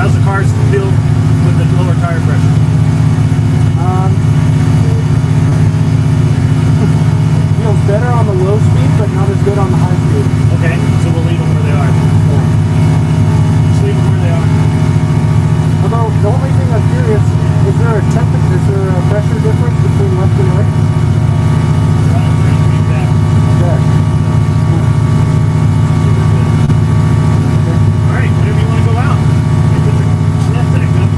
How's the cars feel with the lower tire pressure? Feels better on the low speed, but not as good on the high speed. Okay, so we'll leave them where they are. Yeah. Just leave them where they are. Although, the only thing I'm curious, is there a pressure difference between left and right? Yeah. Alright, whenever you want to go out. You put the snapback up.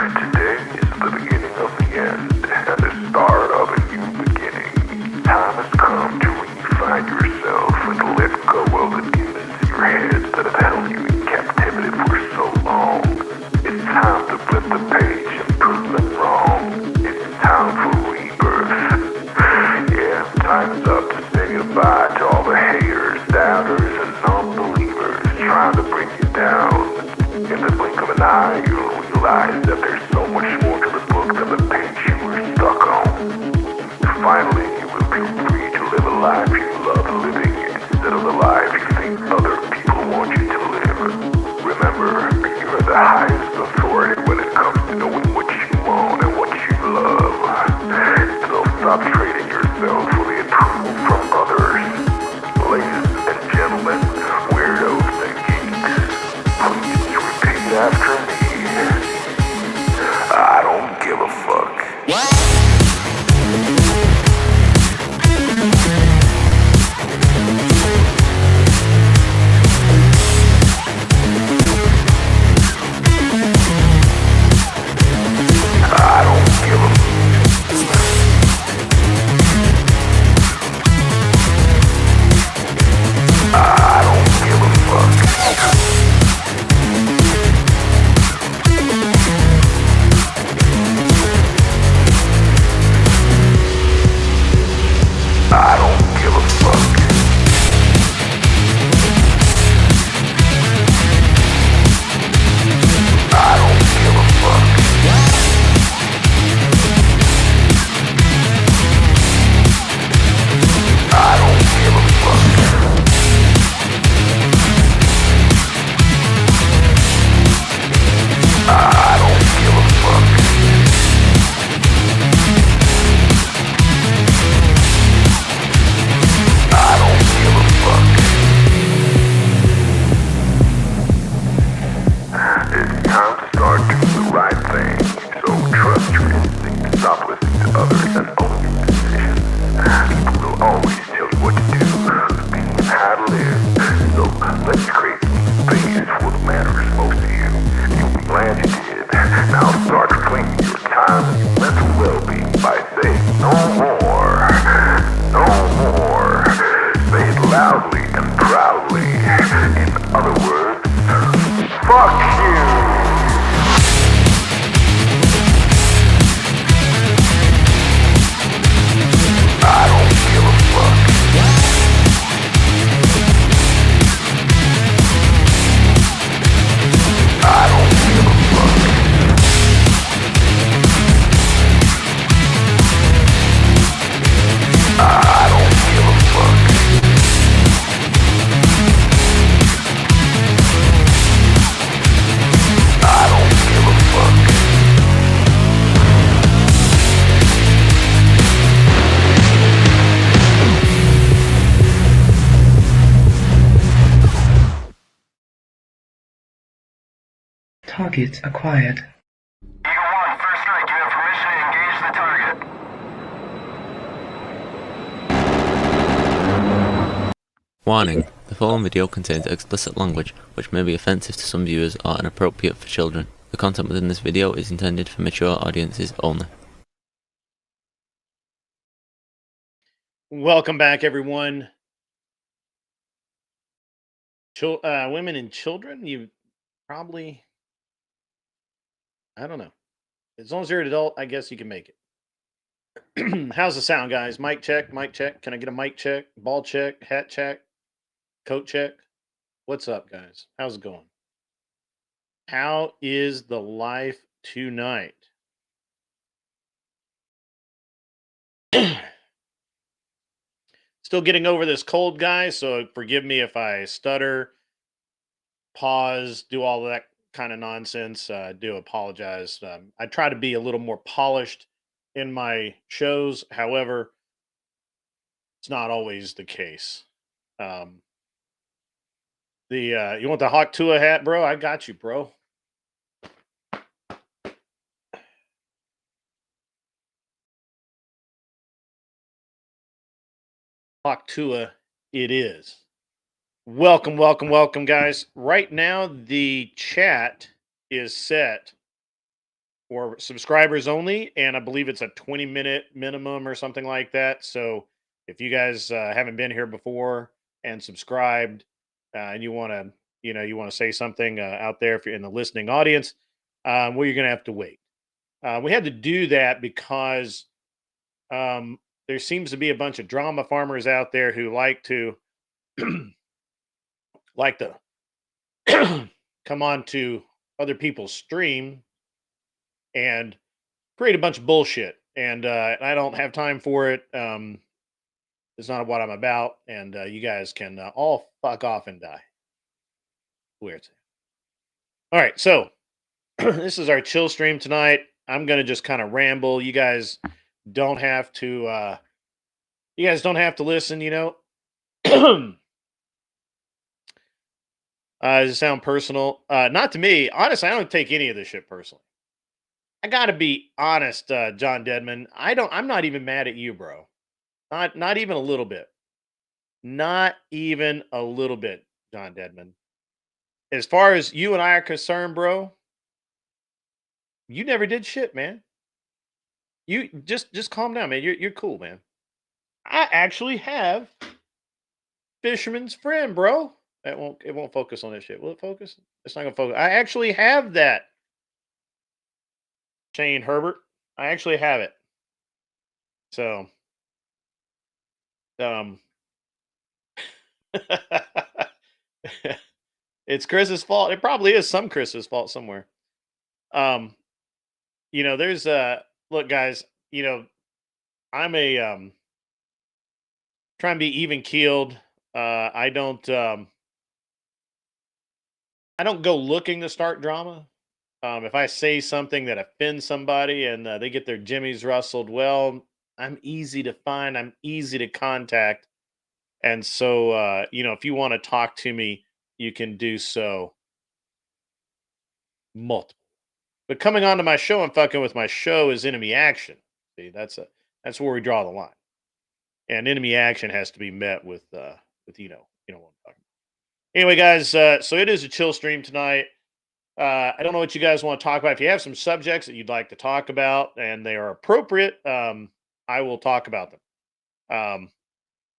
Today is the beginning of the end and the start of a new beginning. Time has come to refine yourself and to let go of the demons in your head that have held you in captivity for so long. It's time to flip the page and prove them wrong. It's time for rebirth. Yeah, time's up to say goodbye to all the haters, doubters, and non-believers trying to bring you down. In the blink of an eye, you'll realize that there's so much more to the book than the page you were stuck on. Finally, you will feel free to live a life you love living instead of the life you think other people want you to live. Remember, you're the highest authority when it comes to knowing what you want and what you love. So stop trading yourself for the approval from others. Ladies and gentlemen, weirdos and geeks, please repeat after me. I don't give a fuck. I don't give a I don't give a fuck. I don't give a fuck. I don't give a fuck. I don't give a fuck. I don't give a fuck. I don't give a fuck. It's time to start doing the right thing. So trust your instincts, stop listening to others, and own your decisions. People will always tell you what to do, and how to live. So let's create space for what matters most to you. You'll be glad you did. Now start claiming your time and your mental well-being by saying no more. No more. Say it loudly and proudly. In other words, fuck you. I don't give a fuck. I don't give a fuck. I don't give a fuck. I don't give a fuck. Target acquired. Eagle 1, first strike. You have permission to engage the target. Warning: the following video contains explicit language which may be offensive to some viewers or inappropriate for children. The content within this video is intended for mature audiences only. Welcome back, everyone. Women and children, you probably, I don't know. As long as you're an adult, I guess you can make it. How's the sound, guys? Mic check, mic check. Can I get a mic check? Ball check, hat check, coat check? What's up, guys? How's it going? How is the life tonight? Still getting over this cold, guys, so forgive me if I stutter, pause, do all that kind of nonsense. I do apologize. I try to be a little more polished in my shows. However, it's not always the case. You want the Hawk Tua hat, bro? I got you, bro. Hawk Tua, it is. Welcome, welcome, welcome, guys. Right now, the chat is set or subscribers only, and I believe it's a 20-minute minimum or something like that. So if you guys haven't been here before and subscribed, and you want to, you want to say something out there if you're in the listening audience, well, you're going to have to wait. We had to do that because um, there seems to be a bunch of drama farmers out there who like to like to come on to other people's stream and create a bunch of bullshit. And I don't have time for it. It's not what I'm about. And you guys can all fuck off and die. Weird. All right. So this is our chill stream tonight. I'm going to just kind of ramble. You guys don't have to, listen, Does it sound personal? Not to me. Honestly, I don't take any of this shit personally. I gotta be honest, John Deadman. I'm not even mad at you, bro. Not even a little bit. Not even a little bit, John Deadman. As far as you and I are concerned, bro, you never did shit, man. You just calm down, man. You're cool, man. I actually have Fisherman's Friend, bro. It won't focus on this shit. Will it focus? It's not gonna focus. I actually have that. Shane Herbert. I actually have it. So it's Chris's fault. It probably is some Chris's fault somewhere. Um, there's look, guys, I'm a trying to be even keeled. I don't go looking to start drama. If I say something that offends somebody and they get their jimmies rustled, well, I'm easy to find. I'm easy to contact. And so, if you want to talk to me, you can do so multiple. But coming onto my show and fucking with my show is enemy action. See, that's where we draw the line. And enemy action has to be met with what I'm talking about. Anyway, guys, so it is a chill stream tonight. I don't know what you guys want to talk about. If you have some subjects that you'd like to talk about and they are appropriate, I will talk about them.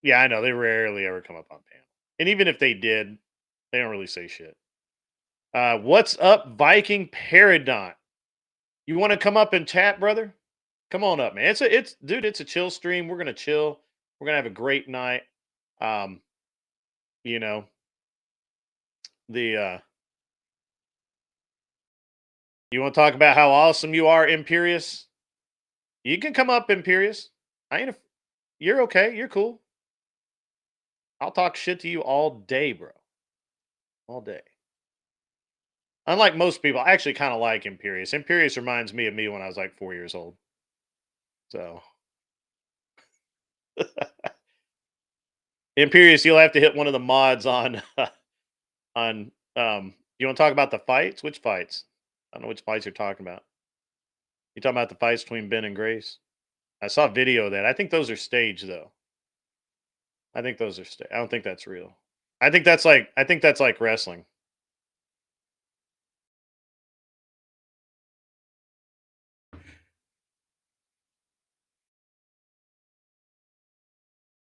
Yeah, I know they rarely ever come up on panel, and even if they did, they don't really say shit. What's up, Viking Paradigm? You want to come up and chat, brother? Come on up, man. It's a chill stream. We're gonna chill. We're gonna have a great night. You know, the you want to talk about how awesome you are, Imperious? You can come up, Imperious. You're okay. You're cool. I'll talk shit to you all day, bro. All day. Unlike most people, I actually kind of like Imperious. Imperious reminds me of me when I was like 4 years old. So, Imperious, you'll have to hit one of the mods on on. You want to talk about the fights? Which fights? I don't know which fights you're talking about. You talking about the fights between Ben and Grace? I saw a video of that. I think those are staged, though. I think those are I don't think that's real. I think that's like wrestling.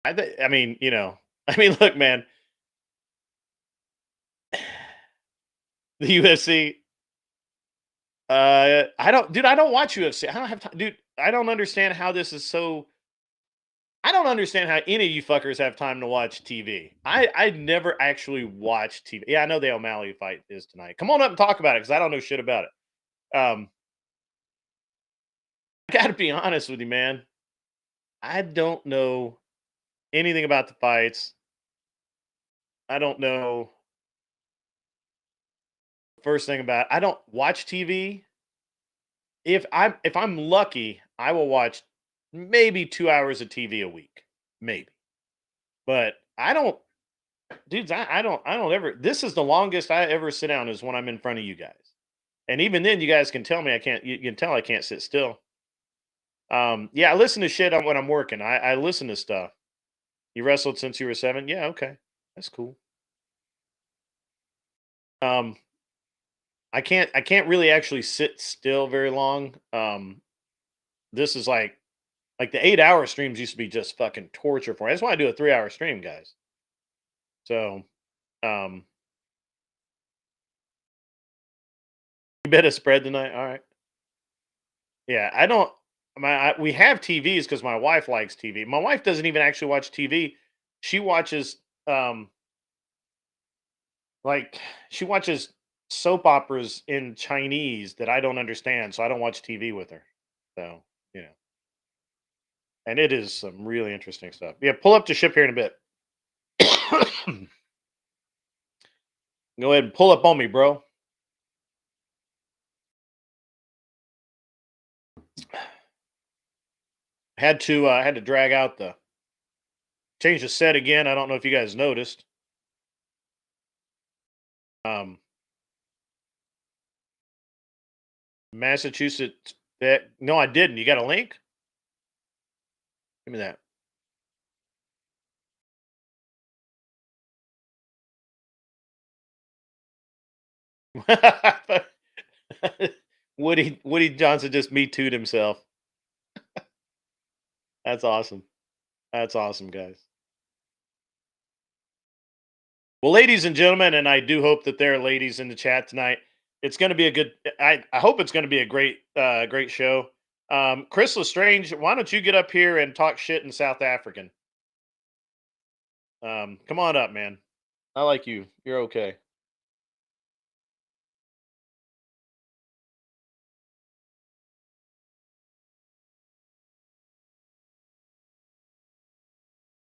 I mean, look, man. The UFC. I don't watch UFC. I don't have time, dude. I don't understand how this is so. I don't understand how any of you fuckers have time to watch TV. I never actually watch TV. Yeah, I know the O'Malley fight is tonight. Come on up and talk about it because I don't know shit about it. I got to be honest with you, man. I don't know anything about the fights. I don't know. First thing about I don't watch TV. If I'm lucky, I will watch maybe 2 hours of TV a week, maybe. But I don't, dudes. I don't ever. This is the longest I ever sit down is when I'm in front of you guys, and even then, you guys can tell me I can't. You can tell I can't sit still. Yeah, I listen to shit when I'm working. I listen to stuff. You wrestled since you were 7? Yeah, okay, that's cool. I can't really actually sit still very long. This is like the 8-hour streams used to be just fucking torture for me. I just want to do a 3-hour stream, guys. So, you bet a spread tonight. All right. Yeah, I don't. We have TVs because my wife likes TV. My wife doesn't even actually watch TV. She watches like she watches soap operas in Chinese that I don't understand, so I don't watch TV with her. So, you know. And it is some really interesting stuff. Yeah, pull up to ship here in a bit. Go ahead and pull up on me, bro. Had to drag out the change the set again. I don't know if you guys noticed. Um, Massachusetts. That no, I didn't. You got a link? Give me that. Woody Johnson just me too'd himself. That's awesome. That's awesome, guys. Well, ladies and gentlemen, and I do hope that there are ladies in the chat tonight. It's going to be a good. I hope it's going to be a great show. Chris Lestrange, why don't you get up here and talk shit in South African? Come on up, man. I like you. You're okay.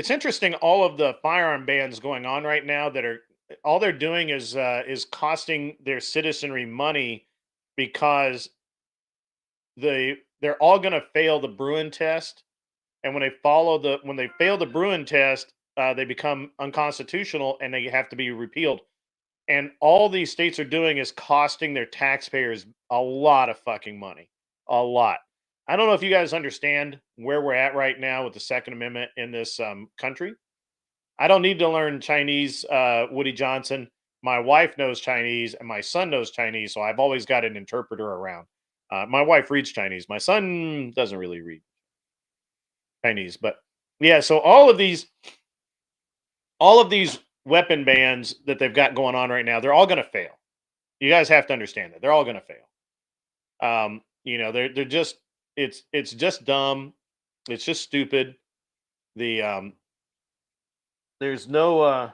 It's interesting. All of the firearm bans going on right now that are all they're doing is costing their citizenry money because they're all going to fail the Bruin test, and when they fail the Bruin test, they become unconstitutional and they have to be repealed. And all these states are doing is costing their taxpayers a lot of fucking money, a lot. I don't know if you guys understand where we're at right now with the Second Amendment in this country. I don't need to learn Chinese, Woody Johnson. My wife knows Chinese and my son knows Chinese, so I've always got an interpreter around. My wife reads Chinese. My son doesn't really read Chinese, but yeah. So all of these weapon bans that they've got going on right now, they're all going to fail. You guys have to understand that they're all going to fail. They're just it's just dumb. It's just stupid. The there's no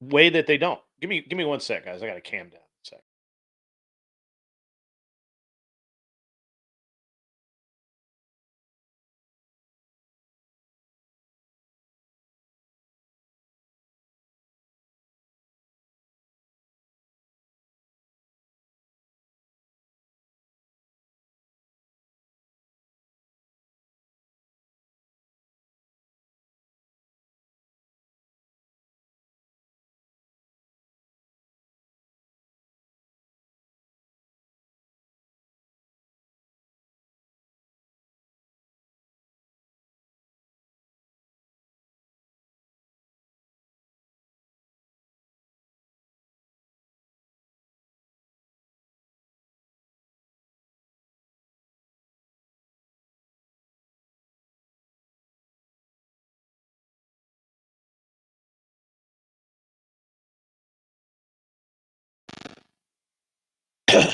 way that they don't. Give me 1 sec, guys. I got to cam down a sec.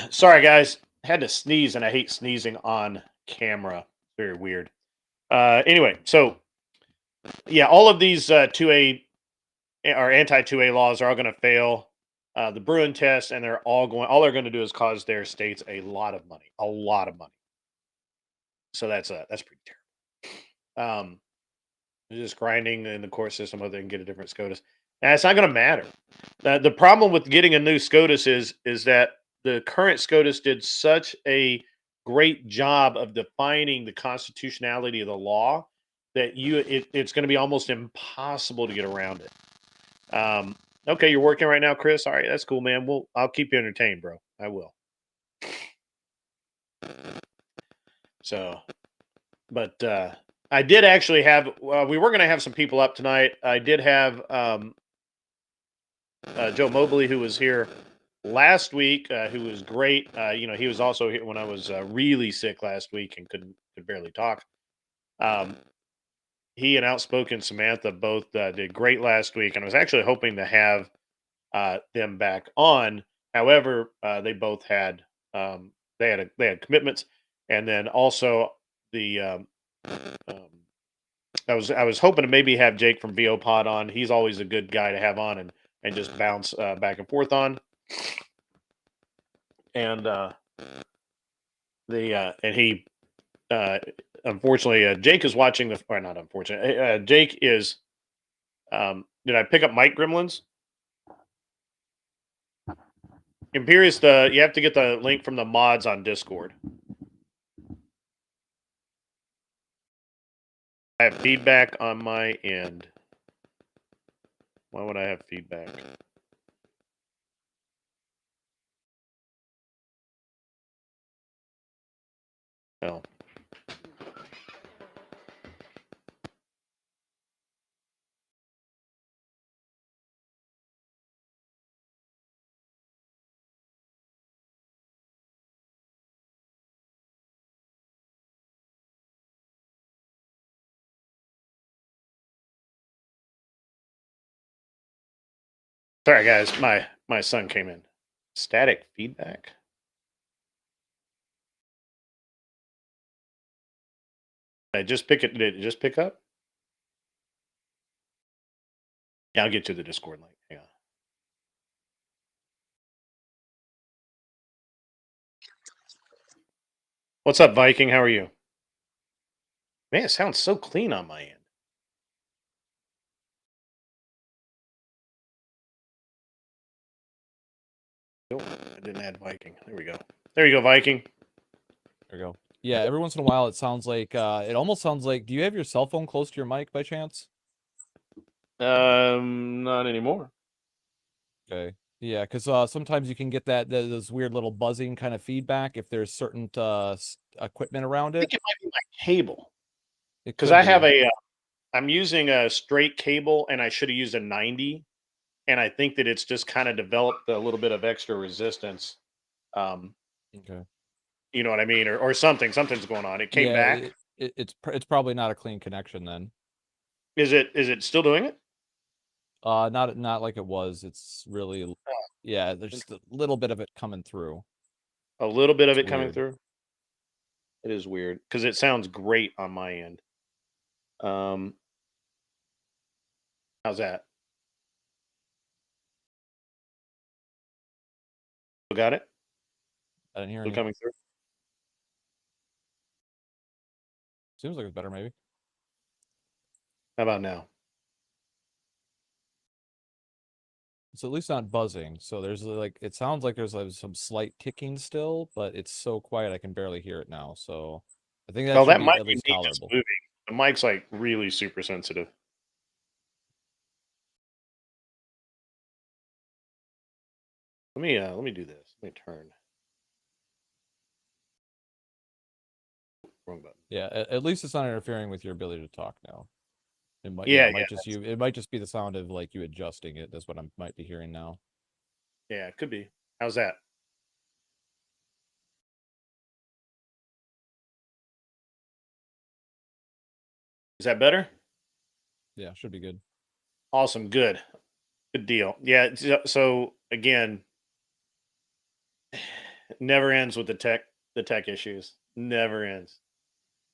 Sorry, guys. Had to sneeze, and I hate sneezing on camera. Very weird. Anyway, so yeah, all of these 2A or anti 2A laws are all going to fail the Bruin test, and all they're going to do is cause their states a lot of money, a lot of money. So that's pretty terrible. Just grinding in the court system so they can get a different SCOTUS. And it's not going to matter. The problem with getting a new SCOTUS is that the current SCOTUS did such a great job of defining the constitutionality of the law that it's going to be almost impossible to get around it. Okay, you're working right now, Chris. All right, that's cool, man. I'll keep you entertained, bro. I will. So, but I did actually have. We were going to have some people up tonight. I did have Joe Mobley, who was here last week, who was great. He was also here when I was really sick last week and could barely talk. He and Outspoken Samantha both did great last week, and I was actually hoping to have them back on. However, they both had they had commitments, and then also the um, I was hoping to maybe have Jake from VO Pod on. He's always a good guy to have on and just bounce back and forth on. And and he unfortunately Jake is watching the or not unfortunately Jake is did I pick up Mike Gremlins? Imperious, you have to get the link from the mods on Discord. I have feedback on my end. Why would I have feedback? Oh. Sorry, guys. My son came in. Static feedback. Did it just pick up? Yeah, I'll get you the Discord link. Hang on. What's up, Viking? How are you? Man, it sounds so clean on my end. Nope, I didn't add Viking. There we go. There you go, Viking. There we go. Yeah, every once in a while it sounds like it almost sounds like. Do you have your cell phone close to your mic by chance? Not anymore. Okay. Yeah, because sometimes you can get those weird little buzzing kind of feedback if there's certain equipment around I it. think it might be my cable Because because I have I'm using a straight cable and I should have used a 90, and I think that it's just kind of developed a little bit of extra resistance. Okay. You know what I mean, or something. Something's going on. It came back. It's probably not a clean connection then. Is it still doing it? Not like it was. It's really yeah. There's just a little bit of it coming through. A little bit of It's it coming weird. through. It is weird because it sounds great on my end. How's that? Still got it? I didn't hear Still any. coming through? Seems like it's better maybe. How about now? It's at least not buzzing. So there's like it sounds like there's like some slight ticking still, but it's so quiet I can barely hear it now. So I think that Oh, should that be might at be least me just tolerable. moving. The mic's like really super sensitive. Let me do this. Let me turn. Wrong button. Yeah, at least it's not interfering with your ability to talk now. It might, Yeah, it might just be the sound of like you adjusting it. That's what I might be hearing now. Yeah, it could be. How's that? Is that better? Yeah, should be good. Awesome. Good deal. Yeah. So again, never ends with the tech issues. Never ends.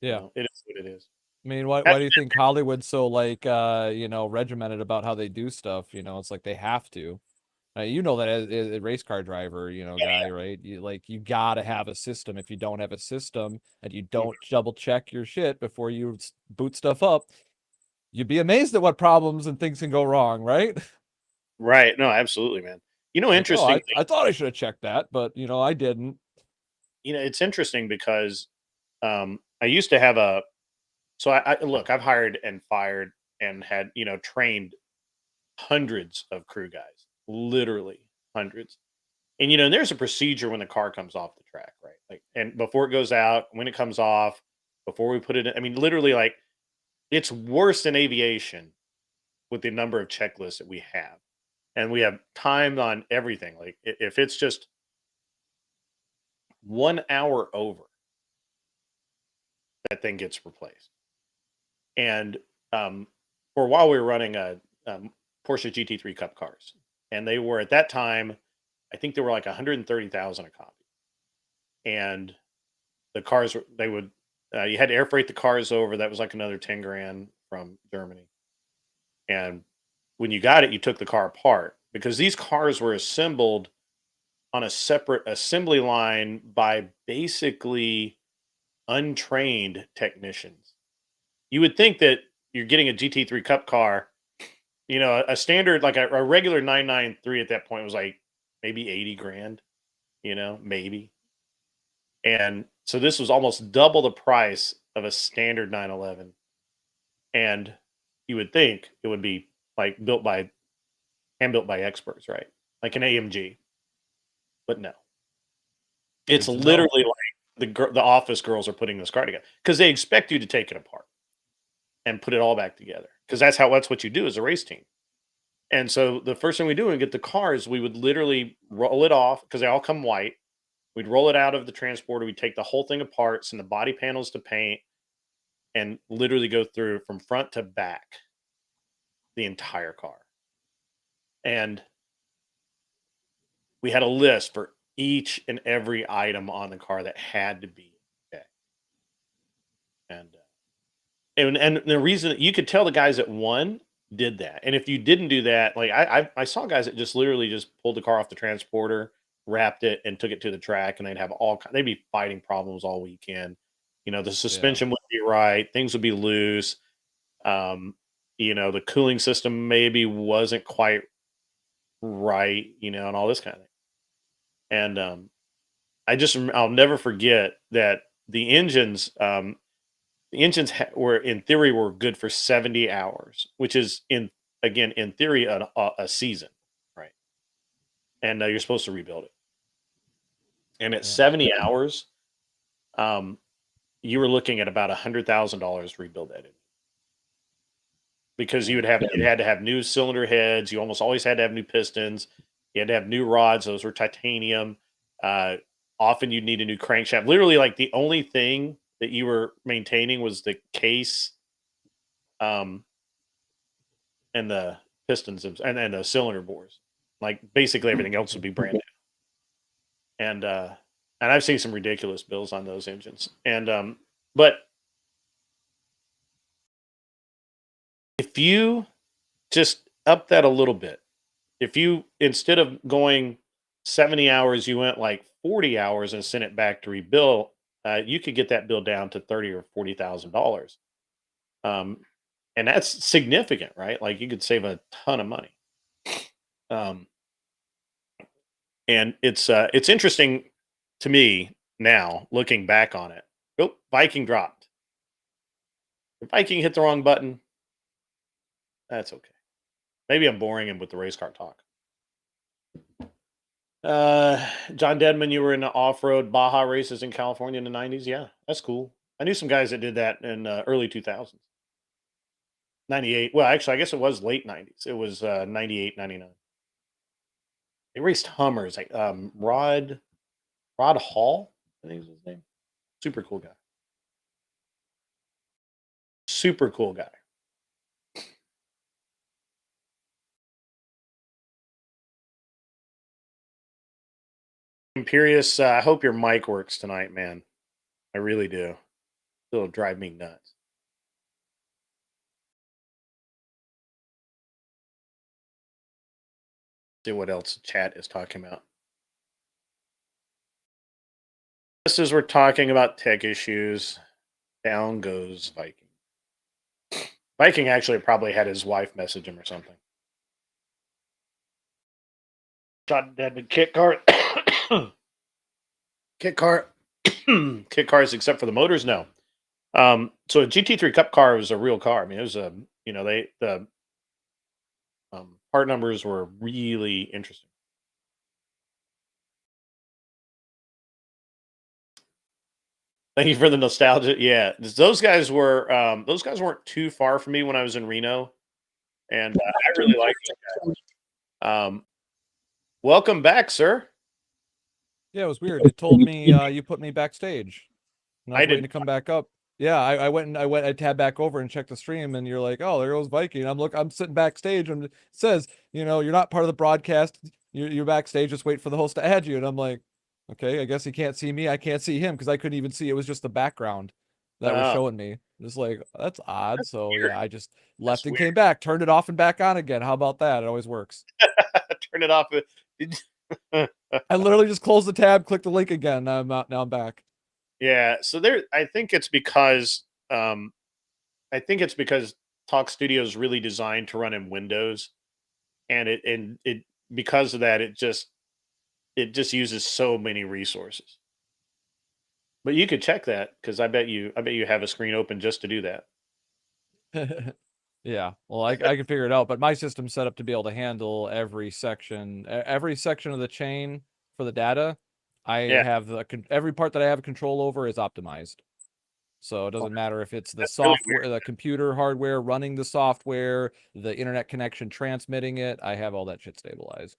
Yeah. It is what it is. I mean, why do you think Hollywood's so like regimented about how they do stuff? It's like they have to. You know that as a race car driver, guy, right? You gotta have a system. If you don't have a system and you don't double check your shit before you boot stuff up, you'd be amazed at what problems and things can go wrong, right? Right. No, absolutely, man. Interesting. I thought I should have checked that, but I didn't. It's interesting because I used to have so I look, I've hired and fired and had, trained hundreds of crew guys, literally hundreds. And there's a procedure when the car comes off the track, right? Like, and before it goes out, when it comes off, before we put it in, I mean, literally, like, it's worse than aviation with the number of checklists that we have. and we have time on everything. Like if it's just 1 hour over, that thing gets replaced. And for a while, we were running a Porsche GT3 Cup cars, and they were at that time, I think they were like 130,000 a copy. And the cars they would you had to air freight the cars over. That was like another 10 grand from Germany. And when you got it, you took the car apart because these cars were assembled on a separate assembly line by basically untrained technicians. You would think that you're getting a GT3 Cup car, a standard, like a regular 993 at that point was like maybe 80 grand, maybe. And so this was almost double the price of a standard 911. And you would think it would be like hand built by experts, right? Like an AMG. But no. It's literally like the office girls are putting this car together because they expect you to take it apart and put it all back together because that's what you do as a race team. And so the first thing we do when we get the cars, we would literally roll it off because they all come white. We'd roll it out of the transporter. We'd take the whole thing apart, send the body panels to paint, and literally go through from front to back the entire car. And we had a list for each and every item on the car that had to be checked. And the reason that you could tell the guys that won did that. And if you didn't do that, like I saw guys that just literally just pulled the car off the transporter, wrapped it, and took it to the track, and they'd be fighting problems all weekend. The suspension wouldn't be right, things would be loose. The cooling system maybe wasn't quite right, and all this kind of thing. And I'll never forget that the engines were in theory were good for 70 hours, which is in theory a season, right? And you're supposed to rebuild it. And at 70 hours, you were looking at about $100,000 to rebuild that engine. Because you had to have new cylinder heads. You almost always had to have new pistons. You had to have new rods. Those were titanium. Often you'd need a new crankshaft. Literally, like the only thing that you were maintaining was the case, and the pistons and the cylinder bores. Like basically everything else would be brand new. And I've seen some ridiculous bills on those engines. And but if you just up that a little bit, if you instead of going 70 hours, you went like 40 hours and sent it back to rebuild, you could get that bill down to $30,000 or $40,000. And that's significant, right? Like you could save a ton of money. And it's interesting to me now looking back on it. Oh, Viking dropped. If Viking hit the wrong button, that's okay. Maybe I'm boring him with the race car talk. John Dedman, you were in the off-road Baja races in California in the 90s. Yeah, that's cool. I knew some guys that did that in early 2000s. 98. Well, actually, I guess it was late 90s. It was 98, 99. They raced Hummers. Like Rod Hall, I think is his name. Super cool guy. Super cool guy. Imperious, I hope your mic works tonight, man. I really do. It'll drive me nuts. See what else chat is talking about. Just as we're talking about tech issues, down goes Viking. Viking actually probably had his wife message him or something. Shot dead kit cart. Kit cars except for the motors, no. So a GT3 Cup car was a real car. I mean, it was the part numbers were really interesting. Thank you for the nostalgia. Yeah, those guys weren't too far from me when I was in Reno, and I really liked them. Welcome back, sir. Yeah, it was weird. It told me you put me backstage, and I was I waiting did to come back up. Yeah, I tabbed back over and checked the stream, and you're like, oh, there goes Viking. I'm sitting backstage, and it says, you're not part of the broadcast. You're backstage. Just wait for the host to add you. And I'm like, okay, I guess he can't see me. I can't see him because I couldn't even see. It was just the background that was showing me. Just like, that's odd. So weird. yeah, I just left and weird. came back, turned it off and back on again. How about that? It always works. Turn it off. I literally just closed the tab, click the link again. Now I'm back. Yeah, so I think it's because Talk Studio is really designed to run in Windows, and it because of that it just uses so many resources. But you could check that because I bet you have a screen open just to do that. Yeah, well, I can figure it out, but my system's set up to be able to handle every section of the chain for the data. I have every part that I have control over is optimized. So it doesn't matter if it's the That's really software, the computer hardware running the software, the internet connection transmitting it. I have all that shit stabilized.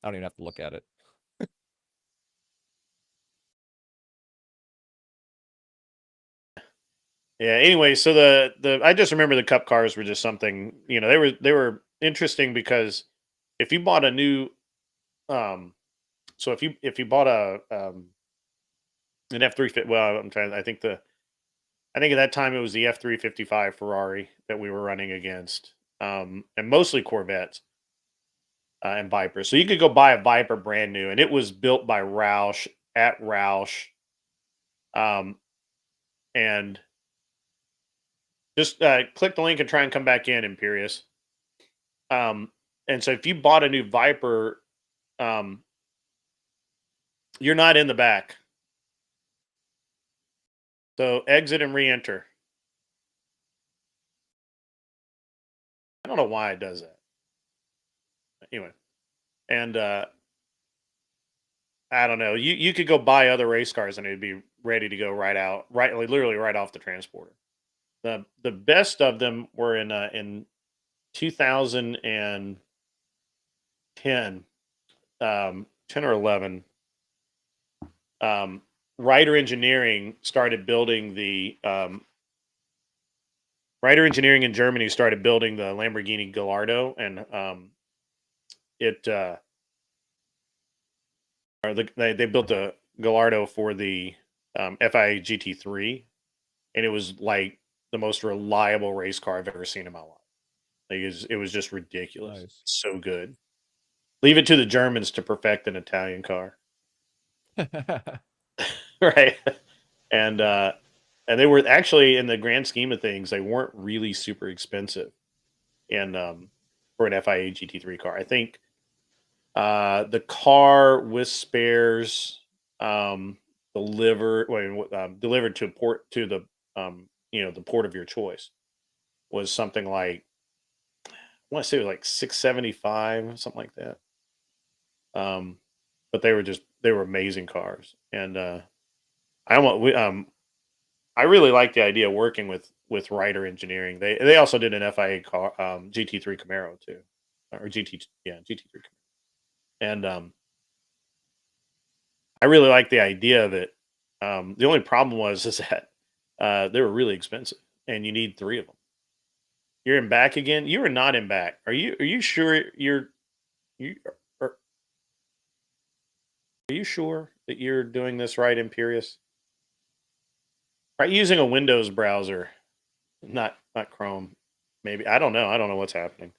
I don't even have to look at it. Yeah. Anyway, so the I just remember the cup cars were just something, they were interesting because if you bought a new so if you bought an F350, well, I think at that time it was the F355 Ferrari that we were running against. And mostly Corvettes and Vipers. So you could go buy a Viper brand new, and it was built by Roush at Roush. And just click the link and try and come back in, Imperious. And so if you bought a new Viper, you're not in the back. So exit and re-enter. I don't know why it does that. Anyway, and I don't know. You could go buy other race cars and it'd be ready to go literally right off the transporter. The best of them were in 2010, 10 or 11. Ryder Engineering started building Ryder Engineering in Germany started building the Lamborghini Gallardo, and they built the Gallardo for the FIA GT3, and it was like the most reliable race car I've ever seen in my life. Like it was just ridiculous. Nice. So good. Leave it to the Germans to perfect an Italian car. Right. And they were actually, in the grand scheme of things, they weren't really super expensive and for an FIA GT3 car. I think the car with spares delivered to the the port of your choice was something like, I want to say it was like $675, something like that. But they were amazing cars, and I really like the idea of working with Ryder Engineering. They also did an FIA car, GT3 Camaro too, or GT3 Camaro. And I really like the idea of it. The only problem is that they were really expensive, and you need 3 of them. You're in back again. You are not in back. Are you sure are you sure that you're doing this right, Imperious? Try using a Windows browser, not Chrome. Maybe, I don't know. I don't know what's happening.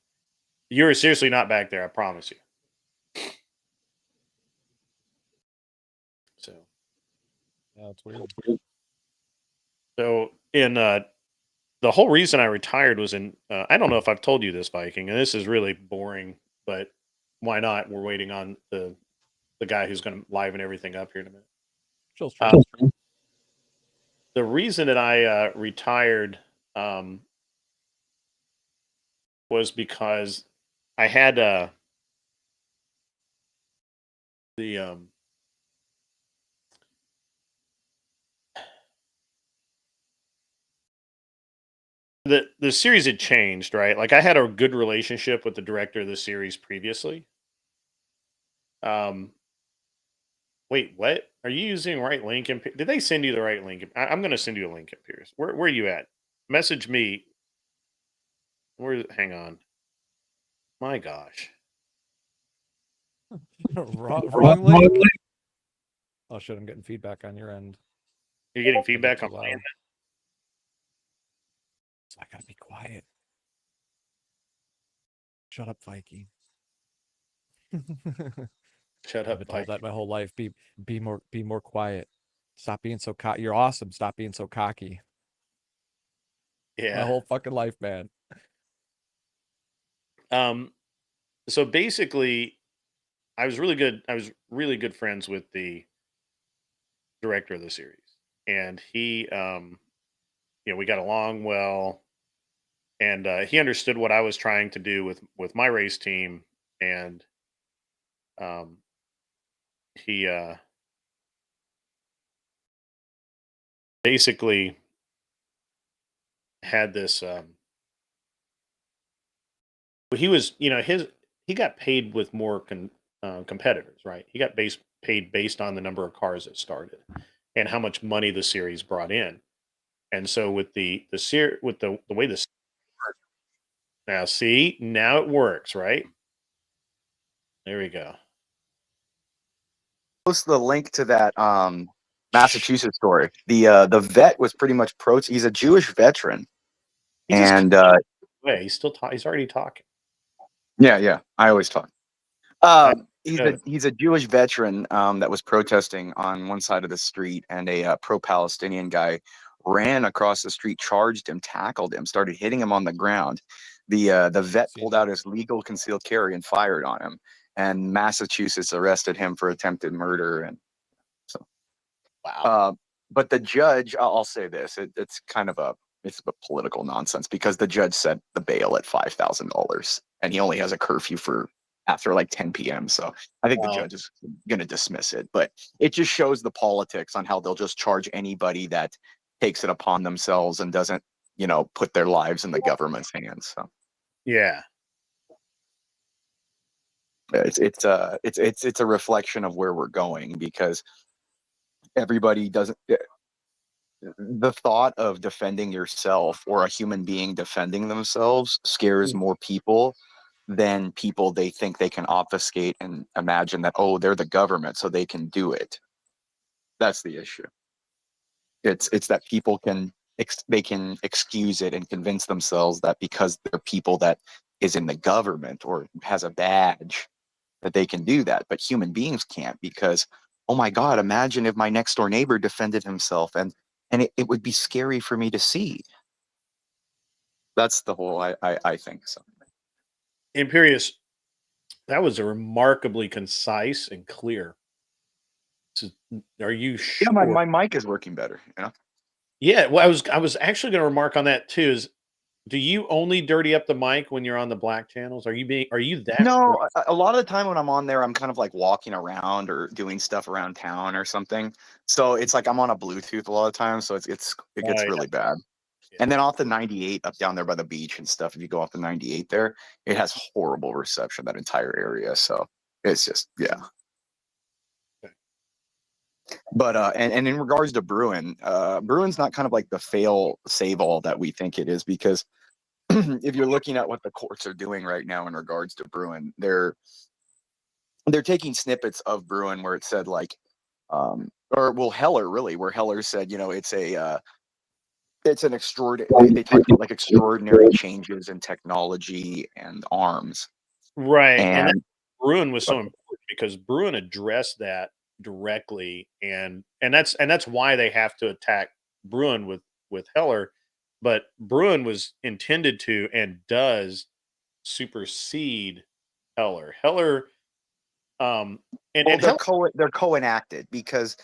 You're seriously not back there. I promise you. So Yeah, it's weird. So the whole reason I retired was I don't know if I've told you this, Viking, and this is really boring, but why not? We're waiting on the guy who's going to liven everything up here in a minute. The reason that I retired was because I had the series had changed, right? Like I had a good relationship with the director of the series previously, Wait, what? Are you using the right link? Did they send you the right link? I'm going to send you a link, Pierce. Where are you at? Message me. Hang on. My gosh. Wrong link. Oh shit! I'm getting feedback on your end. You're getting Is it feedback too on my loud? end? So I gotta be quiet. Shut up, Vikey. Shut I've up, been told Mike. that my whole life. Be more quiet. Stop being so cocky. You're awesome. Stop being so cocky. My Yeah. whole fucking life, man. So basically, I was really good friends with the director of the series, and he, we got along well, and he understood what I was trying to do with my race team, and um, he basically had this. He was, he got paid with more competitors, right? He got paid based on the number of cars that started and how much money the series brought in. And so with the way this now, see, now it works, right? There we go. Post the link to that Massachusetts story. The vet was pretty much he's a Jewish veteran, He just and way he's still he's already talking. yeah, I always talk. He's Good. a Jewish veteran that was protesting on one side of the street, and a pro-Palestinian guy ran across the street, charged him, tackled him, started hitting him on the ground. The vet pulled out his legal concealed carry and fired on him, and Massachusetts arrested him for attempted murder. And so, Wow. but the judge, I'll say this: it's kind of a political nonsense, because the judge set the bail at $5,000, and he only has a curfew for after like 10 p.m. So I think the Wow. judge is going to dismiss it. But it just shows the politics on how they'll just charge anybody that takes it upon themselves and doesn't, put their lives in the government's hands. So Yeah. it's a reflection of where we're going, because everybody doesn't. The thought of defending yourself, or a human being defending themselves, scares more people than people they think they can obfuscate and imagine that, oh, they're the government, so they can do it. That's the issue. It's that people can excuse it and convince themselves that because they're people that is in the government or has a badge, that they can do that. But human beings can't, because, oh my God, imagine if my next door neighbor defended himself, and it would be scary for me to see. That's the whole, I think so. Imperious, that was a remarkably concise and clear. Are you sure? Yeah, my mic is working better. Yeah, well, I was actually going to remark on that too. Do you only dirty up the mic when you're on the black channels? Are you that? No, a lot of the time when I'm on there, I'm kind of like walking around or doing stuff around town or something. So it's like I'm on a Bluetooth a lot of times, so it gets really bad. Yeah. And then off the 98 up down there by the beach and stuff, if you go off the 98 there, it has horrible reception, that entire area. So it's just, yeah. Okay. But and in regards to Bruin, Bruin's not kind of like the fail save all that we think it is, because if you're looking at what the courts are doing right now in regards to Bruin, they're taking snippets of Bruin where it said like, Heller, really, where Heller said, it's an extraordinary. They talk about like extraordinary changes in technology and arms. Right, and And Bruin was so important because Bruin addressed that directly, and that's why they have to attack Bruin with Heller. But Bruin was intended to and does supersede Heller. Heller, and they're Heller, they're co-enacted, because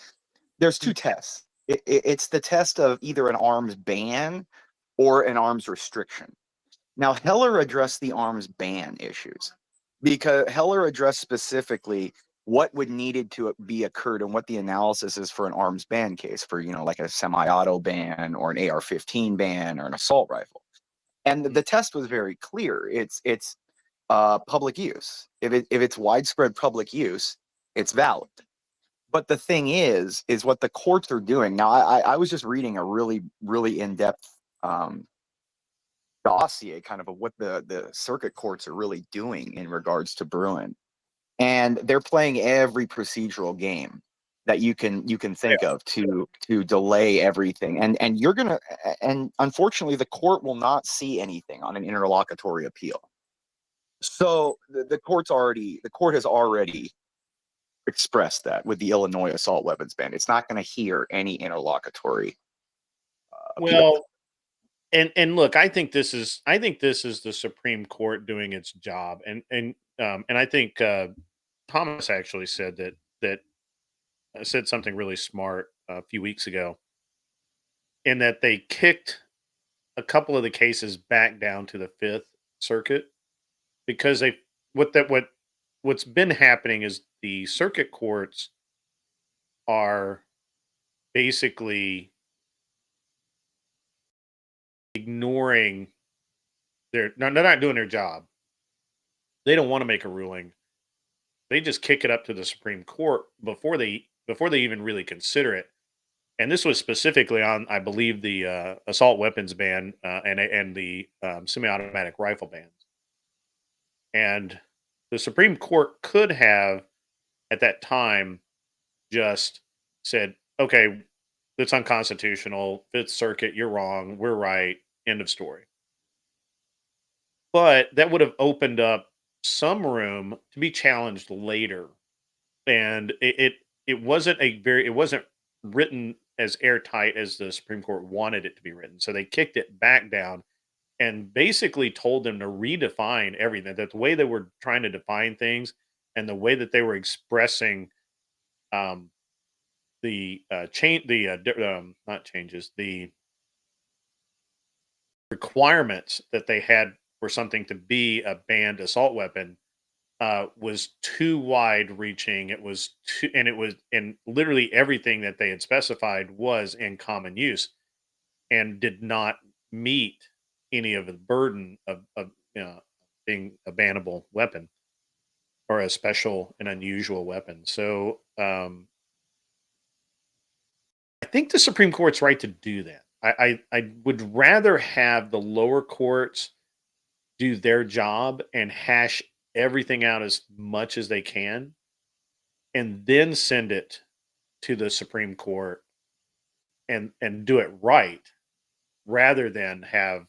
there's two tests. It's the test of either an arms ban or an arms restriction. Now, Heller addressed the arms ban issues, because Heller addressed specifically what would needed to be occurred and what the analysis is for an arms ban case, for, like a semi-auto ban or an AR-15 ban or an assault rifle. And the test was very clear. It's public use. If it's widespread public use, it's valid. But the thing is what the courts are doing now. I was just reading a really in-depth dossier kind of what the circuit courts are really doing in regards to Bruin, and they're playing every procedural game that you can think of to delay everything, and you're gonna, and unfortunately the court will not see anything on an interlocutory appeal. So the court has already expressed that with the Illinois assault weapons ban, it's not going to hear any interlocutory appeal. Well, and look, I think this is the Supreme Court doing its job, and I think Thomas actually said that said something really smart a few weeks ago, in that they kicked a couple of the cases back down to the Fifth Circuit because what's been happening is the circuit courts are basically ignoring they're not doing their job. They don't want to make a ruling. They just kick it up to the Supreme Court before they even really consider it. And this was specifically on, I believe, the assault weapons ban and the semi-automatic rifle bans. And the Supreme Court could have, at that time, just said, "Okay, that's unconstitutional. Fifth Circuit, you're wrong. We're right. End of story." But that would have opened up some room to be challenged later, and it wasn't it wasn't written as airtight as the Supreme Court wanted it to be written. So they kicked it back down and basically told them to redefine everything. That the way they were trying to define things and the way that they were expressing the not changes, the requirements that they had for something to be a banned assault weapon was too wide reaching. It was too, and literally everything that they had specified was in common use and did not meet any of the burden of being a bannable weapon or a special and unusual weapon. So I think the Supreme Court's right to do that. I would rather have the lower courts do their job and hash everything out as much as they can and then send it to the Supreme Court and do it right, rather than have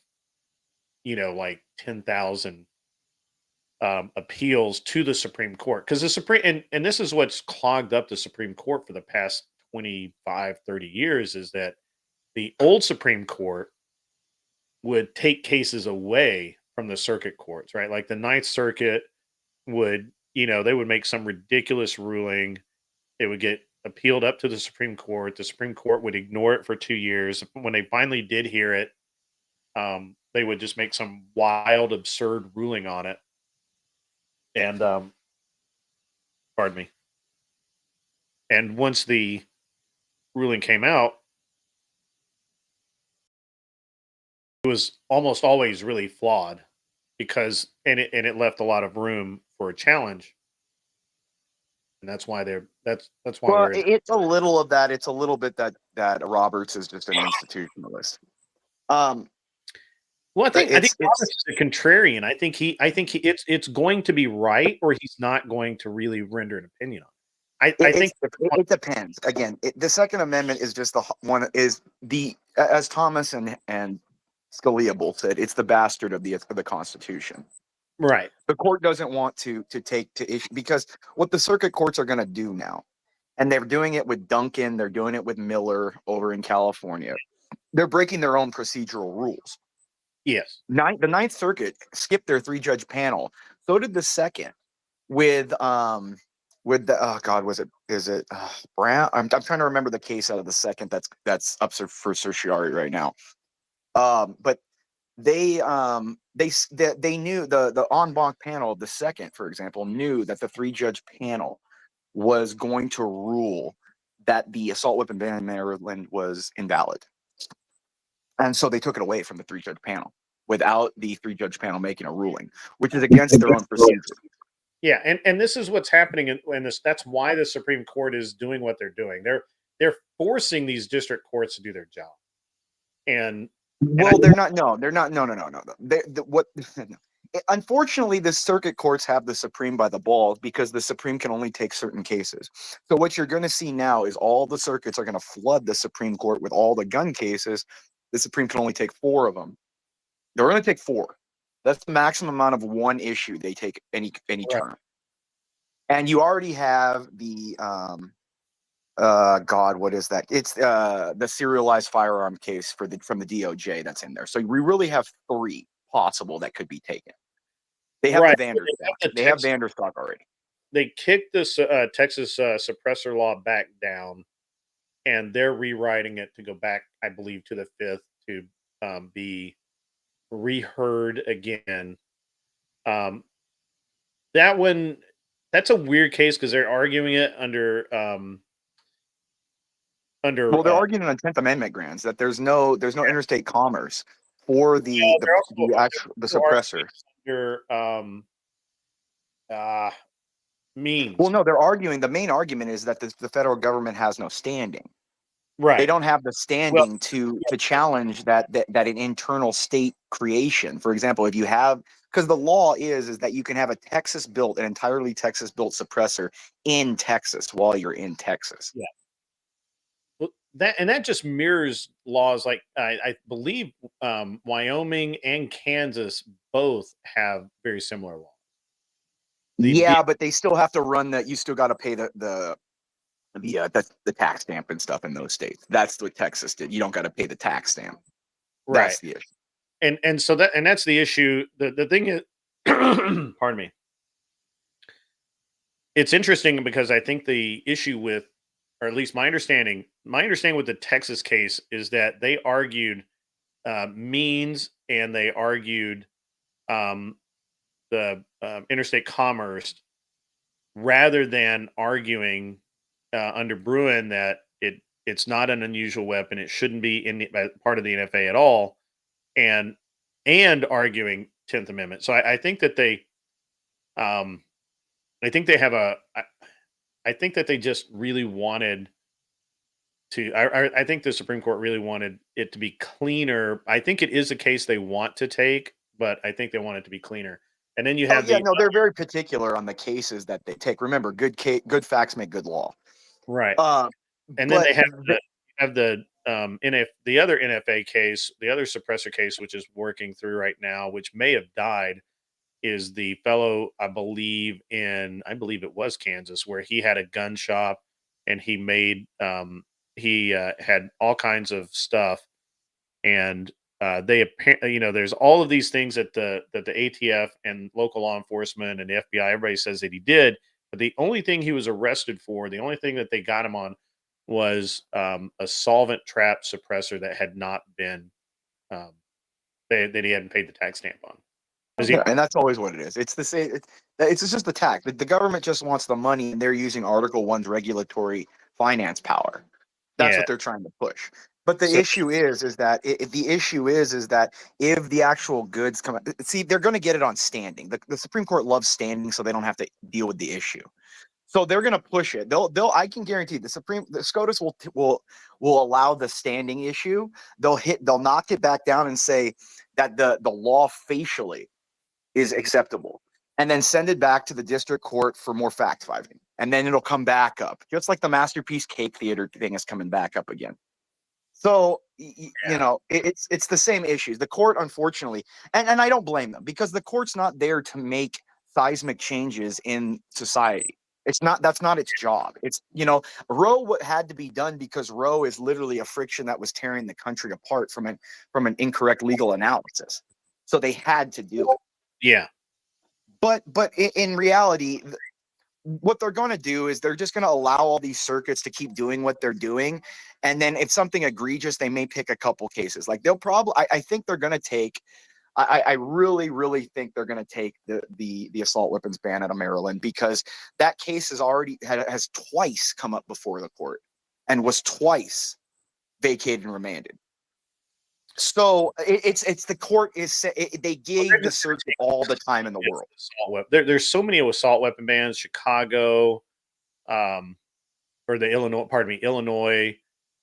like 10,000 appeals to the Supreme Court. Because the Supreme, and this is what's clogged up the Supreme Court for the past 25, 30 years, is that the old Supreme Court would take cases away from the circuit courts, right? Like the Ninth Circuit would, they would make some ridiculous ruling. It would get appealed up to the Supreme Court. The Supreme Court would ignore it for 2 years. When they finally did hear it, they would just make some wild, absurd ruling on it. And, pardon me. And once the ruling came out, it was almost always really flawed because it left a lot of room for a challenge, and that's why that's why. Well, it's a little of that. It's a little bit that Roberts is just an institutionalist. Well, I think Roberts is a contrarian. I think it's going to be right, or he's not going to really render an opinion on it. I think it depends. Again, the Second Amendment is just the one, is the, as Thomas and Scalia both said, it's the bastard of the Constitution. Right. The court doesn't want to take to issue, because what the circuit courts are going to do now, and they're doing it with Duncan, they're doing it with Miller over in California, they're breaking their own procedural rules. Yes. The Ninth Circuit skipped their 3-judge panel. So did the Second with the is it Brown? I'm trying to remember the case out of the Second that's up for certiorari right now. But they knew, the en banc panel of the Second, for example, knew that the 3-judge panel was going to rule that the assault weapon ban in Maryland was invalid. And so they took it away from the 3-judge panel without the 3-judge panel making a ruling, which is against their own procedure. Yeah, and this is what's happening, and that's why the Supreme Court is doing what they're doing. They're forcing these district courts to do their job, and I, Well, they're not. No, they're not. No, no, no, no, no. What? No. Unfortunately, the circuit courts have the Supreme by the balls because the Supreme can only take certain cases. So what you're going to see now is all the circuits are going to flood the Supreme Court with all the gun cases. The Supreme can only take 4 of them. They're going to take 4. That's the maximum amount of one issue they take any right, term. And you already have the God, what is that? It's the serialized firearm case from the DOJ that's in there. So we really have 3 possible that could be taken. They have the right. Vanderstock. They have Vanderstock already. They kicked this Texas suppressor law back down, and they're rewriting it to go back, I believe, to the 5th to be reheard again. That one, that's a weird case because they're arguing it under Well, they're arguing on 10th Amendment grounds that there's no interstate commerce for the suppressor. Under means. Well, no, they're arguing. The main argument is that the federal government has no standing. Right. They don't have the standing to challenge that an internal state creation. For example, if you have, because the law is that you can have an entirely Texas built suppressor in Texas while you're in Texas. Yeah. Well, that just mirrors laws like I believe Wyoming and Kansas both have very similar laws. But they still have to run that. You still got to pay the tax stamp and stuff in those states. That's what Texas did. You don't got to pay the tax stamp. Right. That's the issue. And so that's the issue. The thing is, pardon me. It's interesting because I think the issue with, or at least my understanding with the Texas case is that they argued means and they argued the interstate commerce rather than arguing under Bruin that it's not an unusual weapon, it shouldn't be part of the NFA at all, and arguing 10th Amendment. So I think that they have I think that they just really wanted to. I think the Supreme Court really wanted it to be cleaner. I think it is a case they want to take, but I think they want it to be cleaner. And then you have they're very particular on the cases that they take. Remember, good facts make good law. Right. And then they have the the other NFA case, the other suppressor case, which is working through right now, which may have died, is the fellow I believe it was Kansas, where he had a gun shop and he made he had all kinds of stuff, and they there's all of these things that the ATF and local law enforcement and the FBI, everybody says that he did, but the only thing he was arrested for, the only thing that they got him on was a solvent trap suppressor that had not been that he hadn't paid the tax stamp on. And that's always what it is. It's the same. It's just the tax. The government just wants the money, and they're using Article 1's regulatory finance power. That's what they're trying to push. But the issue is that if the actual goods come, see, they're going to get it on standing. The Supreme Court loves standing, so they don't have to deal with the issue. So they're going to push it. I can guarantee the SCOTUS will allow the standing issue. They'll knock it back down and say that the law facially is acceptable, and then send it back to the district court for more fact finding, and then it'll come back up, just like the Masterpiece Cake Theater thing is coming back up again. So it's the same issues. The court, unfortunately, and I don't blame them, because the court's not there to make seismic changes in society. That's not its job. It's Roe had to be done because Roe is literally a friction that was tearing the country apart from an incorrect legal analysis. So they had to do it. Yeah. But in reality, what they're going to do is they're just going to allow all these circuits to keep doing what they're doing. And then if something egregious, they may pick a couple cases. Like they'll probably, I think they're going to take, I really, really think they're going to take the assault weapons ban out of Maryland, because that case has twice come up before the court and was twice vacated and remanded. So it's the court is they gave the circuit all the time in the world. There's so many assault weapon bans. Chicago, or the Illinois. Pardon me, Illinois.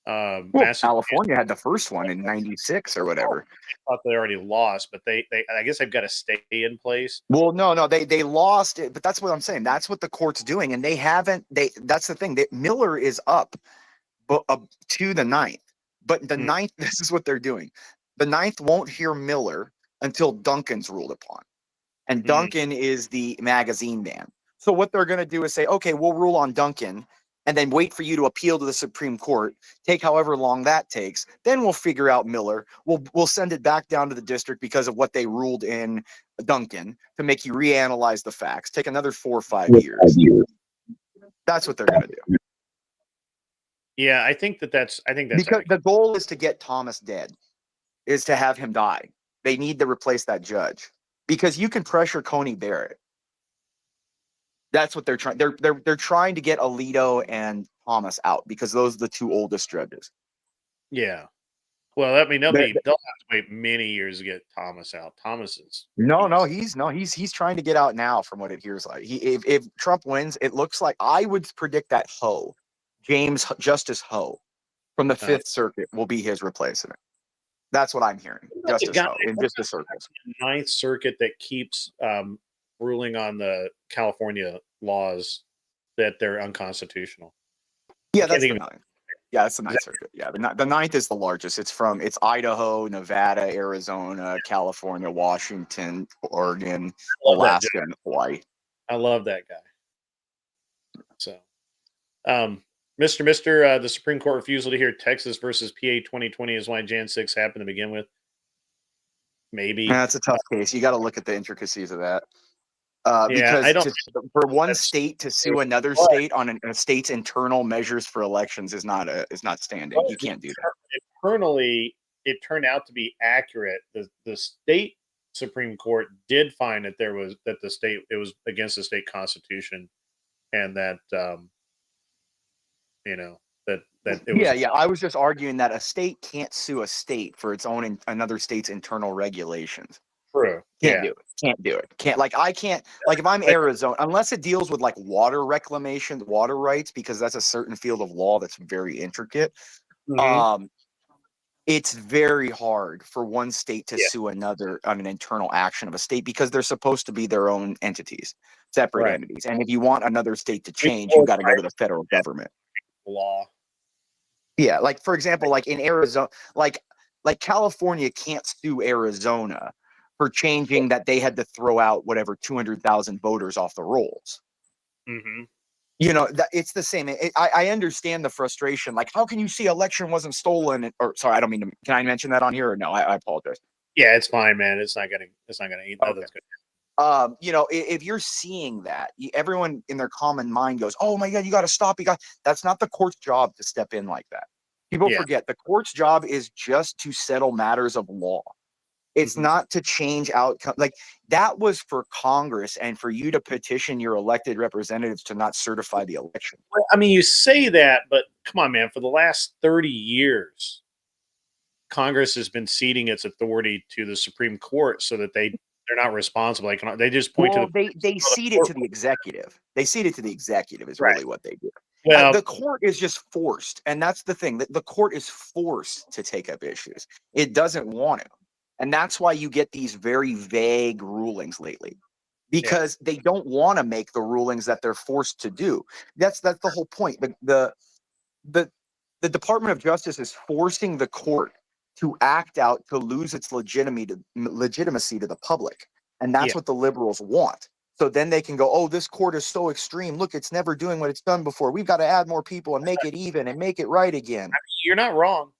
Well, California had the first one in '96 or whatever. I thought they already lost, but they I guess they've got to stay in place. Well, no, they lost it, but that's what I'm saying. That's what the court's doing, and they haven't. That's the thing. Miller is up, to the 9th, but the 9th. This is what they're doing. The 9th won't hear Miller until Duncan's ruled upon, and Duncan is the magazine ban. So what they're going to do is say, okay, we'll rule on Duncan, and then wait for you to appeal to the Supreme Court, take however long that takes. Then we'll figure out Miller. We'll send it back down to the district because of what they ruled in Duncan to make you reanalyze the facts. Take another 4 or 5 years. That's what they're going to do. Yeah, I think that's because the goal is to get Thomas dead, is to have him die. They need to replace that judge because you can pressure Coney Barrett. That's what they're trying. They're trying to get Alito and Thomas out because those are the two oldest judges. Yeah. Well, I mean, they'll have to wait many years to get Thomas out. He's trying to get out now. From what it hears like, if Trump wins, it looks like I would predict that Justice Ho from the Fifth Circuit will be his replacement. That's what I'm hearing. Justice Ho in just the circles. Ninth Circuit that keeps ruling on the California laws that they're unconstitutional. Yeah, that's the ninth. Yeah, that's the Ninth Circuit. Yeah, the ninth is the largest. It's Idaho, Nevada, Arizona, California, Washington, Oregon, Alaska, and Hawaii. I love that guy. So, Mr. The Supreme Court refusal to hear Texas versus PA 2020 is why Jan 6 happened to begin with. Maybe that's a tough case. You got to look at the intricacies of that. Because for one state to sue another state on a state's internal measures for elections is not standing. You can't do that. Internally, it turned out to be accurate. The state Supreme Court did find that it was against the state constitution, and that that it was. I was just arguing that a state can't sue a state for its own another state's internal regulations. True. Can't do it. I can't if I'm Arizona, unless it deals with like water reclamation, water rights, because that's a certain field of law that's very intricate. Mm-hmm. It's very hard for one state to sue another on an internal action of a state because they're supposed to be their own entities, separate entities. And if you want another state to change, you've got to go to the federal government. Law. Yeah, like for example, like in Arizona, like California can't sue Arizona for changing that they had to throw out 200,000 voters off the rolls. Mm-hmm. It's the same. I understand the frustration. Like, how can you see election wasn't stolen? Or sorry, I don't mean to. Can I mention that on here or no? I apologize. Yeah, it's fine, man. It's not gonna eat. Okay. If you're seeing that, everyone in their common mind goes, "Oh my God, you got to stop!" That's not the court's job to step in like that. People forget the court's job is just to settle matters of law. It's not to change outcome. Like that was for Congress and for you to petition your elected representatives to not certify the election. I mean, you say that, but come on, man. For the last 30 years, Congress has been ceding its authority to the Supreme Court so that they're not responsible. Like they just point to they cede it to the executive. They cede it to the executive is really what they do. Well, the court is just forced, and that's the thing. The court is forced to take up issues. It doesn't want to. And that's why you get these very vague rulings lately, because they don't want to make the rulings that they're forced to do. That's the whole point. The Department of Justice is forcing the court to act out to lose its legitimacy to the public. And that's what the liberals want. So then they can go, oh, this court is so extreme. Look, it's never doing what it's done before. We've got to add more people and make it even and make it right again. I mean, you're not wrong.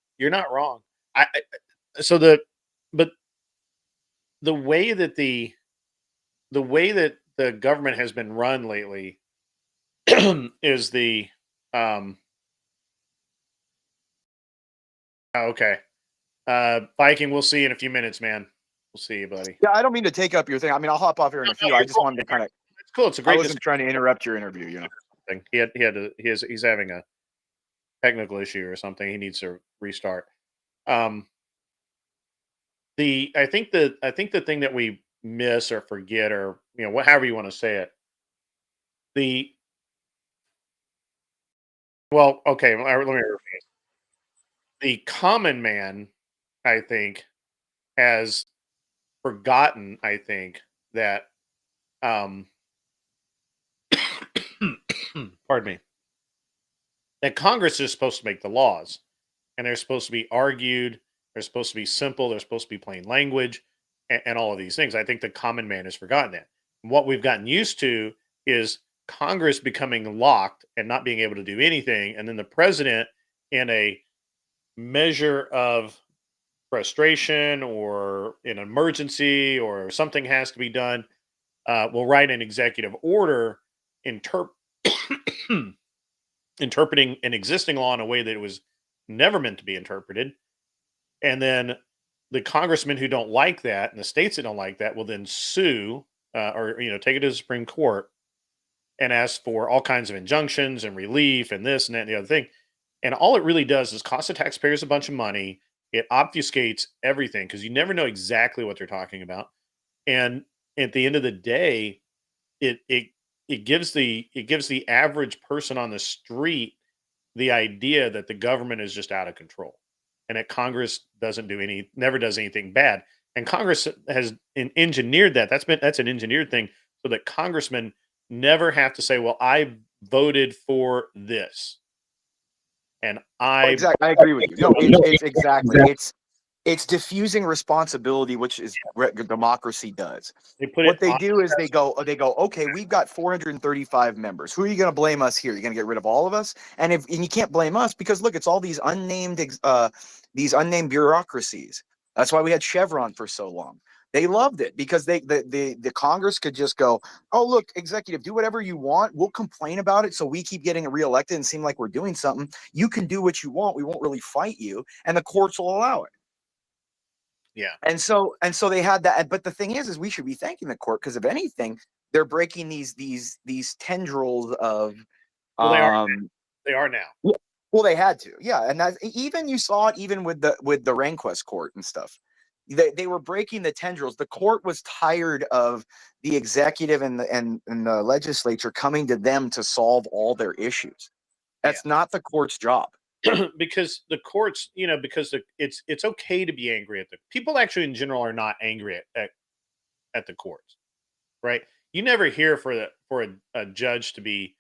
But the way that the government has been run lately is Viking, we'll see you in a few minutes, man. We'll see you, buddy. Yeah, I don't mean to take up your thing. I mean, I'll hop off here in a few. I just wanted to kind of. It's cool. It's a great. I wasn't trying to interrupt your interview. He's having a technical issue or something. He needs to restart. I think the thing that we miss or forget, or however you want to say it, the well, okay, let me rephrase. The common man, I think, has forgotten. I think that, um, pardon me, that Congress is supposed to make the laws, and they're supposed to be argued. They're supposed to be simple. They're supposed to be plain language, and all of these things. I think the common man has forgotten that. What we've gotten used to is Congress becoming locked and not being able to do anything, and then the president, in a measure of frustration or an emergency or something has to be done, will write an executive order interp- interpreting an existing law in a way that it was never meant to be interpreted. And then the congressmen who don't like that and the states that don't like that will then sue, or take it to the Supreme Court and ask for all kinds of injunctions and relief and this and that and the other thing. And all it really does is cost the taxpayers a bunch of money. It obfuscates everything because you never know exactly what they're talking about. And at the end of the day, it gives the average person on the street the idea that the government is just out of control and that Congress never does anything bad. And Congress has engineered that. That's an engineered thing so that congressmen never have to say, "Well, I voted for this," and Exactly, I agree with you. No, it's exactly it's diffusing responsibility, which is what democracy does. they put What it they on. do is they go, okay, we've got 435 members. Who are you going to blame us here? You're going to get rid of all of us, and you can't blame us because look, it's all these unnamed bureaucracies. That's why we had Chevron for so long. They loved it because the Congress could just go, oh look, executive, do whatever you want. We'll complain about it, so we keep getting reelected and seem like we're doing something. You can do what you want. We won't really fight you, and the courts will allow it. Yeah, And so they had that. But the thing is we should be thanking the court because if anything, they're breaking these tendrils of well, they are. um They are now. well, they had to, yeah. And that even you saw it even with the Rehnquist court and stuff. They were breaking the tendrils. The court was tired of the executive and the legislature coming to them to solve all their issues. That's not the court's job. Because the courts, because it's okay to be angry at the people. Actually, in general, are not angry at the courts, right? You never hear for a judge to be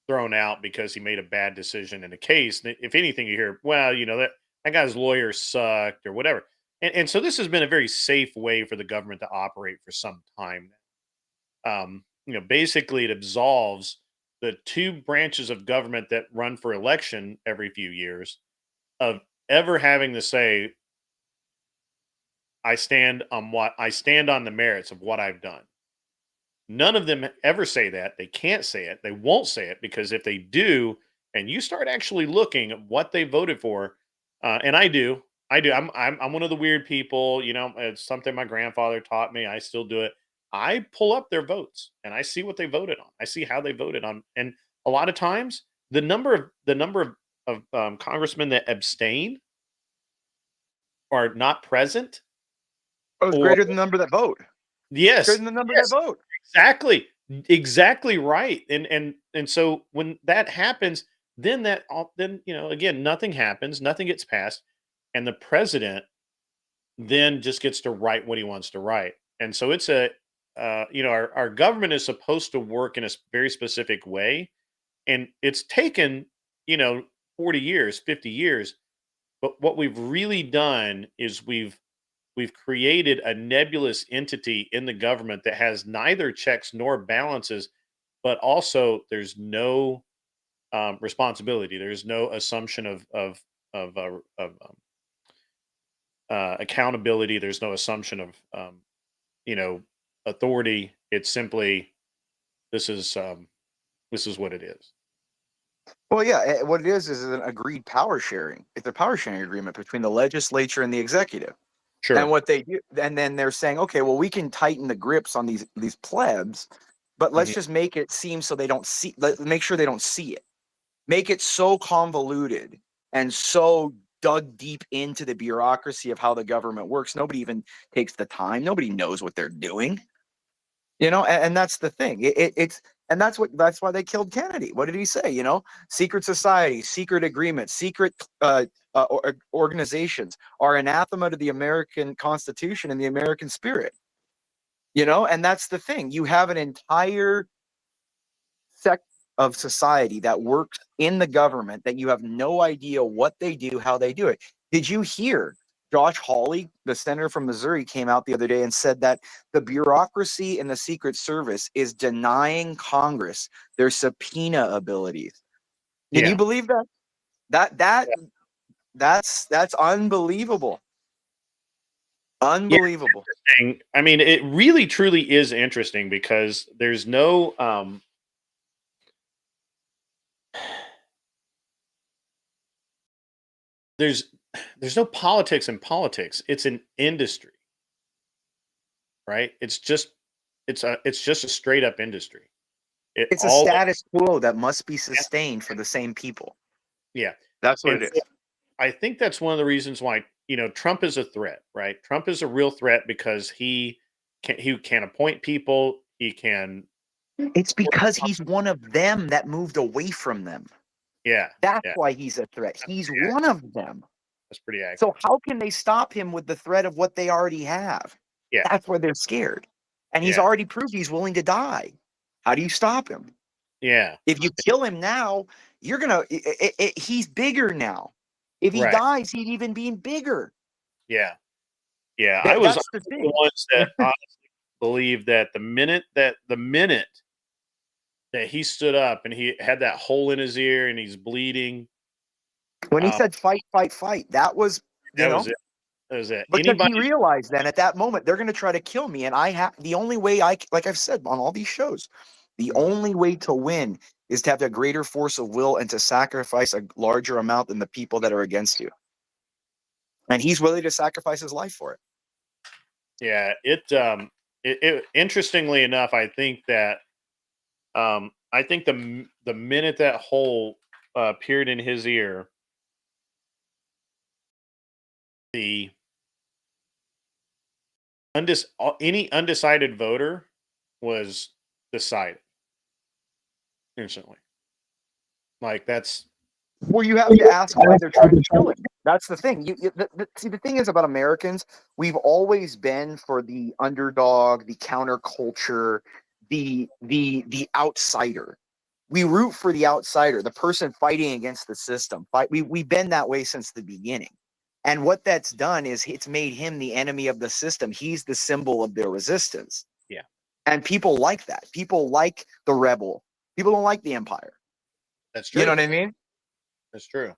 thrown out because he made a bad decision in a case. If anything, you hear, well, that guy's lawyer sucked or whatever. And so this has been a very safe way for the government to operate for some time. Basically, it absolves the two branches of government that run for election every few years of ever having to say, I stand on the merits of what I've done. None of them ever say that. They can't say it. They won't say it because if they do, and you start actually looking at what they voted for, and I do. I'm one of the weird people. It's something my grandfather taught me. I still do it. I pull up their votes and I see what they voted on. I see how they voted on, and a lot of times the number of congressmen that abstain are not present. Oh, it's Or greater than the number that vote. yes, Greater than the number yes, that vote. exactly right. And so when that happens, then again, nothing happens, nothing gets passed, and the president then just gets to write what he wants to write. And so it's our government is supposed to work in a very specific way, and it's taken 40 years, 50 years. But what we've really done is we've created a nebulous entity in the government that has neither checks nor balances, but also there's no responsibility. There's no assumption of accountability. There's no assumption of authority. It's simply this is what it is. Well, yeah, what it is an agreed power sharing. It's a power sharing agreement between the legislature and the executive. Sure. And what they do, and then they're saying, okay, well, we can tighten the grips on these plebs, but let's just make it seem so they don't see. Make sure they don't see it. Make it so convoluted and so dug deep into the bureaucracy of how the government works. Nobody even takes the time. Nobody knows what they're doing. And that's the thing. And that's why they killed Kennedy. What did he say? Secret societies, secret agreements, secret organizations are anathema to the American Constitution and the American spirit. And that's the thing. You have an entire sect of society that works in the government that you have no idea what they do, how they do it. Did you hear Josh Hawley, the senator from Missouri, came out the other day and said that the bureaucracy in the Secret Service is denying Congress their subpoena abilities? Can you believe that? That's unbelievable. Unbelievable. I mean, it really truly is interesting because there's no there's no politics in politics. It's an industry, right? It's just a straight up industry. It's a status quo that must be sustained for the same people. Yeah, that's what it is. I think that's one of the reasons why Trump is a threat, right? Trump is a real threat because he can appoint people. He can. It's because he's one of them that moved away from them. Yeah, that's why he's a threat. He's one of them. That's pretty accurate. So how can they stop him with the threat of what they already have? Yeah, that's why they're scared. And he's already proved he's willing to die. How do you stop him? Yeah. If you kill him now, you're gonna. He's bigger now. If he dies, he'd even be bigger. Yeah. Yeah. I was the ones that honestly believe that the minute that he stood up and he had that hole in his ear and he's bleeding. When he said fight, fight, fight, that was it. That was it. Because he realized then at that moment they're going to try to kill me, and the only way like I've said on all these shows, the only way to win is to have a greater force of will and to sacrifice a larger amount than the people that are against you. And he's willing to sacrifice his life for it. Yeah, it interestingly enough, I think that the minute that hole appeared in his ear, any undecided voter was decided instantly. Like that's. Well, you have to ask why they're trying to kill him. That's the thing. See, the thing is about Americans, we've always been for the underdog, the counterculture, the outsider. We root for the outsider, the person fighting against the system. We've been that way since the beginning. And what that's done is it's made him the enemy of the system. He's the symbol of their resistance. Yeah. And people like that. People like the rebel. People don't like the empire. That's true. You know what I mean? That's true.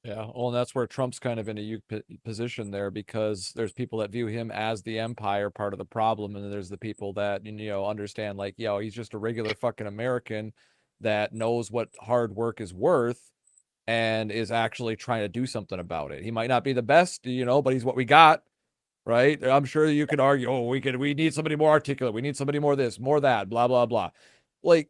Yeah. Well, and that's where Trump's kind of in a unique position there, because there's people that view him as the empire part of the problem. And then there's the people that, understand like, he's just a regular fucking American that knows what hard work is worth and is actually trying to do something about it. He might not be the best, but he's what we got, right? I'm sure you could argue, we need somebody more articulate. We need somebody more this, more that, blah, blah, blah. Like,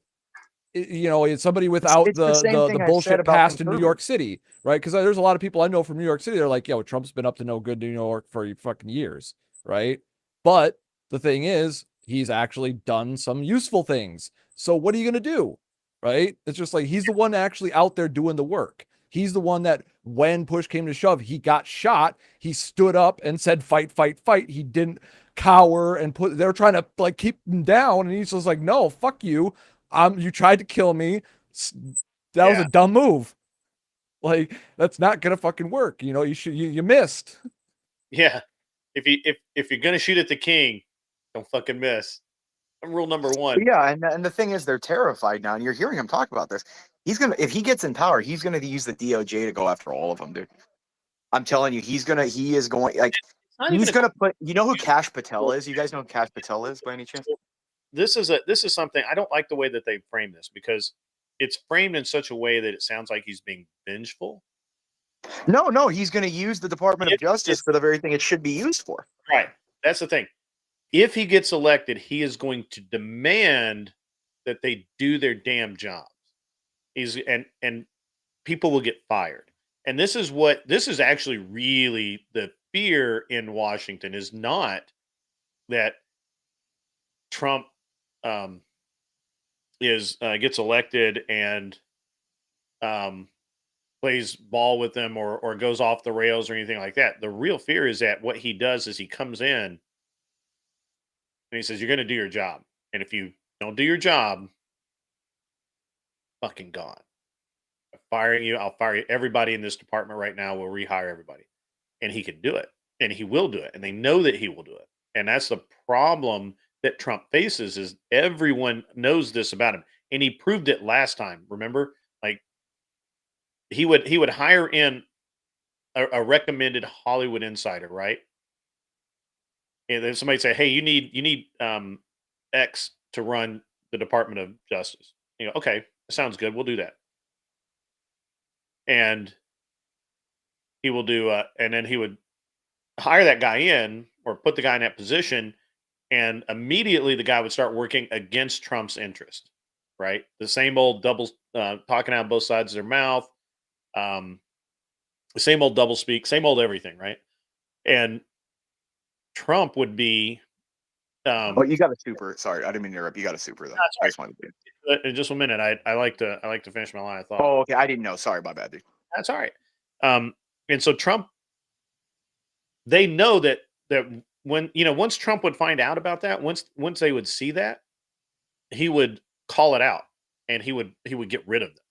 it's somebody without the bullshit passed in New York City, right? Because there's a lot of people I know from New York City. They're like, Trump's been up to no good in New York for fucking years, right? But the thing is, he's actually done some useful things. So what are you going to do? Right? It's just like he's the one actually out there doing the work. He's the one that when push came to shove, he got shot. He stood up and said, fight, fight, fight. He didn't cower and they're trying to like keep him down. And he's just like, no, fuck you. You tried to kill me. That was a dumb move. Like, that's not going to fucking work. You missed. Yeah. If you're going to shoot at the king, don't fucking miss. Rule number one. Yeah, and the thing is, they're terrified now, and you're hearing him talk about this. If he gets in power, he's gonna use the DOJ to go after all of them, dude. I'm telling you, he is going like he's gonna put. You know who Kash Patel is? You guys know who Kash Patel is by any chance? This is something I don't like the way that they frame this, because it's framed in such a way that it sounds like he's being vengeful. No, he's going to use the Department of Justice for the very thing it should be used for. Right. That's the thing. If he gets elected, he is going to demand that they do their damn jobs. And people will get fired. And this is actually really the fear in Washington is not that Trump gets elected and plays ball with them or goes off the rails or anything like that. The real fear is that what he does is he comes in and he says, "You're going to do your job, and if you don't do your job, fucking gone. I'm firing you. I'll fire you. Everybody in this department right now will rehire everybody." And he can do it, and he will do it, and they know that he will do it. And that's the problem that Trump faces is everyone knows this about him, and he proved it last time. Remember, like he would hire in a recommended Hollywood insider, right? And then somebody say, "Hey, you need X to run the Department of Justice." You go, "Okay, sounds good. We'll do that." And he will do, and then he would hire that guy in or put the guy in that position, and immediately the guy would start working against Trump's interest. Right, the same old double talking out both sides of their mouth, the same old double speak, same old everything. Right, and Trump would be. Oh, you got a super. Sorry, I didn't mean to interrupt. You got a super though. That's I just wanted to. in just a minute. I like to finish my line of thought. Oh, okay. I didn't know. Sorry, my bad, dude. That's all right. And so Trump, they know that when once Trump would find out about that, once they would see that, he would call it out, and he would get rid of them,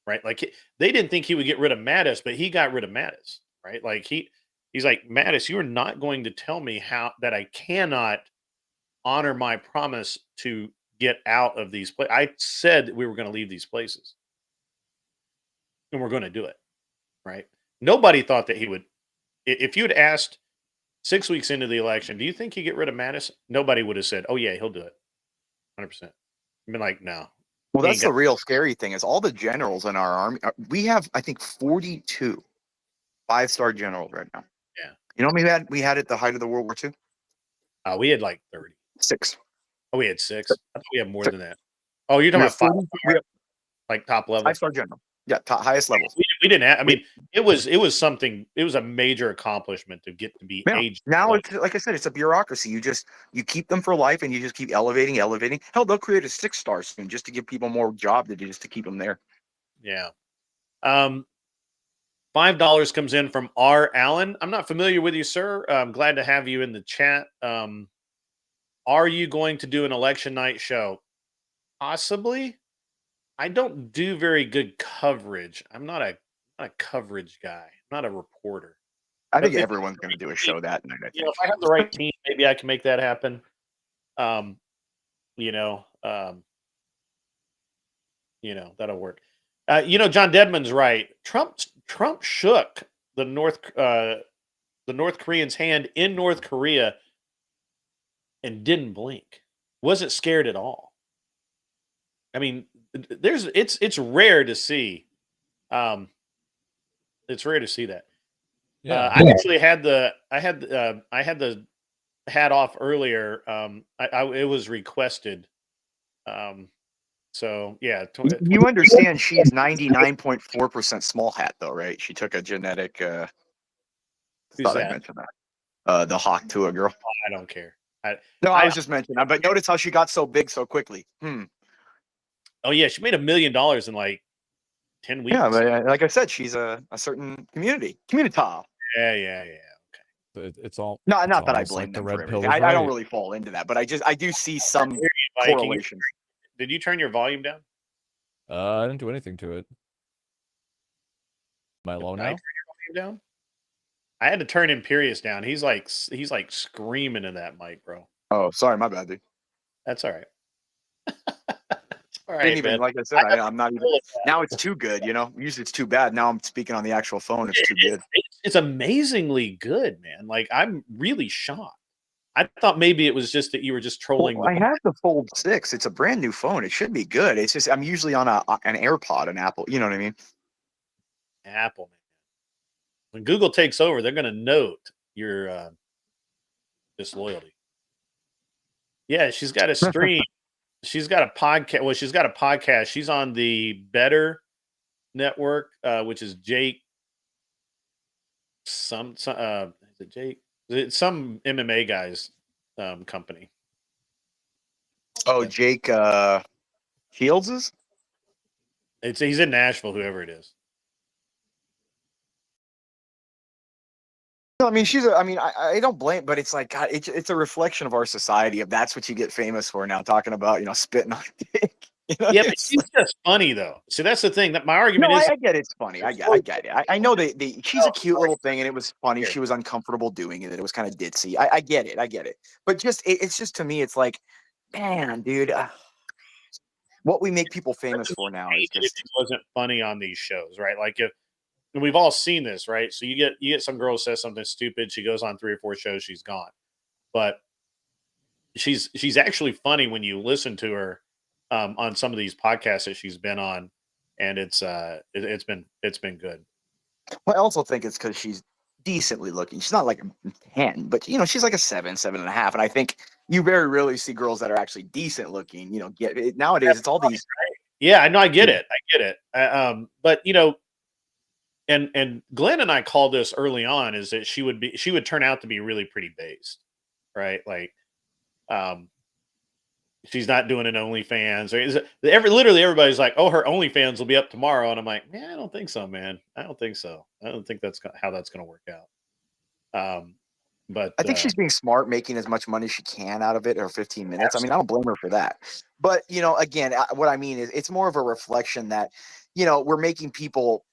right? Like they didn't think he would get rid of Mattis, but he got rid of Mattis, right? Like he's like, "Mattis, you are not going to tell me how that I cannot honor my promise to get out of these places. I said that we were going to leave these places, and we're going to do it." Right? Nobody thought that he would. If you had asked 6 weeks into the election, "Do you think he'd get rid of Mattis?" Nobody would have said, "Oh yeah, he'll do it, 100%." I've been like, "No." Well, that's the real scary thing is all the generals in our army. We have, I think, 42 5-star generals right now. Yeah. You know how many we had at the height of the World War II? We had like 30. 6. Oh, we had 6. I thought we had more than that. Oh, you're talking about 5, like top level. 5-star general. Yeah, highest levels. We didn't have, I mean, it was something. It was a major accomplishment to get to be aged. Now it's like I said, it's a bureaucracy. You keep them for life, and you just keep elevating. Hell, they'll create a 6-star soon just to give people more job to do, just to keep them there. Yeah. $5 comes in from R. Allen. I'm not familiar with you, sir. I'm glad to have you in the chat. Are you going to do an election night show? Possibly. I don't do very good coverage. I'm not a coverage guy. I'm not a reporter. I think everyone's going to do a show that night. I think. If I have the right team, maybe I can make that happen. That'll work. John Dedman's right. Trump shook the North Koreans' hand in North Korea and didn't blink. Wasn't scared at all. I mean, it's rare to see. It's rare to see that. Yeah. I actually had the hat off earlier. It was requested. So yeah. You understand she's 99.4% small hat though, right? She took a genetic. Who's thought that? I mentioned that. The Hawk Tua girl. I don't care. I was just mentioning that, but notice how she got so big so quickly. Oh yeah, she made $1 million in like 10 weeks. Yeah, but like I said, she's a certain community. Yeah. So it's all Not that I almost blame like them the for red pill. everything. I don't really fall into that, but I do see some correlation. Did you turn your volume down? I didn't do anything to it. Am I low Did I now? turn your volume down? I had to turn Imperious down. He's like screaming in that mic, bro. Oh, sorry, my bad, dude. That's all right. All I right, didn't even, man. like I said, I'm not even. Now it's too good, Usually it's too bad. Now I'm speaking on the actual phone. It's too good. It's amazingly good, man. Like I'm really shocked. I thought maybe it was just that you were just trolling. Well, I have the Fold 6. It's a brand new phone. It should be good. It's just I'm usually on an AirPod, an Apple. You know what I mean? Apple, man. When Google takes over, they're going to note your disloyalty. Yeah, she's got a stream. She's got a podcast. Well, she's got a podcast. She's on the Better Network, which is Jake is it Jake? It's some MMA guys company. Oh, But Jake Shields? he's in Nashville, whoever it is. No, I mean, I don't blame, but it's like, God, it's a reflection of our society. If that's what you get famous for now, talking about, spitting on a dick. Yeah, but It's she's like, just funny though. See, that's the thing. That my no, argument is I get it's funny. I get it. I know she's a cute little thing, and it was funny. here. She was uncomfortable doing it. It was kind of ditzy. I get it. I get it. But it's just to me, it's like, man, dude, what we make people famous for now is If just it wasn't funny on these shows, right? Like if and we've all seen this, right? So you get some girl says something stupid, she goes on 3 or 4 shows, she's gone. But she's actually funny when you listen to her on some of these podcasts that she's been on, and it's been good. Well, I also think it's because she's decently looking. She's not like a 10, but she's like a 7, 7.5. And I think you very rarely see girls that are actually decent looking. Get it nowadays. It's all these. Yeah, I know, I get it, but and Glenn and I called this early on is that she would turn out to be really pretty based, right? Like, she's not doing an OnlyFans, or is it literally everybody's like, oh, her OnlyFans will be up tomorrow, and I'm like, yeah, I don't think so, man. I don't think so. I don't think that's how that's going to work out. But I think she's being smart, making as much money as she can out of it in her 15 minutes. I mean, I don't blame her for that. But, again, what I mean is it's more of a reflection that, we're making people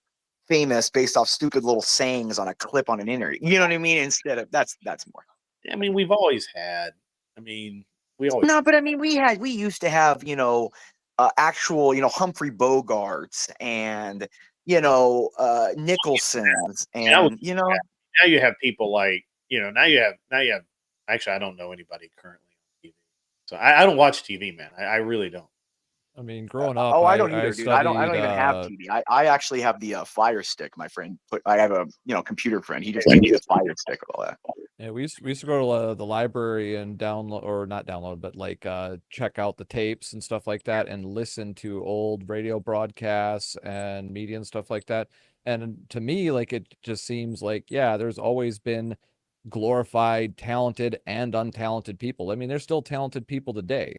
famous based off stupid little sayings on a clip on an interview. You know what I mean? Instead of that's more. I mean, we've always had. I mean, we always. No, but I mean, we used to have, actual, Humphrey Bogarts and, Nicholson's and, Now you have people like, now you have. Actually, I don't know anybody currently on TV, so I don't watch TV, man. I really don't. I mean, growing up, I don't either, I dude. I don't even have studied, TV. I actually have the Fire Stick, my friend. I have a computer friend. He just gave me the Fire Stick with all that. Yeah, we used to go to the library and download, or not download, but like check out the tapes and stuff like that, and listen to old radio broadcasts and media and stuff like that. And to me, like, it just seems like, yeah, there's always been glorified, talented, and untalented people. I mean, there's still talented people today.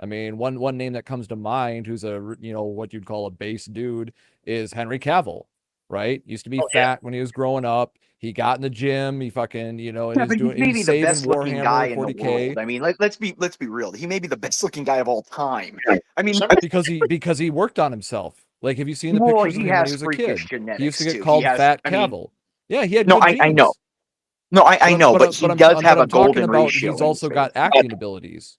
I mean, one name that comes to mind, who's what you'd call a base dude, is Henry Cavill, right? Used to be fat when he was growing up. He got in the gym. He fucking, Yeah, is but doing, he's maybe he's the saving best looking guy Warhammer in the 40K. world. I mean, let's be real. He may be the best looking guy of all time. I mean, because he worked on himself. Like, have you seen the well, pictures of he him when has he was a freakish kid? genetics He used to get too. called He has, Fat I mean, Cavill. Yeah, he had no, good I know. genes. No, I know, but he does have a I'm talking golden about ratio he's in his also got favor. acting abilities.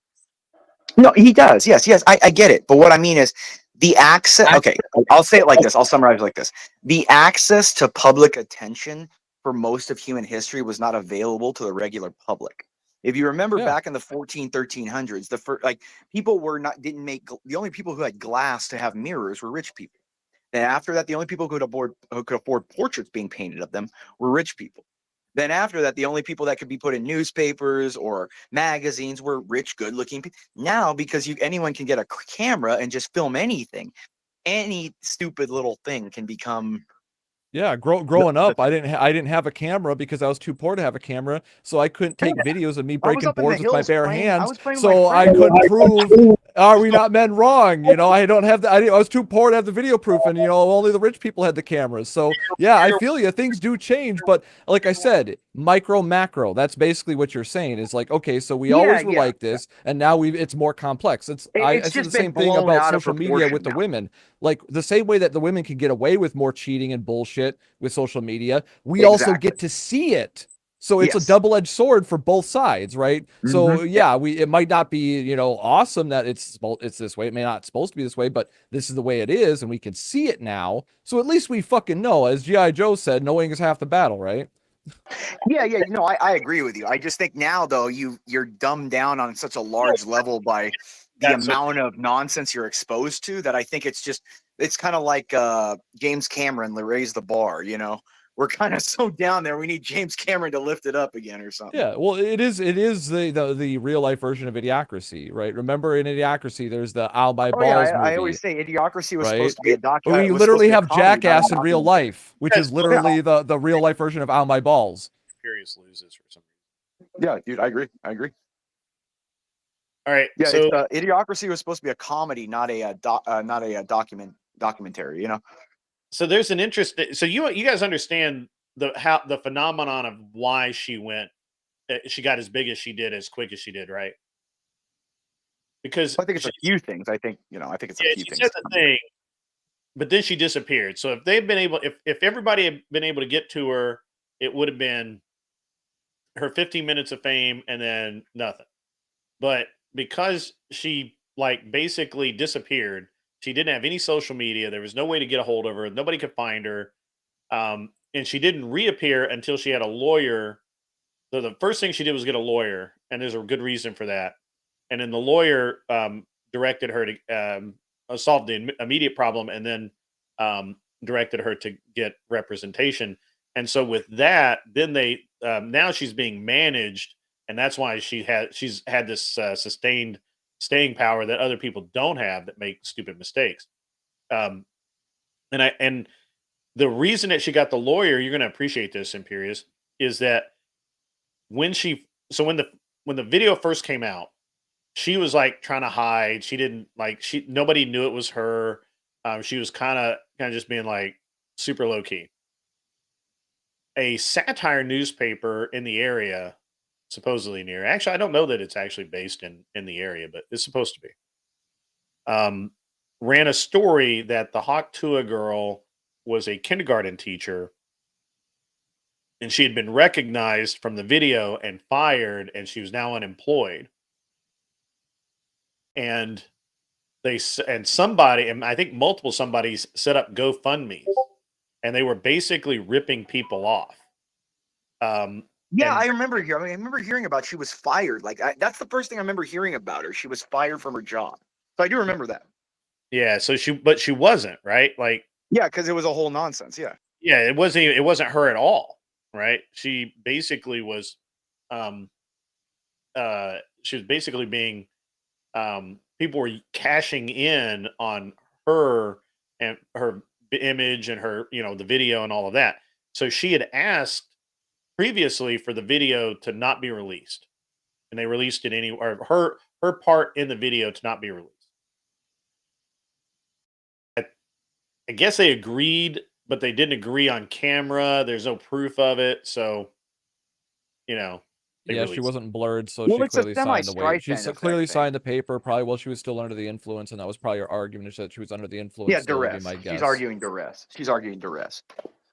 No, he does. Yes, I get it. But what I mean is the access. Okay, I'll say it like this. I'll summarize it like this. The access to public attention for most of human history was not available to the regular public. If you remember Yeah. back in the 1300s, the first, like, people didn't make, the only people who had glass to have mirrors were rich people. Then after that, the only people who could afford portraits being painted of them were rich people. Then after that, the only people that could be put in newspapers or magazines were rich, good-looking people. Now, because anyone can get a camera and just film anything, any stupid little thing can become. Yeah, growing up, I didn't have a camera because I was too poor to have a camera, so I couldn't take videos of me breaking up in the boards with my hills bare playing- I hands, was playing with so my I friends. couldn't prove. Are we not men wrong? I don't have the. I was too poor to have the video proof, and only the rich people had the cameras. So yeah, I feel you. Things do change, but like I said, micro macro. That's basically what you're saying. Is like, okay, so we always were like this, and now it's more complex. I said just the same been thing blown about out of social media proportion with the now. women. Like the same way that the women can get away with more cheating and bullshit with social media, we also Exactly. get to see it. So it's a Yes. double-edged sword for both sides, right? So Mhm. yeah, it might not be, awesome that it's this way. It may not supposed to be this way, but this is the way it is, and we can see it now. So at least we fucking know, as G.I. Joe said, knowing is half the battle, right? Yeah, I agree with you. I just think now, though, you're dumbed down on such a large level by the amount of nonsense you're exposed to that I think it's kind of like James Cameron raised the bar, we're kind of so down there. We need James Cameron to lift it up again or something. Yeah, well, it is the real life version of Idiocracy, right? Remember in Idiocracy, there's the I'll Buy Oh yeah, Balls I movie, always say Idiocracy was right? supposed to be a doc. We was supposed to literally be a have comedy, not a Jackass in real documentary. life, which is literally the real life version of I'll My Balls. Imperious loses for some reason. Yeah, dude, I agree. All right. Yeah, So Idiocracy was supposed to be a comedy, not a documentary. You know. so there's an interest. So you guys understand the phenomenon of why she got as big as she did, as quick as she did, right? Because I think it's a few things. I think it's a few she things. said the thing, but then she disappeared. So if they've been able, if everybody had been able to get to her, it would have been her 15 minutes of fame and then nothing. But because she like basically disappeared, she didn't have any social media. There was no way to get a hold of her. Nobody could find her. And she didn't reappear until she had a lawyer. So the first thing she did was get a lawyer, and there's a good reason for that. And then the lawyer directed her to solve the immediate problem, and then directed her to get representation. And so with that, then they now she's being managed, and that's why she's had this sustained staying power that other people don't have that make stupid mistakes. And the reason that she got the lawyer, you're going to appreciate this, Imperious, is that when the video first came out, she was like trying to hide. She didn't like nobody knew it was her. She was kind of just being like super low key. A satire newspaper in the area, supposedly near. Actually, I don't know that it's actually based in the area, but it's supposed to be. Ran a story that the Hawk Tuah girl was a kindergarten teacher, and she had been recognized from the video and fired, and she was now unemployed. And somebody, and I think multiple somebodies, set up GoFundMes, and they were basically ripping people off. Yeah, I remember hearing about she was fired. Like that's the first thing I remember hearing about her. She was fired from her job. So I do remember that. Yeah. So she wasn't, right. Like, yeah, because it was a whole nonsense. Yeah. Yeah. It wasn't her at all. Right. She basically was, she was basically being, people were cashing in on her and her image and her, the video and all of that. So she had asked previously for the video to not be released, and they released it anyway. Her part in the video to not be released. I guess they agreed, but they didn't agree on camera. There's no proof of it, so yeah, she wasn't blurred, so well, she it's clearly signed away. She clearly effect, signed the paper, probably while she was still under the influence, and that was probably her argument, is that she was under the influence. Yeah, duress. She's arguing duress.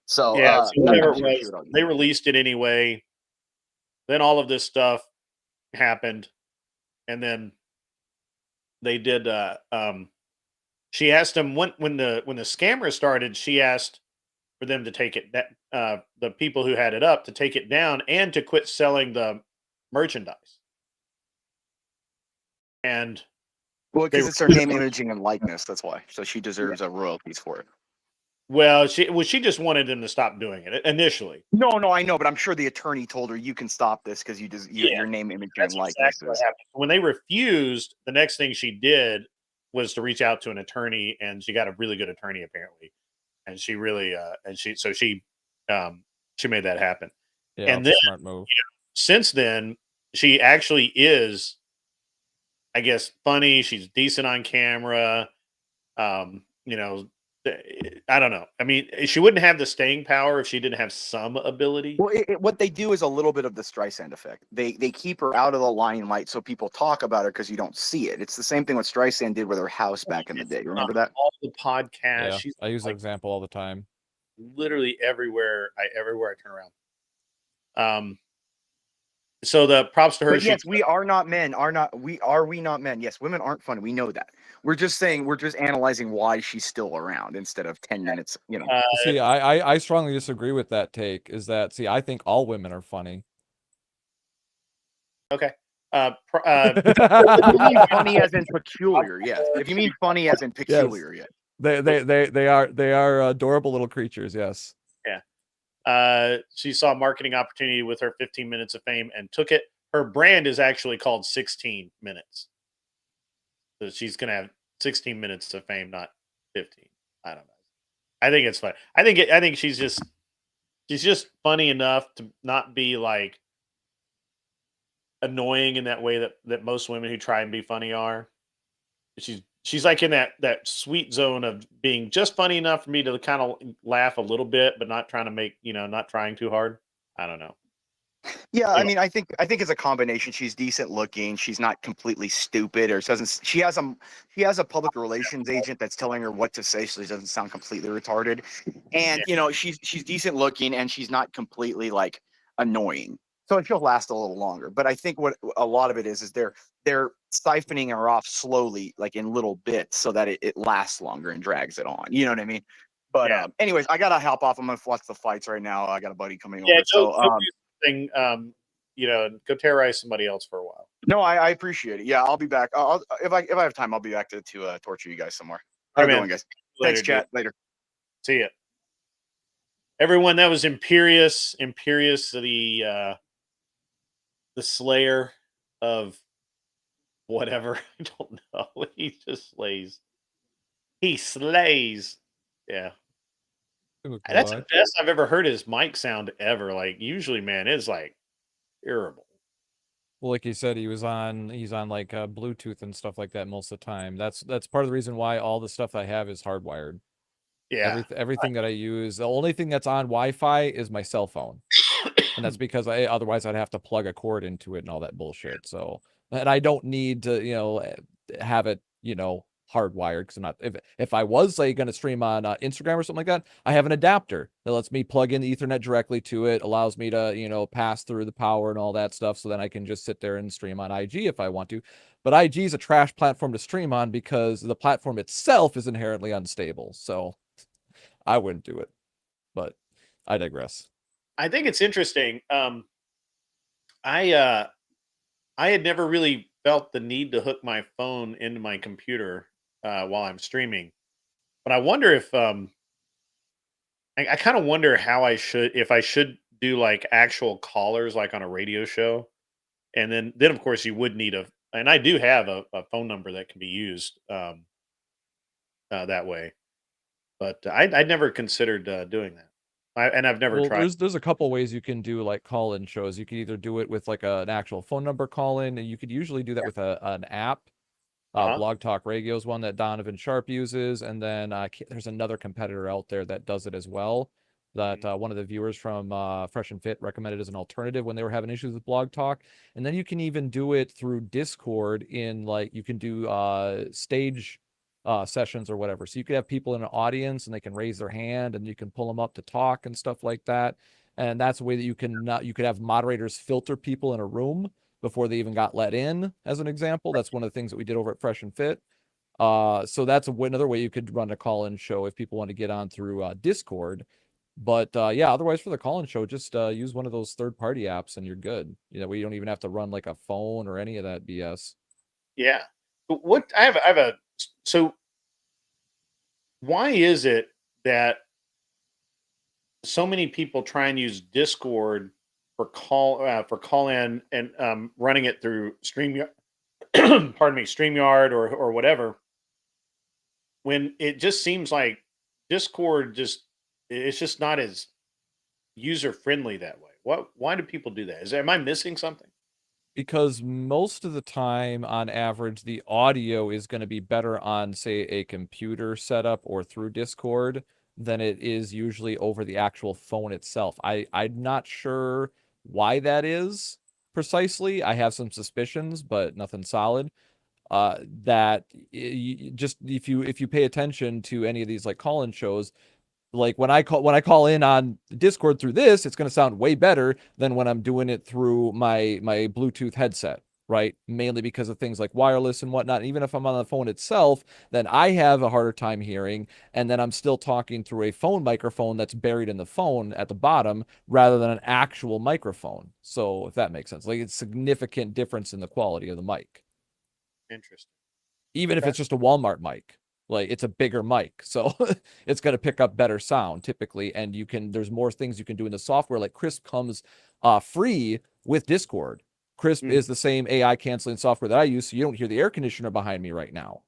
So, yeah, so whatever it was, they released it anyway. Then all of this stuff happened, and then they did. She asked them when the scammer started. She asked for them to take it, that the people who had it up, to take it down and to quit selling the merchandise. And well, because it's her name, imaging, and likeness. That's why. So she deserves royalties for it. Well, she just wanted them to stop doing it initially. No, I know, but I'm sure the attorney told her, you can stop this because your name, imaging, and likeness. Exactly what happened. When they refused, the next thing she did was to reach out to an attorney, and she got a really good attorney apparently. And she really she made that happen. Yeah, and then smart move. Since then, she actually is, I guess, funny. She's decent on camera. I don't know. I mean, she wouldn't have the staying power if she didn't have some ability. Well, what they do is a little bit of the Streisand effect. They keep her out of the limelight so people talk about her because you don't see it. It's the same thing what Streisand did with her house back in the day. Remember that? All the podcasts. Yeah, She's I use that example all the time. Literally everywhere I turn around. So the props to her. But yes, we are not men. We not men? Yes, women aren't funny. We know that. We're just analyzing why she's still around instead of 10 minutes. See, I strongly disagree with that take. Is that, see, I think all women are funny. Okay. If you mean funny as in peculiar, yes. If you mean funny as in peculiar, yes. They are adorable little creatures. Yes. Yeah. She saw a marketing opportunity with her 15 minutes of fame and took it. Her brand is actually called 16 minutes. So she's gonna have 16 minutes of fame, not 15. I don't know. I think it's fun. I think she's just funny enough to not be like annoying in that way that most women who try and be funny are. She's like in that sweet zone of being just funny enough for me to kind of laugh a little bit, but not trying to make not trying too hard. I don't know. Yeah, I Anyway, mean, I think it's a combination. She's decent looking. She's not completely stupid, or doesn't. She has a public relations agent that's telling her what to say, so she doesn't sound completely retarded. And yeah, she's decent looking, and she's not completely like annoying. So she'll last a little longer. But I think what a lot of it is they're siphoning her off slowly, like in little bits, so that it lasts longer and drags it on. You know what I mean? But yeah, anyways, I gotta hop off. I'm gonna watch the fights right now. I got a buddy coming yeah. over, so Go do something. And go terrorize somebody else for a while. no, I appreciate it. Yeah, I'll be back. If I have time, I'll be back to torture you guys some more. All Have right, a good man. one, guys. Later, Thanks, dude. chat. Later. See ya. Everyone, that was Imperious, the slayer of whatever. I don't know. He just slays. He slays. Yeah. That's the best I've ever heard his mic sound ever. Like usually, man, it's like terrible. Well, like you said, he's on like Bluetooth and stuff like that most of the time. That's part of the reason why all the stuff I have is hardwired. Yeah. Everything that I use, the only thing that's on Wi-Fi is my cell phone, and that's because otherwise I'd have to plug a cord into it and all that bullshit. So, and I don't need to have it hardwired, because I'm not. If I was like going to stream on Instagram or something like that, I have an adapter that lets me plug in the Ethernet directly to it, allows me to pass through the power and all that stuff, so then I can just sit there and stream on IG if I want to. But IG is a trash platform to stream on because the platform itself is inherently unstable. So I wouldn't do it. But I digress. I think it's interesting. I had never really felt the need to hook my phone into my computer while I'm streaming, but I wonder if I kind of wonder how if I should do like actual callers like on a radio show, and then of course you would need and I do have a phone number that can be used that way, but I'd never considered doing that, and I've never Well, tried. there's a couple ways you can do like call-in shows. You can either do it with like an actual phone number call-in, and you could usually do that with an app. Uh-huh. Blog Talk Radio is one that Donovan Sharp uses, and then there's another competitor out there that does it as well. That one of the viewers from Fresh and Fit recommended as an alternative when they were having issues with Blog Talk. And then you can even do it through Discord you can do stage sessions or whatever. So you could have people in an audience and they can raise their hand and you can pull them up to talk and stuff like that. And that's a way that you could have moderators filter people in a room before they even got let in, as an example. That's one of the things that we did over at Fresh and Fit. So that's another way you could run a call-in show if people want to get on through Discord. But yeah, otherwise for the call-in show, just use one of those third-party apps and you're good. We don't even have to run like a phone or any of that BS. Yeah. But what I have a so why is it that so many people try and use Discord for call in and running it through StreamYard, pardon me, StreamYard or whatever, when it just seems like Discord it's just not as user friendly that way. Why do people do that? Am I missing something? Because most of the time, on average, the audio is going to be better on, say, a computer setup or through Discord than it is usually over the actual phone itself. I'm not sure why that is precisely. I have some suspicions, but nothing solid. That just if you pay attention to any of these like call-in shows, like when I call in on Discord through this, it's going to sound way better than when I'm doing it through my Bluetooth headset, right? Mainly because of things like wireless and whatnot. Even if I'm on the phone itself, then I have a harder time hearing, and then I'm still talking through a phone microphone that's buried in the phone at the bottom rather than an actual microphone. So if that makes sense, like it's significant difference in the quality of the mic, Interesting. even if it's just a Walmart mic. Like it's a bigger mic, so it's going to pick up better sound typically, and there's more things you can do in the software. Like Crisp comes free with Discord. Crisp Mm. is the same AI canceling software that I use, so you don't hear the air conditioner behind me right now,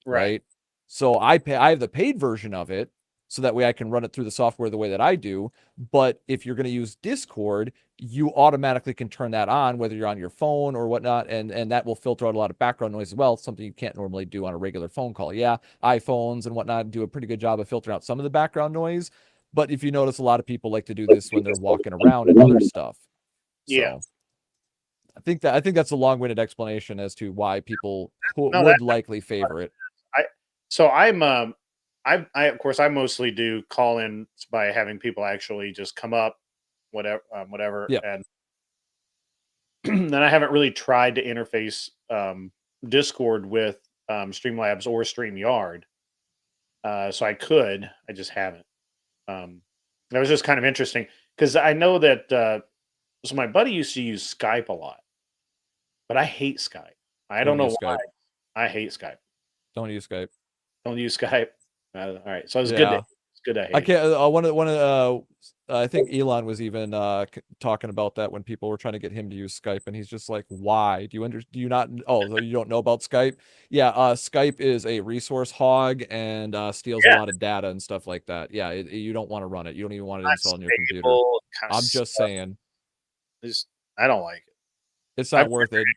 right? So I have the paid version of it, so that way I can run it through the software the way that I do. But if you're going to use Discord, you automatically can turn that on, whether you're on your phone or whatnot, and that will filter out a lot of background noise as well, something you can't normally do on a regular phone call. Yeah, iPhones and whatnot do a pretty good job of filtering out some of the background noise, but if you notice, a lot of people like to do this when they're walking around and other stuff. Yeah. So I think that's a long-winded explanation as to why people No, would likely favor it. I of course I mostly do call-ins by having people actually just come up, whatever, Yeah. and then I haven't really tried to interface Discord with Streamlabs or StreamYard. So I just haven't. That was just kind of interesting because I know that so my buddy used to use Skype a lot, but I hate Skype. I don't know why. Skype. I hate Skype. Don't use Skype. Don't use Skype. All right, so it's Yeah. good. It's good. I hate. I can't. I think Elon was even talking about that when people were trying to get him to use Skype, and he's just like, "Why? Do you not? Oh, so you don't know about Skype? Yeah, Skype is a resource hog and steals a lot of data and stuff like that. Yeah, you don't want to run it. You don't even want it installed on your computer. I'm just saying, I don't like it. It's not worth it.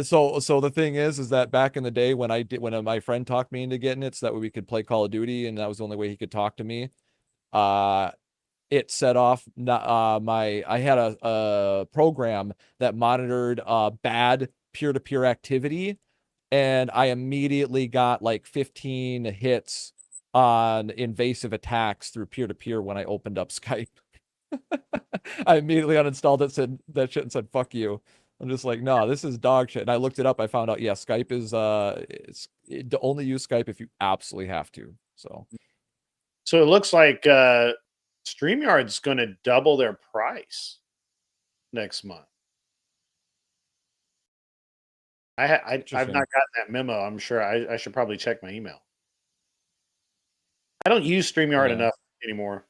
So the thing is that back in the day when my friend talked me into getting it so that way we could play Call of Duty, and that was the only way he could talk to me, it set off I had a program that monitored bad peer-to-peer activity, and I immediately got like 15 hits on invasive attacks through peer-to-peer when I opened up Skype. I immediately uninstalled it, said that shit, and said fuck you. I'm just like, no, this is dog shit. And I looked it up. I found out, yeah, Skype is to only use Skype if you absolutely have to. So it looks like StreamYard's going to double their price next month. I've not gotten that memo. I'm sure I should probably check my email. I don't use StreamYard enough anymore.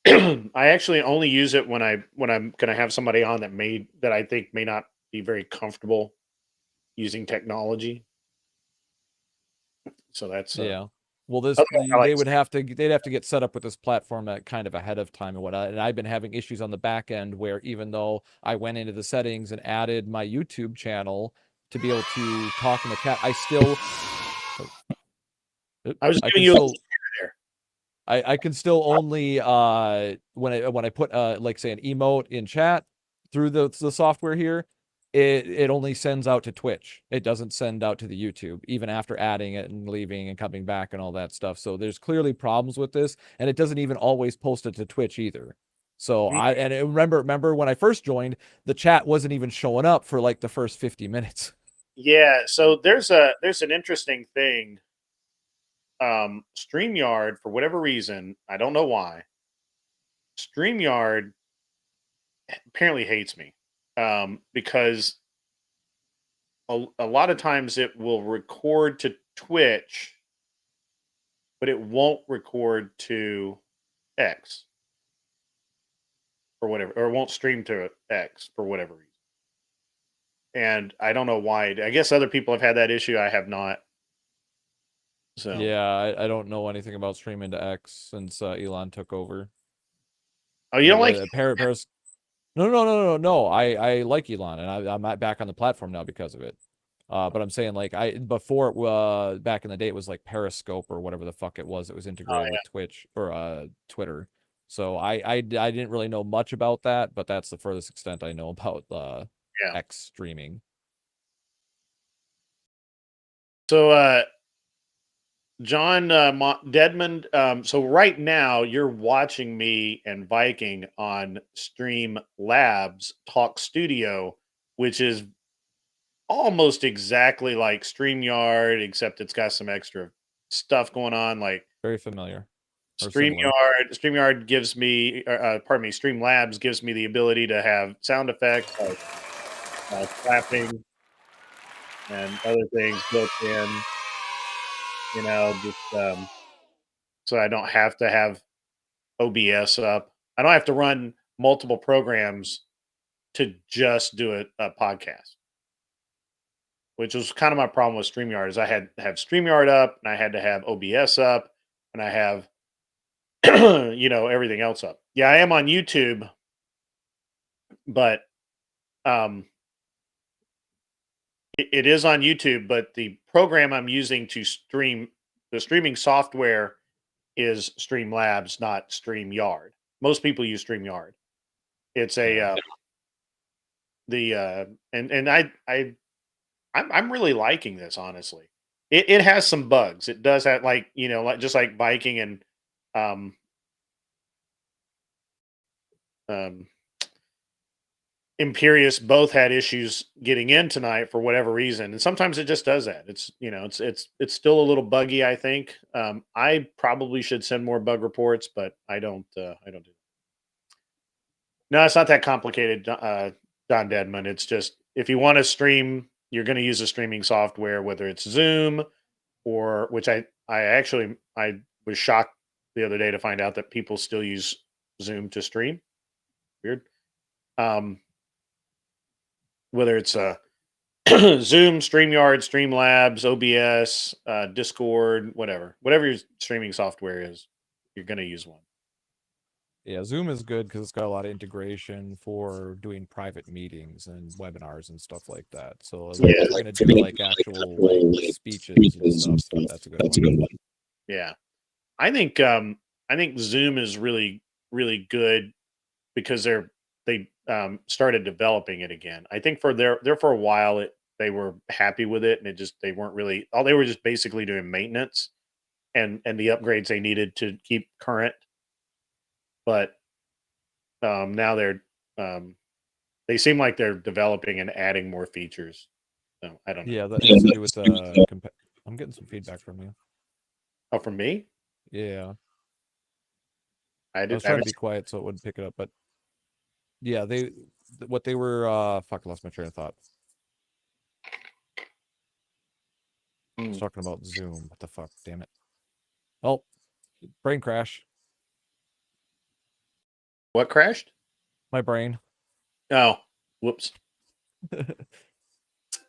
I actually only use it when I'm going to have somebody on that I think may not be very comfortable using technology. So that's yeah. Well, they'd have to get set up with this platform at kind of ahead of time and whatnot. And I've been having issues on the back end where even though I went into the settings and added my YouTube channel to be able to talk in the chat, I still. I was giving you there. I can still only when I put like say an emote in chat through the software here, it only sends out to Twitch. It doesn't send out to the YouTube, even after adding it and leaving and coming back and all that stuff. So there's clearly problems with this, and it doesn't even always post it to Twitch either. So remember when I first joined, the chat wasn't even showing up for like the first 50 minutes. Yeah, so there's an interesting thing. StreamYard, for whatever reason, I don't know why, StreamYard apparently hates me because a lot of times it will record to Twitch, but it won't record to X or whatever, or it won't stream to X for whatever reason. And I don't know why. I guess other people have had that issue. I have not. So yeah, I don't know anything about streaming to X since Elon took over. Oh, you don't like Paris? No. I like Elon, and I'm not back on the platform now because of it. But I'm saying like before back in the day it was like Periscope or whatever the fuck it was. It was integrated with Twitch or Twitter. So I didn't really know much about that, but that's the furthest extent I know about X streaming. So John Deadman, so right now you're watching me and Viking on Streamlabs Talk Studio, which is almost exactly like StreamYard, except it's got some extra stuff going on. Like very familiar. StreamYard gives me, Streamlabs gives me the ability to have sound effects like clapping and other things built in. just so I don't have to have OBS up. I don't have to run multiple programs to just do a podcast, which was kind of my problem with StreamYard. Is I had to have StreamYard up, and I had to have OBS up, and I have everything else up. Yeah, I am on YouTube, but um, it is on YouTube. But the program I'm using to stream the streaming software is Streamlabs, not StreamYard. Most people use StreamYard. It's a and I'm really liking this, honestly. It has some bugs. It does have, like, like just like biking and um um Imperious both had issues getting in tonight for whatever reason, and sometimes it just does that. It's still a little buggy, I think. I probably should send more bug reports, but I don't. I don't do. No, it's not that complicated, Don Deadman. It's just if you want to stream, you're going to use a streaming software, whether it's Zoom or which I was shocked the other day to find out that people still use Zoom to stream. Weird. Whether it's Zoom, StreamYard, Streamlabs, OBS, Discord, whatever your streaming software is, you're going to use one. Yeah, Zoom is good because it's got a lot of integration for doing private meetings and webinars and stuff like that. So like, if you're going to do like actual like, speeches and stuff, that's a good one. Yeah, I think Zoom is really really good because they started developing it again. I think for there for a while they were happy with it, and they weren't really, they were just basically doing maintenance and the upgrades they needed to keep current. But now they seem like they're developing and adding more features. So I don't know. Yeah, that has to do with I'm getting some feedback from you. Oh, from me? Yeah. I was trying to be quiet so it wouldn't pick it up, but yeah, what they were fuck, I lost my train of thought. I was talking about Zoom. What the fuck? Damn it. Oh, brain crash. What crashed? My brain. Oh, whoops. All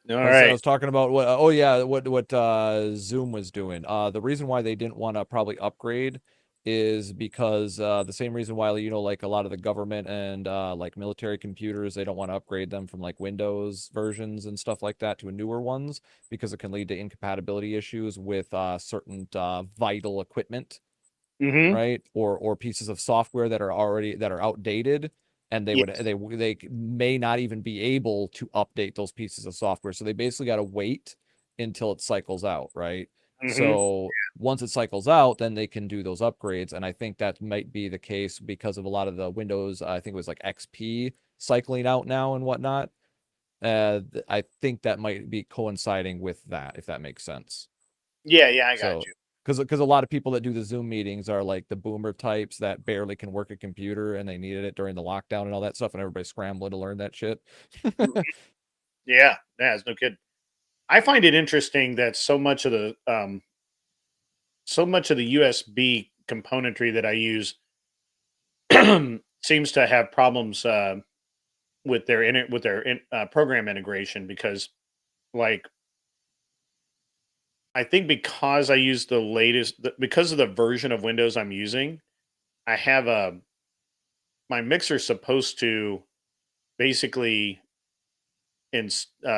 I right. was talking about what Zoom was doing. The reason why they didn't want to probably upgrade is because the same reason why, like a lot of the government and like military computers, they don't want to upgrade them from like Windows versions and stuff like that to newer ones because it can lead to incompatibility issues with certain vital equipment, right? Or pieces of software that are outdated, and they may not even be able to update those pieces of software. So they basically got to wait until it cycles out, right? So once it cycles out, then they can do those upgrades. And I think that might be the case because of a lot of the Windows, I think it was like XP cycling out now and whatnot. I think that might be coinciding with that, if that makes sense. Yeah, I got you. Because a lot of people that do the Zoom meetings are like the boomer types that barely can work a computer, and they needed it during the lockdown and all that stuff, and everybody's scrambling to learn that shit. Yeah, it's no kidding. I find it interesting that so much of the USB componentry that I use seems to have problems with their program integration, because, like, I think because I use the latest, because of the version of Windows I'm using, I have my mixer's supposed to basically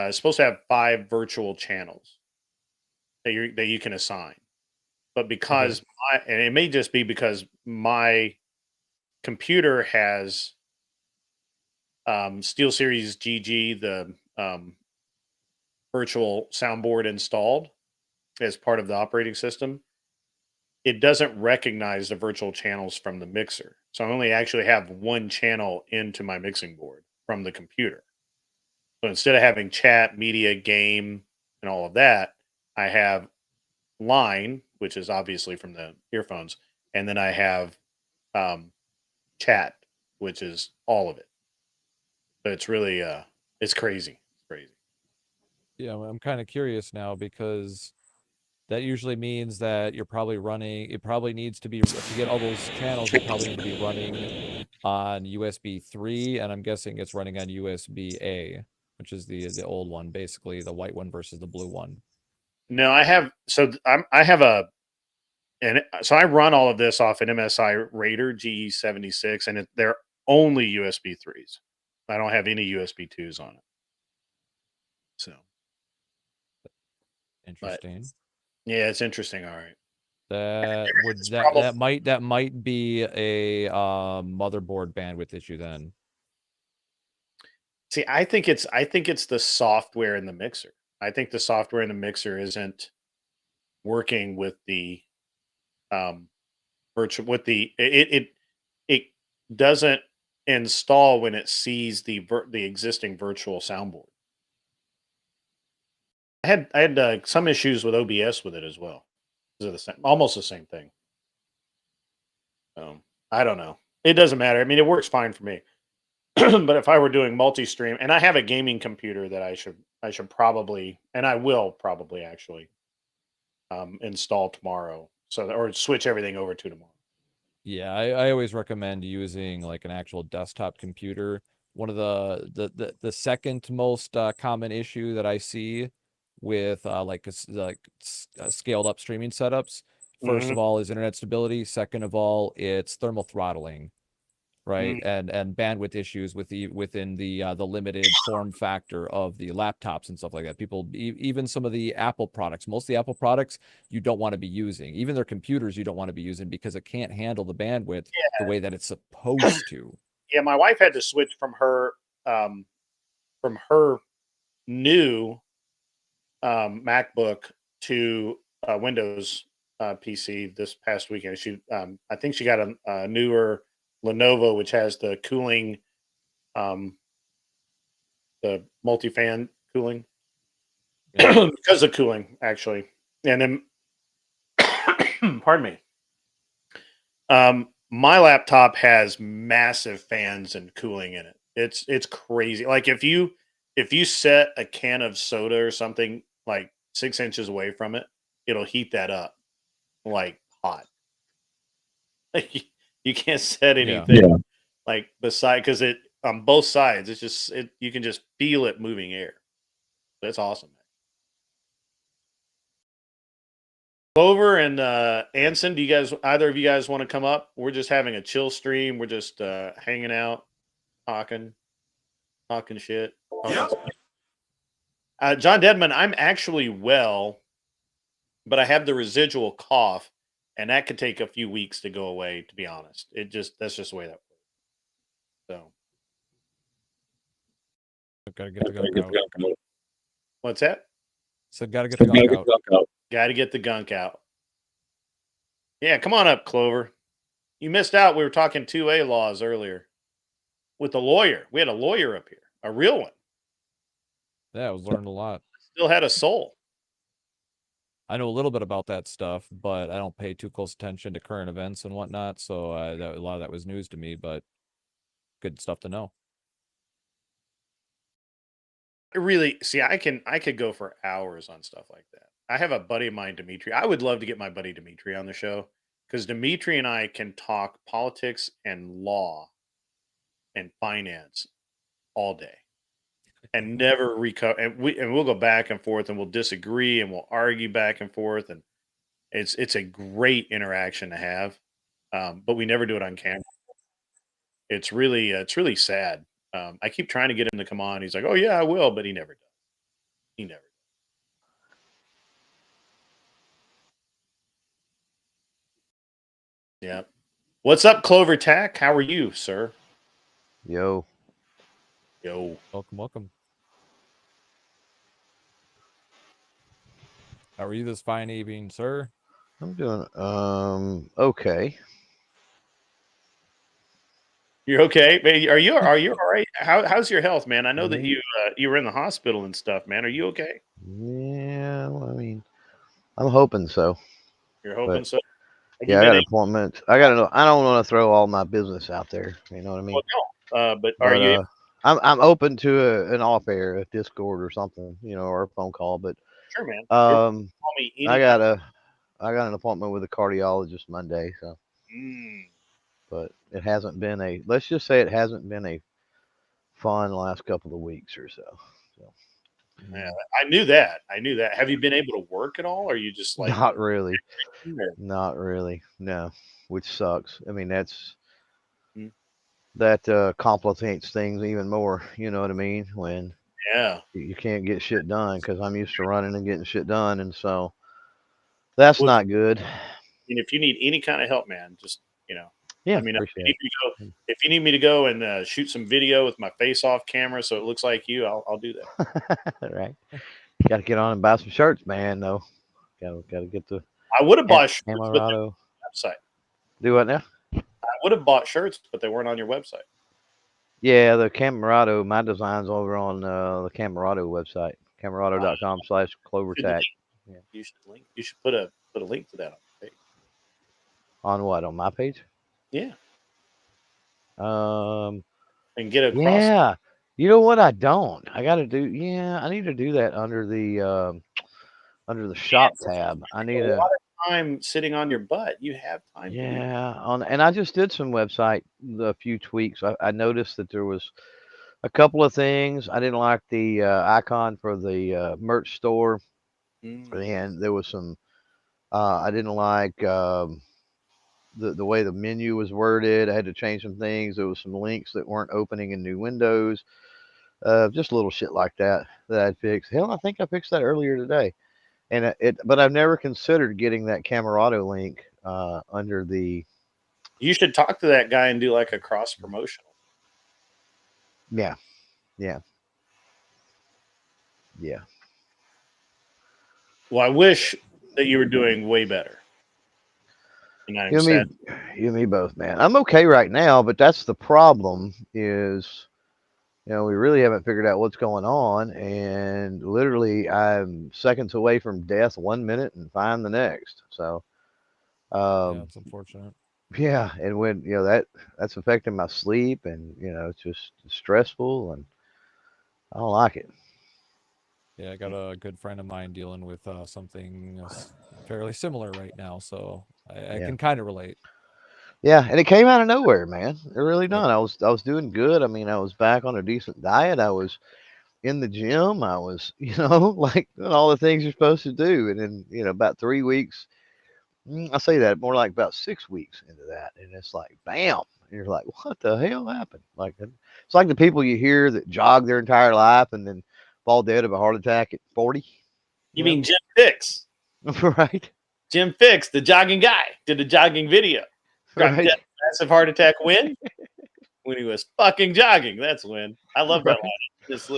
supposed to have 5 virtual channels that you can assign. But because and it may just be because my computer has SteelSeries GG, the virtual soundboard installed as part of the operating system, it doesn't recognize the virtual channels from the mixer. So I only actually have one channel into my mixing board from the computer. So instead of having chat, media, game, and all of that, I have line, which is obviously from the earphones, and then I have chat, which is all of it. So it's really it's crazy. It's crazy. Yeah, I'm kind of curious now because That usually means that you're probably running. It probably needs to be to get all those channels. You probably need to be running on USB 3, and I'm guessing it's running on USB A, which is the old one, basically the white one versus the blue one. No, I have. So I have so I run all of this off an MSI Raider GE76, and they're only USB 3s. I don't have any USB 2s on it. So Interesting. Yeah, it's interesting. All right. That would It's that might be a motherboard bandwidth issue then. See, I think it's the software in the mixer. I think the software in the mixer isn't working with the virtual with it doesn't install when it sees the existing virtual soundboard. I had some issues with OBS with it as well. They're the same, almost the same thing. I don't know. It doesn't matter. I mean, it works fine for me. But if I were doing multi-stream, and I have a gaming computer that I should probably, and I will probably actually install tomorrow, or switch everything over to tomorrow. Yeah, I always recommend using like an actual desktop computer. One of the second most common issue that I see with scaled up streaming setups, first of all, is internet stability. Second of all, it's thermal throttling, right? And bandwidth issues within the limited form factor of the laptops and stuff like that. People, even some of the Apple products, most of the Apple products you don't want to be using. Even their computers you don't want to be using because it can't handle the bandwidth the way that it's supposed to. Yeah, my wife had to switch from her new MacBook to Windows PC this past weekend. She, I think she got a newer Lenovo, which has the cooling, the multi-fan cooling, because of cooling actually. And then, pardon me. My laptop has massive fans and cooling in it. It's crazy. Like if you set a can of soda or something like 6 inches away from it, it'll heat that up like hot. You can't set anything like beside, because it on both sides. It's just you can just feel it moving air. That's awesome. Clover and Anson, do either of you guys want to come up? We're just having a chill stream. We're just hanging out, talking shit. John Deadman, I'm actually well, but I have the residual cough, and that could take a few weeks to go away, to be honest. That's just the way that works. So gotta get the gunk out. What's that? So gotta get the gunk out. Got to get the gunk out. Yeah, come on up, Clover. You missed out. We were talking 2A laws earlier with the lawyer. We had a lawyer up here, a real one. Yeah, I was learning a lot. Still had a soul. I know a little bit about that stuff, but I don't pay too close attention to current events and whatnot. So a lot of that was news to me, but good stuff to know. Really, see, I could go for hours on stuff like that. I have a buddy of mine, Dimitri. I would love to get my buddy Dimitri on the show, because Dimitri and I can talk politics and law and finance all day and never recover. And we'll go back and forth, and we'll disagree, and we'll argue back and forth, and it's a great interaction to have. But we never do it on camera. It's really sad. I keep trying to get him to come on. He's like, "Oh yeah, I will," but he never does. He never does. Yeah. What's up, Clover Tack? How are you, sir? Yo. Welcome. How are you this fine evening, sir? I'm doing okay. You're okay? Are you all right? How's your health, man? I know that you were in the hospital and stuff, man. Are you okay? Yeah, well, I mean, I'm hoping so. You're hoping so? Yeah, I got an appointment. I don't want to throw all my business out there. You know what I mean? Well, no. But are you? I'm open to an off air, a Discord or something, or a phone call. But Sure, man. Um, Call me I anytime. got an appointment with a cardiologist Monday, so but it hasn't been a let's just say it hasn't been a fun last couple of weeks or so. So Yeah, I knew that. I knew that. Have you been able to work at all? Or are you just like not really. or- Not really. No. Which sucks. I mean Mm. that complicates things even more, you know what I mean? When yeah. you can't get shit done because I'm used to running and getting shit done, and so that's Well, not good. and if you need any kind of help, man, just Yeah, let me know. appreciate it. If you need me to go and shoot some video with my face off camera so it looks like you, I'll do that. Right. Got to get on and buy some shirts, man. Though, got to get the I would have bought shirts, but they're Camerado. on your website. Do what now? I would have bought shirts, but they weren't on your website. Yeah, the Camerado. My design's over on the Camerado website, camerado.com/clovertac. Yeah. You should link. You should put a link to that on the page. On what? On my page? Yeah, Um. and get across. Yeah. You know what? I don't. I got to do. Yeah, I need to do that under the shop tab. I need A to. lot of time sitting on your butt. You have time. To do that. Yeah, and I just did some website a few tweaks. I noticed that there was a couple of things I didn't like the icon for the merch store, and there was some I didn't like the way the menu was worded. I had to change some things. There was some links that weren't opening in new windows. Just little shit like that I'd fix. Hell, I think I fixed that earlier today. And but I've never considered getting that Camerado link under the. You should talk to that guy and do like a cross promotional. Yeah. Well, I wish that you were doing way better. And I'm sad. You and me both, man. I'm okay right now, but that's the problem. Is we really haven't figured out what's going on, and literally I'm seconds away from death 1 minute and fine the next. So. Yeah, it's unfortunate. Yeah, and when that's affecting my sleep, and it's just stressful, and I don't like it. Yeah, I got a good friend of mine dealing with something fairly similar right now, so I can kind of relate. Yeah, and it came out of nowhere, man. It really done. I was doing good. I mean, I was back on a decent diet. I was in the gym. I was, like doing all the things you're supposed to do, and then about 3 weeks. I say that more like about 6 weeks into that, and it's like, bam! And you're like, what the hell happened? Like, it's like the people you hear that jog their entire life and then fall dead of a heart attack at 40. You mean Jim Fix? Right. Jim Fix, the jogging guy, did a jogging video. Dropped dead, massive heart attack. When? When he was fucking jogging. That's when. I love that line. Just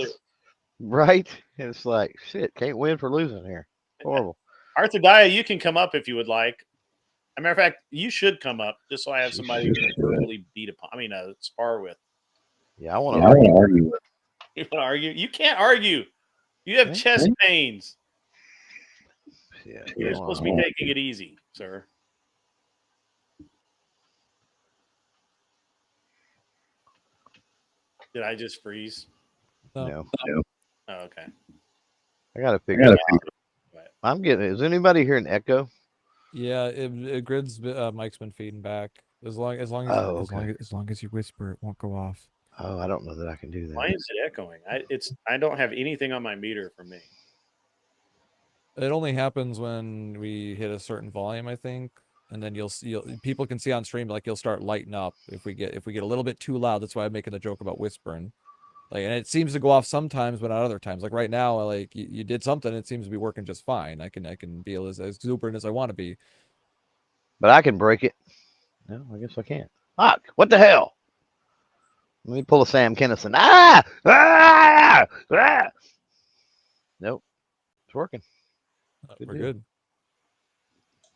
right. And it's like, shit, can't win for losing here. Horrible. Arthur Daya, you can come up if you would like. As a matter of fact, you should come up just so I have somebody to really beat upon. I mean, spar with. Yeah, I want to argue with. You want to argue? You can't argue. You have chest pains. Yeah, you're supposed to be taking it easy, sir. Did I just freeze? No. Oh, okay. I gotta figure it out. I'm getting. Is anybody hearing echo? Yeah, Grid's mic's been feeding back. As long as you whisper, it won't go off. Oh, I don't know that I can do that. Why is it echoing? I don't have anything on my meter for me. It only happens when we hit a certain volume, I think, and then people can see on stream, like, you'll start lighting up if we get a little bit too loud. That's why I'm making the joke about whispering. Like, and it seems to go off sometimes, but not other times. Like right now, like you did something, it seems to be working just fine. I can be as exuberant as I want to be. But I can break it. No, I guess I can't. Fuck! What the hell? Let me pull a Sam Kennison. Nope, it's working. We're good.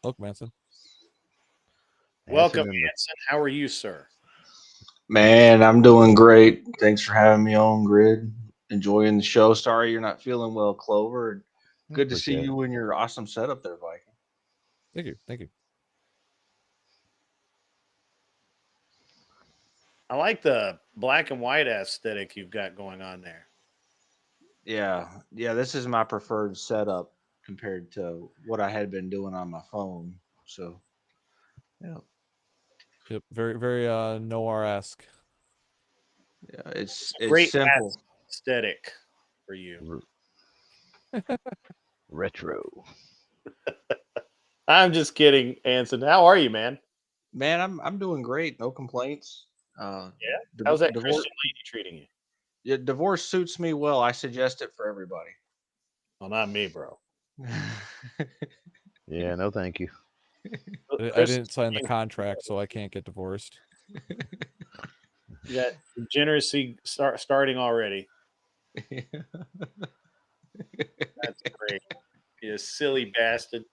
Look, Manson. Welcome, Manson. How are you, sir? Man, I'm doing great. Thanks for having me on, Grid. Enjoying the show. Sorry you're not feeling well, Clover. Good to see you in your awesome setup there, Viking. Thank you. I like the black and white aesthetic you've got going on there. Yeah, this is my preferred setup. compared to what I had been doing on my phone. So, yeah, Yep, very, very noir-esque. yeah, it's Great simple. aesthetic for you. Retro. I'm just kidding, Anson. How are you, man? Man, I'm doing great. No complaints. Yeah. How's that divorce? Christian lady treating you? Yeah, divorce suits me well. I suggest it for everybody. Well, not me, bro. Yeah, no, thank you. I didn't sign the contract, so I can't get divorced. You got degeneracy starting already. That's great. You silly bastard.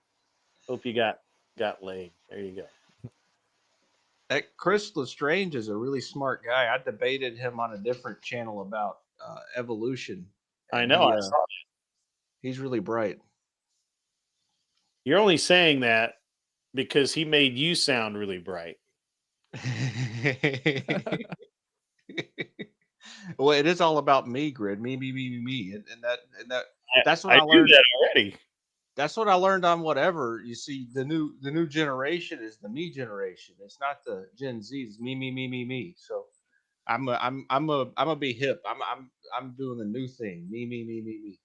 Hope you got laid. There you go. That Chris Lestrange is a really smart guy. I debated him on a different channel about evolution. I know. I saw that. He's really bright. You're only saying that because he made you sound really bright. Well, it is all about me, Grid. Me, and that's what I knew learned. That already. That's what I learned on whatever. You see, the new generation is the me generation. It's not the Gen Z. It's me. So I'm a be hip. I'm doing the new thing. Me.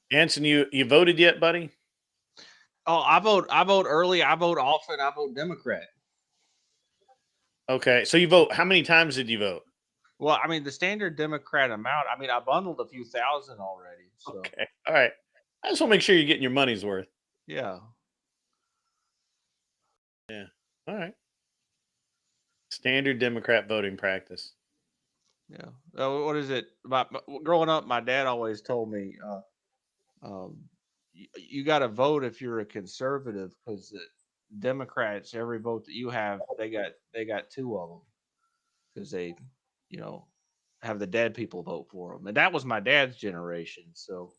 Anson, you voted yet, buddy? Oh, I vote early. I vote often. I vote Democrat. Okay, so you vote. How many times did you vote? Well, I mean, the standard Democrat amount. I mean, I bundled a few thousand already. So. Okay, all right. I just want to make sure you're getting your money's worth. Yeah. Yeah. All right. Standard Democrat voting practice. Yeah. What is it? Growing up, my dad always told me, you got to vote if you're a conservative, because the Democrats, every vote that you have, they got two of them, because they, have the dead people vote for them, and that was my dad's generation. So,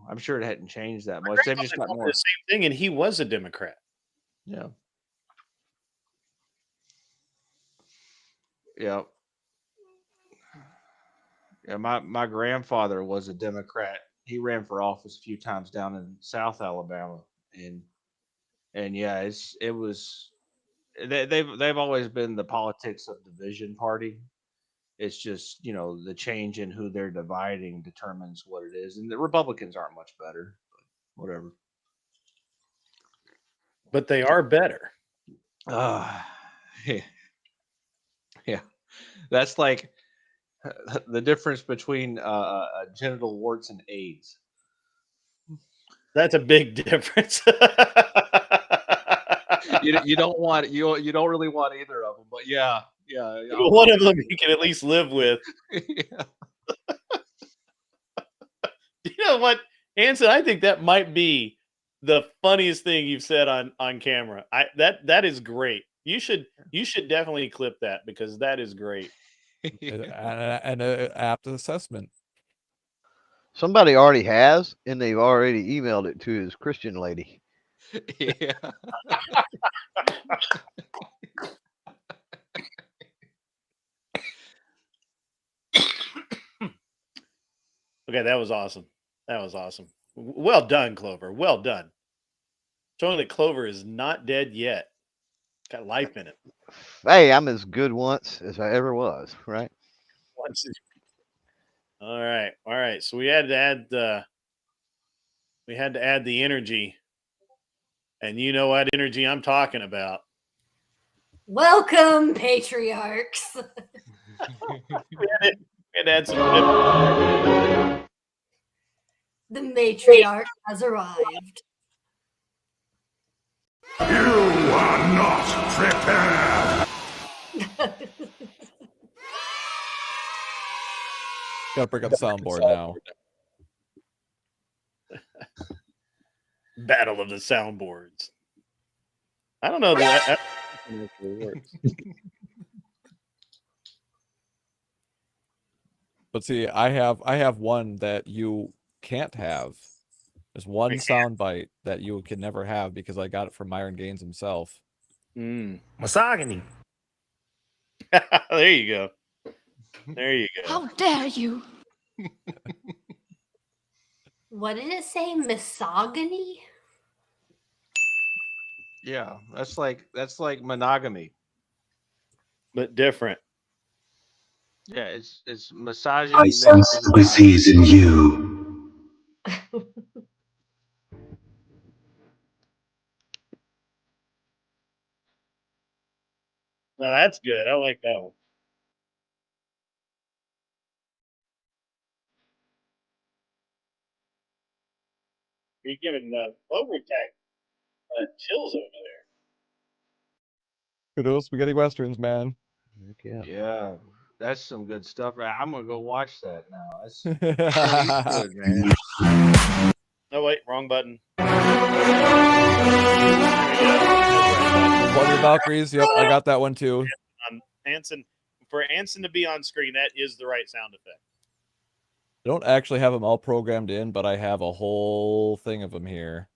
I'm sure it hadn't changed that much. They've just got more. The same thing, and he was a Democrat. Yeah. Yeah. Yeah. My grandfather was a Democrat. He ran for office a few times down in South Alabama, and yeah, they've always been the politics of division party. It's just, the change in who they're dividing determines what it is. And the Republicans aren't much better, but whatever. But they are better. Yeah. Yeah. That's like the difference between genital warts and AIDS. That's a big difference. You don't really want either of them, but yeah. One of them you can at least live with. Yeah. You know what, Anson? I think that might be the funniest thing you've said on camera. That is great. You should definitely clip that, because that is great. And an apt assessment. Somebody already has, and they've already emailed it to his Christian lady. Yeah. Okay, that was awesome. That was awesome. Well done, Clover. Well done. Showing that Clover is not dead yet. Got life in it. Hey, I'm as good once as I ever was, right? All right. So we had to add the energy, and you know what energy I'm talking about. Welcome, patriarchs. we had to add some. The matriarch has arrived. You are not prepared. Gotta bring up the soundboard now. Battle of the soundboards. I don't know that actually works. But see, I have one that you can't have. There's one soundbite that you can never have, because I got it from Myron Gaines himself. Misogyny. There you go. There you go. How dare you? What did it say? Misogyny? Yeah, that's like monogamy. But different. Yeah, it's misogyny. I mixed sense with the disease in you. Now that's good. I like that one. You're giving the overtech chills over there. Good old spaghetti westerns, man. Heck yeah. Yeah, that's some good stuff. I'm gonna go watch that now. That's good, man. Oh wait, wrong button. Bloody Valkyries. Yep, I got that one too. Anson, for Anson to be on screen, that is the right sound effect. I don't actually have them all programmed in, but I have a whole thing of them here.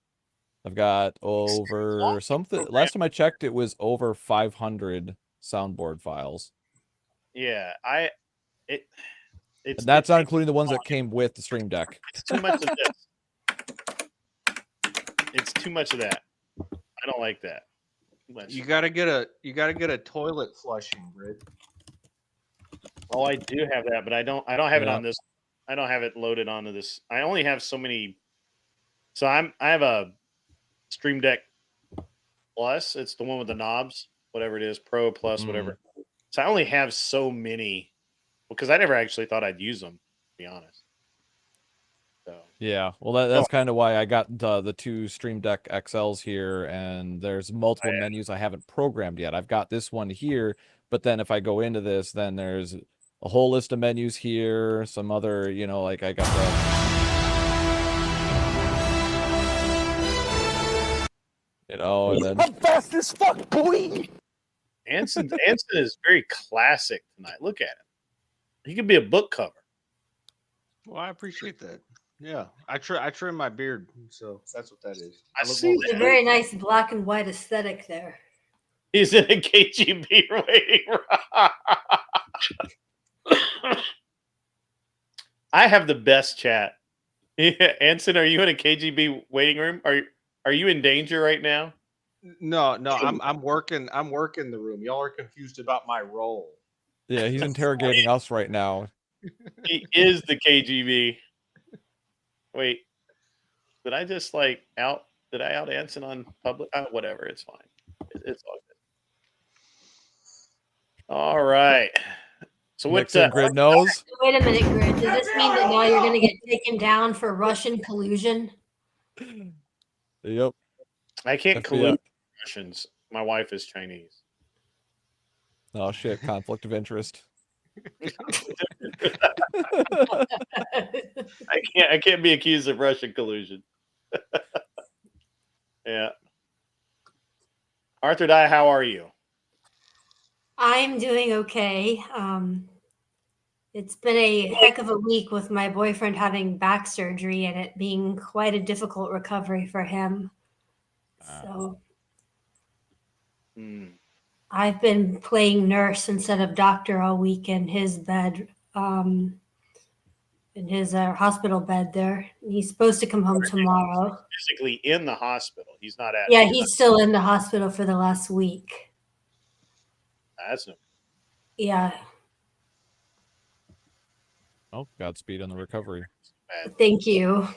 I've got over something. Last time I checked, it was over 500 soundboard files. Yeah, it's And that's not including the ones that came with the Stream Deck. It's too much of this. It's too much of that. I don't like that. You gotta get a toilet flushing, Grid. Oh, I do have that, but I don't have it Yeah. on this. I don't have it loaded onto this. I only have so many. So I have a Stream Deck Plus. It's the one with the knobs, whatever it is, Pro Plus, whatever. So I only have so many because I never actually thought I'd use them, to be honest. So Yeah, well, that's kind of why I got the two Stream Deck XLs here, and there's multiple menus I haven't programmed yet. I've got this one here, but then if I go into this, then there's a whole list of menus here, some other, like I got the, and then I'm fast as fuck, boy. Anson is very classic tonight. Look at him. He could be a book cover. Well, I appreciate that. Yeah, I trim my beard, so that's what that is. I see It's a very nice black and white aesthetic there. He's in a KGB waiting room. I have the best chat. Yeah, Anson, are you in a KGB waiting room? Are you in danger right now? No, I'm working. I'm working the room. Y'all are confused about my role. yeah, he's interrogating us right now. He is the KGB. Wait, did I just out? Did I out Anson on public? Whatever, it's fine. It's all good. All right. So what's Nixon Grid knows? Wait a minute, Grid. Does this mean that now you're going to get taken down for Russian collusion? Yep. I can't FBI. collude with Russians. My wife is Chinese. Oh shit! Conflict of interest. I can't be accused of Russian collusion. Yeah. Arthur Dye, how are you? I'm doing okay. It's been a heck of a week with my boyfriend having back surgery and it being quite a difficult recovery for him. So I've been playing nurse instead of doctor all week in his bed, in his hospital bed there. He's supposed to come home tomorrow. Physically in the hospital. He's not at. Yeah, he's still in the hospital for the last week. That's no. Yeah. Oh, Godspeed on the recovery. Bad. Thank you.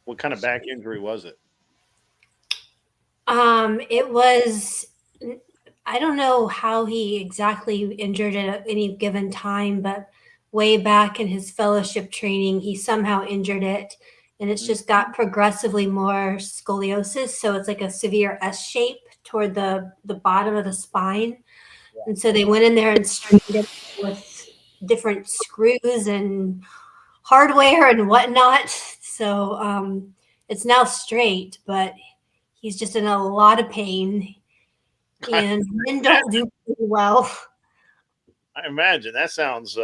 What kind of back injury was it? It was, I don't know how he exactly injured it at any given time, but way back in his fellowship training, he somehow injured it, and it's just got progressively more scoliosis. So it's like a severe S shape toward the bottom of the spine. And so they went in there and straightened it with different screws and hardware and whatnot. So it's now straight, but he's just in a lot of pain and men don't do well. I imagine that sounds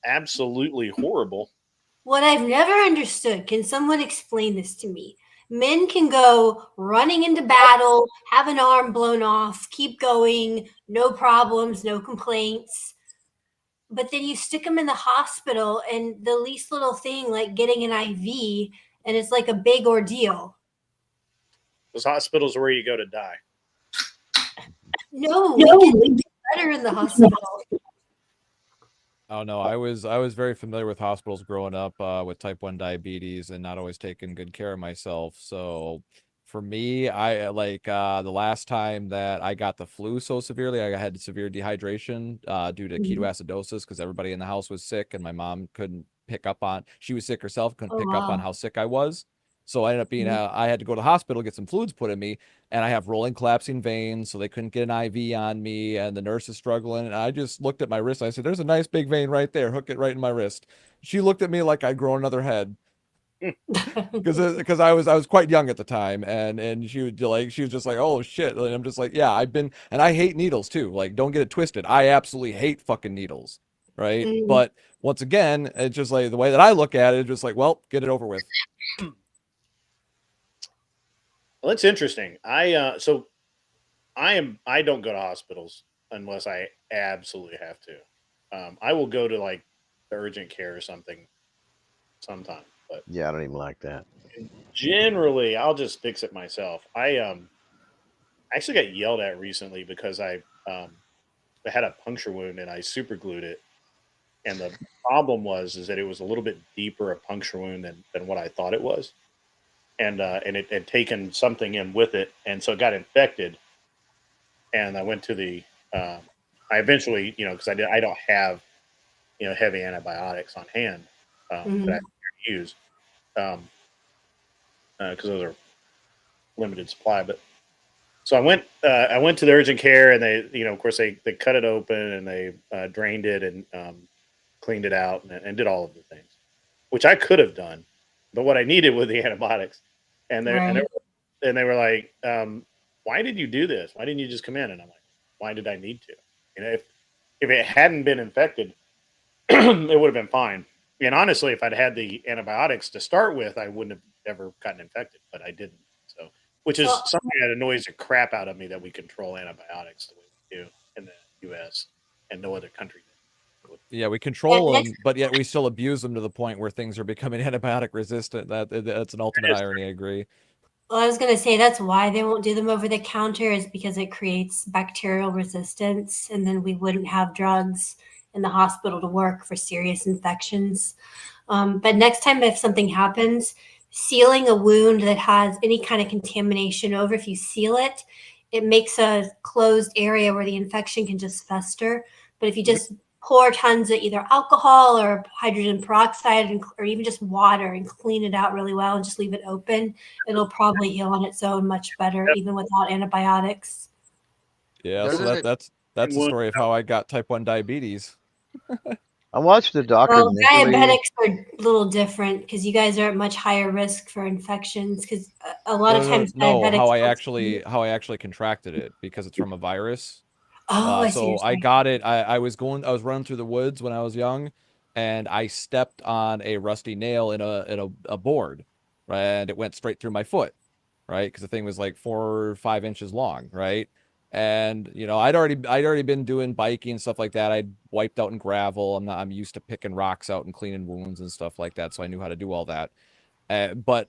absolutely horrible. What I've never understood, can someone explain this to me? Men can go running into battle, have an arm blown off, keep going, no problems, no complaints. But then you stick them in the hospital, and the least little thing, like getting an IV, and it's like a big ordeal. Those hospitals are where you go to die. No, we get better in the hospital. Oh no, I was very familiar with hospitals growing up with type 1 diabetes and not always taking good care of myself. So for me, I like the last time that I got the flu so severely, I had severe dehydration due to ketoacidosis because everybody in the house was sick and my mom couldn't pick up on, she was sick herself, couldn't pick up on how sick I was. So I ended up being, I had to go to the hospital, get some fluids put in me, and I have rolling collapsing veins, so they couldn't get an IV on me, and the nurse is struggling. And I just looked at my wrist. I said, "There's a nice big vein right there. Hook it right in my wrist." She looked at me like I'd grown another head, because I was quite young at the time, and she was just like, "Oh shit," and I'm just like, "Yeah, I've been," and I hate needles too. Like, don't get it twisted. I absolutely hate fucking needles, right? But once again, it's just like the way that I look at it, it's just like, well, get it over with. Well, that's interesting. I don't go to hospitals unless I absolutely have to. I will go to like the urgent care or something sometime, but Yeah, I don't even like that. generally I'll just fix it myself. I actually got yelled at recently because I had a puncture wound and I super glued it. And the problem is that it was a little bit deeper a puncture wound than what I thought it was. And it had taken something in with it, and so it got infected. And I went to the, I eventually, because I don't have, heavy antibiotics on hand that I use, because those are limited supply. But so I went to the urgent care, and they, of course they cut it open and they drained it and cleaned it out and did all of the things, which I could have done, but what I needed was the antibiotics, and they were like, "Why did you do this? Why didn't you just come in?" And I'm like, "Why did I need to? If it hadn't been infected, it would have been fine." And honestly, if I'd had the antibiotics to start with, I wouldn't have ever gotten infected, but I didn't. So, which is something that annoys the crap out of me, that we control antibiotics the way we do in the U.S. and no other country. Yeah, we control them, but yet we still abuse them to the point where things are becoming antibiotic resistant. That's an ultimate irony. I agree. Well, I was going to say that's why they won't do them over the counter, is because it creates bacterial resistance, and then we wouldn't have drugs in the hospital to work for serious infections. But next time, if something happens, sealing a wound that has any kind of contamination over, if you seal it, it makes a closed area where the infection can just fester. But if you just pour tons of either alcohol or hydrogen peroxide or even just water and clean it out really well and just leave it open, it'll probably heal on its own much better, even without antibiotics. Yeah, so that's the story of how I got type 1 diabetes. I watched the documentary. Well, diabetics are a little different because you guys are at much higher risk for infections, because a lot of times diabetics. How I actually contracted it, because it's from a virus. Oh, I see so I got it. I was running through the woods when I was young, and I stepped on a rusty nail in a board, right? And it went straight through my foot, right? Because the thing was like 4 or 5 inches long, right? And I'd already been doing biking and stuff like that. I'd wiped out in gravel. I'm used to picking rocks out and cleaning wounds and stuff like that, so I knew how to do all that. But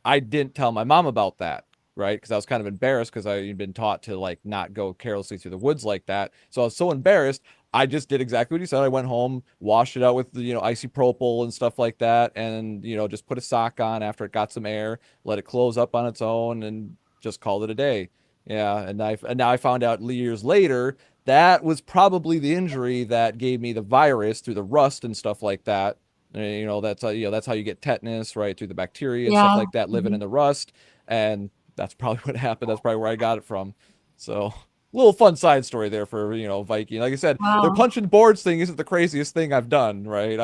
I didn't tell my mom about that, right? Because I was kind of embarrassed, because I'd been taught to like not go carelessly through the woods like that. So I was so embarrassed. I just did exactly what he said. I went home, washed it out with the, isopropyl and stuff like that, and just put a sock on after it got some air, let it close up on its own, and just called it a day. Yeah, and now I found out years later that was probably the injury that gave me the virus through the rust and stuff like that. That's how you get tetanus, right, through the bacteria and stuff like that living in the rust, and that's probably what happened. That's probably where I got it from. So, little fun side story there for Viking. Like I said, the punching boards thing isn't the craziest thing I've done, right?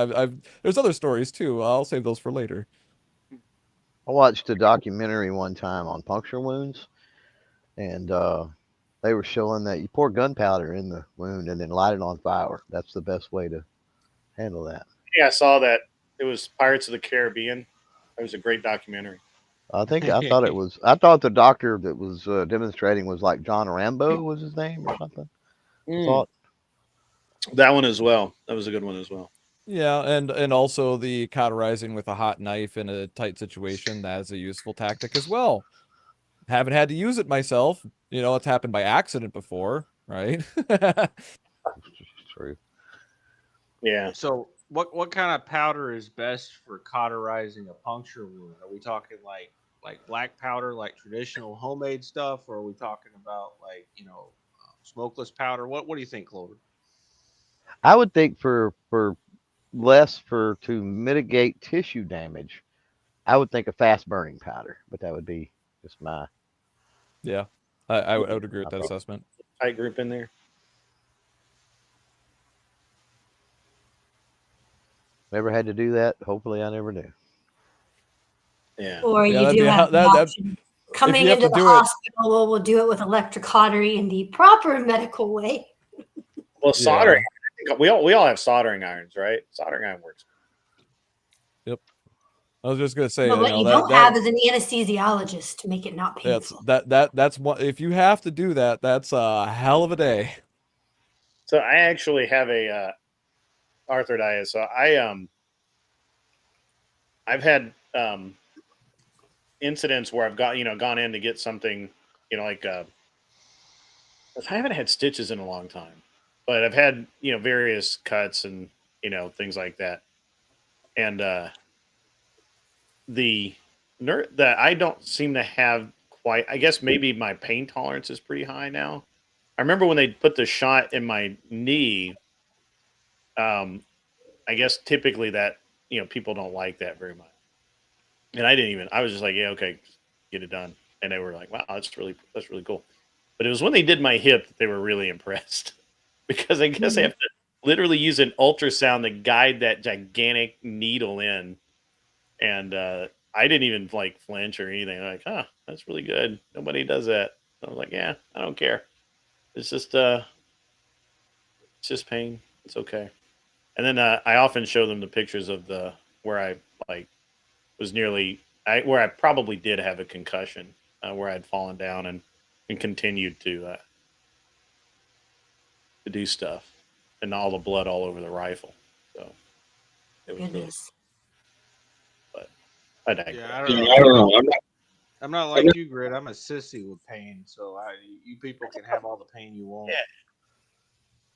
There's other stories too. I'll save those for later. I watched a documentary one time on puncture wounds, and they were showing that you pour gunpowder in the wound and then light it on fire. That's the best way to handle that. Yeah, I saw that. It was Pirates of the Caribbean. It was a great documentary. I think I thought it was. I thought the doctor that was demonstrating was like John Rambo was his name or something. I thought. That one as well. That was a good one as well. Yeah, and also the cauterizing with a hot knife in a tight situation, that is a useful tactic as well. Haven't had to use it myself. It's happened by accident before, right? True. Yeah. So what kind of powder is best for cauterizing a puncture wound? Are we talking like black powder, like traditional homemade stuff, or are we talking about like smokeless powder? What do you think, Clover? I would think for to mitigate tissue damage, I would think a fast burning powder, but that would be just my. Yeah, I would agree with that assessment. Tight group in there. Never had to do that. Hopefully, I never do. Yeah. Or Yeah, you that'd do be have the option. Coming you have into to the do it- hospital, we'll do it with electric cautery in the proper medical way. Well, soldering. I think we all have soldering irons, right? Soldering iron works. Yep. I was just gonna say, But what you don't have is an anesthesiologist to make it not painful. That's what, if you have to do that, that's a hell of a day. So I actually have a arthritis. So I've had incidents where I've gone in to get something, like I haven't had stitches in a long time, but I've had various cuts and things like that, and that I don't seem to have quite. I guess maybe my pain tolerance is pretty high now. I remember when they put the shot in my knee. I guess typically that people don't like that very much, and I was just like, yeah, okay, get it done, and they were like, wow, that's really cool. But it was when they did my hip that they were really impressed because I guess they have to literally use an ultrasound to guide that gigantic needle in, and I didn't even like flinch or anything. I'm like, huh, that's really good. Nobody does that. I was like, yeah, I don't care. It's just pain. It's okay. And then I often show them the pictures of where I was where I probably did have a concussion, where I'd fallen down and continued to do stuff, and all the blood all over the rifle. So it was really, but I digress. Yeah, I don't know. I'm not like you, Grit. I'm a sissy with pain, so you people can have all the pain you want.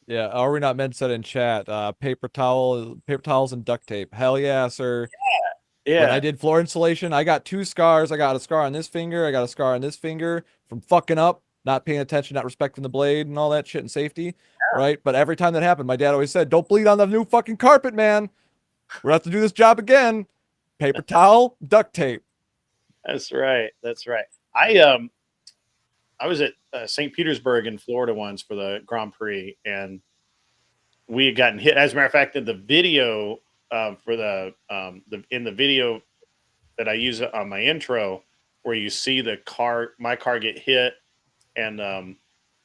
Yeah, are we not meant to set in chat? Paper towels and duct tape. Hell yeah, sir. Yeah. When I did floor insulation, I got 2 scars. I got a scar on this finger. I got a scar on this finger from fucking up, not paying attention, not respecting the blade and all that shit and safety. Yeah. Right? But every time that happened, my dad always said, don't bleed on the new fucking carpet, man. We're gonna have to do this job again. Paper towel, duct tape. That's right. That's right. I was at St. Petersburg in Florida once for the Grand Prix, and we had gotten hit. As a matter of fact, in the video in the video that I use on my intro, where you see my car get hit and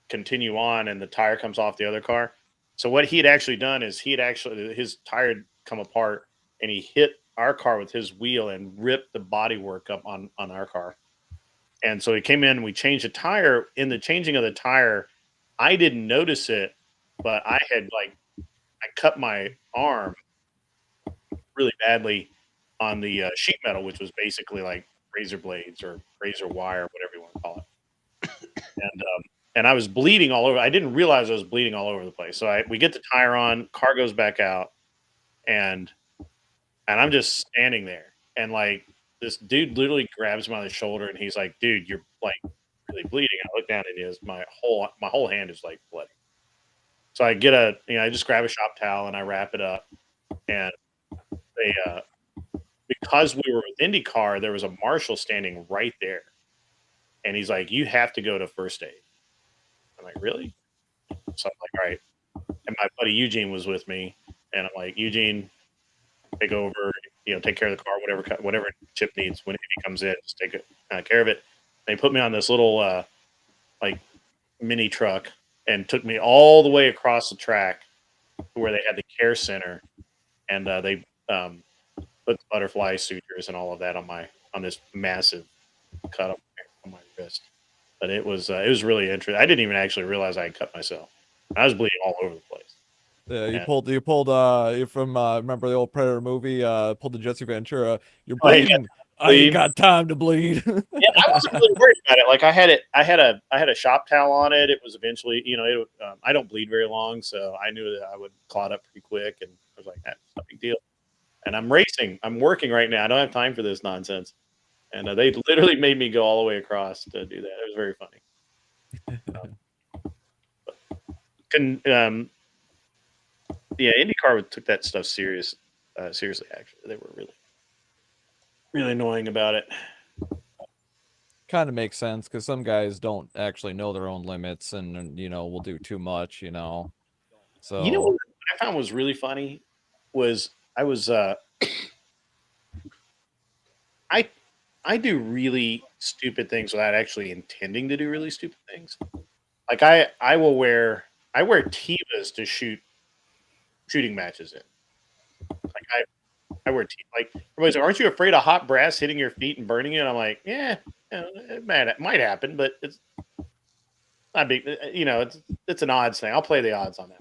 continue on, and the tire comes off the other car. So what he had actually done is his tire had come apart, and he hit our car with his wheel and ripped the bodywork up on our car. And so he came in, and we changed the tire. In the changing of the tire, I didn't notice it, but I cut my arm really badly on the sheet metal, which was basically like razor blades or razor wire, whatever you want to call it. And I was bleeding all over. I didn't realize I was bleeding all over the place. So we get the tire on, car goes back out, and I'm just standing there, and like this dude literally grabs me on the shoulder, and he's like, "Dude, you're like really bleeding." I look down, and my whole hand is like bloody. So I get I just grab a shop towel and I wrap it up, and they because we were with IndyCar, there was a marshal standing right there, and he's like, "You have to go to first aid." I'm like, "Really?" So I'm like, "All right." And my buddy Eugene was with me, and I'm like, "Eugene, take over, take care of the car, whatever Chip needs when he comes in, just take care of it." And they put me on this little mini truck and took me all the way across the track to where they had the care center, and they put the butterfly sutures and all of that on this massive cut on my wrist. But it was really interesting. I didn't even actually realize I had cut myself. I was bleeding all over the place. Yeah, you And- pulled you from remember the old Predator movie, pulled the Jesse Ventura. You're Oh, yeah. bleeding. I ain't got time to bleed. Yeah, I wasn't really worried about it. Like I had a shop towel on it. It was eventually, I don't bleed very long, so I knew that I would clot up pretty quick, and I was like, that's no big deal. And I'm racing. I'm working right now. I don't have time for this nonsense. And they literally made me go all the way across to do that. It was very funny. IndyCar took that stuff seriously. Actually, they were really, really annoying about it. Kind of makes sense because some guys don't actually know their own limits and will do too much. So What I found was really funny was I do really stupid things without actually intending to do really stupid things. Like I wear Tevas to shooting matches in. Like I wear like everybody's like, aren't you afraid of hot brass hitting your feet and burning you? And I'm like, yeah, it might happen, but it's not big. It's an odds thing. I'll play the odds on that.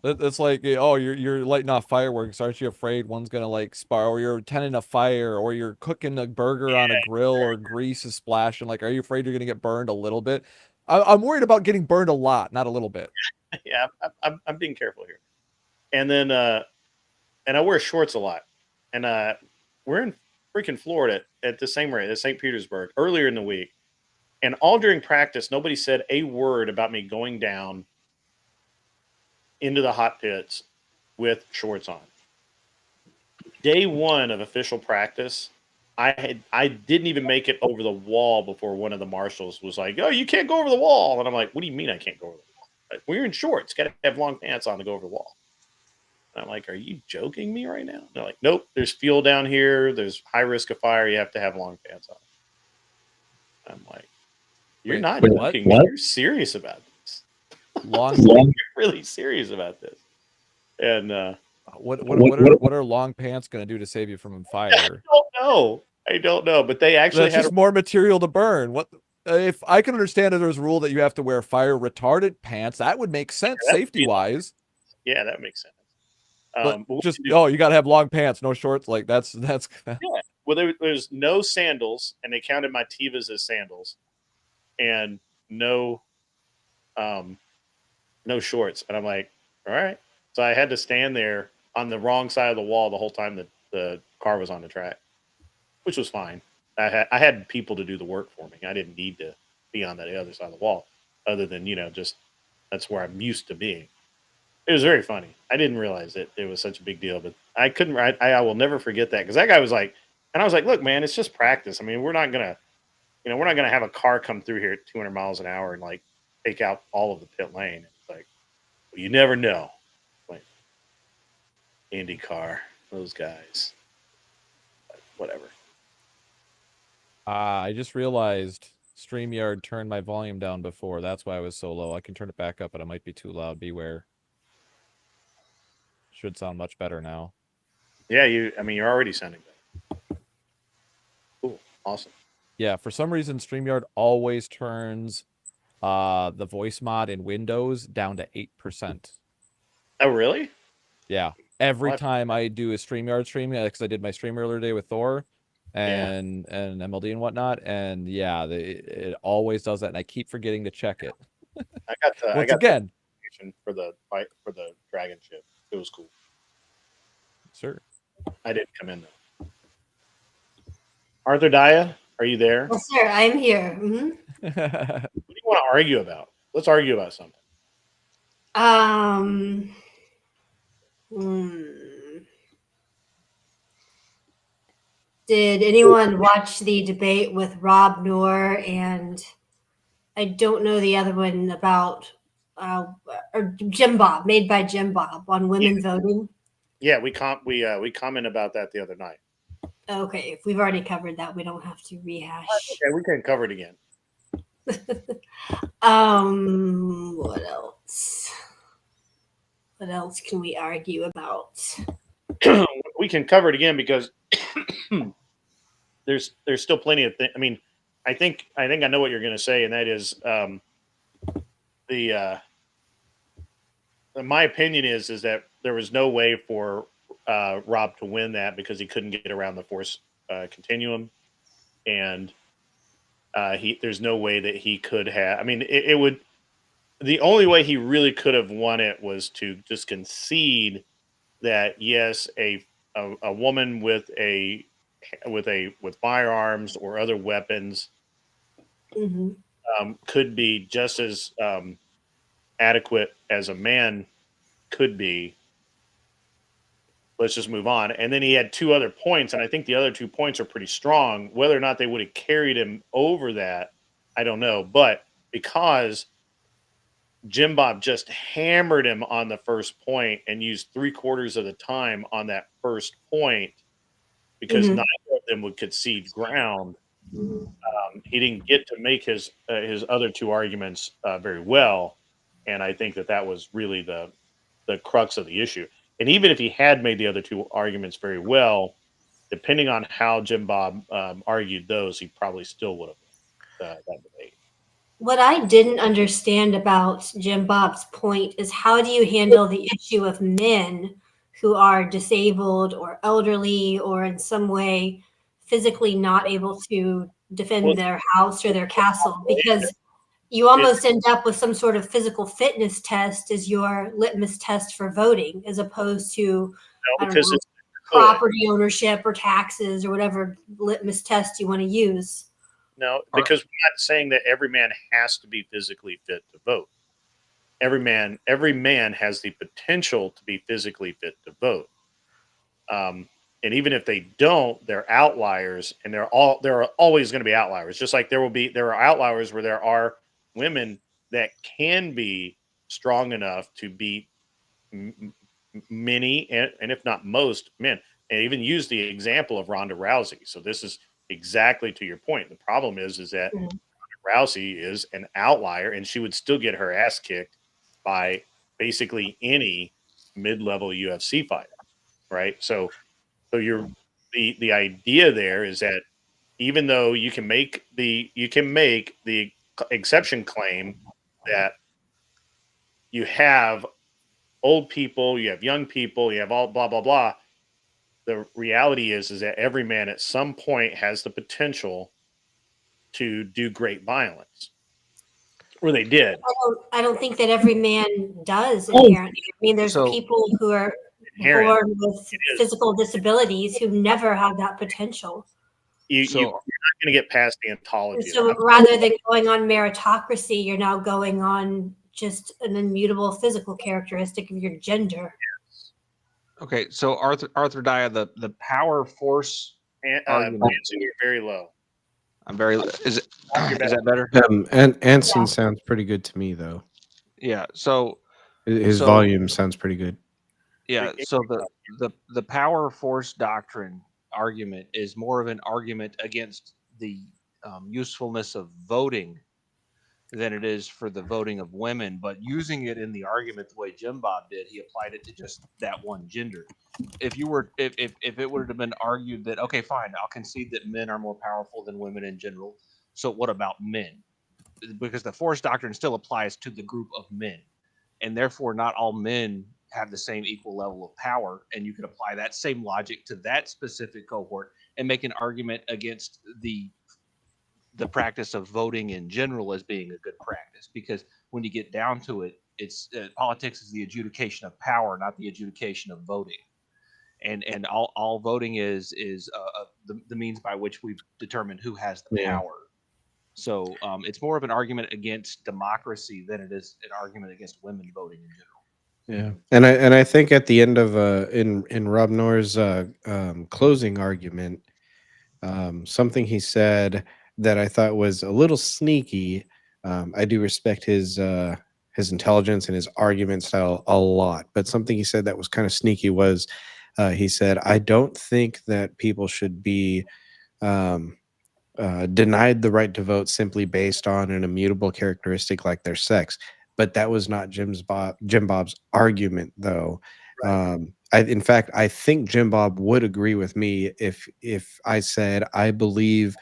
it's like, oh, you're lighting off fireworks. Aren't you afraid one's gonna like spark, or you're tending a fire, or you're cooking a burger on a grill, or grease is splashing? Like, are you afraid you're gonna get burned a little bit? I'm worried about getting burned a lot, not a little bit. Yeah, I'm being careful here. And then and I wear shorts a lot. And we're in freaking Florida at the same rate, at St. Petersburg, earlier in the week. And all during practice, nobody said a word about me going down into the hot pits with shorts on. Day one of official practice, I didn't even make it over the wall before one of the marshals was like, "Oh, you can't go over the wall." And I'm like, "What do you mean I can't go over the wall? Like, we're in shorts. Got to have long pants on to go over the wall." And I'm like, "Are you joking me right now?" And they're like, "Nope. There's fuel down here. There's high risk of fire. You have to have long pants on." I'm like, "You're not joking. What? You're serious about this. You're really serious about this." And what are long pants going to do to save you from fire? I don't know, but they actually That's just more material to burn. What if I can understand that there's a rule that you have to wear fire retardant pants? That would make sense safety wise. Yeah, that makes sense. But just you got to have long pants, no shorts. Like that's yeah. Well, there's no sandals, and they counted my Tevas as sandals, and no shorts. And I'm like, all right. So I had to stand there on the wrong side of the wall the whole time that the car was on the track, which was fine. I had people to do the work for me. I didn't need to be on the other side of the wall, other than just that's where I'm used to being. It was very funny. I didn't realize it was such a big deal, but I couldn't. I will never forget that because that guy was like, and I was like, look, man, it's just practice. I mean, we're not gonna have a car come through here at 200 miles an hour and like take out all of the pit lane. It's like, well, you never know. Like IndyCar, those guys, but whatever. I just realized StreamYard turned my volume down before. That's why I was so low. I can turn it back up, but it might be too loud. Beware. Should sound much better now. Yeah, you're already sounding better. Cool. Awesome. Yeah, for some reason, StreamYard always turns the voice mod in Windows down to 8%. Oh, really? Yeah. Every time I do a StreamYard stream, because I did my stream earlier today with Thor and MLD and whatnot, and yeah, it always does that, and I keep forgetting to check it. I got again for the dragon ship. It was cool. Sure. I didn't come in though. Arthur Daya, are you there? Yes, sir. I'm here. Mm-hmm. What do you want to argue about? Let's argue about something. Did anyone watch the debate with Rob Noor and I don't know the other one about or Jim Bob, made by Jim Bob on women voting? Yeah, we comment about that the other night. Okay, if we've already covered that, we don't have to rehash. Okay, we can cover it again. What else? What else can we argue about? We can cover it again because there's still plenty of things. I mean, I think I know what you're going to say, and that is the my opinion is that there was no way for Rob to win that because he couldn't get around the force continuum, and there's no way that he could have. I mean, it would. The only way he really could have won it was to just concede that yes, a woman with firearms or other weapons could be just as adequate as a man could be. Let's just move on. And then he had two other points, and I think the other 2 points are pretty strong. Whether or not they would have carried him over that, I don't know. But because Jim Bob just hammered him on the first point and used 3/4 of the time on that first point because neither of them would concede ground. He didn't get to make his other 2 arguments very well, and I think that was really the crux of the issue. And even if he had made the other 2 arguments very well, depending on how Jim Bob argued those, he probably still would have that debate. What I didn't understand about Jim Bob's point is how do you handle the issue of men who are disabled or elderly or in some way physically not able to defend their house or their castle? Because you almost end up with some sort of physical fitness test as your litmus test for voting, as opposed to property ownership or taxes or whatever litmus test you want to use. No, because we're not saying that every man has to be physically fit to vote. Every man has the potential to be physically fit to vote. And even if they don't, they're outliers, and there are always going to be outliers. Just like there are outliers where there are women that can be strong enough to beat many, and if not most men, and even use the example of Ronda Rousey. So this is exactly to your point. The problem is that Ronda Rousey is an outlier, and she would still get her ass kicked by basically any mid-level UFC fighter, right? So you're the idea there is that even though you can make the exception claim that you have old people, you have young people, you have all blah blah blah. The reality is that every man at some point has the potential to do great violence, or they did. I don't think that every man does inherently. I mean, there's people who are born with physical disabilities who never have that potential. You're not going to get past the ontology. So rather than going on meritocracy, you're now going on just an immutable physical characteristic of your gender. Okay, so Arthur Dyer, the power force argument. You're very low. I'm very. Is that better? And Anson sounds pretty good to me, though. Yeah. So his volume sounds pretty good. Yeah. So the power force doctrine argument is more of an argument against the usefulness of voting than it is for the voting of women, but using it in the argument the way Jim Bob did, he applied it to just that one gender. If it would have been argued that, okay, fine, I'll concede that men are more powerful than women in general. So what about men? Because the force doctrine still applies to the group of men, and therefore not all men have the same equal level of power. And you could apply that same logic to that specific cohort and make an argument against the practice of voting in general as being a good practice, because when you get down to it, it's politics is the adjudication of power, not the adjudication of voting, and all voting is the means by which we determine who has the power. So it's more of an argument against democracy than it is an argument against women voting in general. Yeah, and I think at the end of in Rob Knorr's closing argument, something he said that I thought was a little sneaky. I do respect his intelligence and his argument style a lot, but something he said that was kind of sneaky was he said, "I don't think that people should be denied the right to vote simply based on an immutable characteristic like their sex." But that was not Jim Bob's argument, though. In fact, I think Jim Bob would agree with me if I said I believe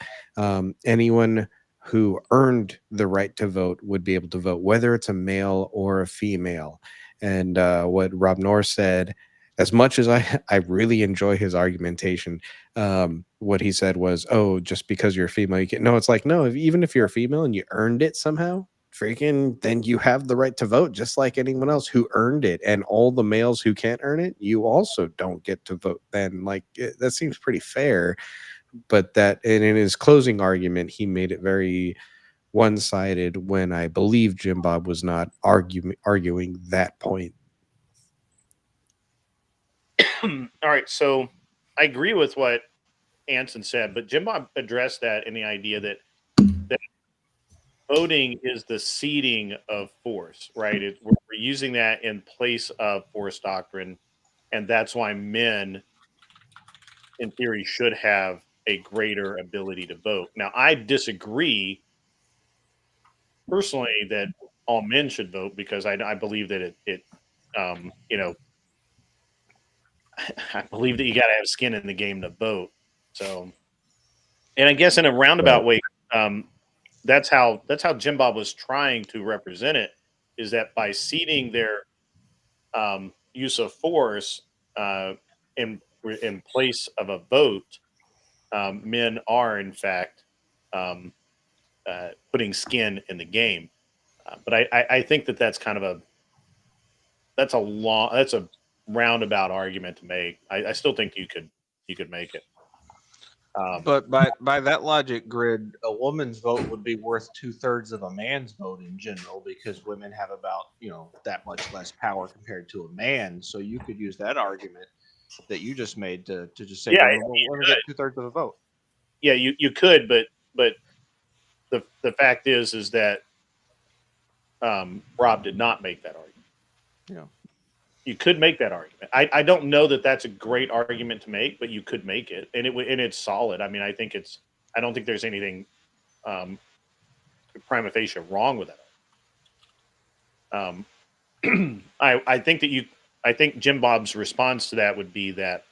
anyone who earned the right to vote would be able to vote, whether it's a male or a female. And what Rob Norris said, as much as I really enjoy his argumentation, what he said was, "Oh, just because you're a female, you can." No, it's like, no, even if you're a female and you earned it somehow, freaking, then you have the right to vote just like anyone else who earned it. And all the males who can't earn it, you also don't get to vote. Then, like, that seems pretty fair. But and in his closing argument, he made it very one-sided when I believe Jim Bob was not arguing that point. All right, so I agree with what Anson said, but Jim Bob addressed that in the idea that voting is the seeding of force, right? We're using that in place of force doctrine, and that's why men, in theory, should have a greater ability to vote. Now, I disagree personally that all men should vote, because I believe that I believe that you got to have skin in the game to vote. So, and I guess in a roundabout way, that's how Jim Bob was trying to represent it, is that by ceding their use of force in place of a vote, men are in fact putting skin in the game. But I think that that's kind of that's a roundabout argument to make. I still think you could make it. But by that logic, Grid, a woman's vote would be worth 2/3 of a man's vote in general, because women have about that much less power compared to a man. So you could use that argument that you just made to just say, women get 2/3 of a vote. Yeah, you could, but the fact is that Rob did not make that argument. Yeah. You could make that argument. I don't know that that's a great argument to make, but you could make it, and it's solid. I mean, I don't think there's anything prima facie wrong with that. I think Jim Bob's response to that would be that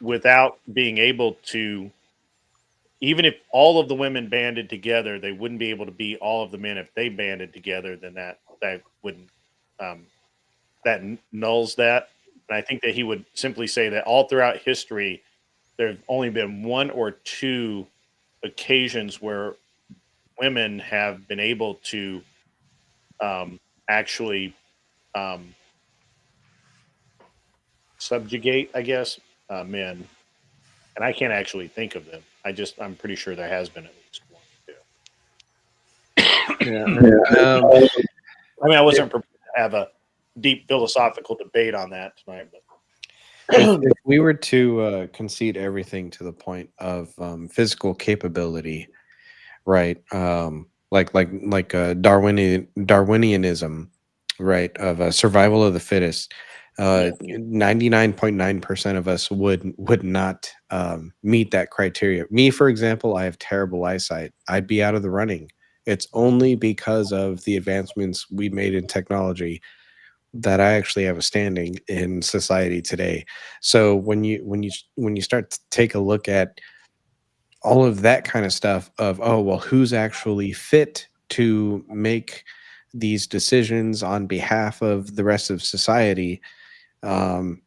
without being able to, even if all of the women banded together, they wouldn't be able to beat all of the men. If they banded together, then that wouldn't that nulls that. And I think that he would simply say that all throughout history, there's only been one or two occasions where women have been able to actually subjugate, I guess, men. And I can't actually think of them. I'm pretty sure there has been at least one or two. I mean, I wasn't prepared to have a deep philosophical debate on that tonight. But if we were to concede everything to the point of physical capability, right? Like Darwinianism, right? Of survival of the fittest. 99.9% of us would not meet that criteria. Me, for example, I have terrible eyesight. I'd be out of the running. It's only because of the advancements we made in technology that I actually have a standing in society today. So when you start to take a look at all of that kind of stuff of, oh, well, who's actually fit to make these decisions on behalf of the rest of society? I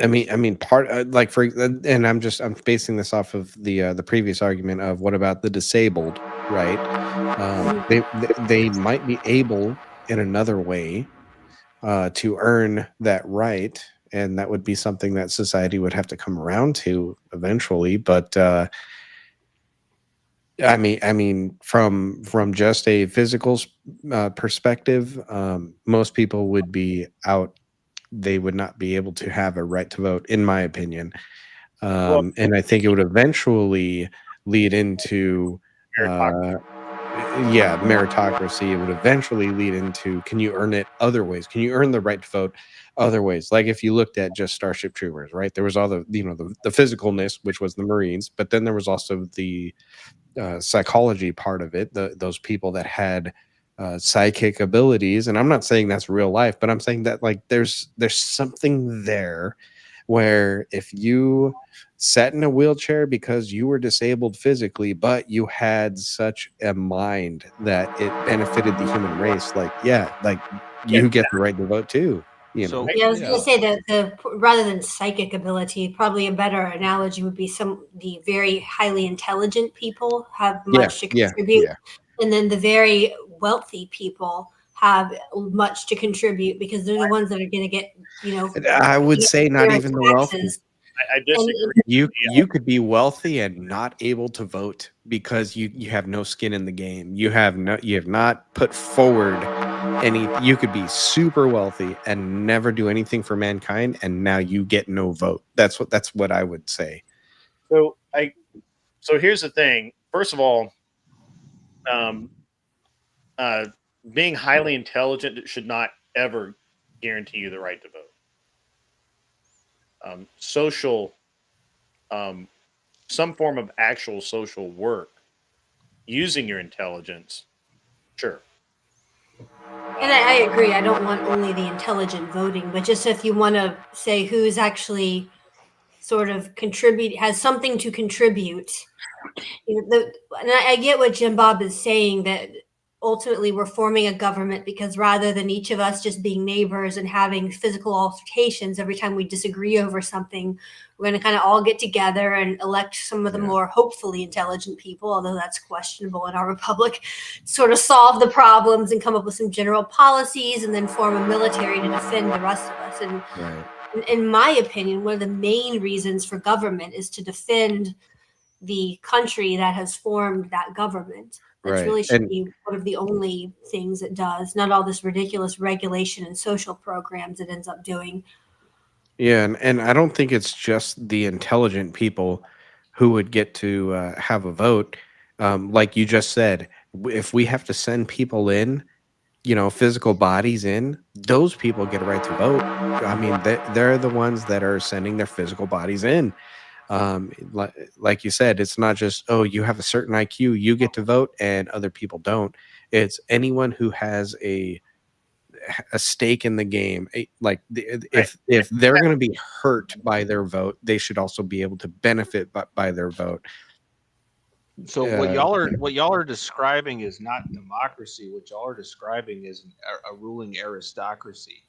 mean, part like and I'm basing this off of the previous argument of what about the disabled, right? They might be able in another way to earn that right, and that would be something that society would have to come around to eventually. But I mean, from just a physical perspective, most people would be out. They would not be able to have a right to vote, in my opinion. And I think it would eventually lead into meritocracy. It would eventually lead into, can you earn it other ways? Can you earn the right to vote other ways? Like if you looked at just Starship Troopers, right? There was all the physicalness, which was the Marines, but then there was also the psychology part of it. Those people that had psychic abilities, and I'm not saying that's real life, but I'm saying that like there's something there where if you sat in a wheelchair because you were disabled physically, but you had such a mind that it benefited the human race, like like you get the right to vote too. You know, Yeah, I was gonna say that rather than psychic ability, probably a better analogy would be the very highly intelligent people have much to contribute, and then the very wealthy people have much to contribute because they're the ones that are going to get, I would say not even the wealthy. taxes. I disagree. You could be wealthy and not able to vote because you have no skin in the game. You have not put forward any. You could be super wealthy and never do anything for mankind, and now you get no vote. That's what I would say. So here's the thing. First of all, being highly intelligent should not ever guarantee you the right to vote. Social, some form of actual social work using your intelligence, sure. And I agree. I don't want only the intelligent voting, but just if you want to say who's actually sort of has something to contribute. And I get what Jim Bob is saying, that ultimately we're forming a government because rather than each of us just being neighbors and having physical altercations every time we disagree over something, we're going to kind of all get together and elect some of the more hopefully intelligent people, although that's questionable in our republic, sort of solve the problems and come up with some general policies and then form a military to defend the rest of us. And in my opinion, one of the main reasons for government is to defend the country that has formed that government. That really should be one of the only things it does, not all this ridiculous regulation and social programs it ends up doing. Yeah, and I don't think it's just the intelligent people who would get to have a vote. Like you just said, if we have to send people in, physical bodies in, those people get a right to vote. I mean, they're the ones that are sending their physical bodies in. Like you said, it's not just, oh, you have a certain IQ, you get to vote and other people don't. It's anyone who has a stake in the game. If they're going to be hurt by their vote, they should also be able to benefit by their vote. So what y'all are describing is not democracy. What y'all are describing is a ruling aristocracy,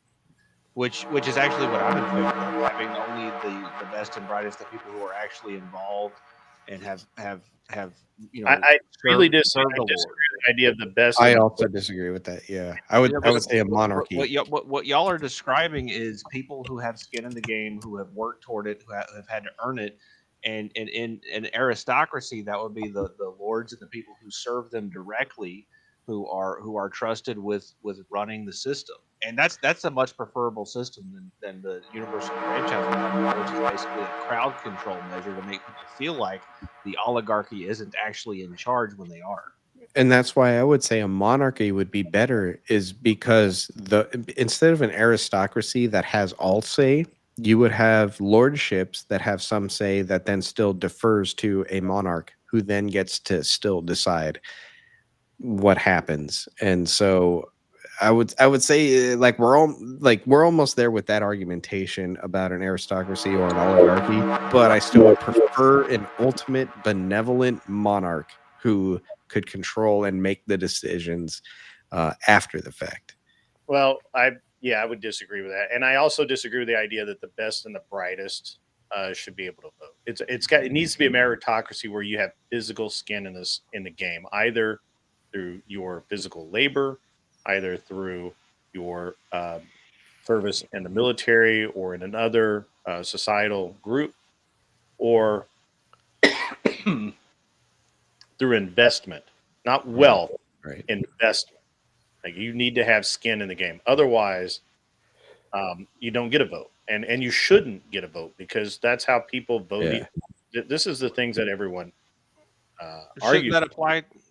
which is actually what I'm in favor of. Having only the best and brightest of people who are actually involved and have I really disagree with the idea of the best. I also disagree with that. Yeah, I would say a monarchy. What y'all are describing is people who have skin in the game, who have worked toward it, who have had to earn it. And in an aristocracy, that would be the lords and the people who serve them directly, who are trusted with running the system. And that's a much preferable system than the universal franchise model, which is basically a crowd control measure to make people feel like the oligarchy isn't actually in charge when they are. And that's why I would say a monarchy would be better, is because instead of an aristocracy that has all say, you would have lordships that have some say that then still defers to a monarch who then gets to still decide what happens. And so I would say we're almost there with that argumentation about an aristocracy or an oligarchy, but I still would prefer an ultimate benevolent monarch who could control and make the decisions after the fact. Well, I would disagree with that, and I also disagree with the idea that the best and the brightest should be able to vote. It needs to be a meritocracy where you have physical skin in the game, either through your physical labor, either through your service in the military or in another societal group, or through investment, not wealth, investment. Like, you need to have skin in the game. Otherwise, you don't get a vote. And you shouldn't get a vote, because that's how people vote. Yeah. This is the things that everyone argues.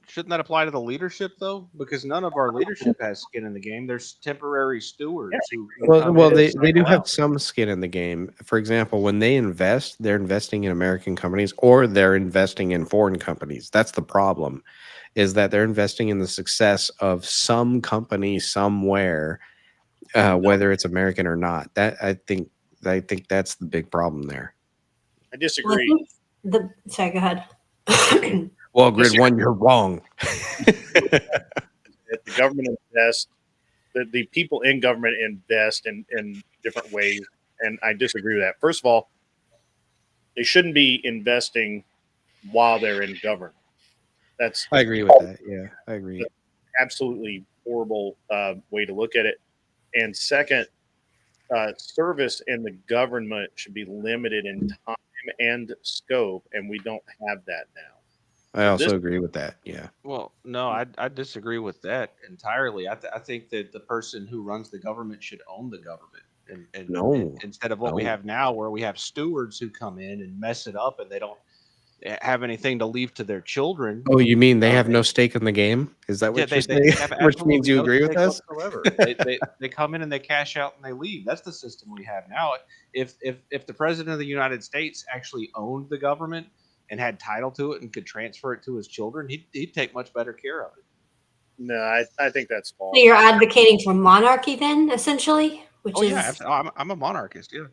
shouldn't that apply to the leadership though? Because none of our leadership has skin in the game. There's temporary stewards who come Well, in and they do cycle have out. some skin in the game. For example, when they invest, they're investing in American companies or they're investing in foreign companies. That's the problem, is that they're investing in the success of some company somewhere, whether it's American or not. That I think that's the big problem there. I Well, I disagree. think sorry, go ahead. Well, Grid One, you're wrong. That the government invests, the people in government invest in different ways, and I disagree with that. First of all, they shouldn't be investing while they're in government. That's I agree with that. Yeah, I agree. absolutely horrible way to look at it. And second, service in the government should be limited in time and scope, and we don't have that now. I So also this, agree with that. Yeah. Well, no, I disagree with that entirely. I think that the person who runs the government should own the government, and No. instead of what we No. have now, where we have stewards who come in and mess it up, and they don't have anything to leave to their children. Oh, you mean they have They- no stake in the game? Is that Yeah, what you're they saying? have Which means absolutely you no agree with stake us? whatsoever. They come in and they cash out and they leave. That's the system we have now. If the president of the United States actually owned the government and had title to it and could transfer it to his children, he'd take much better care of it. no, I think that's false. So you're advocating for monarchy then, essentially, which Oh is yeah, I'm a monarchist. Yeah.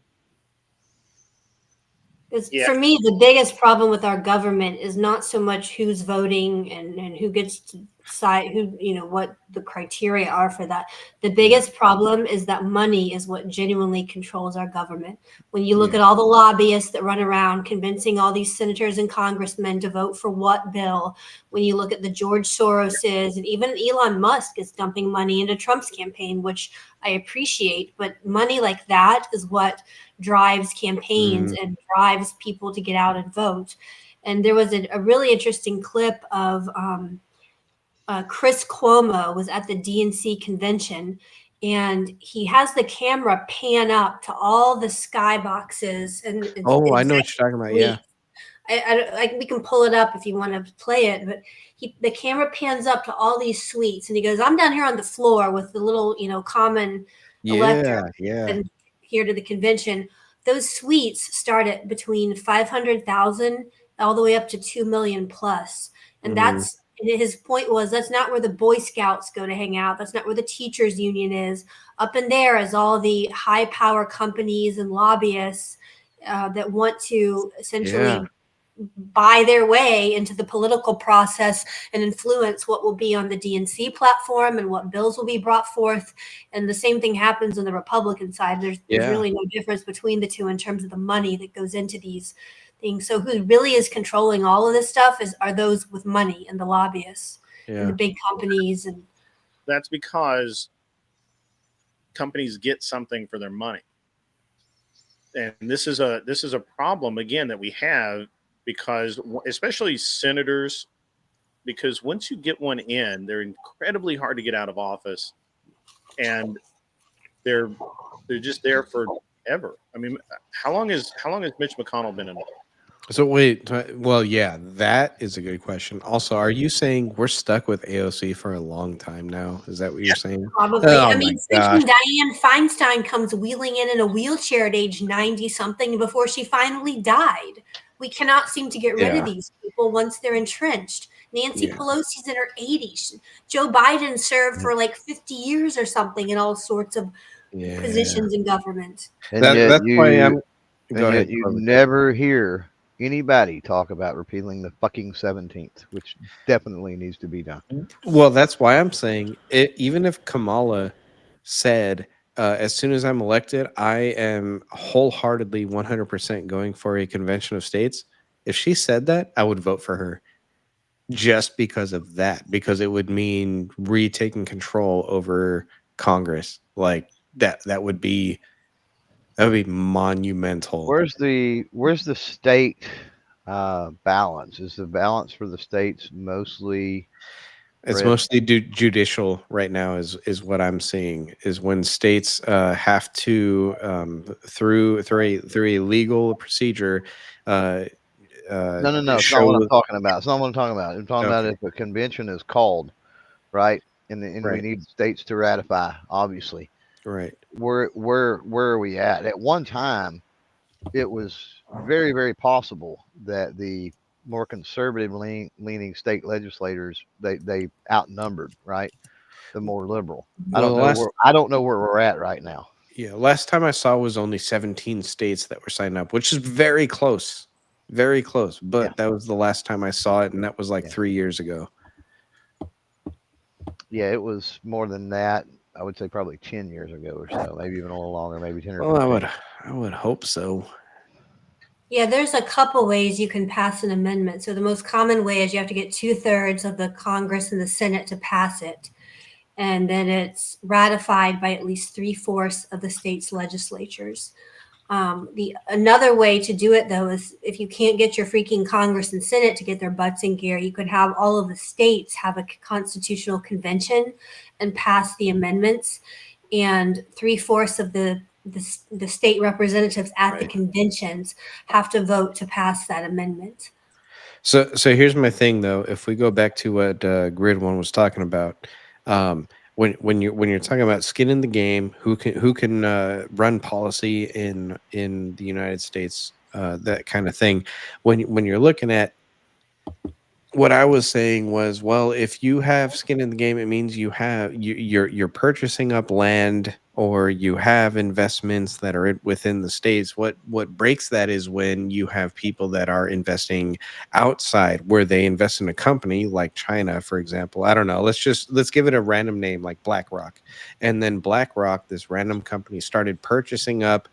Because Yeah. for me, the biggest problem with our government is not so much who's voting and who gets to decide who, what the criteria are for that. The biggest problem is that money is what genuinely controls our government. When you look Yeah. at all the lobbyists that run around convincing all these senators and congressmen to vote for what bill, when you look at the George Soroses and even Elon Musk is dumping money into Trump's campaign, which I appreciate, but money like that is what drives campaigns and drives people to get out and vote. And there was a really interesting clip of Chris Cuomo was at the DNC convention, and he has the camera pan up to all the skyboxes and Oh, I know what you're talking about. Yeah. we can pull it up if you want to play it, but the camera pans up to all these suites, and he goes, "I'm down here on the floor with the little, common elector Yeah. and here to the convention." Those suites start at between 500,000 all the way up to 2 million plus, and that's. And his point was that's not where the Boy Scouts go to hang out. That's not where the teachers union is. Up in there is all the high power companies and lobbyists that want to essentially buy their way into the political process and influence what will be on the DNC platform and what bills will be brought forth. And the same thing happens on the Republican side. There's really no difference between the two in terms of the money that goes into these things. So who really is controlling all of this stuff are those with money and the lobbyists and the big companies. And that's because companies get something for their money. And this is a problem again that we have, because especially senators, because once you get one in, they're incredibly hard to get out of office, and they're just there forever. I mean, how long has Mitch McConnell been in office? So wait, well, yeah, that is a good question. Also, are you saying we're stuck with AOC for a long time now? Is that what you're saying? probably, Oh I my mean, gosh. when Dianne Feinstein comes wheeling in a wheelchair at age 90 something before she finally died. We cannot seem to get rid of these people once they're entrenched. Nancy Pelosi's in her 80s. Joe Biden served for like 50 years or something in all sorts of positions in government. And yet That's why I'm. Go and ahead. yet you never hear anybody talk about repealing the fucking 17th, which definitely needs to be done. Well, that's why I'm saying it. Even if Kamala said, as soon as I'm elected, I am wholeheartedly 100% going for a convention of states. If she said that, I would vote for her just because of that, because it would mean retaking control over Congress. Like that would be monumental. Where's the state balance? Is the balance for the states mostly? It's mostly judicial right now, is what I'm seeing. Is when states have to through a legal procedure No. It's not what I'm talking about. It's not what I'm talking about. I'm talking about Okay. if a convention is called, right? And we Right. need states to ratify, obviously. Right. Where are we at? At one time, it was very, very possible that the more conservative leaning state legislators they outnumbered, right? The more liberal. I Well, don't know where we're at right now. Yeah, last time I saw was only 17 states that were signed up, which is very close. Very close. But that was the last time I saw it, and that was like 3 years ago. Yeah, it was more than that. I would say probably 10 years ago or so, maybe even a little longer, maybe 10 or 15. Well, I would hope so. Yeah, there's a couple ways you can pass an amendment. So the most common way is you have to get 2/3 of the Congress and the Senate to pass it. And then it's ratified by at least 3/4 of the state's legislatures. Another way to do it, though, is if you can't get your freaking Congress and Senate to get their butts in gear, you could have all of the states have a constitutional convention and pass the amendments. And 3/4 of the state representatives at the conventions have to vote to pass that amendment. So here's my thing, though. If we go back to what Grid One was talking about, when you're talking about skin in the game, who can run policy in the United States, that kind of thing. When you're looking at what I was saying was, well, if you have skin in the game, it means you're purchasing up land, or you have investments that are within the states. What breaks that is when you have people that are investing outside, where they invest in a company like China, for example. I don't know. Let's give it a random name like BlackRock, and then BlackRock, this random company, started purchasing up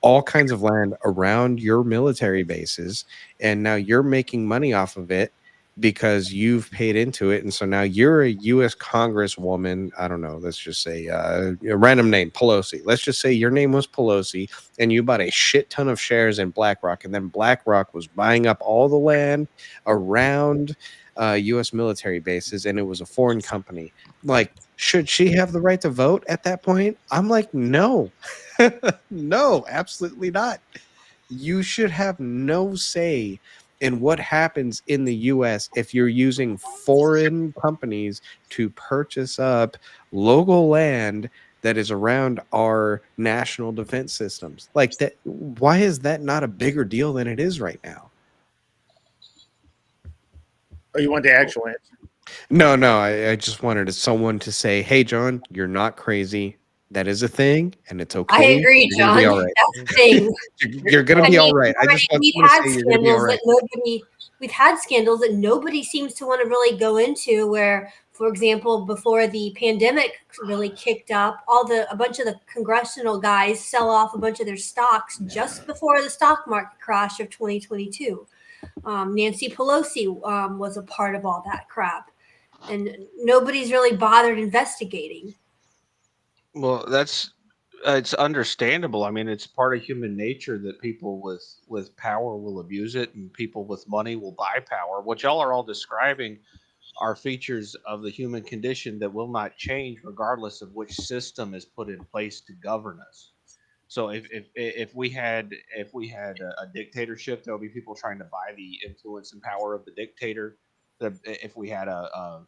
all kinds of land around your military bases, and now you're making money off of it because you've paid into it. And so now you're a U.S. Congresswoman. I don't know. Let's just say a random name, Pelosi. Let's just say your name was Pelosi, and you bought a shit ton of shares in BlackRock, and then BlackRock was buying up all the land around U.S. military bases, and it was a foreign company. Like, should she have the right to vote at that point? I'm like, no. No, absolutely not. You should have no say in what happens in the US if you're using foreign companies to purchase up local land that is around our national defense systems. Like that, why is that not a bigger deal than it is right now? Oh, you want the actual answer? No, I just wanted someone to say, hey, John, you're not crazy. That is a thing, and it's okay. I agree, You're gonna be John. all right. That's the thing. You're gonna be all right. I just want we've someone to had say you're gonna be all scandals right. that we've had scandals that nobody seems to want to really go into, where, for example, before the pandemic really kicked up, a bunch of the congressional guys sell off a bunch of their stocks just before the stock market crash of 2022. Nancy Pelosi was a part of all that crap, and nobody's really bothered investigating. Well, it's understandable. I mean, it's part of human nature that people with power will abuse it, and people with money will buy power. What y'all are all describing are features of the human condition that will not change regardless of which system is put in place to govern us. So if we had a dictatorship, there would be people trying to buy the influence and power of the dictator. If we had a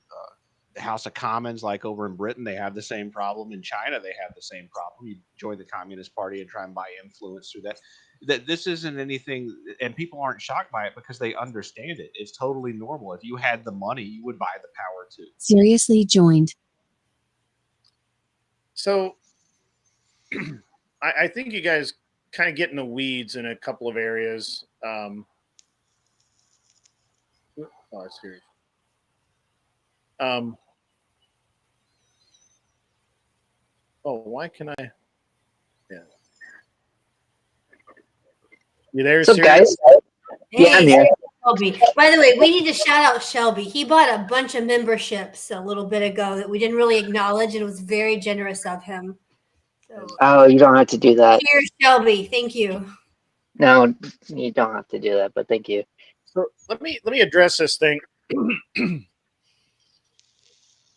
House of Commons, like over in Britain, they have the same problem. In China, they have the same problem. You join the Communist Party and try and buy influence through that. That this isn't anything, and people aren't shocked by it because they understand it. It's totally normal. If you had the money, you would buy the power too. Seriously joined. So I think you guys kind of get in the weeds in a couple of areas. Oh, serious. Oh, why can I? Yeah. You there, What's up, Sirius? guys? Yeah, I'm here. Shelby. By the way, we need to shout out Shelby. He bought a bunch of memberships a little bit ago that we didn't really acknowledge, and it was very generous of him. So, Oh, you don't have to do that. cheers, Shelby. Thank you. No, you don't have to do that, but thank you. So let me address this thing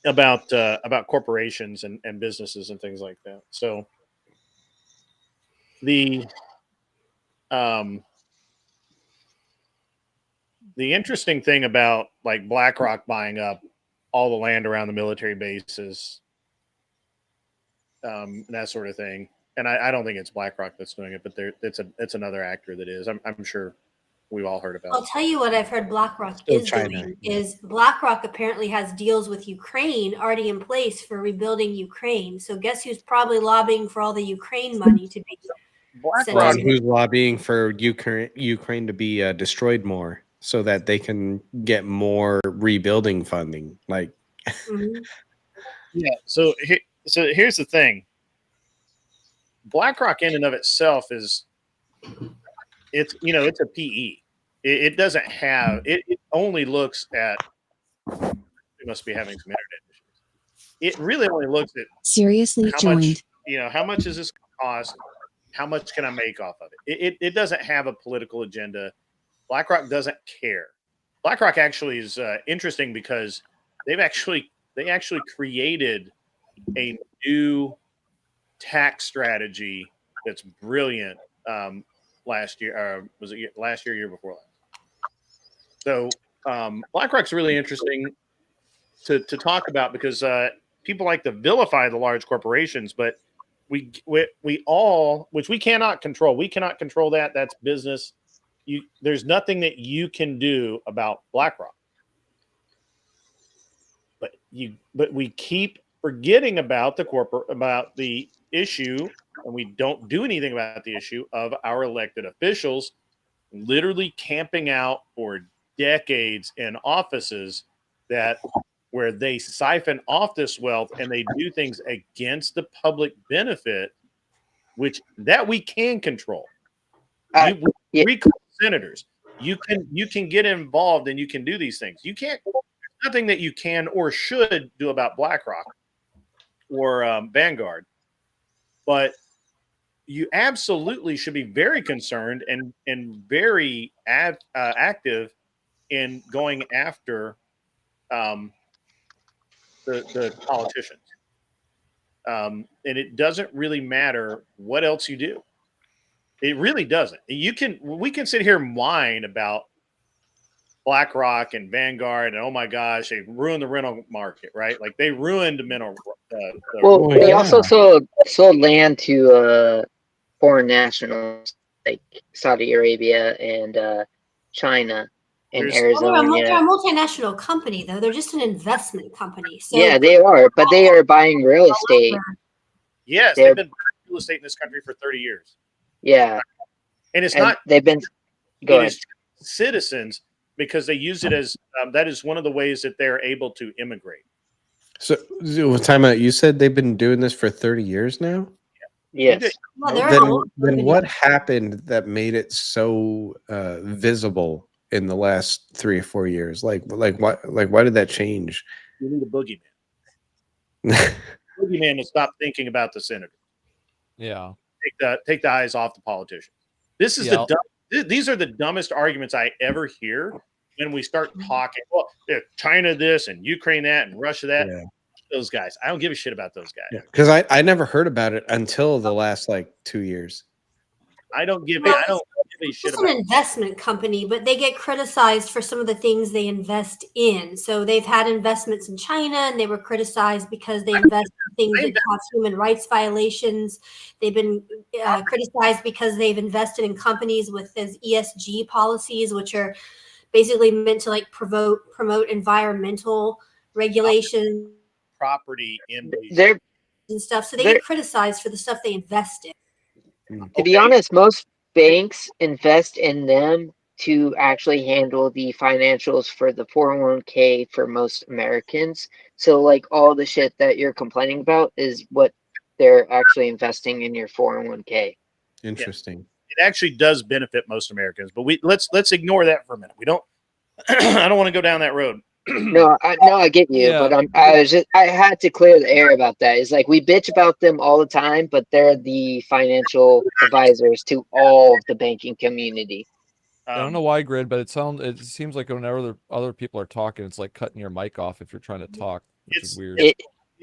about corporations and businesses and things like that. So the the interesting thing about like BlackRock buying up all the land around the military bases, and that sort of thing. And I don't think it's BlackRock that's doing it, but it's another actor that is. I'm sure we've all heard about. I'll tell you what I've heard BlackRock Still is China, doing yeah. is BlackRock apparently has deals with Ukraine already in place for rebuilding Ukraine. So guess who's probably lobbying for all the Ukraine money to be sent Ron, to who's lobbying for Ukraine to be destroyed more so that they can get more rebuilding funding. Like, Mhm. Yeah. So here's the thing. BlackRock in and of itself it's a PE. It doesn't have it only looks at. We must be having some internet issues. It really only looks at Seriously how joined. much how much is this cost? How much can I make off of it? It doesn't have a political agenda. BlackRock doesn't care. BlackRock actually is interesting because they actually created a new tax strategy that's brilliant last year. Was it last year, year before last? So BlackRock's really interesting to talk about because people like to vilify the large corporations, but we all, which we cannot control. We cannot control that. That's business. There's nothing that you can do about BlackRock. But we keep forgetting about the issue, and we don't do anything about the issue of our elected officials literally camping out for decades in offices where they siphon off this wealth and they do things against the public benefit, which that we can control. We recall senators. You can get involved and you can do these things. You can't. Nothing that you can or should do about BlackRock or Vanguard, but you absolutely should be very concerned and very active in going after the politicians. And it doesn't really matter what else you do. It really doesn't. We can sit here and whine about BlackRock and Vanguard, and oh my gosh, they ruined the rental market, right? Like they ruined the rental. Well, they also sold land to foreign nationals like Saudi Arabia and China and Arizona. They're a multinational company, though. They're just an investment company. So yeah, they are, but they are buying real estate. Yes, they've been buying real estate in this country for 30 years. Yeah, and it's not. They've been. Go ahead. Citizens. Because they use it as that is one of the ways that they're able to immigrate. So, time out. You said they've been doing this for 30 years now? Yes. Then what happened that made it so visible in the last 3 or 4 years? Why did that change? You need a boogeyman. Boogeyman to stop thinking about the senator. Yeah. Take the eyes off the politicians. This is these are the dumbest arguments I ever hear when we start talking. Well, China this and Ukraine that and Russia that. Yeah. Those guys, I don't give a shit about those guys. Because I never heard about it until the last 2 years. I don't give a shit about it. It's an investment company, but they get criticized for some of the things they invest in. So they've had investments in China, and they were criticized because they invest in things that cause human rights violations. They've been criticized because they've invested in companies with those ESG policies, which are basically meant to promote environmental regulations, property in and stuff. So they get criticized for the stuff they invest in. To be honest, most banks invest in them to actually handle the financials for the 401k for most Americans. So all the shit that you're complaining about is what they're actually investing in your 401k. Interesting. Yeah. It actually does benefit most Americans, but let's ignore that for a minute. We don't. I don't want to go down that road. No, I get you, but I had to clear the air about that. It's we bitch about them all the time, but they're the financial advisors to all of the banking community. I don't know why, Grid, but it seems like whenever other people are talking, it's like cutting your mic off if you're trying to talk, which is weird.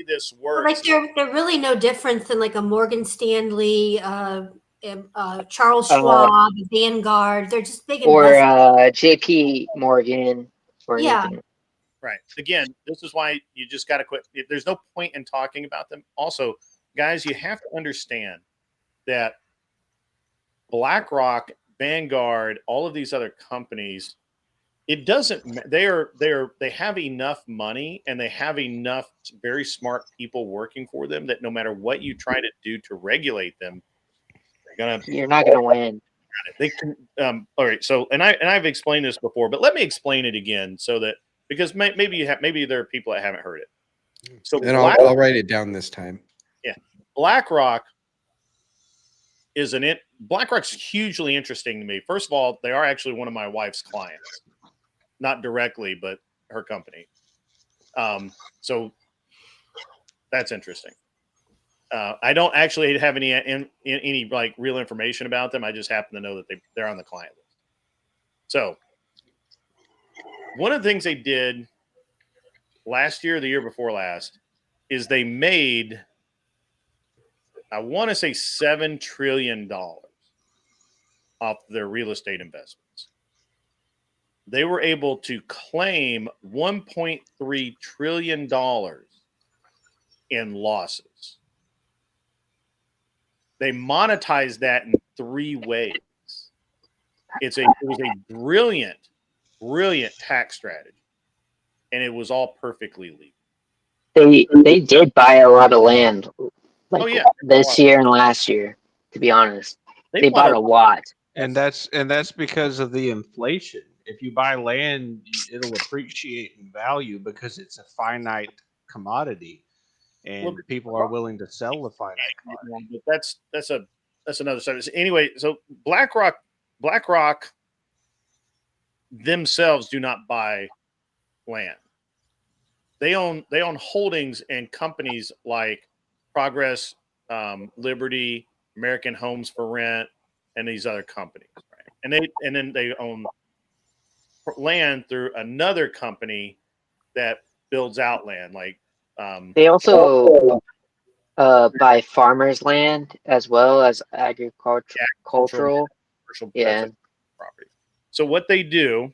This works. They're really no different than a Morgan Stanley, Charles Schwab, Vanguard. They're just big Or investors. JP Morgan or Yeah. anything. Right. Again, this is why you just got to quit. There's no point in talking about them. Also, guys, you have to understand that BlackRock, Vanguard, all of these other companies, it doesn't. They have enough money and they have enough very smart people working for them that no matter what you try to do to regulate them, you're not gonna win. They can. All right. So, and I've explained this before, but let me explain it again so that because maybe there are people that haven't heard it. So, and I'll write it down this time. Yeah, BlackRock BlackRock's hugely interesting to me. First of all, they are actually one of my wife's clients, not directly, but her company. So that's interesting. I don't actually have any like real information about them. I just happen to know that they're on the client list. So one of the things they did last year, or the year before last, is they made, I want to say $7 trillion off their real estate investments. They were able to claim $1.3 trillion in losses. They monetized that in 3 ways. It was a brilliant tax strategy, and it was all perfectly legal. They did buy a lot of land, this year and last year. To be honest, they bought a lot, and that's because of the inflation. If you buy land, it'll appreciate in value because it's a finite commodity. And people are willing to sell the finite commodity. But that's another subject. Anyway, so BlackRock themselves do not buy land. They own holdings in companies like Progress, Liberty, American Homes for Rent, and these other companies. Right? And then they own land through another company that builds out land, like. They also buy farmers' land as well as agricultural. Yeah. Property. So what they do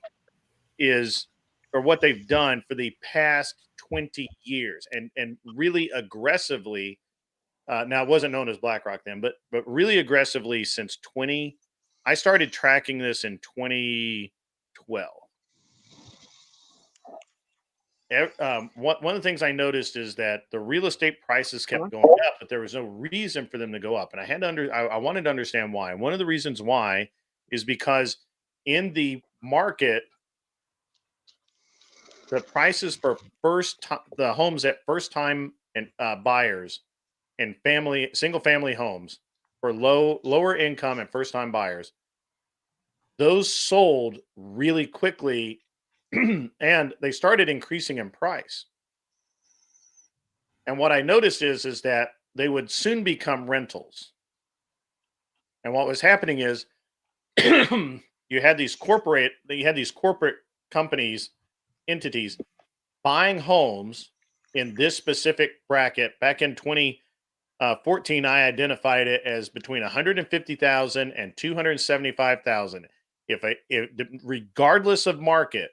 is, or what they've done for the past 20 years, and really aggressively. Now it wasn't known as BlackRock then, but really aggressively since I started tracking this in 2012. One of the things I noticed is that the real estate prices kept going up, but there was no reason for them to go up, and I wanted to understand why. And one of the reasons why is because in the market, the prices for the homes at first time and buyers and single family homes for lower income and first time buyers, those sold really quickly. And they started increasing in price. And what I noticed is that they would soon become rentals. And what was happening is you had these corporate companies, entities buying homes in this specific bracket. Back in 2014, I identified it as between 150,000 and 275,000. If regardless of market.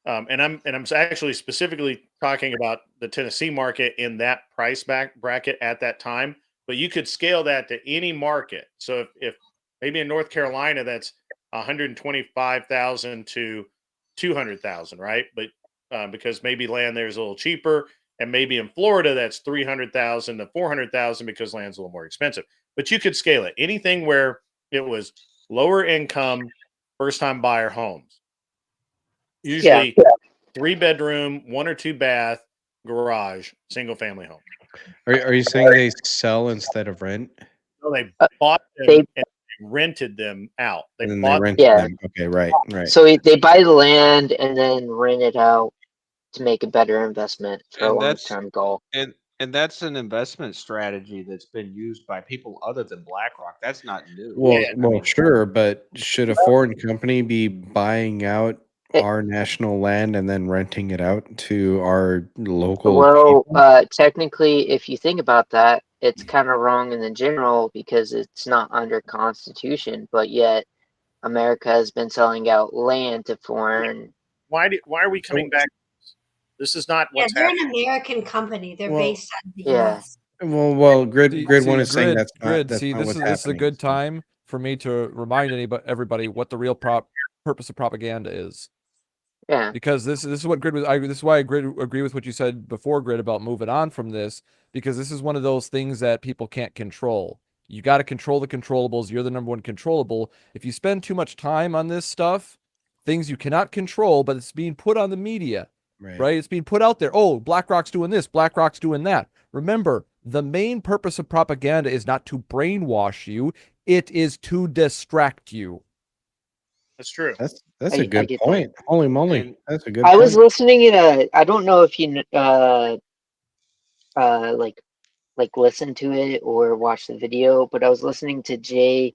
And I'm actually specifically talking about the Tennessee market in that price bracket at that time, but you could scale that to any market. So if maybe in North Carolina that's 125,000 to 200,000, right? But because maybe land there is a little cheaper, and maybe in Florida that's 300,000 to 400,000 because land's a little more expensive. But you could scale it anything where it was lower income, first time buyer homes. Usually 3-bedroom, 1 or 2 bath, garage, single family home. Are you saying they sell instead of rent? No, they bought them and rented them out. They rented them. Okay, right. So they buy the land and then rent it out to make a better investment for a long-term goal. And that's an investment strategy that's been used by people other than BlackRock. That's not new. Well, sure, but should a foreign company be buying out our national land and then renting it out to our local people? Technically, if you think about that, it's kind of wrong in the general because it's not under Constitution, but yet America has been selling out land to foreign. Why are we coming back? This is not Yeah, what's they're happening. an American company. They're Well, based out of the Yeah. US. Well, grid one is saying Grid, that's see, not this what's is happening. a good time for me to remind everybody what the real purpose of propaganda is. Yeah. Because this is what Grid was. This is why I agree with what you said before, Grid, about moving on from this, because this is one of those things that people can't control. You got to control the controllables. You're the number one controllable. If you spend too much time on this stuff, things you cannot control, but it's being put on the media, right? It's being put out there. Oh, BlackRock's doing this. BlackRock's doing that. Remember, the main purpose of propaganda is not to brainwash you. It is to distract you. That's true. That's a good point. Holy moly, that's a good I point. was listening in I don't know if you like listen to it or watch the video, but I was listening to Jay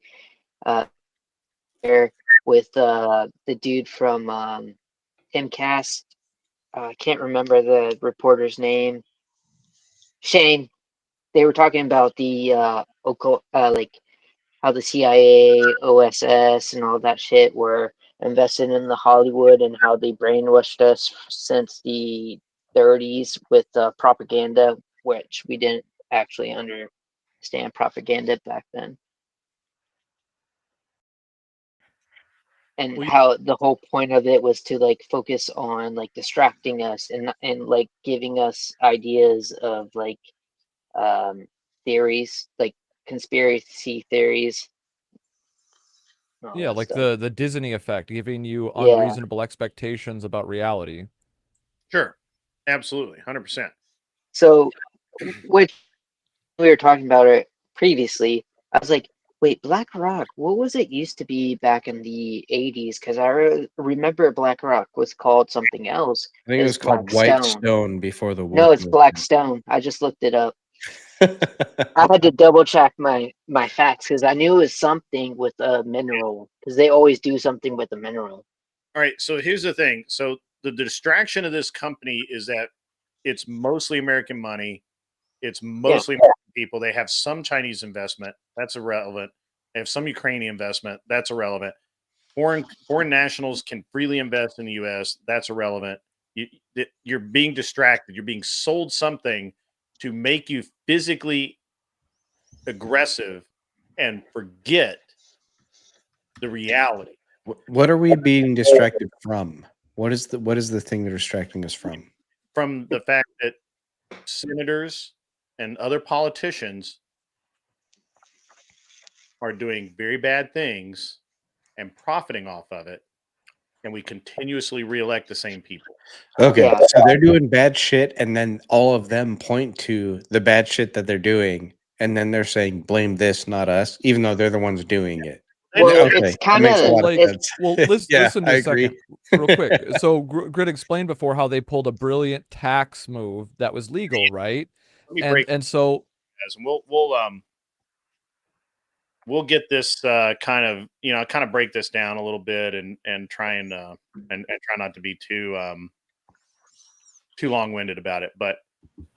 with the dude from Timcast. I can't remember the reporter's name. Shane. They were talking about the like how the CIA, OSS, and all that shit were invested in the Hollywood and how they brainwashed us since the 30s with propaganda, which we didn't actually understand propaganda back then. And how the whole point of it was to like focus on like distracting us and like giving us ideas of like theories, like conspiracy theories. Yeah, like the Disney effect, giving you Yeah. unreasonable expectations about reality. Sure, absolutely, 100%. So, which we were talking about it previously, I was like, wait, BlackRock, what was it used to be back in the 80s? Because I remember BlackRock was called something else. I think it was called White Stone before the war. No, it's Blackstone. I just looked it up. I had to double check my facts because I knew it was something with a mineral because they always do something with a mineral. All right, so here's the thing. So the distraction of this company is that it's mostly American money. It's mostly American people. They have some Chinese investment. That's irrelevant. They have some Ukrainian investment. That's irrelevant. Foreign nationals can freely invest in the U.S. That's irrelevant. You're being distracted. You're being sold something to make you physically aggressive and forget the reality. What are we being distracted from? What is the thing they're distracting us from? From the fact that senators and other politicians are doing very bad things and profiting off of it, and we continuously reelect the same people. Okay, so they're doing bad shit, and then all of them point to the bad shit that they're doing, and then they're saying, blame this, not us, even though they're the ones doing it. Well, Okay, it's that kind makes a of lot of like sense. Listen to I a agree. second, real quick. So Grid explained before how they pulled a brilliant tax move that was legal, right? Let me break And so and we'll get this kind of break this down a little bit and try and try not to be too long-winded about it. But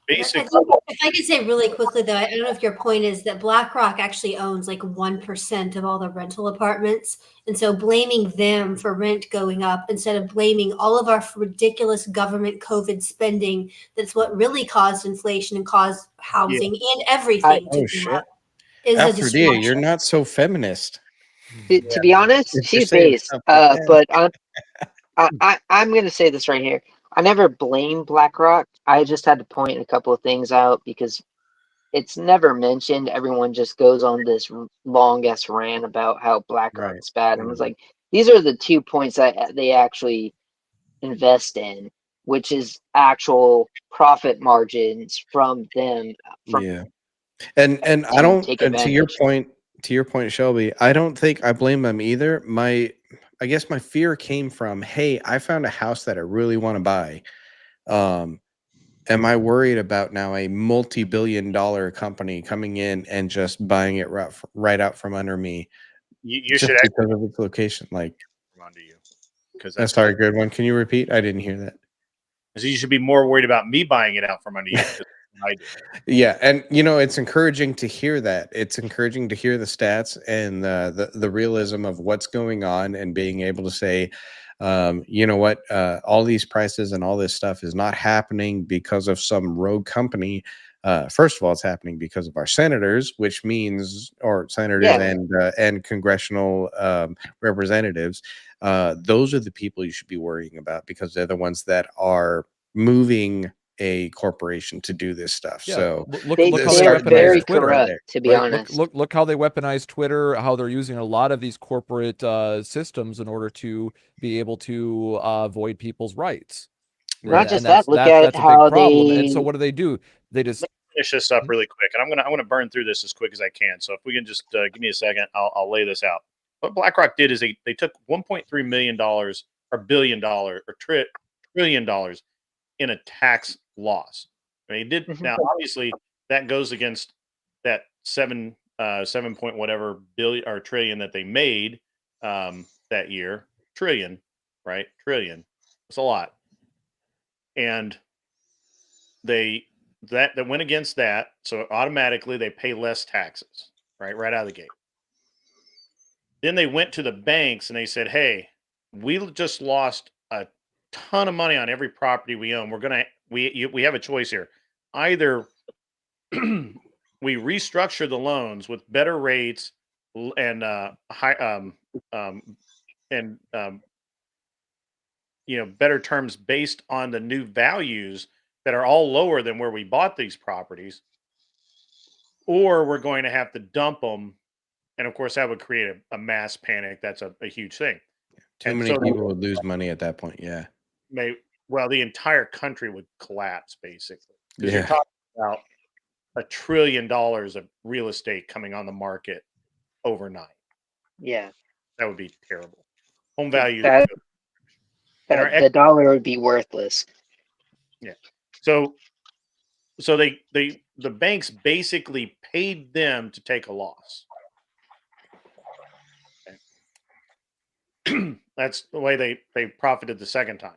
basically, If I could say really quickly, though, I don't know if your point is that BlackRock actually owns like 1% of all the rental apartments. And so blaming them for rent going up instead of blaming all of our ridiculous government COVID spending, that's what really caused inflation and caused housing and everything to go up. Is a Aphrodite, you're distraction. not so feminist. To be honest, If you're she's saying based. stuff like that. But I'm gonna say this right here. I never blame BlackRock. I just had to point a couple of things out because it's never mentioned. Everyone just goes on this long ass rant about how BlackRock's bad. And I was like, these are the 2 points that they actually invest in, which is actual profit margins from them. And I don't. take And to your advantage. point, Shelby, I don't think I blame them either. I guess my fear came from, hey, I found a house that I really want to buy. Am I worried about now a multi-billion-dollar company coming in and just buying it right out from under me? you just should because of its location, like. Under you, because Sorry, good one. Can you repeat? I didn't hear that. So you should be more worried about me buying it out from under you. I do. Yeah, and it's encouraging to hear that. It's encouraging to hear the stats and the realism of what's going on, and being able to say, you know what, all these prices and all this stuff is not happening because of some rogue company. First of all, it's happening because of our senators, which means, or senators and congressional representatives. Those are the people you should be worrying about, because they're the ones that are moving a corporation to do this stuff. Yeah, So look They, how they they are very weaponize Twitter, corrupt, to be right? honest. Look how they weaponize Twitter. How they're using a lot of these corporate systems in order to be able to void people's rights. Not And just that's that, look at that's a big how problem. And so they. what do? They just Finish this up really quick, and I'm gonna burn through this as quick as I can. So if we can just give me a second, I'll lay this out. What BlackRock did is they took $1.3 million or $1 billion or $1 trillion in a tax loss. I mean, did now obviously that goes against that 7 point whatever billion or trillion that they made that year. Trillion, right? Trillion. It's a lot. And that went against that, so automatically they pay less taxes, right out of the gate. Then they went to the banks and they said, "Hey, we just lost a ton of money on every property we own. We have a choice here. Either we restructure the loans with better rates and high and better terms based on the new values that are all lower than where we bought these properties, or we're going to have to dump them." And of course, that would create a mass panic. That's a huge thing. too many people would lose money at that point. Yeah. The entire country would collapse, basically. Because you're Yeah. talking about $1 trillion of real estate coming on the market overnight. Yeah. That would be terrible. Home value. The dollar would be worthless. Yeah. So the banks basically paid them to take a loss. Okay. That's the way they profited the second time.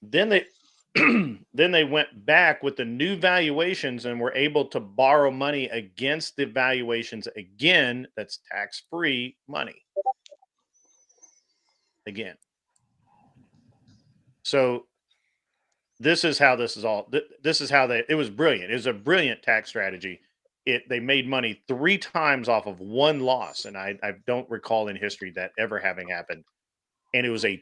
Then they went back with the new valuations and were able to borrow money against the valuations again. That's tax-free money. Again. So this is how this is all. This is how it was brilliant. It was a brilliant tax strategy. They made money 3 times off of one loss, and I don't recall in history that ever having happened. And it was a $1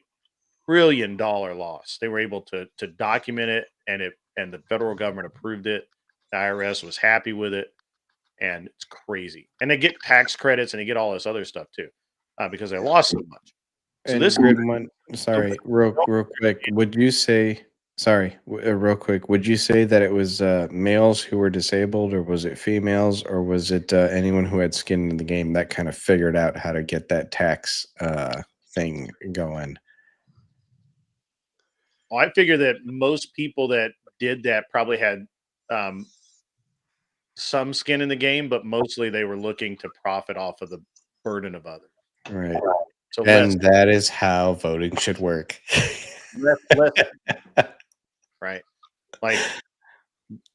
trillion loss. They were able to document it, and the federal government approved it. The IRS was happy with it, and it's crazy. And they get tax credits and they get all this other stuff too, because they lost so much. So And this sorry, real quick, would you say, real quick, would you say that it was males who were disabled, or was it females, or was it anyone who had skin in the game that kind of figured out how to get that tax thing going? Well, I figure that most people that did that probably had some skin in the game, but mostly they were looking to profit off of the burden of others. Right. So and that is how voting should work. less right. Like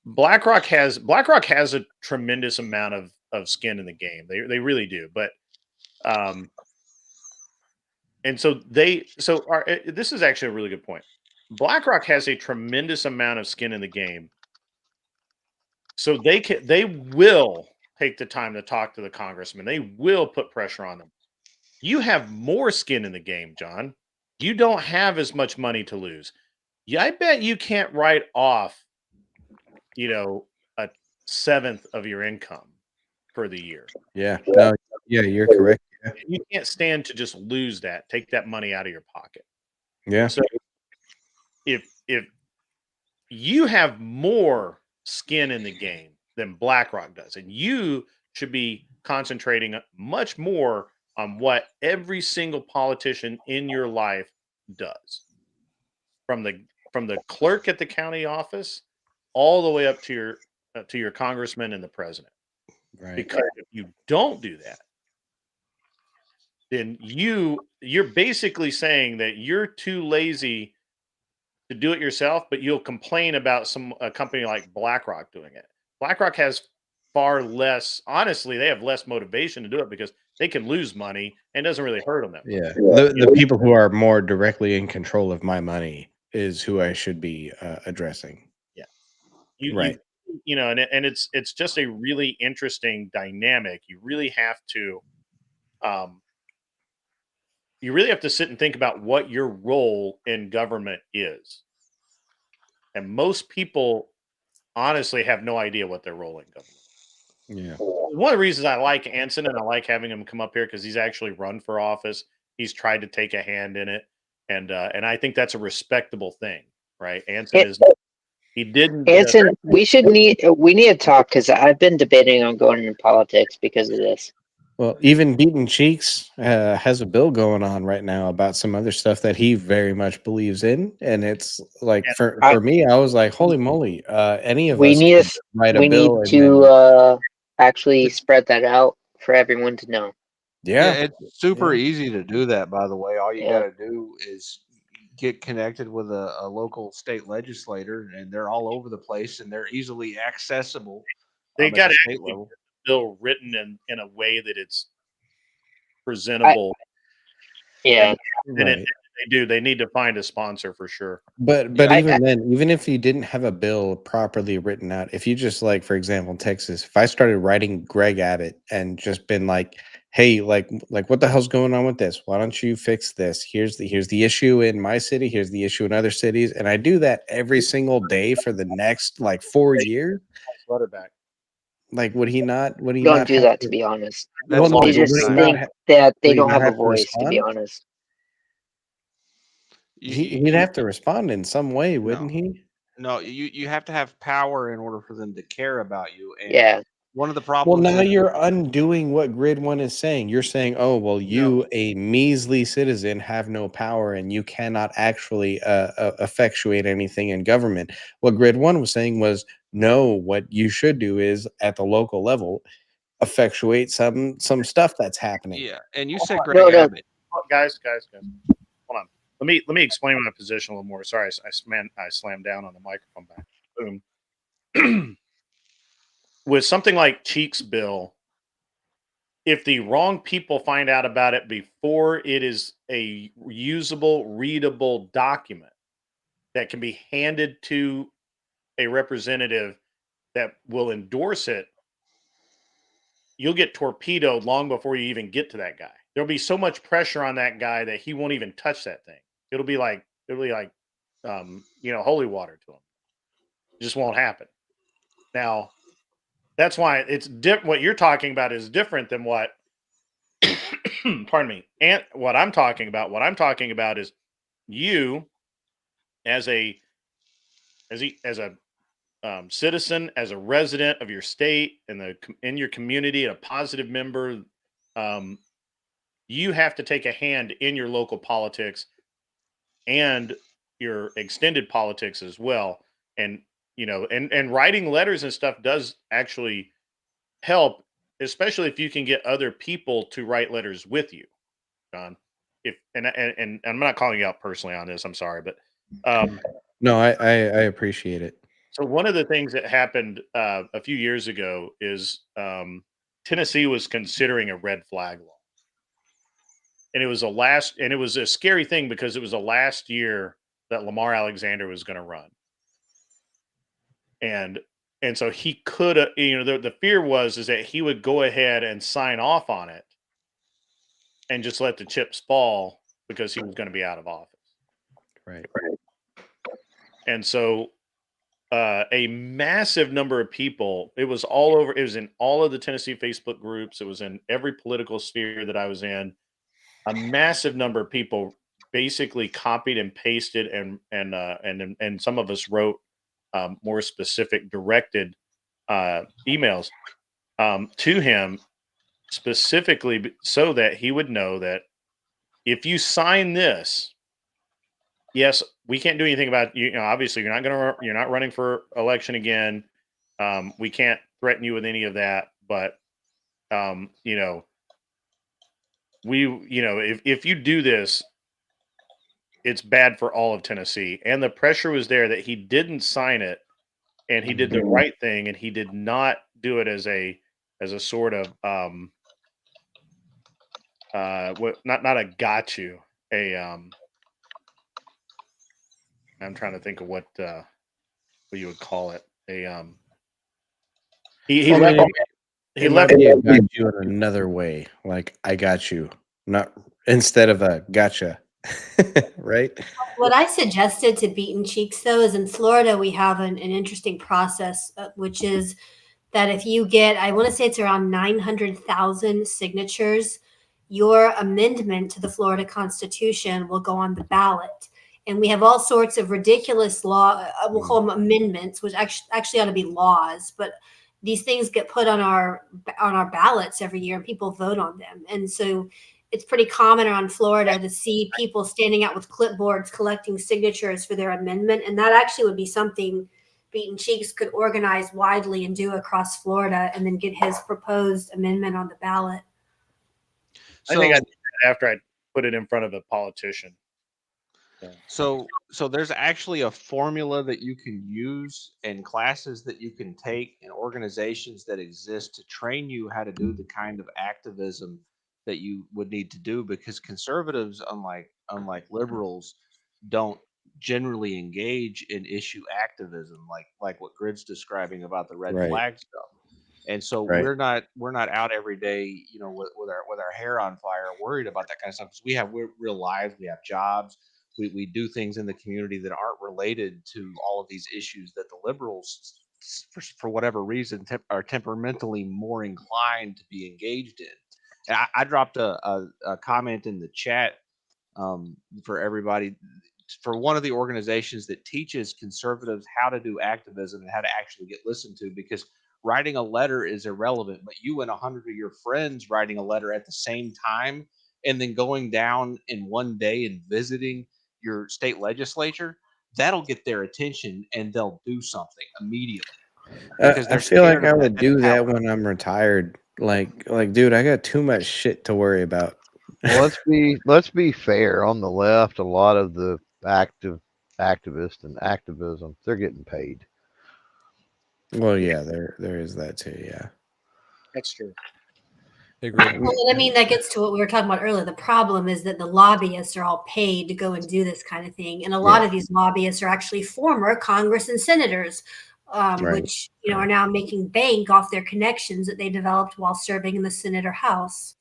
BlackRock has a tremendous amount of skin in the game. They really do. But and so this is actually a really good point. BlackRock has a tremendous amount of skin in the game. So they will take the time to talk to the congressman. They will put pressure on them. You have more skin in the game, John. You don't have as much money to lose. Yeah, I bet you can't write off, a seventh of your income for the year. Yeah. No, yeah, you're correct. Yeah. You can't stand to just lose that. Take that money out of your pocket. Yeah. So if you have more skin in the game than BlackRock does, and you should be concentrating much more on what every single politician in your life does, from the clerk at the county office all the way up to your congressman and the president. Right. Because if you don't do that, then you're basically saying that you're too lazy to do it yourself, but you'll complain about a company like BlackRock doing it. BlackRock has far less. Honestly, they have less motivation to do it because they can lose money and it doesn't really hurt them that much. Yeah. The people who are more directly in control of my money is who I should be addressing. Yeah. Right. You know, and it's just a really interesting dynamic. You really have to sit and think about what your role in government is. And most people honestly have no idea what their role in government. Yeah. One of the reasons I like Anson and I like having him come up here because he's actually run for office. He's tried to take a hand in it, and I think that's a respectable thing, right? Anson he didn't. Anson, we need to talk because I've been debating on going into politics because of this. Well, even Beaten Cheeks has a bill going on right now about some other stuff that he very much believes in, and it's like for me, I was like, "Holy moly!" Any of us could write a bill. We need to actually spread that out for everyone to know. Yeah, it's super easy to do that. By the way, all you got to do is get connected with a local state legislator, and they're all over the place, and they're easily accessible. They got to state level bill written in a way that it's presentable. Yeah, and they need to find a sponsor for sure. But even then, even if you didn't have a bill properly written out, if you just like, for example, in Texas, if I started writing Greg Abbott and just been like, hey, like what the hell's going on with this? Why don't you fix this? Here's the issue in my city. Here's the issue in other cities. And I do that every single day for the next like 4 years. Like, would he not? Would he don't not do that? To be honest, they just think that they don't have a voice. To be honest, he'd have to respond in some way, wouldn't he? No, you have to have power in order for them to care about you. And one of the Well, problems. now you're undoing what Grid One is saying. You're saying, "Oh, well, you, a measly citizen, have no power, and you cannot actually effectuate anything in government." What Grid One was saying was, "No, what you should do is at the local level, effectuate some stuff that's happening." Yeah, and you said Greg Abbott. Guys, hold on. Let me explain my position a little more. Sorry, I slammed down on the microphone back. Boom. With something like Cheeks' bill, if the wrong people find out about it before it is a usable, readable document that can be handed to a representative that will endorse it, you'll get torpedoed long before you even get to that guy. There'll be so much pressure on that guy that he won't even touch that thing. It'll be like holy water to him. It just won't happen. Now, that's why it's different. What you're talking about is different than what, pardon me, and what I'm talking about. What I'm talking about is you, as a citizen, as a resident of your state, in your community, a positive member, you have to take a hand in your local politics and your extended politics as well. And and writing letters and stuff does actually help, especially if you can get other people to write letters with you, John. And I'm not calling you out personally on this. I'm sorry, but no, I appreciate it. So one of the things that happened a few years ago is Tennessee was considering a red flag law, and it was a scary thing because it was the last year that Lamar Alexander was going to run, and so he could, the fear is that he would go ahead and sign off on it, and just let the chips fall because he was going to be out of office, right? And so a massive number of people, it was all over, it was in all of the Tennessee Facebook groups, it was in every political sphere that I was in. A massive number of people basically copied and pasted, and some of us wrote more specific directed emails to him specifically so that he would know that if you sign this, yes, we can't do anything about you. Obviously, you're not running for election again. We can't threaten you with any of that. But if you do this, it's bad for all of Tennessee. And the pressure was there that he didn't sign it, and he did the right thing, and he did not do it as a sort of what not a got you, a I'm trying to think of what you would call it. A he Well, left maybe he it left might be a got you in another way, like I got you, not instead of a gotcha, right? What I suggested to Beaten Cheeks, though, is in Florida, we have an interesting process, which is that if you get, I want to say it's around 900,000 signatures, your amendment to the Florida Constitution will go on the ballot. And we have all sorts of ridiculous law, we'll call them amendments, which actually ought to be laws, but these things get put on our ballots every year and people vote on them. And so it's pretty common around Florida to see people standing out with clipboards collecting signatures for their amendment. And that actually would be something Beaten Cheeks could organize widely and do across Florida and then get his proposed amendment on the ballot. I think I'd do that after I put it in front of a politician. So there's actually a formula that you can use and classes that you can take and organizations that exist to train you how to do the kind of activism that you would need to do, because conservatives, unlike liberals, don't generally engage in issue activism like what Grid's describing about the red flag stuff. And so we're not out every day, you know, with our hair on fire, worried about that kind of stuff. Because we're real lives, we have jobs, we do things in the community that aren't related to all of these issues that the liberals, for whatever reason, are temperamentally more inclined to be engaged in. And I dropped a comment in the chat for everybody, for one of the organizations that teaches conservatives how to do activism and how to actually get listened to, because writing a letter is irrelevant, but you and 100 of your friends writing a letter at the same time and then going down in one day and visiting your state legislature, that'll get their attention and they'll do something immediately. I feel like I would do that when I'm retired. Like, dude, I got too much shit to worry about. Well, let's be fair. On the left, a lot of the activists and activism, they're getting paid. Well, yeah, there is that too. Yeah, that's true. Well, I mean, that gets to what we were talking about earlier. The problem is that the lobbyists are all paid to go and do this kind of thing. And a lot of these lobbyists are actually former Congress and senators, which, you know, are now making bank off their connections that they developed while serving in the Senate or House.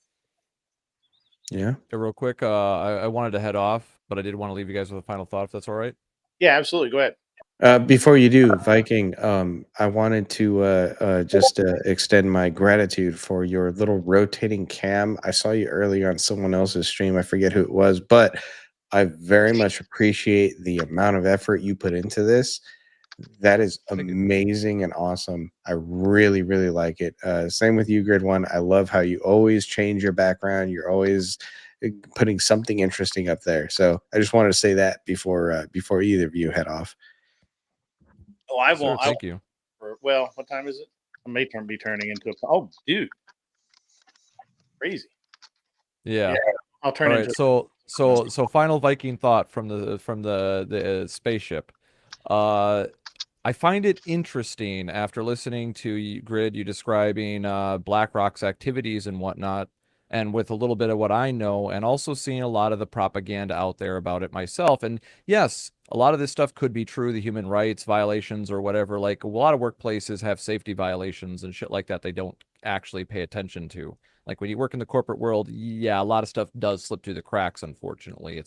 Yeah. Real quick, I wanted to head off, but I did want to leave you guys with a final thought, if that's all right. Yeah, absolutely. Go ahead. Before you do, Viking, I wanted to just extend my gratitude for your little rotating cam. I saw you earlier on someone else's stream. I forget who it was, but I very much appreciate the amount of effort you put into this. That is amazing and awesome. I really, really like it. Same with you, Grid One. I love how you always change your background. You're always putting something interesting up there. So I just wanted to say that before either of you head off. Oh, I won't. Thank you. Well, what time is it? I may be turning into a. Oh, dude, crazy. Yeah. I'll turn into. So final Viking thought from the spaceship. I find it interesting after listening to you, Grid, you describing BlackRock's activities and whatnot, and with a little bit of what I know, and also seeing a lot of the propaganda out there about it myself. And yes, a lot of this stuff could be true, the human rights violations or whatever. Like, a lot of workplaces have safety violations and shit like that they don't actually pay attention to. Like, when you work in the corporate world, yeah, a lot of stuff does slip through the cracks, unfortunately.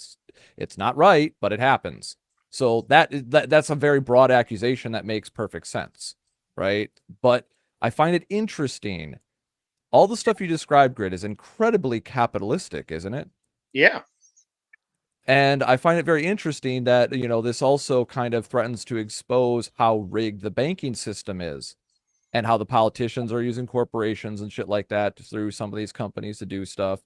It's not right, but it happens. So that's a very broad accusation that makes perfect sense, right? But I find it interesting. All the stuff you described, Grid, is incredibly capitalistic, isn't it? Yeah. And I find it very interesting that, you know, this also kind of threatens to expose how rigged the banking system is and how the politicians are using corporations and shit like that through some of these companies to do stuff.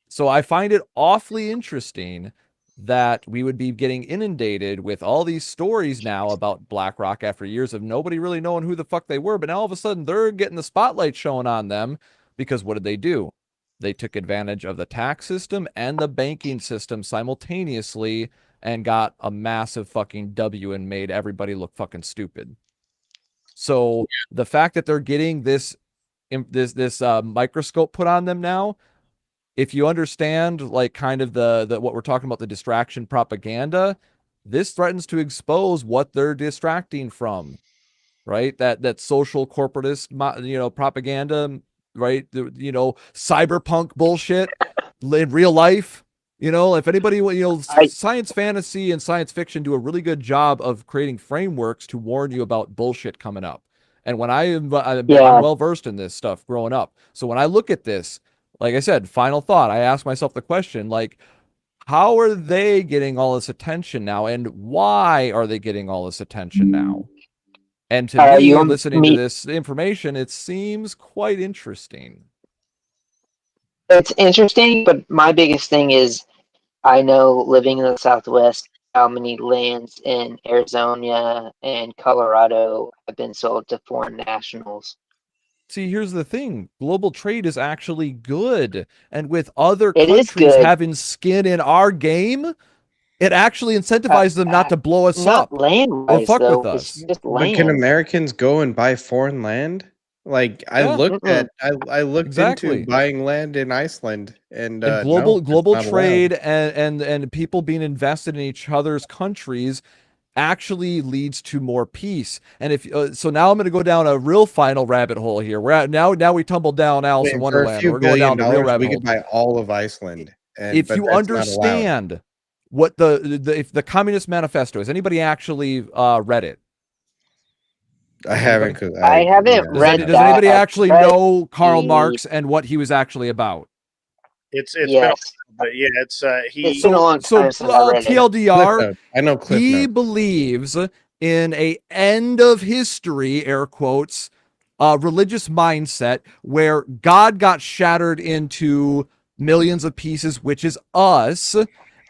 So I find it awfully interesting that we would be getting inundated with all these stories now about BlackRock after years of nobody really knowing who the fuck they were. But now all of a sudden they're getting the spotlight shown on them because what did they do? They took advantage of the tax system and the banking system simultaneously and got a massive fucking W and made everybody look fucking stupid. So the fact that they're getting this microscope put on them now, if you understand like kind of the what we're talking about, the distraction propaganda, this threatens to expose what they're distracting from, right? That social corporatist, propaganda, right? Cyberpunk bullshit in real life. If anybody, science fantasy and science fiction do a really good job of creating frameworks to warn you about bullshit coming up. And when I'm well versed in this stuff growing up. So when I look at this, like I said, final thought, I ask myself the question, like, how are they getting all this attention now? And why are they getting all this attention now? And to me, listening to this information, it seems quite interesting. It's interesting, but my biggest thing is I know living in the Southwest, how many lands in Arizona and Colorado have been sold to foreign nationals. See, here's the thing. Global trade is actually good. And with other countries having skin in our game, it actually incentivizes them not to blow us up or fuck with us. But can Americans go and buy foreign land? Like I looked into buying land in Iceland, and global trade and people being invested in each other's countries actually leads to more peace. And if so, now I'm going to go down a real final rabbit hole here. We're at now we tumbled down Alice in Wonderland. We're going down the real rabbit hole. We could buy all of Iceland. If you understand what if the Communist Manifesto is, anybody actually read it? I haven't. I haven't read. Does anybody actually know Karl Marx and what he was actually about? It's been, but yeah, it's been a long time since I read TLDR. I know Cliff he Note. believes in a end of history, air quotes, religious mindset where God got shattered into millions of pieces, which is us.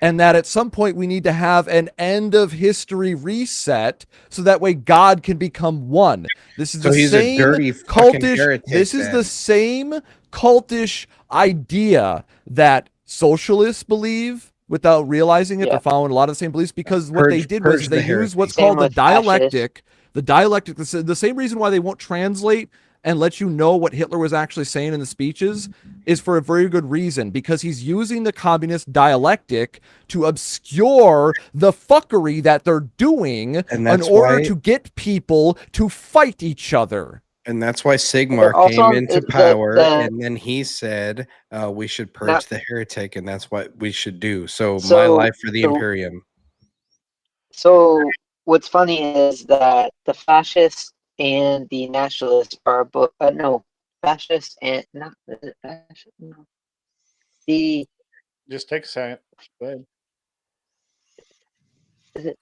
And that at some point we need to have an end of history reset so that way God can become one. This is the same cultish. This is the same cultish idea that socialists believe without realizing it. They're following a lot of the same beliefs because what they did was they used what's called the dialectic. The dialectic, the same reason why they won't translate and let you know what Hitler was actually saying in the speeches is for a very good reason, because he's using the communist dialectic to obscure the fuckery that they're doing in order to get people to fight each other. And that's why Sigmar came into power, and then he said we should purge the heretic, and that's what we should do. So my life for the Imperium. So what's funny is that the fascists and the nationalists are both fascists and not fascist. No. Just take a second. Go ahead. Is it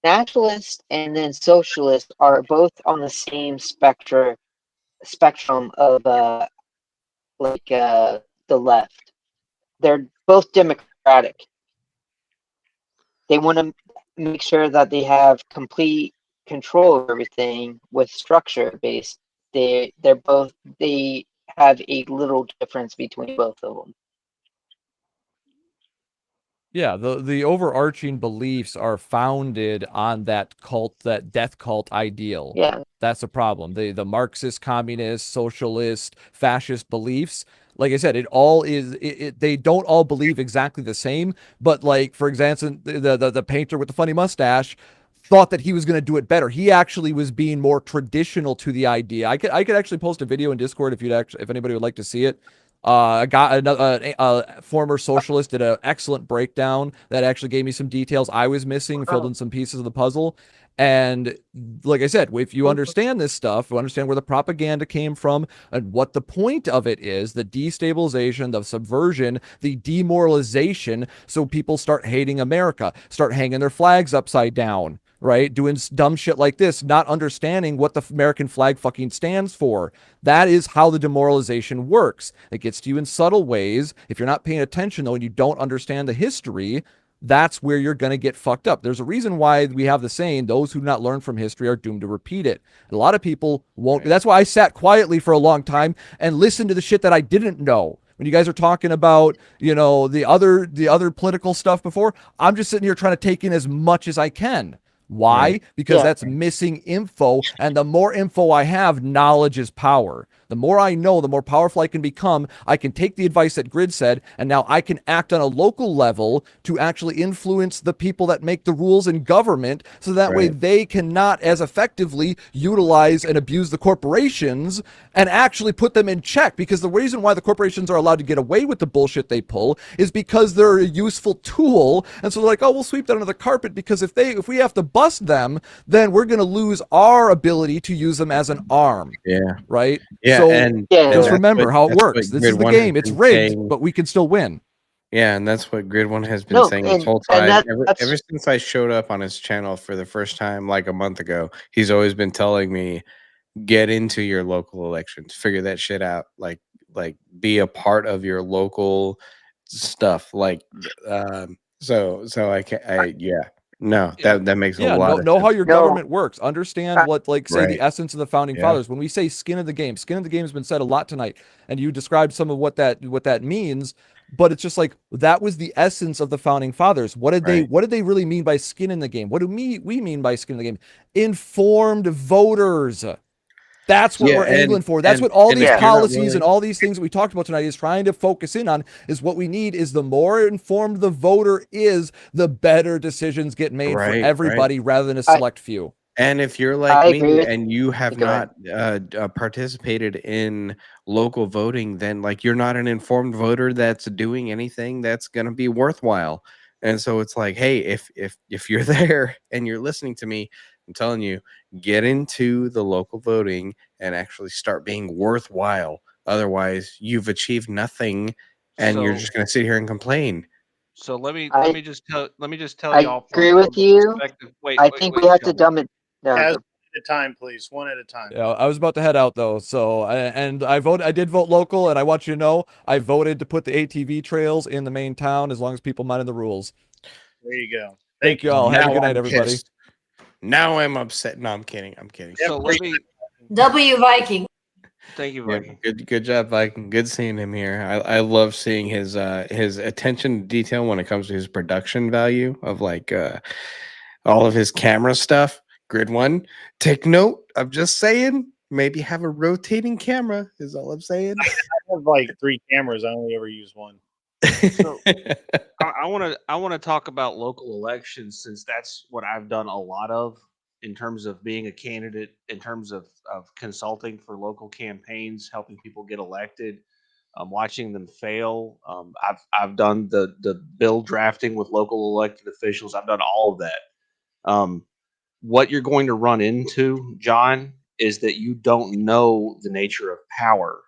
nationalists and then socialists are both on the same spectrum of the left. They're both democratic. They want to make sure that they have complete control of everything with structure based. They have a little difference between both of them. Yeah, the overarching beliefs are founded on that cult, that death cult ideal. Yeah, that's the problem. The Marxist, communist, socialist, fascist beliefs. Like I said, it all is. They don't all believe exactly the same. But like, for example, the painter with the funny mustache thought that he was going to do it better. He actually was being more traditional to the idea. I could actually post a video in Discord if anybody would like to see it. A former socialist did an excellent breakdown that actually gave me some details I was missing, filled in some pieces of the puzzle. And like I said, if you understand this stuff, you understand where the propaganda came from and what the point of it is, the destabilization, the subversion, the demoralization, so people start hating America, start hanging their flags upside down, right? Doing dumb shit like this, not understanding what the American flag fucking stands for. That is how the demoralization works. It gets to you in subtle ways. If you're not paying attention, though, and you don't understand the history, that's where you're going to get fucked up. There's a reason why we have the saying, those who not learn from history are doomed to repeat it. A lot of people won't. That's why I sat quietly for a long time and listened to the shit that I didn't know, When you guys are talking about, you know, the other political stuff before, I'm just sitting here trying to take in as much as I can. Why? Right. Because Yeah. that's missing info. And the more info I have, knowledge is power. The more I know, the more powerful I can become. I can take the advice that Grid said, and now I can act on a local level to actually influence the people that make the rules in government, so that way Right. they cannot as effectively utilize and abuse the corporations and actually put them in check. Because the reason why the corporations are allowed to get away with the bullshit they pull is because they're a useful tool. And so they're like, oh, we'll sweep that under the carpet, because if we have to bust them, then we're going to lose our ability to use them as an arm. Yeah. Right? Yeah. So and just that's remember what- how it that's what works. This Grid is the One has game. It's been rigged, saying. but we can still win. Yeah, and that's what Grid One has been No, saying this and whole and time. that Ever since I showed up on his channel for the first time, like a month ago, he's always been telling me, get into your local elections, figure that shit out, like be a part of your local stuff. Like, so yeah, no, that makes a Yeah, lot of know how sense. your no. government works. Understand what, like, say, the Right. essence of the founding Yeah. fathers. When we say skin of the game, skin of the game has been said a lot tonight, and you described some of what that means. But it's just like that was the essence of the founding fathers. What did Right. they really mean by skin in the game? What do we mean by skin in the game? Informed voters. That's what Yeah, we're angling for. That's what all and these if you're not policies and willing, all these things that we talked about tonight is trying to focus in on. Is what we need is the more informed the voter is, the better decisions get made for right, everybody rather than a I select few. and if you're I like agree me with. and you have Go ahead. not participated in local voting, then like you're not an informed voter that's doing anything that's going to be worthwhile. And so it's like, hey, if you're there and you're listening to me, I'm telling you, get into the local voting and actually start being worthwhile. Otherwise, you've achieved nothing, and you're So just going to sit here and complain. so let me I just tell I y'all agree from with the you. perspective. Wait, I wait, think wait, we have to Sheldon. dumb it down. As one at a time, please. One at a time. Yeah, I was about to head out though, so I did vote local, and I want you to know I voted to put the ATV trails in the main town as long as people minded the rules. There you go. Thank you all. Have a Now good night, I'm everybody. pissed. Now I'm upset. No, I'm kidding. I'm kidding. So let me W Viking. thank you, Yeah, Viking. good job, Viking. Good seeing him here. I love seeing his attention to detail when it comes to his production value of like all of his camera stuff. Grid One, take note. I'm just saying, maybe have a rotating camera is all I'm saying. I have like 3 cameras. I only ever use one. So I want to talk about local elections, since that's what I've done a lot of in terms of being a candidate, in terms of consulting for local campaigns, helping people get elected, watching them fail. I've done the bill drafting with local elected officials. I've done all of that. What you're going to run into, John, is that you don't know the nature of power.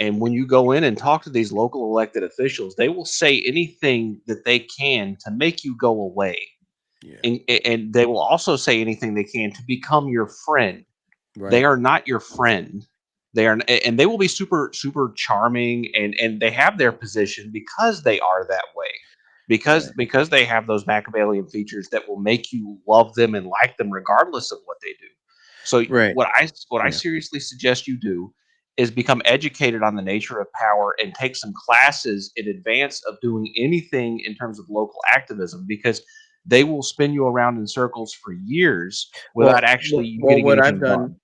And when you go in and talk to these local elected officials, they will say anything that they can to make you go away. Yeah. And they will also say anything they can to become your friend. Right. They are not your friend. And they will be super, super charming, and they have their position because they are that way. Because they have those Machiavellian features that will make you love them and like them regardless of what they do. So Right. what I seriously suggest you do is become educated on the nature of power and take some classes in advance of doing anything in terms of local activism, because they will spin you around in circles for years without actually you getting what anything I've done. done.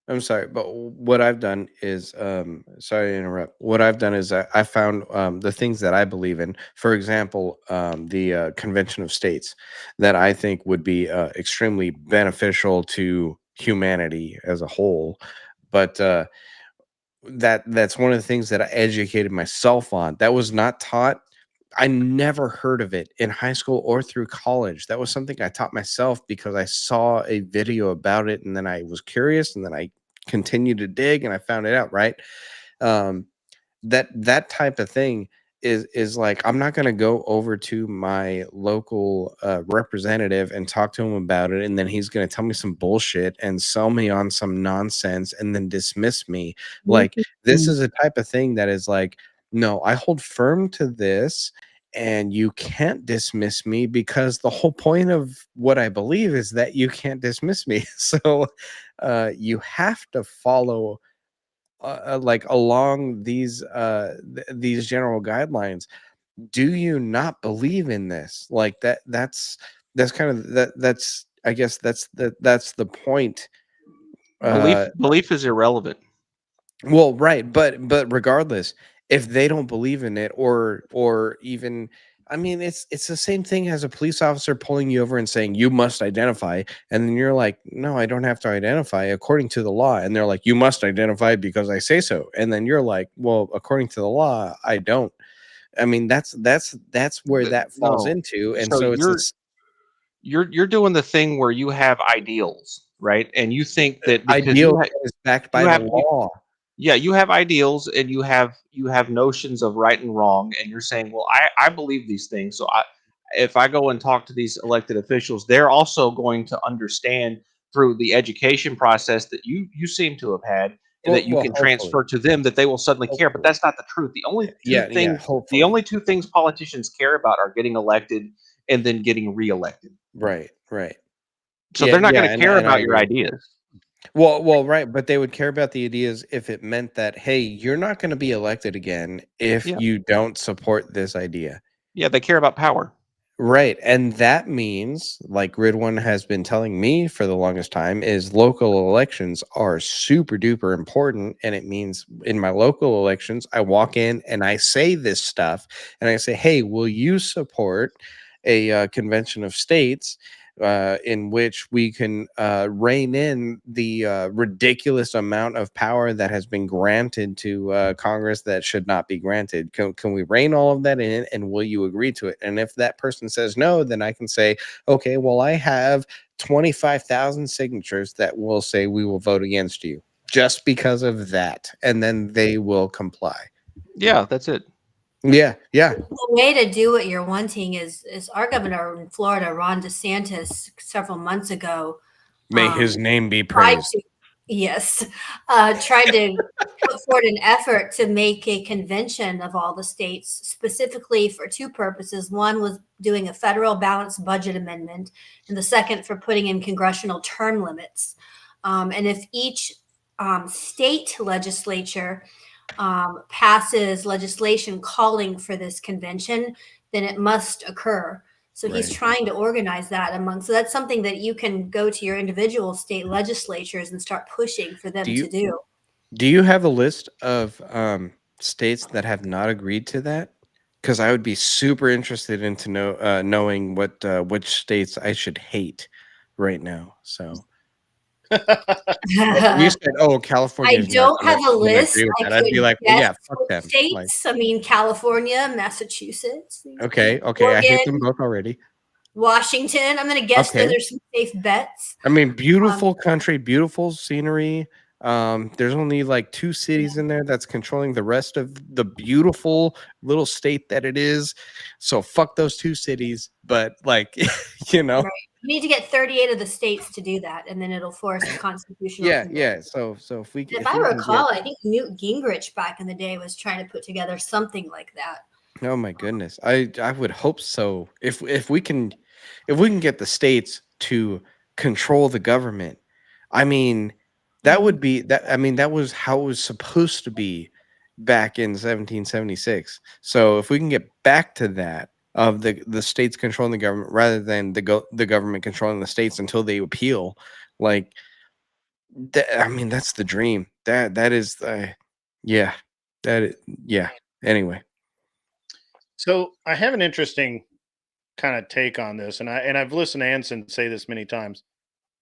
I'm sorry, but what I've done is, sorry to interrupt. What I've done is I found the things that I believe in. For example, the Convention of States, that I think would be extremely beneficial to humanity as a whole. But that's one of the things that I educated myself on. That was not taught. I never heard of it in high school or through college. That was something I taught myself because I saw a video about it, and then I was curious, and then I continued to dig, and I found it out. Right, that type of thing is like, I'm not going to go over to my local representative and talk to him about it, and then he's going to tell me some bullshit and sell me on some nonsense and then dismiss me. Like, this is a type of thing that is like, no, I hold firm to this, and you can't dismiss me, because the whole point of what I believe is that you can't dismiss me. So you have to follow like along these these general guidelines, do you not believe in this? Like that's kind of that's I guess that's the point. Belief is irrelevant. Well, right, but regardless, if they don't believe in it, or even, I mean, it's the same thing as a police officer pulling you over and saying you must identify, and then you're like, no, I don't have to identify according to the law, and they're like, you must identify because I say so, and then you're like, well, according to the law, I don't. I mean, that's where that falls No. into, and So so it's this you're doing the thing where you have ideals, right? And you think that because ideal that is backed by the have law. yeah, you have ideals and you have notions of right and wrong, and you're saying, well, I believe these things. So if I go and talk to these elected officials, they're also going to understand through the education process that you seem to have had and that you Well, can hopefully. transfer to them, that they will suddenly care. But that's not the truth. The only two Yeah, things the hopefully. only two things politicians care about are getting elected and then getting reelected. Right. So they're not Yeah, going to care and I about your agree. ideas. Well, right, but they would care about the ideas if it meant that, hey, you're not going to be elected again if Yeah. you don't support this idea. Yeah, they care about power. Right, and that means, like Ridwan has been telling me for the longest time, is local elections are super duper important, and it means in my local elections, I walk in and I say this stuff, and I say, hey, will you support a convention of states in which we can rein in the ridiculous amount of power that has been granted to Congress that should not be granted? Can we rein all of that in, and will you agree to it? And if that person says no, then I can say, okay, well, I have 25,000 signatures that will say we will vote against you just because of that. And then they will comply. Yeah, that's it. Yeah. The way to do what you're wanting is our governor in Florida, Ron DeSantis, several months ago. May his name be tried praised. tried to put forward an effort to make a convention of all the states, specifically for two purposes. One was doing a federal balanced budget amendment, and the second for putting in congressional term limits. And if each state legislature passes legislation calling for this convention, then it must occur. So he's Right. trying to organize that among. So that's something that you can go to your individual state legislatures and start pushing for them to do. Do you have a list of states that have not agreed to that? Because I would be super interested into knowing what which states I should hate right now. So you said, "Oh, California." I don't have a list. I'd be like, "Well, yeah, fuck them." States. Like, I mean, California, Massachusetts. okay, Oregon, I hate them both already. Washington. I'm going to guess Okay. those are some safe bets. I mean, beautiful country, beautiful scenery. There's only like 2 cities in there that's controlling the rest of the beautiful little state that it is. So fuck those 2 cities. But like, you know, Right. You need to get 38 of the states to do that, and then it'll force a constitutional. yeah. So if we, If I recall, I think Newt Gingrich back in the day was trying to put together something like that. Oh my goodness, I would hope so. If we can get the states to control the government, I mean, that would be that. I mean, that was how it was supposed to be back in 1776. So if we can get back to that, of the states controlling the government rather than the government controlling the states until they appeal, like I mean, that's the dream. That is yeah, yeah. Anyway. So I have an interesting kind of take on this, and I've listened to Anson say this many times,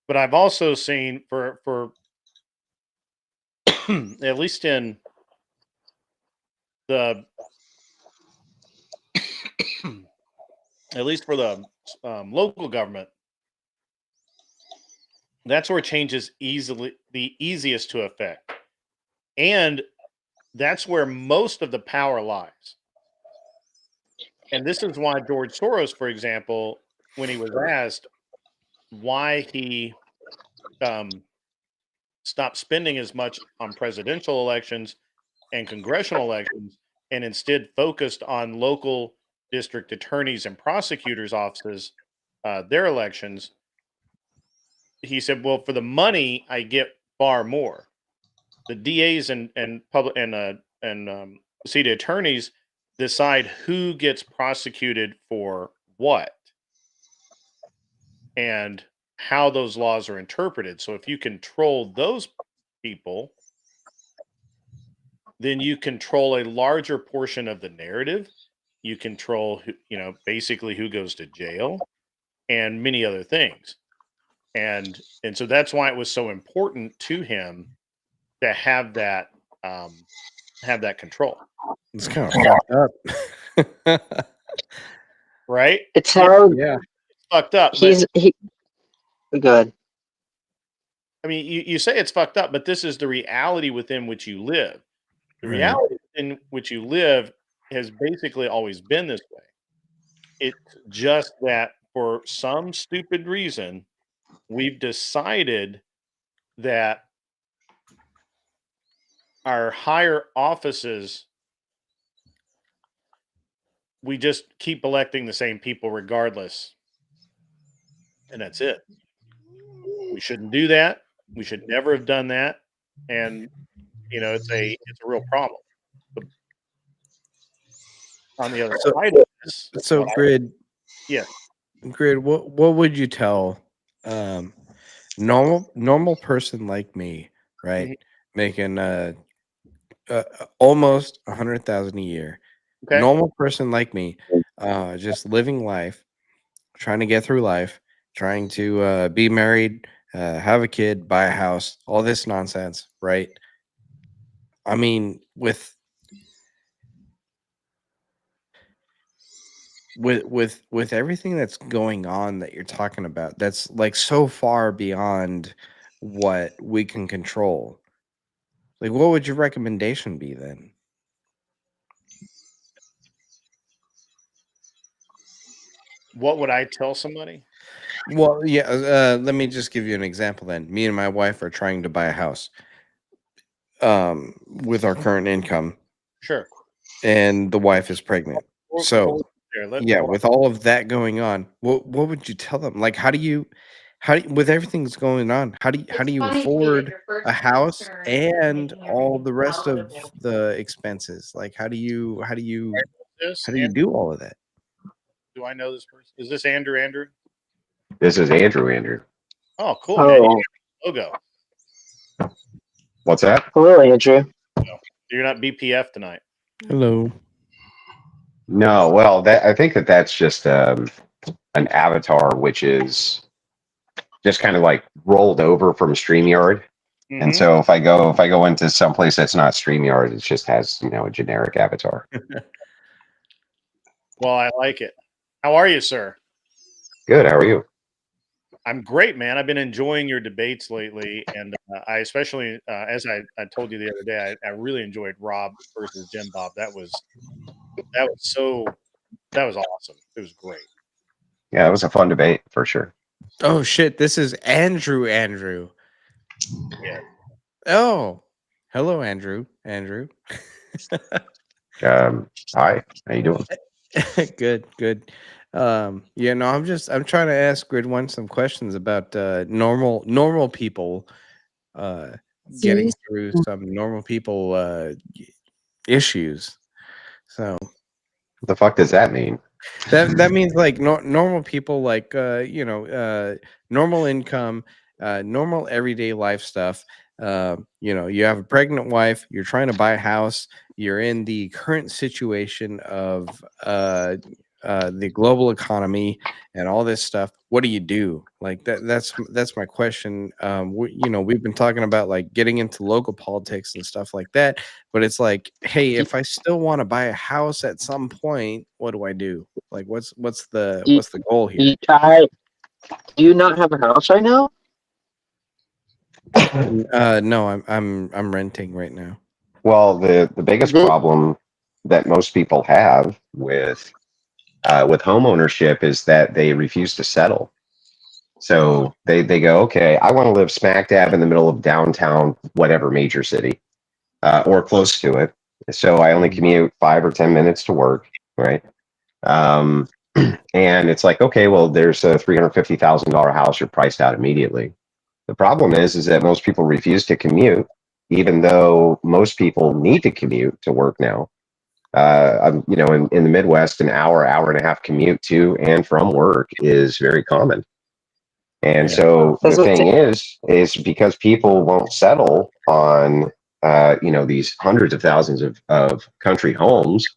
but I've also seen for at least in the at least for the local government, that's where change is the easiest to affect, and that's where most of the power lies. And this is why George Soros, for example, when he was asked why he stopped spending as much on presidential elections and congressional elections and instead focused on local district attorneys and prosecutors' offices, their elections, he said, well, for the money, I get far more. the DAs and public and city attorneys decide who gets prosecuted for what and how those laws are interpreted. So if you control those people, then you control a larger portion of the narrative. You control, basically who goes to jail and many other things. And so that's why it was so important to him to have that control. It's kind of fucked up. Right? It's how Yeah. It's fucked up. Good. I mean, you say it's fucked up, but this is the reality within which you live. The Right. reality in which you live has basically always been this way. It's just that for some stupid reason, we've decided that our higher offices, we just keep electing the same people regardless. And that's it. We shouldn't do that. We should never have done that. And it's a real problem. But on the other side of this, So Grid, yeah. Grid, what would you tell normal person like me, right? Making almost 100,000 a year. Okay. Normal person like me, just living life, trying to get through life, trying to be married, have a kid, buy a house, all this nonsense, right? I mean, with everything that's going on that you're talking about, that's like so far beyond what we can control. Like, what would your recommendation be then? What would I tell somebody? Well, yeah, let me just give you an example then. Me and my wife are trying to buy a house with our current income. Sure. And the wife is pregnant. So, yeah, with all of that going on, what would you tell them? Like, how do you with everything that's going on, how do you afford a house and all the rest of the expenses? Like, how do you do all of that? Do I know this person? Is this Andrew? Andrew? This is Andrew. Oh, cool, man. Oh, Logo. What's that? hello, Andrew. You're not BPF tonight. Hello. No, well, I think that's just an avatar, which is just kind of like rolled over from StreamYard. And so if I go into someplace that's not StreamYard, it just has a generic avatar. Well, I like it. How are you, sir? Good. How are you? I'm great, man. I've been enjoying your debates lately, and I especially, as I told you the other day, I really enjoyed Rob versus Jim Bob. That was awesome. It was great. Yeah, it was a fun debate for sure. Oh shit! This is Andrew. Yeah. Oh, hello, Andrew. Hi. How you doing? Good. Yeah, no, I'm trying to ask Grid One some questions about normal people getting through some normal people issues. So What the fuck does that mean? that means like normal people, like normal income, normal everyday life stuff. You have a pregnant wife, you're trying to buy a house, you're in the current situation of the global economy and all this stuff. What do you do? Like that's my question. We've been talking about like getting into local politics and stuff like that, but it's like, hey, if I still want to buy a house at some point, what do I do? Like, what's the goal here? Do you not have a house right now? No, I'm renting right now. Well, the biggest problem that most people have with home ownership is that they refuse to settle. So they go, okay, I want to live smack dab in the middle of downtown, whatever major city, or close to it. So I only commute 5 or 10 minutes to work, right? And it's like, okay, well, there's a $350,000 house. You're priced out immediately. The problem is that most people refuse to commute, even though most people need to commute to work now. I'm, you know, in the Midwest, an hour and a half commute to and from work is very common. And so the thing is because people won't settle on, you know, these hundreds of thousands of country homes,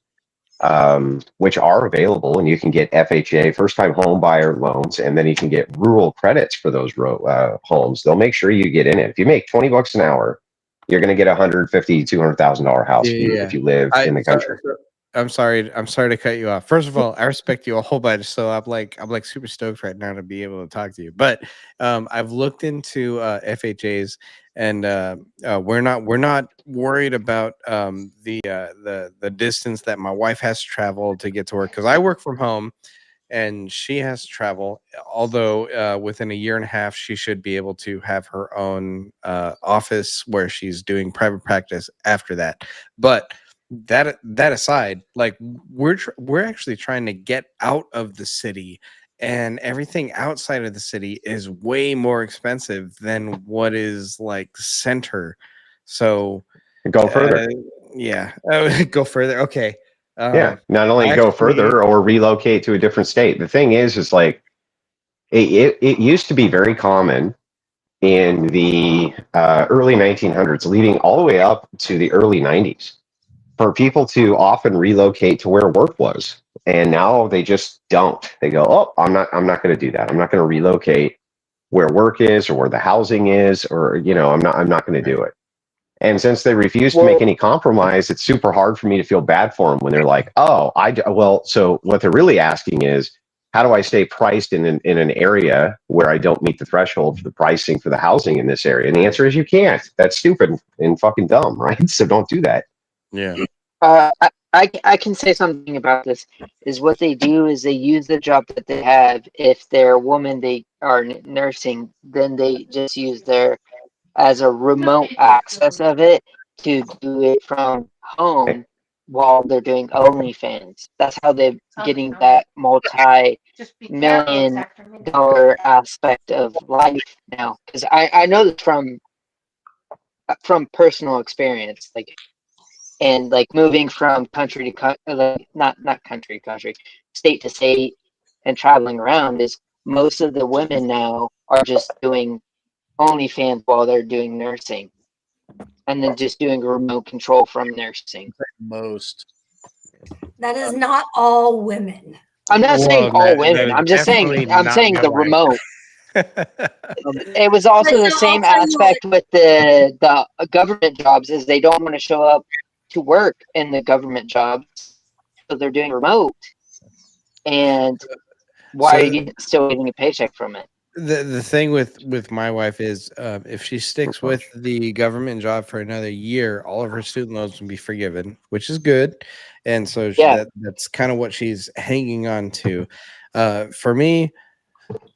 which are available, and you can get FHA, first time home buyer loans, and then you can get rural credits for those homes. They'll make sure you get in it. If you make $20 an hour, you're going to get $150,000, $200,000 house if you live in the country. I'm sorry to cut you off. First of all, I respect you a whole bunch, so I'm like super stoked right now to be able to talk to you. But I've looked into FHAs, and we're not worried about the distance that my wife has to travel to get to work, because I work from home and she has to travel. Although within a year and a half, she should be able to have her own office where she's doing private practice after that. But that aside, like we're actually trying to get out of the city, and everything outside of the city is way more expensive than what is like center. So go further. Yeah, go further. Okay. Yeah, not only go further or relocate to a different state. The thing is like it used to be very common in the early 1900s, leading all the way up to the early 90s, for people to often relocate to where work was. And now they just don't. They go, oh, I'm not going to do that. I'm not going to relocate where work is or where the housing is, or, you know, I'm not going to do it. And since they refuse to make any compromise, it's super hard for me to feel bad for them when they're like, oh, so what they're really asking is, how do I stay priced in an area where I don't meet the threshold for the pricing for the housing in this area? And the answer is you can't. That's stupid and fucking dumb, right? So don't do that. Yeah. I can say something about this. Is what they do is they use the job that they have. If they're a woman, they are nursing, then they just use their as a remote access of it to do it from home while they're doing OnlyFans. That's how they're getting that multi-million-dollar aspect of life now. Because I know this from personal experience, like, and like moving from country to country, not country to country, state to state, and traveling around, is most of the women now are just doing OnlyFans while they're doing nursing, and then just doing remote control from nursing. Most. That is not all women. I'm not saying all women. I'm just saying. I'm saying the remote. It was also the same aspect with the government jobs, is they don't want to show up to work in the government jobs, so they're doing remote. And why are you still getting a paycheck from it? The thing with my wife is, if she sticks with the government job for another year, all of her student loans will be forgiven, which is good. And so that's kind of what she's hanging on to. For me,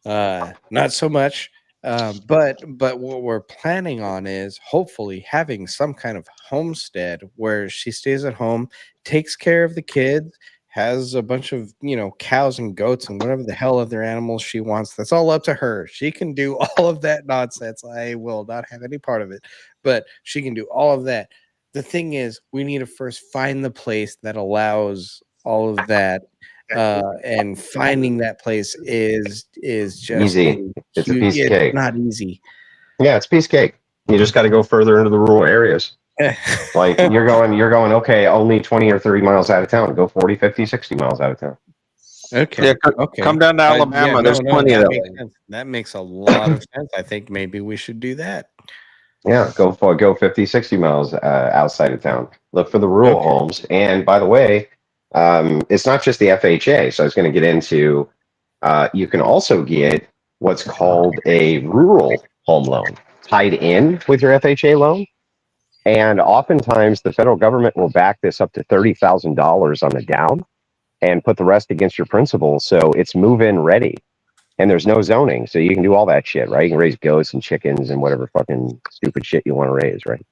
not so much. But what we're planning on is hopefully having some kind of homestead where she stays at home, takes care of the kids, has a bunch of, you know, cows and goats and whatever the hell other animals she wants. That's all up to her. She can do all of that nonsense. I will not have any part of it, but she can do all of that. The thing is, we need to first find the place that allows all of that. And finding that place is just easy. It's a piece of cake. Not easy. Yeah, it's a piece of cake. You just got to go further into the rural areas. Like you're going, okay, only 20 or 30 miles out of town. Go 40, 50, 60 miles out of town. Okay. Yeah, come down to Alabama. There's plenty of that. That makes a lot of sense. I think maybe we should do that. Yeah, go 50, 60 miles outside of town. Look for the rural homes. And by the way, it's not just the FHA. So I was going to get into, you can also get what's called a rural home loan tied in with your FHA loan. And oftentimes the federal government will back this up to $30,000 on the down and put the rest against your principal. So it's move-in ready. And there's no zoning. So you can do all that shit, right? You can raise goats and chickens and whatever fucking stupid shit you want to raise, right?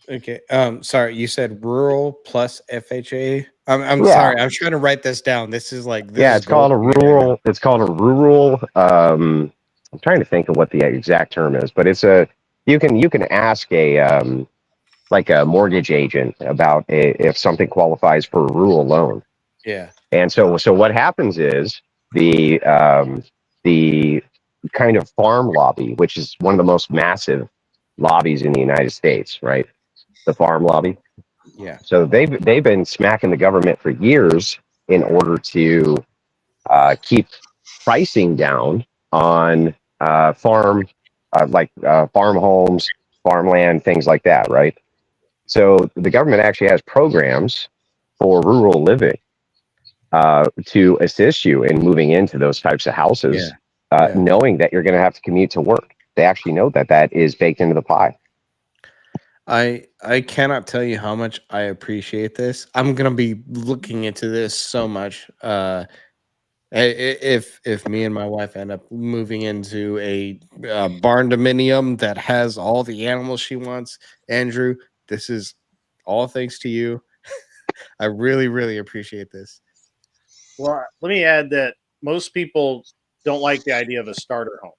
Okay. Sorry, you said rural plus FHA. I'm sorry. I'm trying to write this down. This is like it's called a rural. It's called a rural. I'm trying to think of what the exact term is, but it's a. You can ask a like a mortgage agent about if something qualifies for a rural loan. Yeah. And so what happens is the kind of farm lobby, which is one of the most massive lobbies in the United States, right? The farm lobby. Yeah. So they've been smacking the government for years in order to keep pricing down on farm homes, farmland, things like that, right? So the government actually has programs for rural living to assist you in moving into those types of houses, knowing that you're going to have to commute to work. They actually know that is baked into the pie. I cannot tell you how much I appreciate this. I'm gonna be looking into this so much. If me and my wife end up moving into a barn dominium that has all the animals she wants, Andrew, this is all thanks to you. I really, really appreciate this. Well, let me add that most people don't like the idea of a starter home,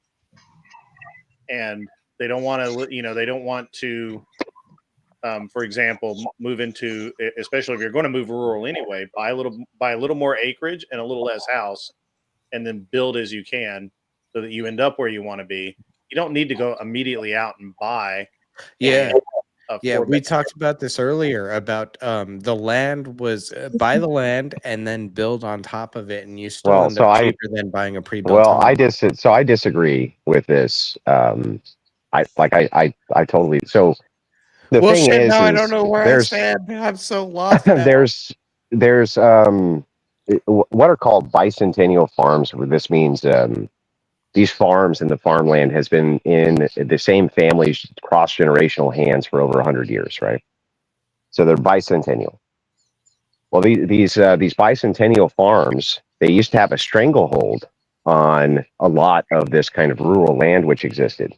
and they don't want to. They don't want to. For example, move into, especially if you're going to move rural anyway, buy a little more acreage and a little less house, and then build as you can so that you end up where you want to be. You don't need to go immediately out and buy. Yeah. We talked about this earlier about the land was buy the land and then build on top of it, and you still end up cheaper than buying a pre-built home. I disagree with this. I totally. So the thing is, now I don't know where I stand. I'm so lost. there's what are called bicentennial farms, where this means these farms and the farmland has been in the same family's cross-generational hands for over 100 years, right? So they're bicentennial. Well, these bicentennial farms, they used to have a stranglehold on a lot of this kind of rural land which existed.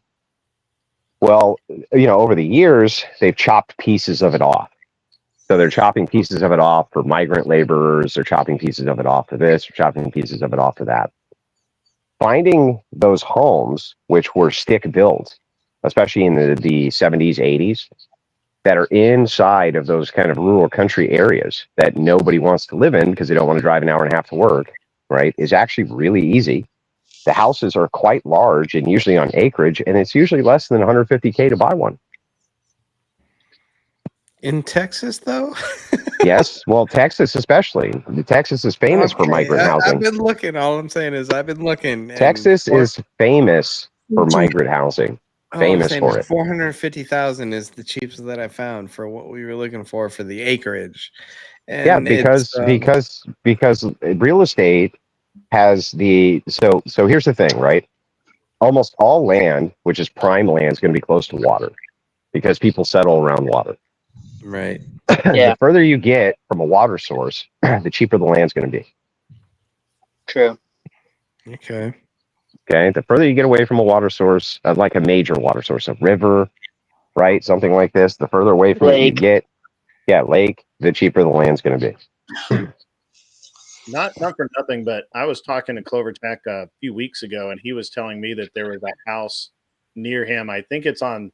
Well, over the years, they've chopped pieces of it off. So they're chopping pieces of it off for migrant laborers. They're chopping pieces of it off for this. They're chopping pieces of it off for that. Finding those homes, which were stick built, especially in the 70s, 80s, that are inside of those kind of rural country areas that nobody wants to live in because they don't want to drive an hour and a half to work, right, is actually really easy. The houses are quite large and usually on acreage, and it's usually less than $150K to buy one. In Texas, though? Yes. Well, Texas especially. Texas is famous for migrant housing. I've been looking. All I'm saying is I've been looking. Texas is famous for migrant housing. Famous for it. 450,000 is the cheapest that I found for what we were looking for the acreage. And yeah, because real estate has the so here's the thing, right? Almost all land, which is prime land, is going to be close to water because people settle around water. Right. The further you get from a water source, the cheaper the land's going to be. True. Okay. The further you get away from a water source, like a major water source, a river, right, something like this, the further away from it you get, lake, the cheaper the land's going to be. Not for nothing, but I was talking to Clover Tech a few weeks ago, and he was telling me that there was a house near him. I think it's on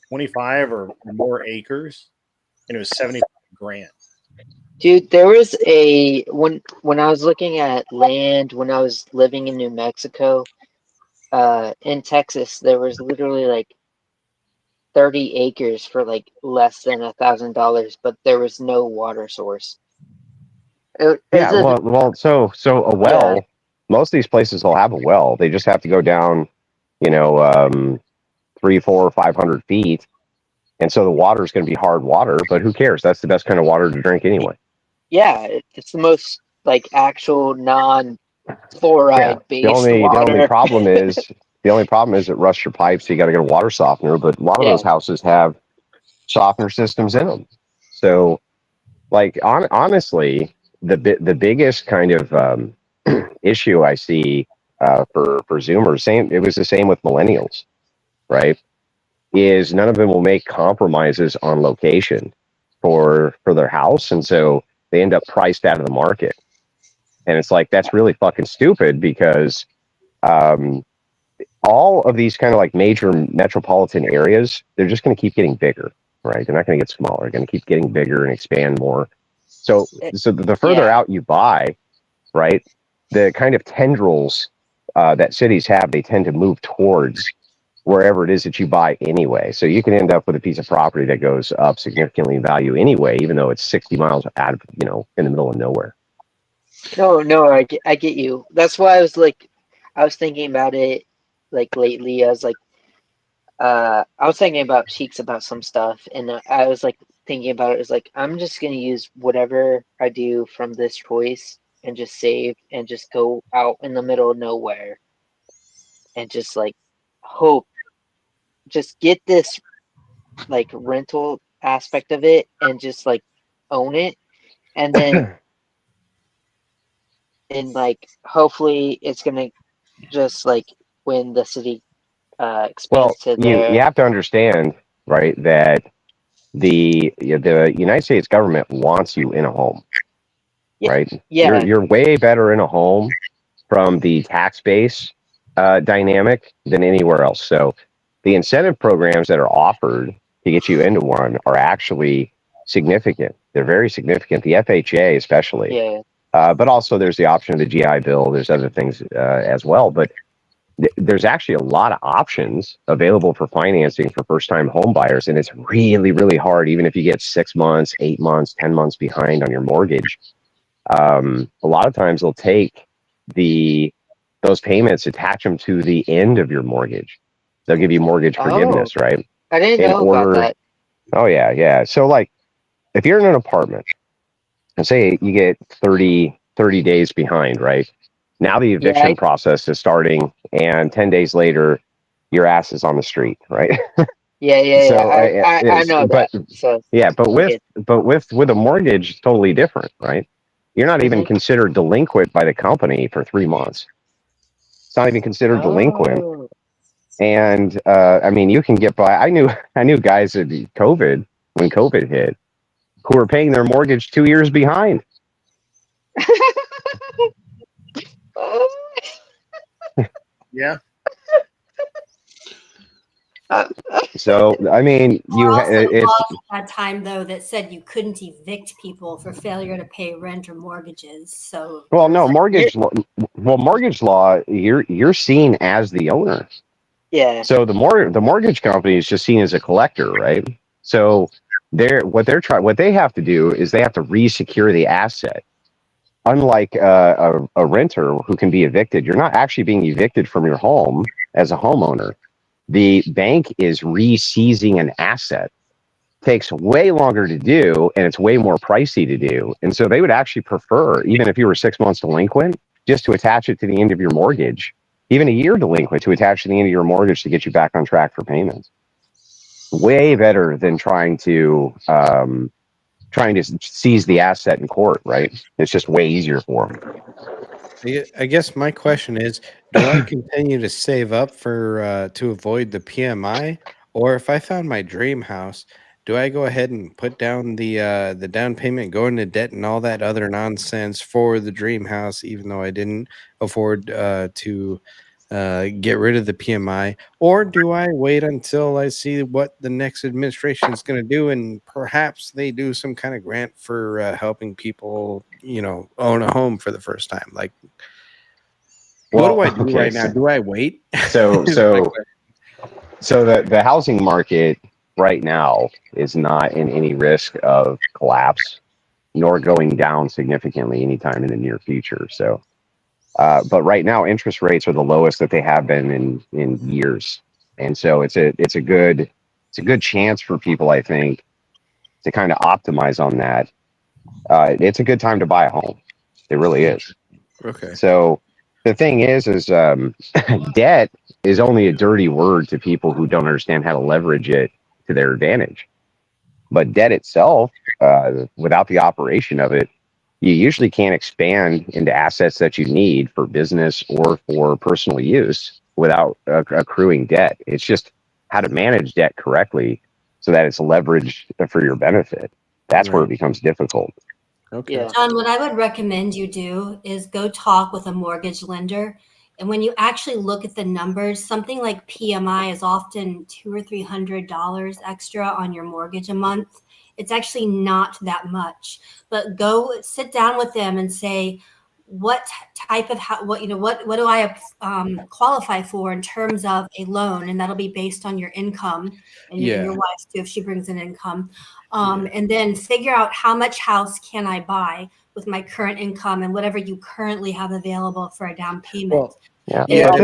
25 or more acres, and it was $75,000. Dude, there was when I was looking at land when I was living in New Mexico, in Texas, there was literally like 30 acres for like less than $1,000, but there was no water source. So a well. Most of these places will have a well. They just have to go down, 300, 400, 500 feet, and so the water is going to be hard water. But who cares? That's the best kind of water to drink anyway. Yeah, it's the most like actual non-fluoride based water. The only problem is it rusts your pipes, so you got to get a water softener. But a lot of those houses have softener systems in them. So, like honestly, the biggest kind of issue I see for Zoomers, it was the same with millennials, right? Is none of them will make compromises on location for their house, and so they end up priced out of the market. And it's like, that's really fucking stupid because all of these kind of like major metropolitan areas, they're just going to keep getting bigger. right? They're not going to get smaller. They're going to keep getting bigger and expand more. So the further Yeah. out you buy, right, the kind of tendrils that cities have, they tend to move towards wherever it is that you buy anyway. So you can end up with a piece of property that goes up significantly in value anyway, even though it's 60 miles out of, in the middle of nowhere. No, I get you. That's why I was thinking about it like lately. I was like, I was thinking about Cheeks about some stuff, and I was like thinking about it as like I'm just gonna use whatever I do from this choice and just save and just go out in the middle of nowhere and just like hope, just get this like rental aspect of it and just like own it, and then and like hopefully it's gonna just like when the city Well, expands to you there. have to understand, right, that the United States government wants you in a home, right? Yeah. You're way better in a home from the tax base dynamic than anywhere else. So the incentive programs that are offered to get you into one are actually significant. They're very significant. The FHA especially. Yeah. But also there's the option of the GI Bill. There's other things as well. But there's actually a lot of options available for financing for first-time home buyers, and it's really, really hard. Even if you get 6 months, 8 months, 10 months behind on your mortgage, a lot of times they'll take those payments, attach them to the end of your mortgage. They'll give you mortgage forgiveness, right? I didn't know about that. Oh yeah. So like, if you're in an apartment, and say you get 30 days behind, right? Now the eviction process is starting, and 10 days later, your ass is on the street, right? Yeah. So I know but that. So yeah, but with a mortgage, it's totally different, right? You're not even considered delinquent by the company for 3 months. It's not even considered delinquent. And I mean, you can get by. I knew guys at when COVID hit, who were paying their mortgage 2 years behind. Yeah. So I mean, Laws at that time though that said you couldn't evict people for failure to pay rent or mortgages. So well, no mortgage law. You're seen as the owner. Yeah. So the mortgage company is just seen as a collector, right? So what they have to do is they have to re-secure the asset. Unlike a renter who can be evicted, you're not actually being evicted from your home as a homeowner. The bank is re-seizing an asset. Takes way longer to do, and it's way more pricey to do. And so they would actually prefer, even if you were 6 months delinquent, just to attach it to the end of your mortgage, even a year delinquent, to attach to the end of your mortgage to get you back on track for payments. Way better than trying to seize the asset in court, right? It's just way easier for them. I guess my question is, do I continue to save up for to avoid the PMI, or if I found my dream house, do I go ahead and put down the down payment, go into debt, and all that other nonsense for the dream house, even though I didn't afford to get rid of the PMI, or do I wait until I see what the next administration is going to do, and perhaps they do some kind of grant for helping people, own a home for the first time? Like, what do I do right now? Do I wait? So the housing market right now is not in any risk of collapse, nor going down significantly anytime in the near future. So, but right now interest rates are the lowest that they have been in years, and so it's a good chance for people, I think, to kind of optimize on that. It's a good time to buy a home. It really is. Okay. So the thing is debt is only a dirty word to people who don't understand how to leverage it to their advantage. But debt itself, without the operation of it, you usually can't expand into assets that you need for business or for personal use without accruing debt. It's just how to manage debt correctly so that it's leveraged for your benefit. That's where it becomes difficult. Okay. John, what I would recommend you do is go talk with a mortgage lender And when you actually look at the numbers, something like PMI is often $200 or $300 extra on your mortgage a month. It's actually not that much. But go sit down with them and say, what type of what do I qualify for in terms of a loan, and that'll be based on your income and your wife's too if she brings an income, and then figure out how much house can I buy with my current income and whatever you currently have available for a down payment. Well, but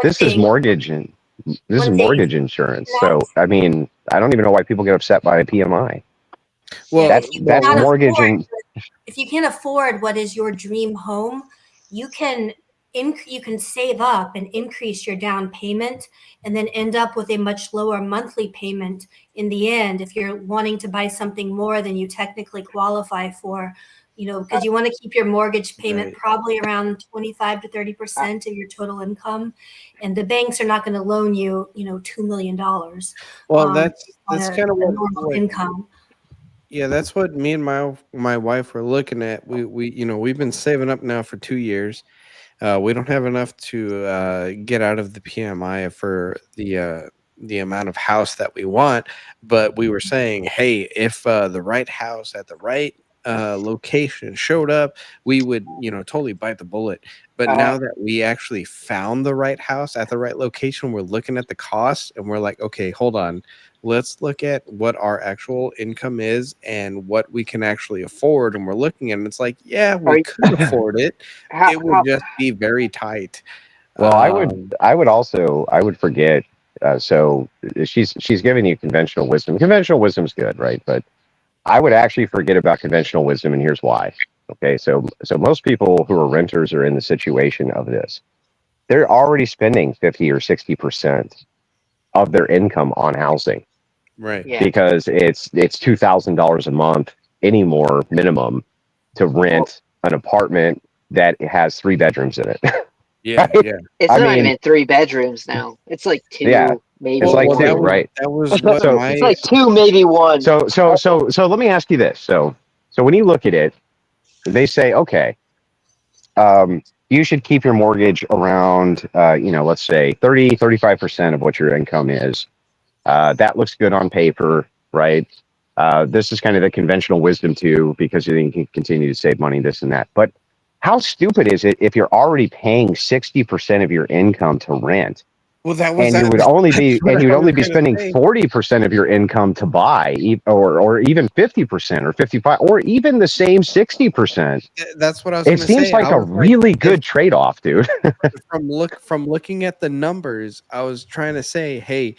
this is mortgage and this is mortgage insurance. So I mean, I don't even know why people get upset by a PMI. Well, that's mortgage and if you can't afford what is your dream home, you can save up and increase your down payment and then end up with a much lower monthly payment in the end if you're wanting to buy something more than you technically qualify for, because you want to keep your mortgage payment probably around 25 to 30% of your total income, and the banks are not going to loan you, $2 million. Well, that's kind of what normal income. Yeah, that's what me and my wife were looking at. We've been saving up now for 2 years. We don't have enough to get out of the PMI for the amount of house that we want, but we were saying, hey, if the right house at the right location showed up, we would totally bite the bullet. But now that we actually found the right house at the right location, we're looking at the cost and we're like, okay, hold on. Let's look at what our actual income is and what we can actually afford. And we're looking at it, and it's like, yeah, we could afford it. It would just be very tight. Well, I would forget. So she's giving you conventional wisdom. Conventional wisdom's good, right? But I would actually forget about conventional wisdom, and here's why. Okay, so most people who are renters are in the situation of this. They're already spending 50 or 60% of their income on housing. Right. Yeah. Because it's $2,000 a month anymore minimum to rent an apartment that has 3 bedrooms in it. Yeah, Right? yeah. It's not even 3 bedrooms now. It's like 2, maybe. It's like 2, that right? That was what it's like 2, maybe 1. So let me ask you this. So when you look at it, they say, okay, you should keep your mortgage around, let's say 35% of what your income is. That looks good on paper, right? This is kind of the conventional wisdom too, because you can continue to save money, this and that. But how stupid is it if you're already paying 60% of your income to rent? Well, that was, and you would only be spending 40% of your income to buy, or even 50% or 55%, or even the same 60%. That's what I was. It seems like a really good trade-off, dude. from looking at the numbers, I was trying to say, hey,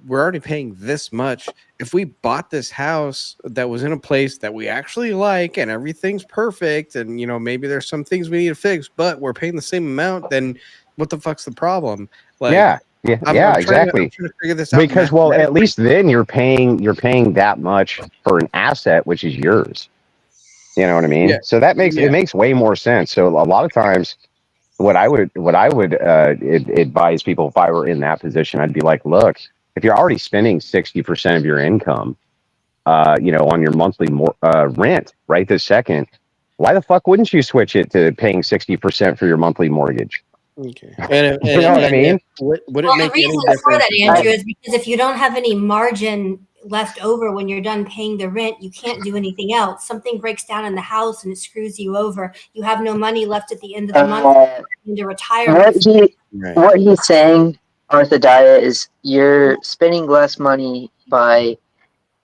we're already paying this much. If we bought this house that was in a place that we actually like and everything's perfect, and maybe there's some things we need to fix, but we're paying the same amount, then what the fuck's the problem? Like, exactly. I'm trying to figure this out because, well, at least then you're paying that much for an asset which is yours. You know what I mean? Yeah. So that makes it makes way more sense. So a lot of times, what I would advise people if I were in that position, I'd be like, look, if you're already spending 60% of your income, on your monthly rent right this second, why the fuck wouldn't you switch it to paying 60% for your monthly mortgage? Okay. You know what I mean? Would it make the reason for that, Andrew, is because if you don't have any margin left over when you're done paying the rent, you can't do anything else. Something breaks down in the house and it screws you over. You have no money left at the end of the month to retire. What he's saying, Arthadiah, is you're spending less money by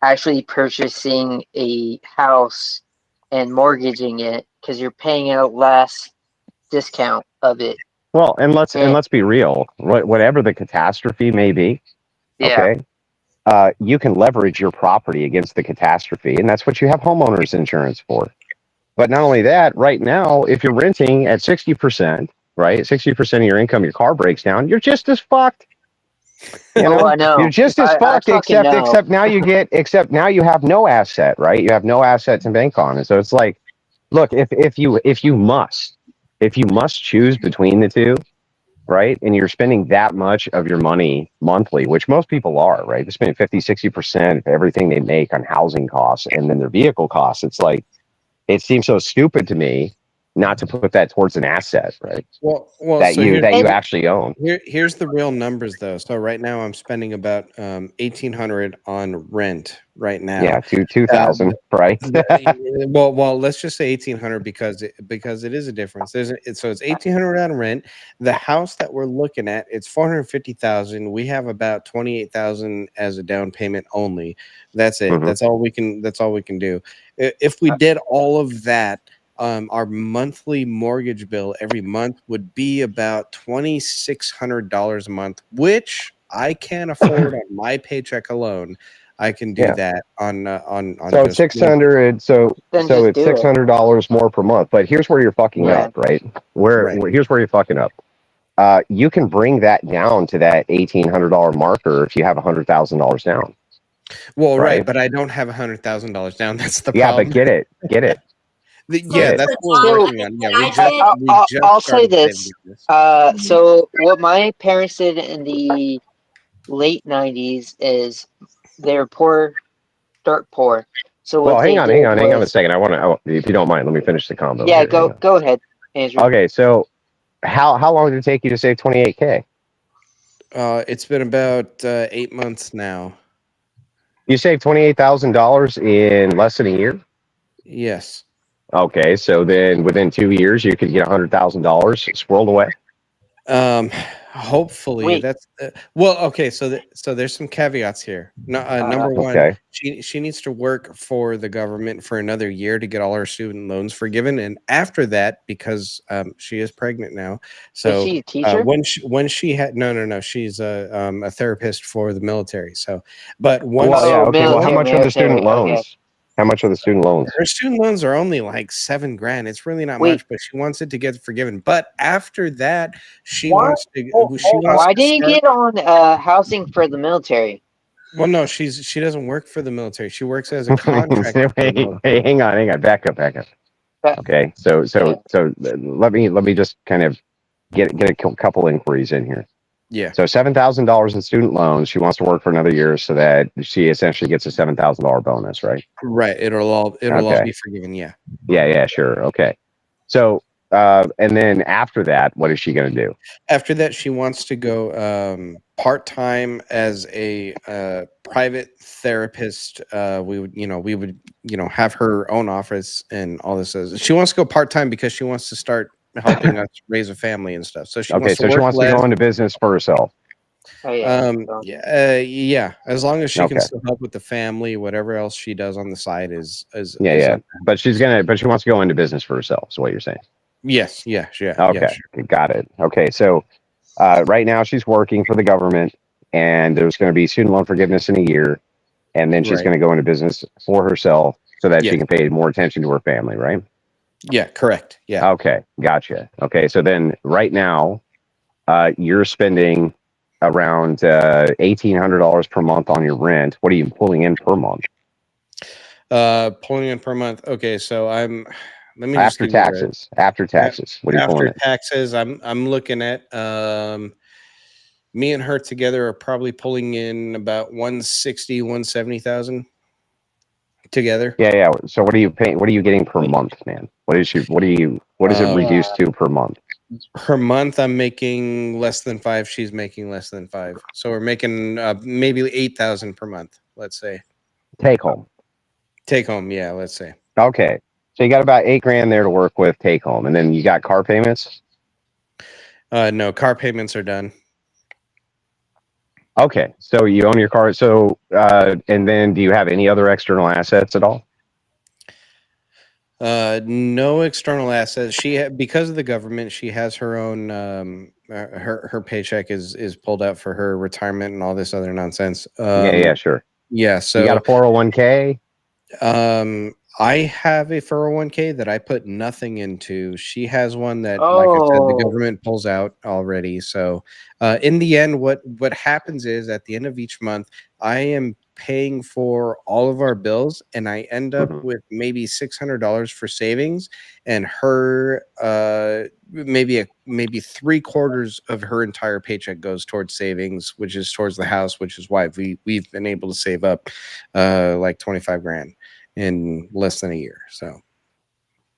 actually purchasing a house and mortgaging it because you're paying out less discount of it. Well, and let's be real. Whatever the catastrophe may be, okay, you can leverage your property against the catastrophe, and that's what you have homeowners insurance for. But not only that, right now, if you're renting at 60%, right, 60% of your income, your car breaks down, you're just as fucked. I know. You're just as fucked, except now you have no asset, right? You have no asset to bank on, and so it's like, look, if you must choose between the two, right? And you're spending that much of your money monthly, which most people are, right? They're spending 50, 60% of everything they make on housing costs and then their vehicle costs. It's like, it seems so stupid to me not to put that towards an asset, right? Well, that so you here's actually own. Here's the real numbers though. So right now I'm spending about $1,800 on rent right now. Yeah, 2,000, right? well, let's just say 1,800 because it is a difference. So it's 1,800 on rent. The house that we're looking at, it's 450,000. We have about 28,000 as a down payment only. That's it. Mhm. That's all we can do. If we did all of that, our monthly mortgage bill every month would be about $2,600 a month, which I can't afford on my paycheck alone. I can do Yeah. that on So just 600. So Then so just it's do it. $600 more per month. But here's where you're fucking Yeah. up, right? Here's where you're fucking up. You can bring that down to that $1,800 marker if you have $100,000 down. Well, right, right, but I don't have $100,000 down. That's the Yeah, problem. but get it. Yeah, it. that's what we're working on. Yeah, we just I'll say started this. saving this. So what my parents did in the late 90s is they're poor, dirt poor. So what Well, hang they on did a was, second. If you don't mind, let me finish the combo. yeah, here. Hang on. go ahead, Andrew. Okay, so how long did it take you to save 28K? It's been about 8 months now. You saved $28,000 in less than a year? Yes. Okay, so then within 2 years you could get $100,000 squirreled away. Hopefully Wait. that's well. Okay, so there's some caveats here. No, number one, Okay. she needs to work for the government for another year to get all her student loans forgiven, and after that, because she is pregnant now, so Is she a teacher? when she had no, she's a therapist for the military. So, but once Well, yeah, okay. Well, how much are the student military, okay. loans? How much are the student loans? her student loans are only like $7,000. It's really not Wait. much, but she wants it to get forgiven. But after that, she Why- wants to. She wants Why to didn't you start- get on housing for the military? Well, no, she doesn't work for the military. She works as a contractor. For the military. Hey, hang on. Back up. Okay, so let me just kind of get a couple inquiries in here. Yeah. So $7,000 in student loans. She wants to work for another year so that she essentially gets a $7,000 bonus, right? Right. It'll all Okay. be forgiven. Yeah. Yeah, sure. Okay. So and then after that, what is she going to do? After that, she wants to go part-time as a private therapist. We would have her own office and all this. She wants to go part-time because she wants to start helping us raise a family and stuff. So she wants to she work wants to less. go into business for herself. Oh, yeah. Yeah, as long as she can Okay. still help with the family, whatever else she does on the side is Yeah. But she wants to go into business for herself. Is what you're saying? Yes. Yeah. Okay. Yeah, sure. Got it. Okay. So right now she's working for the government, and there's going to be student loan forgiveness in a year, and then she's Right. going to go into business for herself so that Yeah. she can pay more attention to her family, right? Yeah, correct. Yeah. Okay, gotcha. Okay, so then right now, you're spending around $1,800 per month on your rent. What are you pulling in per month? Pulling in per month. Okay, so let me just After give you a- taxes. After taxes. What are you pulling after in? taxes, I'm looking at me and her together are probably pulling in about 160, 170,000 together. Yeah. So what are you paying? What are you getting per month, man? What is it reduced to per month? Per month, I'm making less than 5. She's making less than 5. So we're making maybe 8,000 per month. Let's say Take home. take home. Yeah, let's say. Okay. So you got about $8,000 there to work with take home, and then you got car payments. No, car payments are done. Okay, so you own your car. So, and then do you have any other external assets at all? No external assets. Because of the government, she has her own. Her paycheck is pulled out for her retirement and all this other nonsense. Yeah, sure. Yeah. So you got a 401k. I have a 401k that I put nothing into. She has one that, like I said, the government pulls out already. So, in the end, what happens is at the end of each month, I am paying for all of our bills, and I end up with maybe $600 for savings, and her maybe 3/4 of her entire paycheck goes towards savings, which is towards the house, which is why we've been able to save up like $25,000 in less than a year. So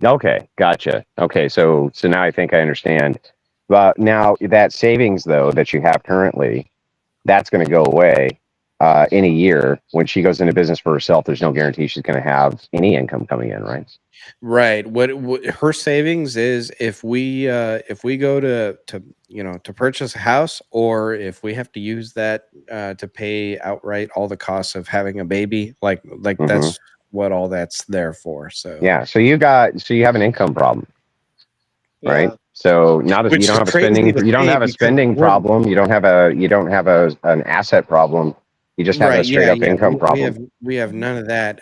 Okay, gotcha. Okay, so now I think I understand. But now that savings though that you have currently, that's going to go away in a year when she goes into business for herself. There's no guarantee she's going to have any income coming in, right? Right. What her savings is if we go to to purchase a house, or if we have to use that to pay outright all the costs of having a baby, like that's what all that's there for. So yeah, so you have an income problem, right? So not Which you don't is have a crazy spending to you don't say have a because spending we're problem. You don't have an asset problem. You just have a right. straight Yeah, up yeah. income We problem. have none of that.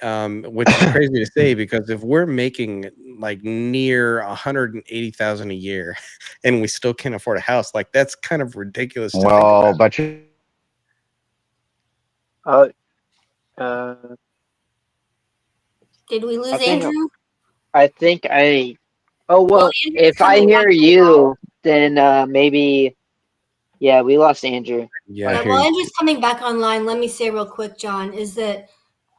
Which is crazy to say because if we're making like near 180,000 a year, and we still can't afford a house, like that's kind of ridiculous to think Well, about. but you Did we lose I think Andrew? I think I. Oh Well, well, Andrew's if I coming back hear you, then maybe. Yeah, we lost Andrew. Yeah, Well, Andrew's coming back online. Let me say real quick, John, is that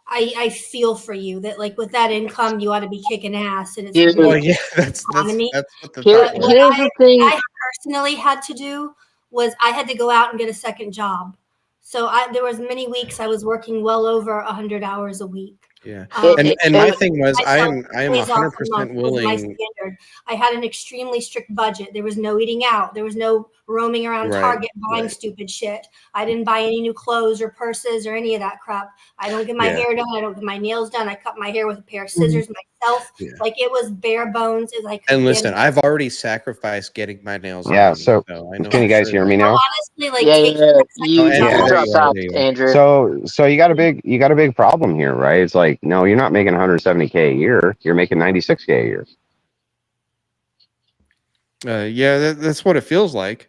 I feel for you that like with that income you ought to be kicking ass, and it's Dude, really Well, yeah, that's economy. what the Here, thought was. What here's the thing. I personally had to do was I had to go out and get a second job. So there was many weeks I was working well over 100 hours a week. Yeah, It- and my thing was I am days off a 100% month was my willing. standard. I had an extremely strict budget. There was no eating out. There was no roaming around Right, Target buying right. stupid shit. I didn't buy any new clothes or purses or any of that crap. I don't get my Yeah. hair done. I don't get my nails done. I cut my hair with a pair of scissors myself. Yeah. Like it was bare bones. It's like And listen, I've already sacrificed getting my nails Yeah, done. so I know can you for guys sure hear me that- now? honestly, like Yeah, take you there dropped you are, off, there you are. Andrew. So you got a big problem here, right? It's like, no, you're not making 170K a year. You're making 96K a year. Yeah, that's what it feels like.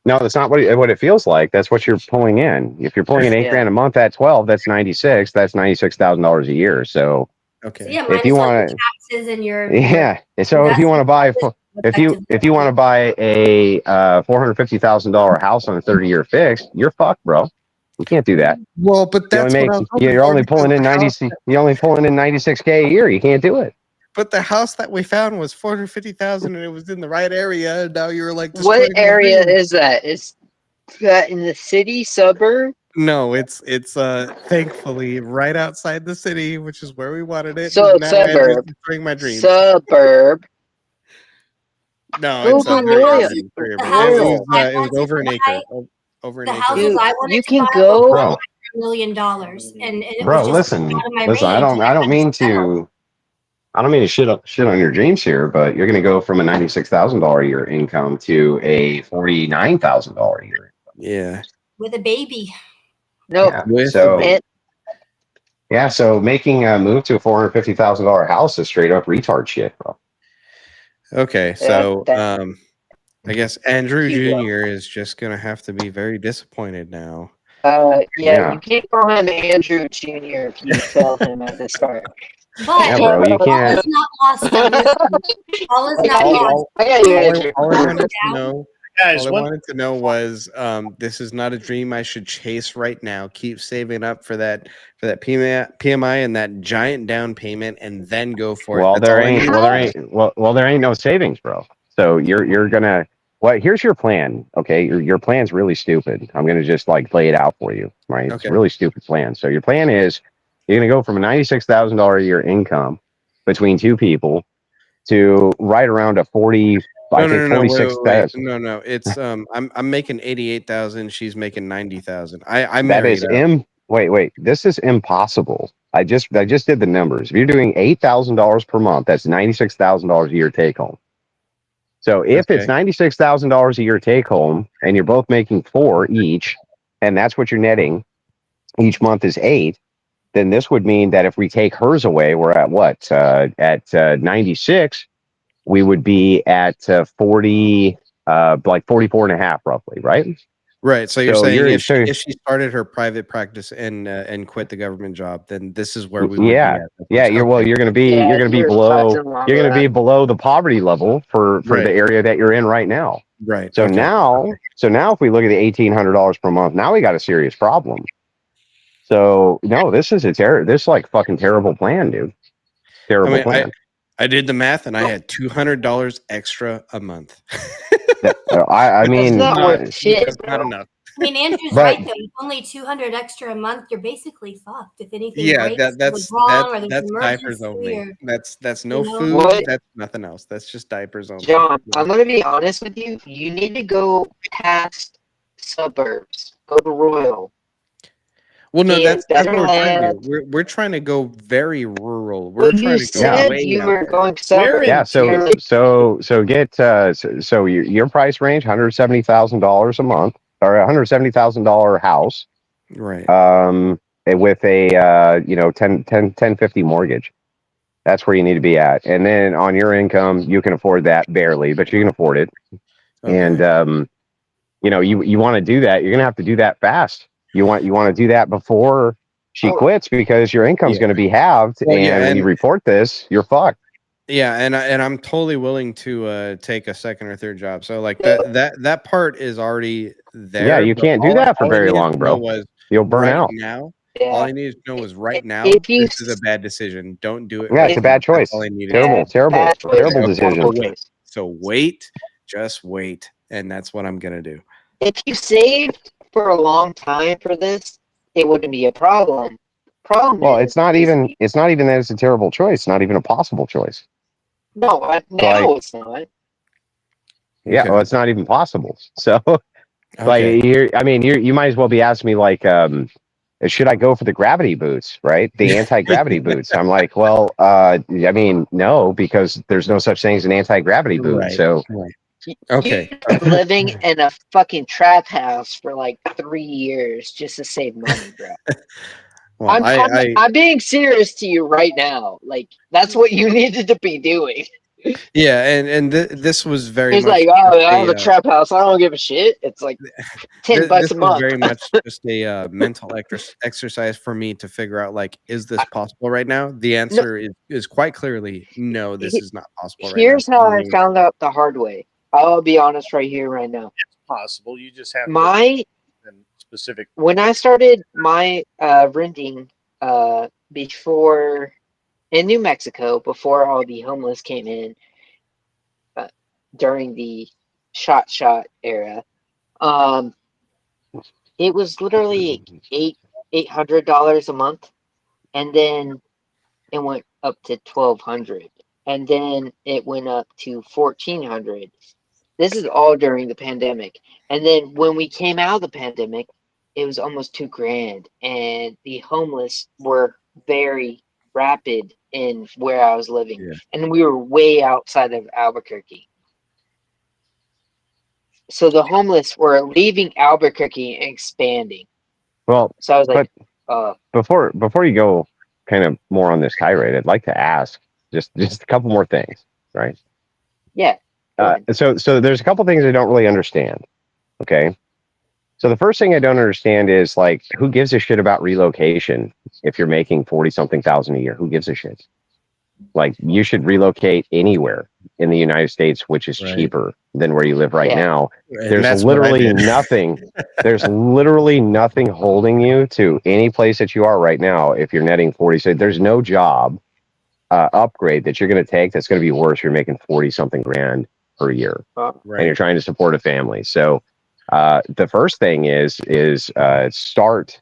No, that's not what it feels like. That's what you're pulling in. If you're pulling in $8 grand a month at 12, that's 96. That's $96,000 a year. So okay, So yeah, if you minus all your want taxes and your yeah. So if you want to buy if you want to buy a $450,000 house on a 30-year fix, you're fucked, bro. You can't do that. Well, but that's what I was hoping you're for only because pulling in the house- 90. You're only pulling in 96K a year. You can't do it. But the house that we found was 450,000, and it was in the right area. And now you're like, What destroying my area dream. is that? Is that in the city, suburb? No, it's thankfully right outside the city, which is where we wanted it. So and now Andrew's suburb. destroying my dreams. Suburb. No, Go it's to very Royal. urban, very urban. Royal. It was over an acre. Over an the acre. houses I wanted You to can buy go. were Bro. $1 million, and it Bro, was just listen. out of my Listen, range. I don't mean to shit on your dreams here, but you're gonna go from a $96,000 a year income to a $49,000 a year. Yeah. With a baby. No. Yeah, so making a move to a $450,000 house is straight up retard shit, bro. Okay, so I guess Andrew Jr. is just gonna have to be very disappointed now. Yeah, you can't call him Andrew Jr. if you failed him at the start. But Yeah, bro, you all can't. is not lost on this. All is not lost. All I wanted to know, Guys, all I wanted to know was, this is not a dream I should chase right now. Keep saving up for that PMI and that giant down payment, and then go for it. Well, That's there all I ain't need. there ain't no savings, bro. So you're gonna here's your plan. Okay, your plan's really stupid. I'm gonna just like lay it out for you, right? It's a really stupid plan. So your plan is you're gonna go from a $96,000 a year income between two people to right around a 40. I think 46,000. No. It's I'm making 88,000. She's making 90,000. I That married is up. wait. This is impossible. I just did the numbers. If you're doing $8,000 per month, that's $96,000 a year take home. So if it's $96,000 a year take home, and you're both making 4 each, and that's what you're netting each month is 8, then this would mean that if we take hers away, we're at what? At 96, we would be at 40, like 44 and a half, roughly, right? Right. So you're saying if so she started her private practice and quit the government job, then this is where we would yeah, be at. you're gonna be below the poverty level for the area that you're in right now. Right. So now if we look at the $1,800 per month, now we got a serious problem. So no, this is this is like fucking terrible plan, dude. Terrible plan. I did the math, and I had $200 extra a month. I mean, That's not worth shit, That's not enough. I mean, Andrew's But- right though. It's only 200 extra a month. You're basically fucked if anything Yeah, breaks, that's goes wrong, or there's that's diapers emergency, only. or That's no you know? food. What? That's nothing else. That's just diapers only. John, I'm gonna be honest with you. You need to go past suburbs. Go to Royal. Well, no, See that's better what we're trying to land. do. We're trying to go very rural. We're Well, trying you to go said way you out were there. going suburbs. Yeah, so get so your price range $170,000 a month, or $170,000 house, Right. with a 1050 mortgage. That's where you need to be at, and then on your income, you can afford that barely, but you can afford it. Okay. And you want to do that, you're gonna have to do that fast. You want to do that before she quits, because your income's Yeah. going to be halved, Well, yeah, and when you and- report this, you're fucked. Yeah, and I'm totally willing to take a second or third job. So like that part is already there. Yeah, you but can't do that for all I very needed long, to bro. know was You'll burn right out. now. Yeah. All I needed to know was right now. If you This is a bad decision. Don't do it. Yeah, right it's a now. bad That's choice. all I needed. Terrible, terrible, bad choice. terrible Okay, decision. so Horrible wait. choice. So wait, just wait, and that's what I'm gonna do. If you saved for a long time for this, it wouldn't be a problem. Problem Well, is, it's not even that it's a terrible choice. It's not even a possible choice. no, now it's not. Yeah, Okay. well, it's not even possible. So, Okay. like, you might as well be asking me, like, should I go for the gravity boots, right? The anti-gravity boots. I'm like, well, no, because there's no such thing as an anti-gravity boot. Right. So, Right. Okay. You've been living in a fucking trap house for like 3 years just to save money, bro. Well, I'm being serious to you right now. Like, that's what you needed to be doing. yeah, and this was very He's much like, oh, just I have a trap house. I don't give a shit. It's like $10 this a was month. very much just a mental exercise for me to figure out, like, is this possible right now? The answer is quite clearly no. This is not possible right now. Here's how I found out the hard way. I'll be honest right here, right now. It's possible. You just have My specific. When I started my renting before in New Mexico, before all the homeless came in during the shot era, it was literally $800 a month, and then it went up to $1,200, and then it went up to $1,400. This is all during the pandemic. And then when we came out of the pandemic, it was almost $2,000. And the homeless were very rapid in where I was living. Yeah. And we were way outside of Albuquerque. So the homeless were leaving Albuquerque and expanding. well, So I was like, before you go kind of more on this tirade, I'd like to ask just a couple more things, right? yeah. So there's a couple things I don't really understand. Okay. So the first thing I don't understand is, like, who gives a shit about relocation if you're making 40-something thousand a year? Who gives a shit? Like, you should relocate anywhere in the United States, which is cheaper than where you live right now. And There's that's what I literally did. nothing. There's literally nothing holding you to any place that you are right now if you're netting 40. So there's no job upgrade that you're going to take that's going to be worse if you're making 40-something grand per year, and you're trying to support a family. So the first thing is start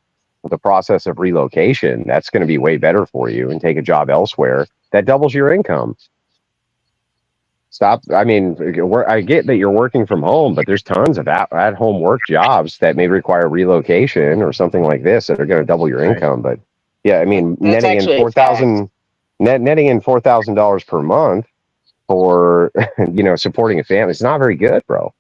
the process of relocation. That's going to be way better for you, and take a job elsewhere that doubles your income. Stop. I mean, I get that you're working from home, but there's tons of at-home work jobs that may require relocation or something like this that are going to double your income. But yeah, I mean, That's netting in $4,000 per month for supporting a family, it's not very good, bro.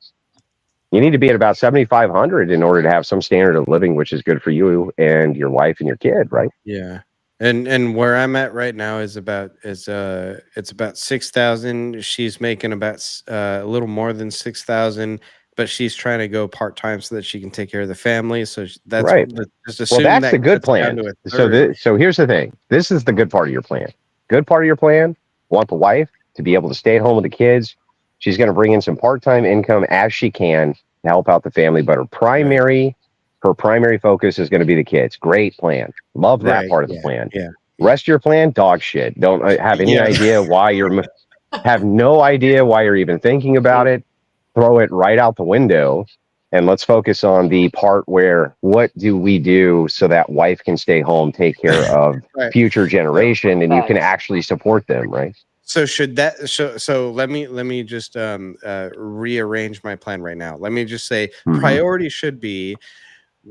You need to be at about 7,500 in order to have some standard of living, which is good for you and your wife and your kid, right? Yeah. And where I'm at right now is it's about 6,000. She's making about a little more than 6,000, but she's trying to go part-time so that she can take care of the family. So that's right. Just Well, assume that's that the good cuts down plan. to a So third. so here's the thing. This is the good part of your plan. Good part of your plan. Want the wife to be able to stay at home with the kids. She's going to bring in some part-time income as she can to help out the family, but her primary focus is going to be the kids. Great plan. Love that part of the plan. Yeah. Rest of your plan, dog shit. Don't have any Yeah. idea why have no idea why you're even thinking about it. Throw it right out the window. And let's focus on the part where what do we do so that wife can stay home, take care of Right. future generation, and you can actually support them, right? So so let me just rearrange my plan right now. Let me just say priority should be,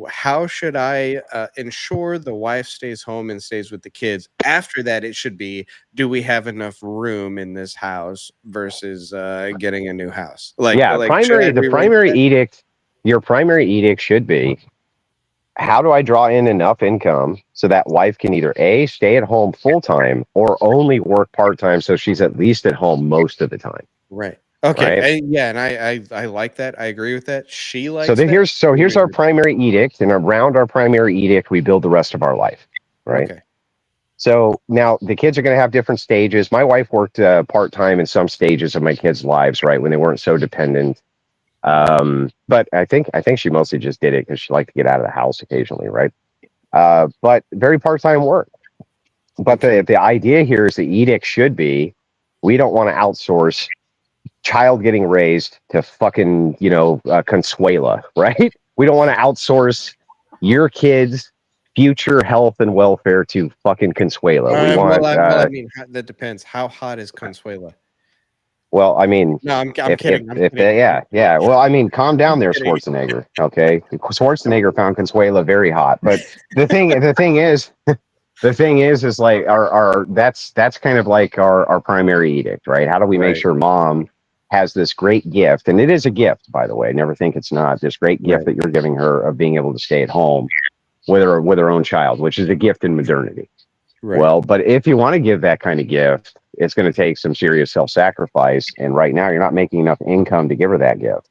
how should I ensure the wife stays home and stays with the kids? After that, it should be, do we have enough room in this house versus getting a new house? The primary edict, your primary edict should be, how do I draw in enough income so that wife can either A, stay at home full time, or only work part time so she's at least at home most of the time. Right. Okay. Right? And I like that. I agree with that. She likes So that. here's our primary edict, and around our primary edict, we build the rest of our life. Right. Okay. So now the kids are going to have different stages. My wife worked part time in some stages of my kids' lives, right, when they weren't so dependent. But I think she mostly just did it because she liked to get out of the house occasionally, right? But very part time work. But the idea here is the edict should be, we don't want to outsource child getting raised to fucking Consuela, right? We don't want to outsource your kids' future health and welfare to fucking Consuela. We want. I mean, that depends. How hot is Consuela? Well, I mean, no, I'm kidding. Yeah. Well, I mean, calm down there, Schwarzenegger. Okay, Schwarzenegger found Consuela very hot, but the thing is like that's kind of like our primary edict, right? How do we make sure mom has this great gift, and it is a gift, by the way. I never think it's not, this great gift that you're giving her of being able to stay at home with her own child, which is a gift in modernity. Right. Well, but if you want to give that kind of gift, it's going to take some serious self-sacrifice. And right now, you're not making enough income to give her that gift.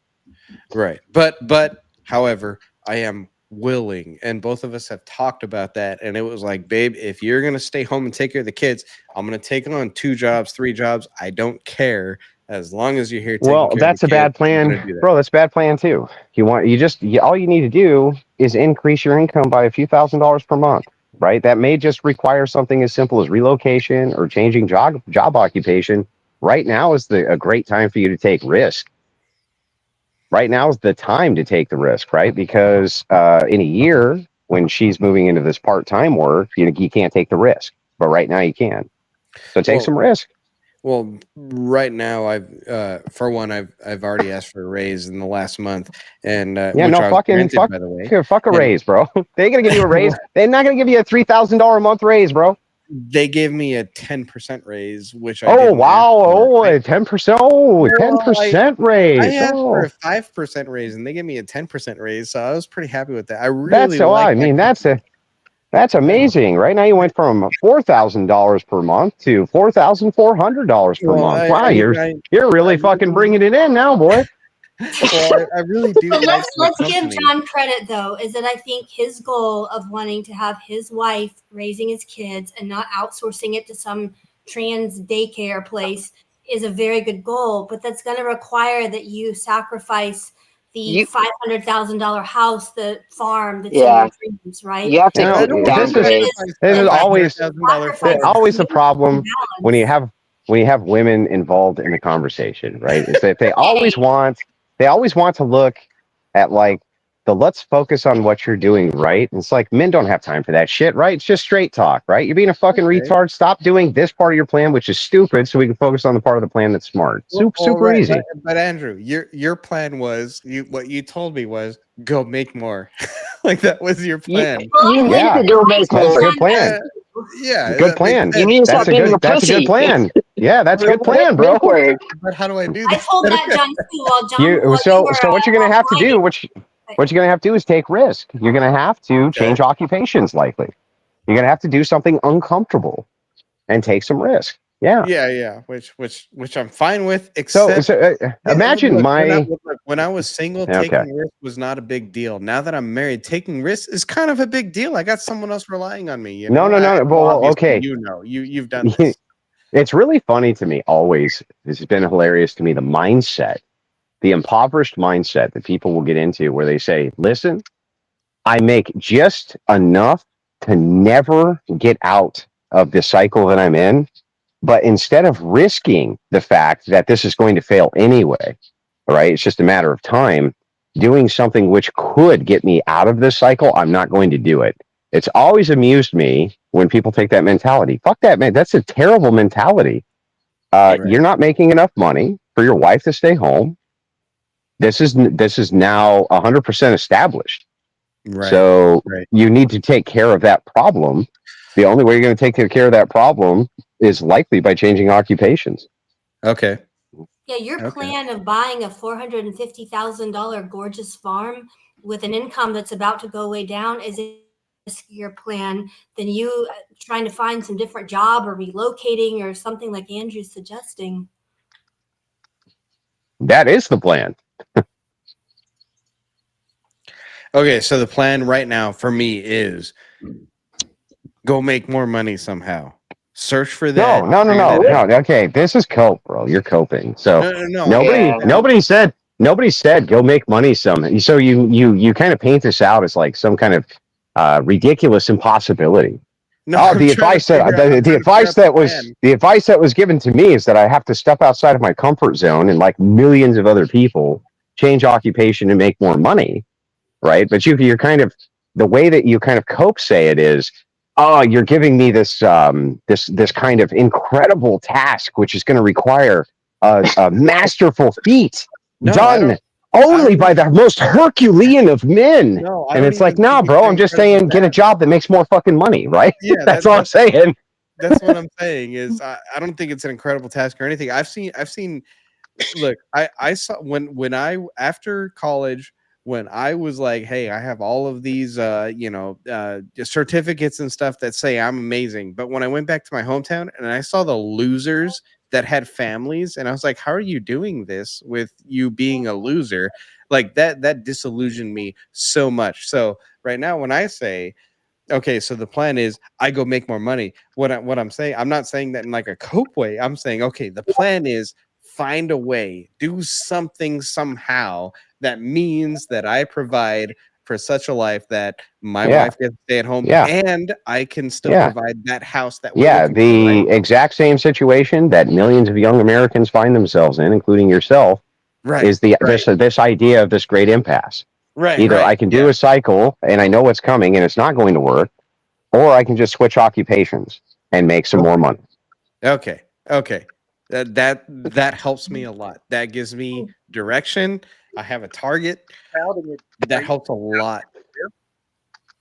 Right. But however, I am willing, and both of us have talked about that. And it was like, babe, if you're going to stay home and take care of the kids, I'm going to take on 2 jobs, 3 jobs. I don't care, as long as you're here. Well, that's a bad plan, bro. That's a bad plan too. All you need to do is increase your income by a few $1,000s per month. Right, that may just require something as simple as relocation or changing job occupation. Right now is a great time for you to take risk. Right now is the time to take the risk, right? Because in a year, when she's moving into this part-time work, you can't take the risk. But right now you can. So take some risk. Well, right now I've already asked for a raise in the last month, and by the way, fuck a raise, bro. They ain't gonna give you a raise. They're not gonna give you a $3,000 a month raise, bro. They gave me a 10% raise, which I a 10%. Oh, 10% raise. I asked for a 5% raise, and they gave me a 10% raise, so I was pretty happy with that. That's amazing. Right now, you went from $4,000 per month to $4,400 per month. Wow, you're really fucking bringing it in now, boy. Well, I really do. So let's give John credit, though, is that I think his goal of wanting to have his wife raising his kids and not outsourcing it to some trans daycare place is a very good goal. But that's going to require that you sacrifice the $500,000 house, the farm, that's in your dreams, right? You have to downgrade. This is always a problem when you have women involved in the conversation, right? Is that they always want to look at like let's focus on what you're doing, right? And it's like, men don't have time for that shit, right? It's just straight talk, right? You're being a fucking retard. Stop doing this part of your plan, which is stupid, so we can focus on the part of the plan that's smart. Super easy. But Andrew, your plan was, what you told me was, go make more. Like, that was your plan. You need to go make more. That's a good plan. Yeah, good plan. You need to stop being a That's a good plan. Yeah, that's a good plan, bro. But how do I do that? I told that John too. While John, so what you're gonna have to do, what you're gonna have to do is take risk. You're gonna have to change occupations, likely. You're gonna have to do something uncomfortable and take some risk. Yeah. Which I'm fine with. Except, imagine when I was single, taking risk was not a big deal. Now that I'm married, taking risks is kind of a big deal. I got someone else relying on me. No. Well, okay. You've done this. It's really funny to me. Always, this has been hilarious to me. The mindset, the impoverished mindset that people will get into, where they say, "Listen, I make just enough to never get out of the cycle that I'm in. But instead of risking the fact that this is going to fail anyway, right? It's just a matter of time. Doing something which could get me out of this cycle, I'm not going to do it. It's always amused me when people take that mentality. Fuck that, man. That's a terrible mentality. You're not making enough money for your wife to stay home. This is now 100% established. Right. So you need to take care of that problem. The only way you're going to take care of that problem is likely by changing occupations. Okay. Yeah, your plan of buying a $450,000 gorgeous farm with an income that's about to go way down is a riskier plan than you trying to find some different job or relocating or something like Andrew's suggesting. That is the plan. Okay, so the plan right now for me is go make more money somehow. Search for that. No. Okay, this is cope, bro. You're coping. So No. nobody said go make money some. So you kind of paint this out as like some kind of ridiculous impossibility. No, the advice that was given to me is that I have to step outside of my comfort zone and, like millions of other people, change occupation and make more money, right? But you're kind of, the way that you kind of cope say it is, oh, you're giving me this this kind of incredible task, which is going to require a masterful feat done only by the most Herculean of men. No, and it's like, nah, bro, I'm just saying, get a job that makes more fucking money, right? Yeah, that's all I'm saying. That's what I'm saying is I don't think it's an incredible task or anything. I've seen. Look, I saw when I after college, when I was like, hey, I have all of these certificates and stuff that say I'm amazing. But when I went back to my hometown and I saw the losers that had families, and I was like, how are you doing this with you being a loser? Like that disillusioned me so much. So right now when I say, okay, so the plan is I go make more money, what I'm saying, I'm not saying that in like a cope way. I'm saying, okay, the plan is find a way, do something somehow that means that I provide for such a life that my wife gets to stay at home and I can still provide that house that we're looking for, right? Exact same situation that millions of young Americans find themselves in, including yourself, is this idea of this great impasse. Either I can do a cycle and I know what's coming and it's not going to work, or I can just switch occupations and make some more money. Okay. That helps me a lot. That gives me direction. I have a target. That helps a lot.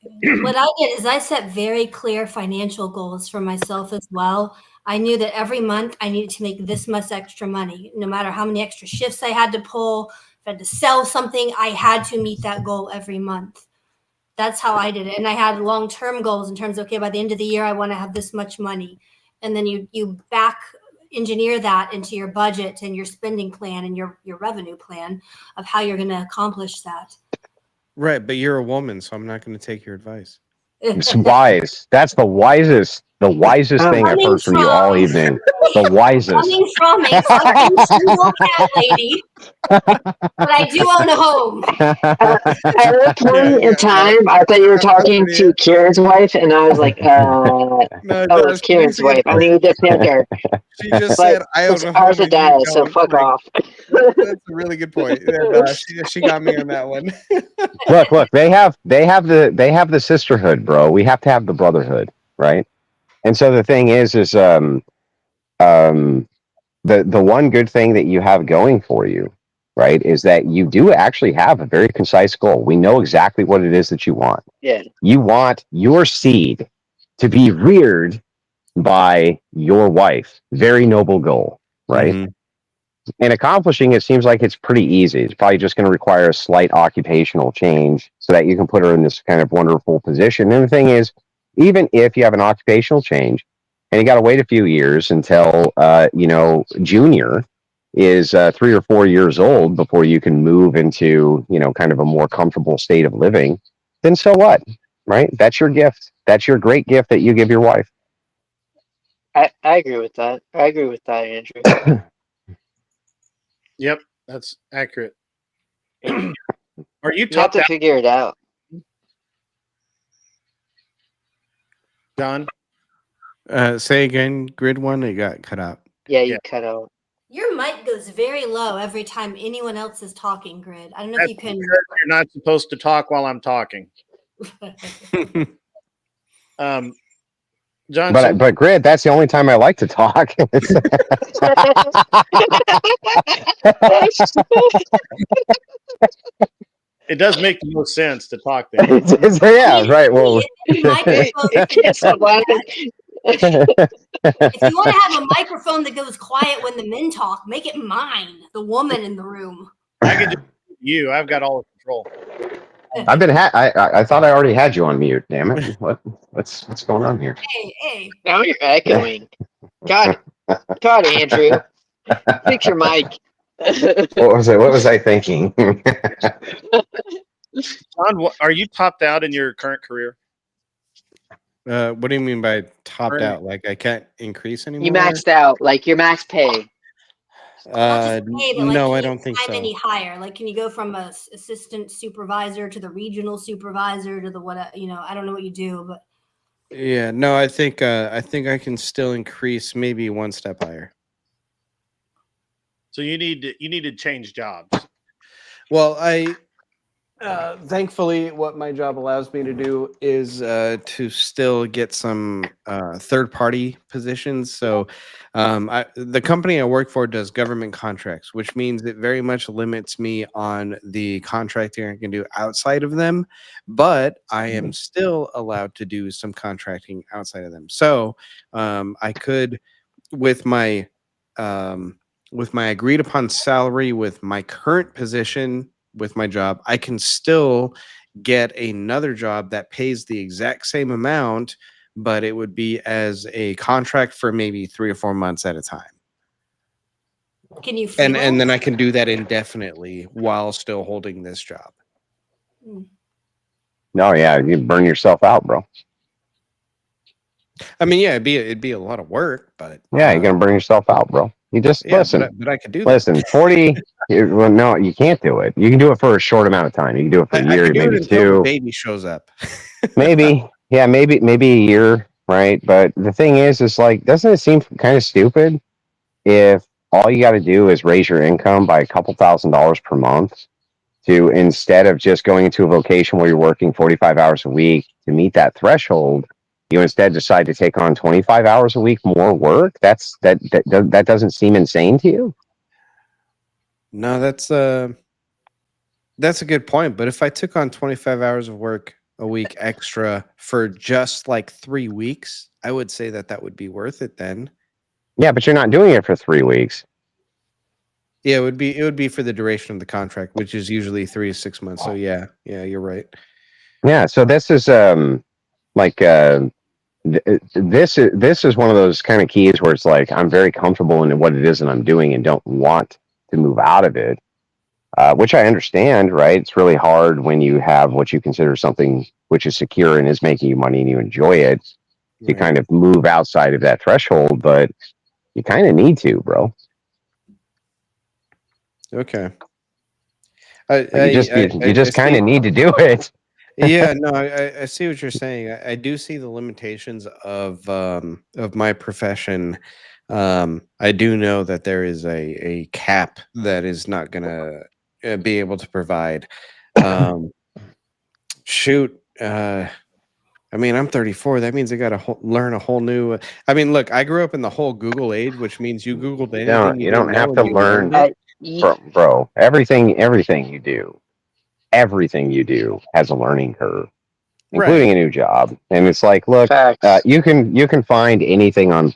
What I did is I set very clear financial goals for myself as well. I knew that every month I needed to make this much extra money, no matter how many extra shifts I had to pull. If I had to sell something, I had to meet that goal every month. That's how I did it. And I had long-term goals in terms of, okay, by the end of the year, I want to have this much money. And then you back engineer that into your budget and your spending plan and your revenue plan of how you're going to accomplish that. Right, but you're a woman, so I'm not going to take your advice. It's wise. That's the wisest thing I've heard from you all evening. The wisest. Coming from a fucking single cat lady, but I do own a home. At that point in time, I thought you were talking to Kieran's wife, and I was like, it's Kieran's wife. I need to pick her. She just said, I own a home. Arthur died, so fuck off. That's a really good point. She got me on that one. Look, they have the sisterhood, bro. We have to have the brotherhood, right? And so the thing is the one good thing that you have going for you, right, is that you do actually have a very concise goal. We know exactly what it is that you want. Yeah. You want your seed to be reared by your wife. Very noble goal, right? Mm-hmm. And accomplishing it seems like it's pretty easy. It's probably just going to require a slight occupational change so that you can put her in this kind of wonderful position. And the thing is, even if you have an occupational change and you got to wait a few years until, Junior is 3 or 4 years old before you can move into, kind of a more comfortable state of living, then so what, right? That's your gift. That's your great gift that you give your wife. I agree with that. I agree with that, Andrew. Yep, that's accurate. Are you You have to figure it out. John? Say again, grid one. It got cut out. Yeah, you cut out. Your mic goes very low every time anyone else is talking, Grid. I don't know That's if you can. because you're not supposed to talk while I'm talking. John, But Grid, that's the only time I like to talk. It does make the most sense to talk then. Yeah, right. Well, if you want to have a microphone that goes quiet when the men talk, make it mine, the woman in the room. I can just you. I've got all the control. I've been. I thought I already had you on mute. Damn it! What's going on here? Hey. Now you're echoing. God, Andrew, fix your mic. What was I thinking? John, are you topped out in your current career? What do you mean by topped out? Like I can't increase anymore? You maxed out, like your max pay. No, I don't think so. Any higher? Like, can you go from a assistant supervisor to the regional supervisor to the what? I don't know what you do, but yeah, no, I think I can still increase maybe one step higher. So you need to change jobs. Well, thankfully, what my job allows me to do is to still get some third-party positions. So the company I work for does government contracts, which means it very much limits me on the contracting I can do outside of them. But I am still allowed to do some contracting outside of them. So I could, with my agreed upon salary, with my current position, with my job, I can still get another job that pays the exact same amount, but it would be as a contract for maybe 3 or 4 months at a time. Can you? And then I can do that indefinitely while still holding this job. No, yeah, you burn yourself out, bro. I mean, yeah, it'd be a lot of work, but yeah, you're gonna burn yourself out, bro. You just listen. But I could do listen, that. 40. Well, no, you can't do it. You can do it for a short amount of time. You can do it for a year, maybe until 2. the baby shows up. maybe a year, right? But the thing is like, doesn't it seem kind of stupid if all you got to do is raise your income by a couple $1,000s per month to, instead of just going into a vocation where you're working 45 hours a week to meet that threshold, you instead decide to take on 25 hours a week more work? That doesn't seem insane to you? No, that's a good point. But if I took on 25 hours of work a week extra for just like 3 weeks, I would say that would be worth it then. Yeah, but you're not doing it for 3 weeks. Yeah, it would be for the duration of the contract, which is usually 3 to 6 months. So yeah, you're right. Yeah, so this is this is one of those kind of keys where it's like, I'm very comfortable in what it is that I'm doing and don't want to move out of it, which I understand, right? It's really hard when you have what you consider something which is secure and is making you money and you enjoy it to kind of move outside of that threshold, but you kind of need to, bro. Okay. You just kind of need to do it. Yeah, no, I see what you're saying. I do see the limitations of my profession. I do know that there is a cap that is not gonna be able to provide. Shoot, I mean, I'm 34. That means I got to learn a whole new. I mean, look, I grew up in the whole Google age, which means you Googled anything. You don't have to learn, bro. Everything you do. Everything you do has a learning curve, including a new job. And it's like, look, you can find anything on,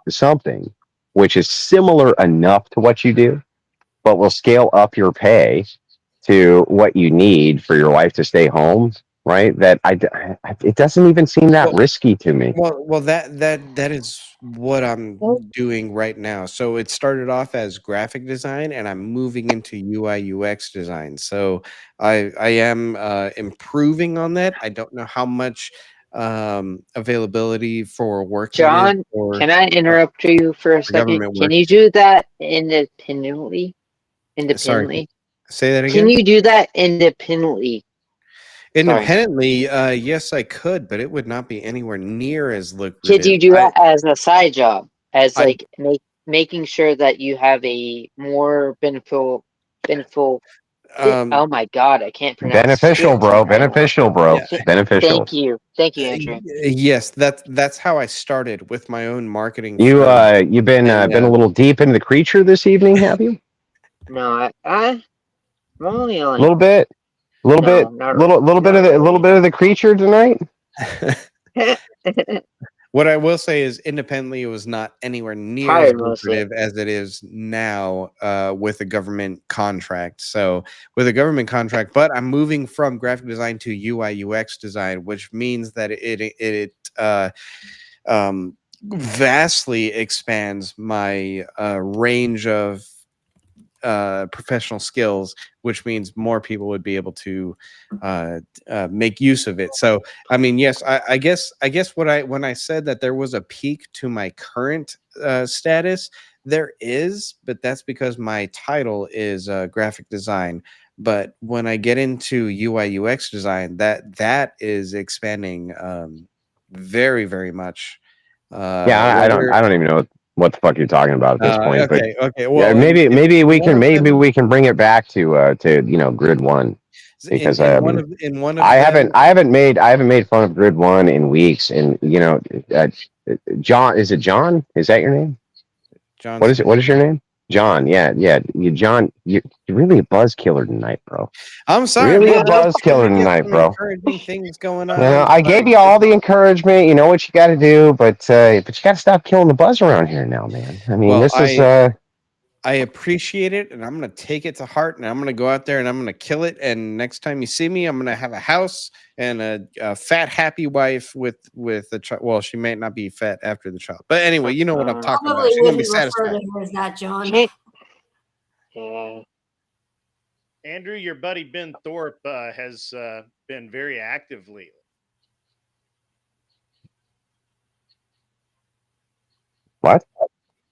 something which is similar enough to what you do, but will scale up your pay to what you need for your wife to stay home. Right? It doesn't even seem that risky to me. Well, that is what I'm doing right now. So it started off as graphic design, and I'm moving into UI UX design. So I am improving on that. I don't know how much availability for work. John, can I interrupt you for a second? Can you do that independently? Sorry, say that again. Can you do that independently? Independently, yes, I could, but it would not be anywhere near as lucrative. Could you do it as a side job, as I- like making sure that you have a more beneficial? Oh my God, I can't pronounce Beneficial, shit bro. right now. Beneficial, bro. Yeah. Beneficial. Thank you, Andrew. Yes, that's how I started with my own marketing. You firm. you've been And, been a little deep into the creature this evening, have you? No, I'm only A like little bit, little no, bit, not little bit of the little bit of the creature tonight. What I will say is, independently, it was not anywhere near as tired mostly. lucrative as it is now with a government contract. So, with a government contract, but I'm moving from graphic design to UI UX design, which means that it vastly expands my range of professional skills, which means more people would be able to make use of it. So, I mean, yes, I guess when I said that there was a peak to my current status, there is, but that's because my title is graphic design. But when I get into UI UX design, that is expanding very, very much. Yeah, I don't even know what the fuck you're talking about at this point. Okay, but okay. Well, yeah, maybe we one can of them- bring it back to Grid 1, because in one of I them, haven't made fun of Grid 1 in weeks, and John, is it John? Is that your name? John What is it? Smith. What is your name? John. Yeah. John, you're really a buzz killer tonight, bro. I'm sorry, Really man. a buzz killer Get tonight, some bro. encouraging things going on. You know, I gave you all the encouragement. You know what you got to do, but you got to stop killing the buzz around here now, man. I mean, Well, this is. I appreciate it, and I'm going to take it to heart, and I'm going to go out there and I'm going to kill it. And next time you see me, I'm going to have a house and a fat, happy wife with a child. Well, she may not be fat after the child, but anyway, you know what I'm talking about. Probably She's going to be wouldn't refer satisfied. to her as that, John. Yeah. Andrew, your buddy Ben Thorpe has been very active lately. What?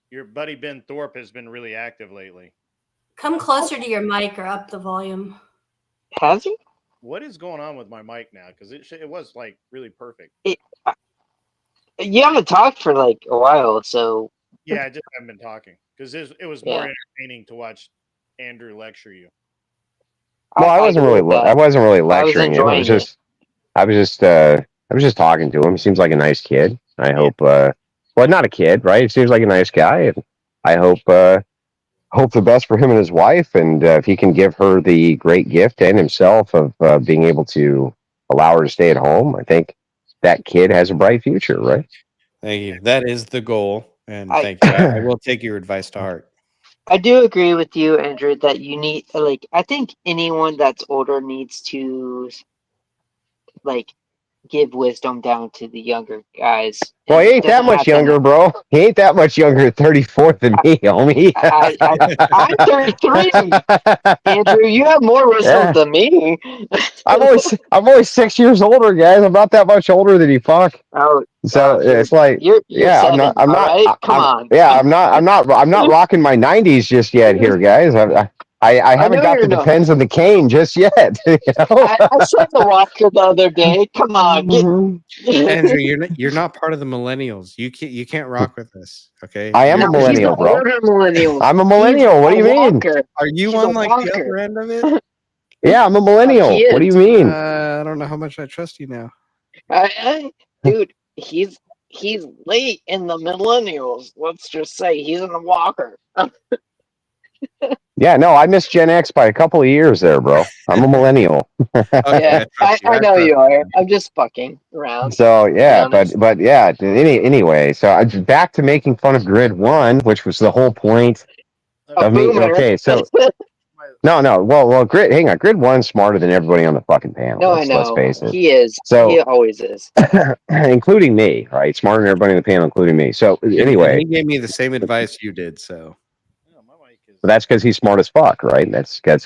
Your buddy Ben Thorpe has been really active lately. Come closer to your mic or up the volume. Has he? What is going on with my mic now? Because it was like really perfect. You haven't talked for like a while, so Yeah, I just haven't been talking because it was more entertaining to watch Andrew lecture you. Well, I wasn't really lecturing him. I was just talking to him. He seems like a nice kid. I hope. Well, not a kid, right? He seems like a nice guy, and I hope the best for him and his wife. And if he can give her the great gift and himself of being able to allow her to stay at home, I think that kid has a bright future, right? Thank you. That is the goal, and thank you. I will take your advice to heart. I do agree with you, Andrew, that you need I think anyone that's older needs to give wisdom down to the younger guys. Well, he ain't that much younger, bro. He ain't that much younger, 34 than me, homie. I'm 33. Andrew, you have more wisdom than me. I'm only 6 years older, guys. I'm not that much older than you, fuck. Oh, so it's like, you're I'm not. right? Come on. Yeah, I'm not rocking my 90s just yet, here, guys. I haven't got the depends on the cane just yet. You know? I said the walker the other day. Come on, Andrew, you're not part of the millennials. You can't rock with us. Okay. I am a millennial, bro. I'm a millennial. What do you mean? Are you on like the upper end of it? Yeah, I'm a millennial. What do you mean? I don't know how much I trust you now. Dude, he's late in the millennials. Let's just say he's in the walker. Yeah, no, I missed Gen X by a couple of years there, bro. I'm a millennial. Yeah, I know you are. I'm just fucking around. So yeah, but yeah. Anyway, so back to making fun of Grid 1, which was the whole point of me. Okay, so no. Well, Grid. Hang on, Grid 1's smarter than everybody on the fucking panel. No, I know. Let's face it. He is. So he always is, including me, right? Smarter than everybody on the panel, including me. So anyway, he gave me the same advice you did. So. But that's because he's smart as fuck, right? That's because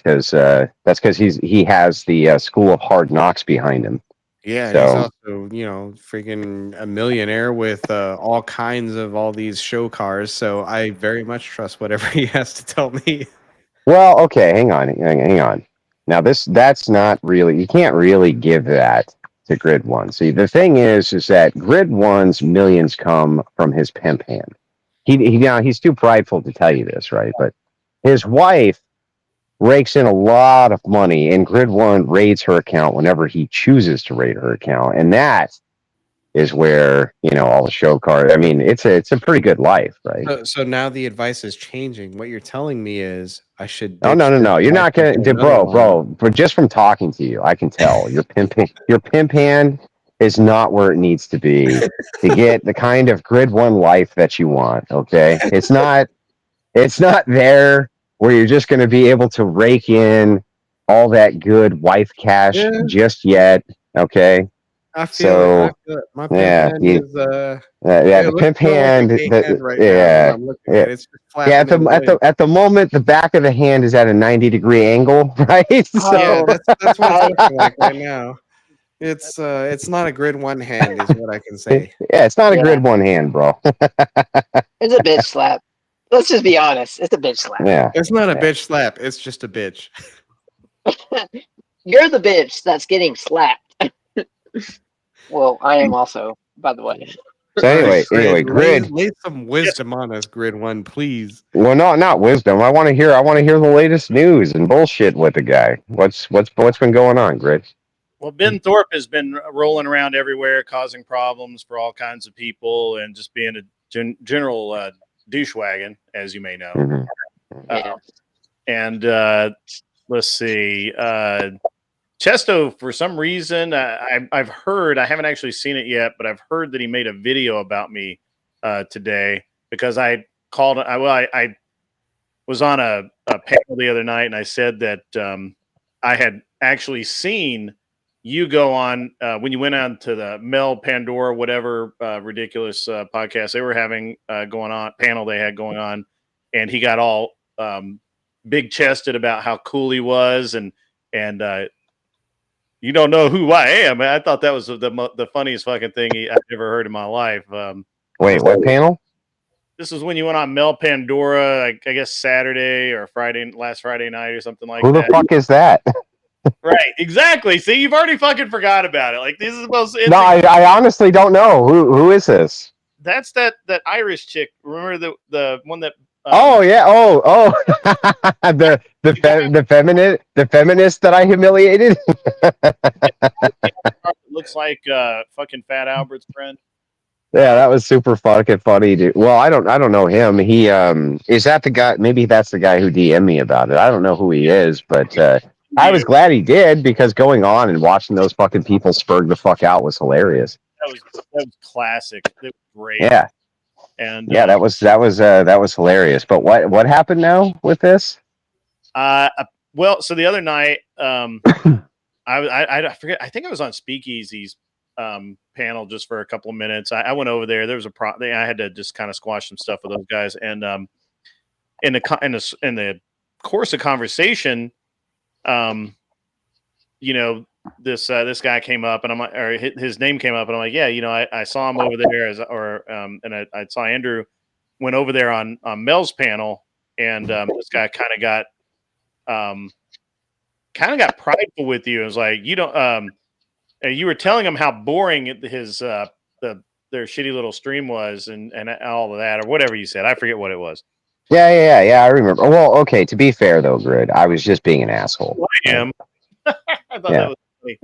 he has the school of hard knocks behind him. Yeah, so, he's also freaking a millionaire with all kinds of all these show cars. So I very much trust whatever he has to tell me. Well, okay, hang on. Now that's not really, you can't really give that to Grid One. See, the thing is that Grid One's millions come from his pimp hand. He's too prideful to tell you this, right? But his wife rakes in a lot of money, and Grid One raids her account whenever he chooses to raid her account, and that is where all the show cards. I mean, it's a pretty good life, right? So now the advice is changing. What you're telling me is I should. Oh no, you're not gonna, bro. But just from talking to you, I can tell your pimp hand is not where it needs to be to get the kind of Grid One life that you want. Okay, it's not there where you're just going to be able to rake in all that good wife cash just yet. Okay. I feel it. My pimp hand is the pimp hand. At the moment, the back of the hand is at a 90-degree angle, right? Yeah, that's what it's looking like right now. It's not a Grid One hand, is what I can say. Yeah, it's not a Grid One hand, bro. It's a bitch slap. Let's just be honest. It's a bitch slap. Yeah, it's not a bitch slap. It's just a bitch. You're the bitch that's getting slapped. Well, I am also, by the way. So anyway, Grid. Lay some wisdom on us, Grid One, please. Well, not wisdom. I want to hear the latest news and bullshit with the guy. What's been going on, Grid? Well, Ben Thorpe has been rolling around everywhere, causing problems for all kinds of people, and just being a general douchewagon, as you may know. Mm-hmm. And let's see. Chesto, for some reason, I've heard, I haven't actually seen it yet, but I've heard that he made a video about me today because I was on a panel the other night and I said that I had actually seen you go on when you went on to the Mel Pandora, whatever ridiculous podcast they were having panel they had going on, and he got all big chested about how cool he was and you don't know who I am. I thought that was the funniest fucking thing I've ever heard in my life. Wait, what panel? This is when you went on Mel Pandora, I guess Saturday or last Friday night or something like that. Who the fuck is that? Right, exactly. See, you've already fucking forgot about it. Like, this is the most. No, I honestly don't know. Who is this? That's that Irish chick. Remember the one that? Oh yeah. Oh. the feminist that I humiliated. Looks like fucking Fat Albert's friend. Yeah, that was super fucking funny, dude. Well, I don't know him. He is that the guy? Maybe that's the guy who DM'd me about it. I don't know who he is, but I was glad he did because going on and watching those fucking people spurg the fuck out was hilarious. That was classic. It was great. Yeah. And yeah, that was hilarious. But what happened now with this? Well, so the other night, I forget. I think I was on Speakeasy's panel just for a couple of minutes. I went over there. There was I had to just kind of squash some stuff with those guys, and in the course of conversation, this guy came up, and I'm like, or his name came up, and I'm like, yeah, I saw him over there, and I saw Andrew went over there on Mel's panel, and this guy kind of got prideful with you. It was like, you don't, you were telling him how boring their shitty little stream was, and all of that, or whatever you said. I forget what it was. Yeah, I remember. Well, okay, to be fair though, Grid, I was just being an asshole. Well, I am. I thought that was funny.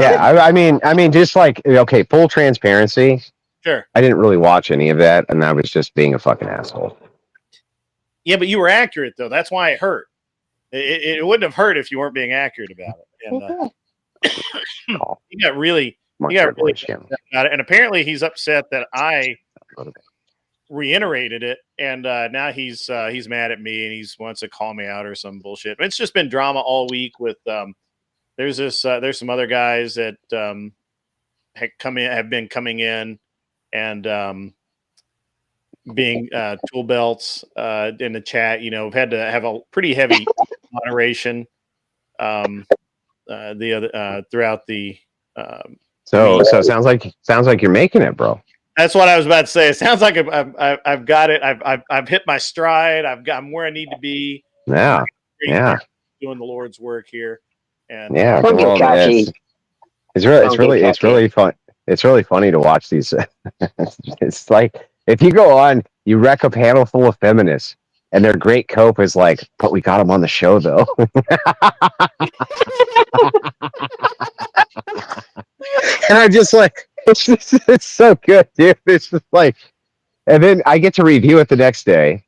Yeah, I mean, just like, okay, full transparency. Sure. I didn't really watch any of that, and I was just being a fucking asshole. Yeah, but you were accurate though. That's why it hurt. It wouldn't have hurt if you weren't being accurate about it. And he got really about it. And apparently he's upset that I reiterated it, and now he's mad at me and he wants to call me out or some bullshit. It's just been drama all week with there's some other guys that have been coming in and being tool belts in the chat. We've had to have a pretty heavy moderation throughout the so it sounds like you're making it, bro. That's what I was about to say. It sounds like I've got it. I've hit my stride. I'm where I need to be. Yeah. doing the Lord's work here. And Yeah, Don't get well, cocky. it's really, Don't get it's cocky. really fun. It's really funny to watch these. It's like if you go on, you wreck a panel full of feminists, and their great cope is like, "But we got them on the show, though." And I'm just like, it's so good, dude. It's just like, and then I get to review it the next day,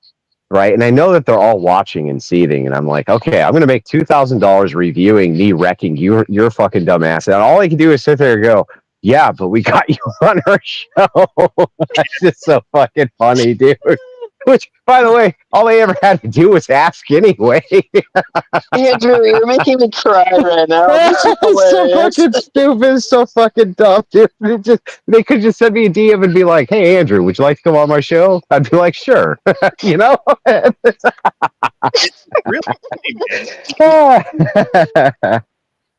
right? And I know that they're all watching and seething, and I'm like, okay, I'm gonna make $2,000 reviewing me wrecking your fucking dumbass, and all I can do is sit there and go, yeah, but we got you on our show. That's just so fucking funny, dude. Which, by the way, all they ever had to do was ask anyway. Andrew, you're making me cry right now. This is It's so hilarious. fucking stupid, so fucking dumb, dude. They could just send me a DM and be like, "Hey, Andrew, would you like to come on my show?" I'd be like, "Sure," you know. Really funny, man.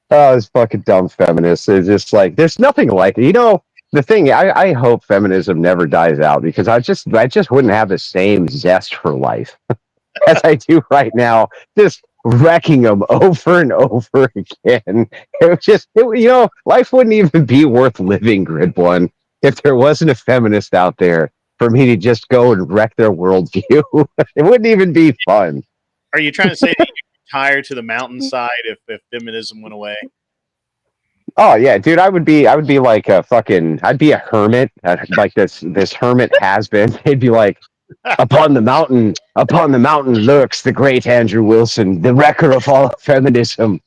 Oh, this fucking dumb feminists. It's just like there's nothing like it. You know, the thing I hope feminism never dies out because I just wouldn't have the same zest for life as I do right now. Just wrecking them over and over again. You know, life wouldn't even be worth living, Grid One, if there wasn't a feminist out there for me to just go and wreck their worldview. It wouldn't even be fun. Are you trying to say that you retire to the mountainside if feminism went away? Oh yeah, dude, I would be like a fucking, I'd be a hermit, like this hermit has been. He'd be like, upon the mountain lurks the great Andrew Wilson, the wrecker of all feminism.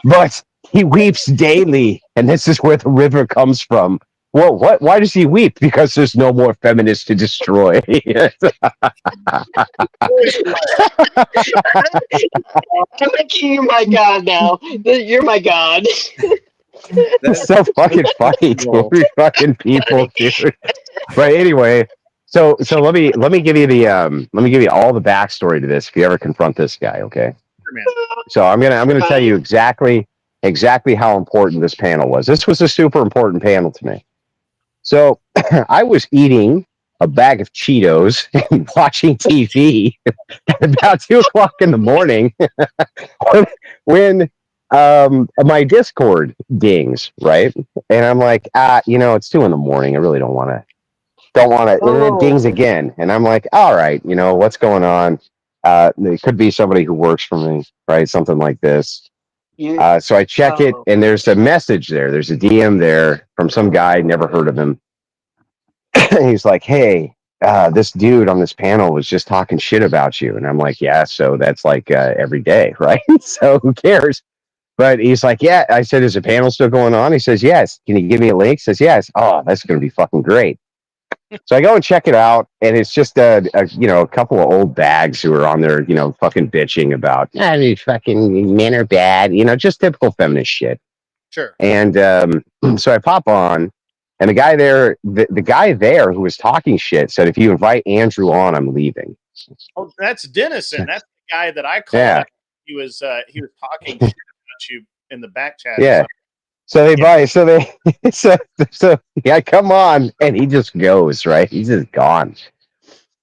But he weeps daily, and this is where the river comes from. Well, what? Why does he weep? Because there's no more feminists to destroy. I'm making you my god now. You're my god. It's so fucking funny, dude. Fucking people, dude. But anyway, so let me give you the let me give you all the backstory to this if you ever confront this guy, okay? Sure, man. So I'm gonna tell you exactly how important this panel was. This was a super important panel to me. So I was eating a bag of Cheetos and watching TV at about 2:00 in the morning when my Discord dings, right? And I'm like, you know, it's 2 in the morning. I really don't want to. And then it dings again, and I'm like, all right, you know, what's going on? It could be somebody who works for me, right? Something like this. So I check it, and there's a message there. There's a DM there from some guy, never heard of him. He's like, hey, this dude on this panel was just talking shit about you. And I'm like, yeah, so that's like every day, right? So who cares? But he's like, yeah. I said, is the panel still going on? He says, yes. Can you give me a link? He says, yes. Oh, that's going to be fucking great. So I go and check it out, and it's just a couple of old bags who are on there, you know, fucking bitching about, these fucking men are bad, you know, just typical feminist shit. Sure. And so I pop on, and the guy there, the guy there who was talking shit said, if you invite Andrew on, I'm leaving. Oh, that's Dennison. That's the guy that I called. Yeah. Out. He was talking shit about you in the back chat. Yeah. So they buy, so yeah, come on, and he just goes, right? He's just gone,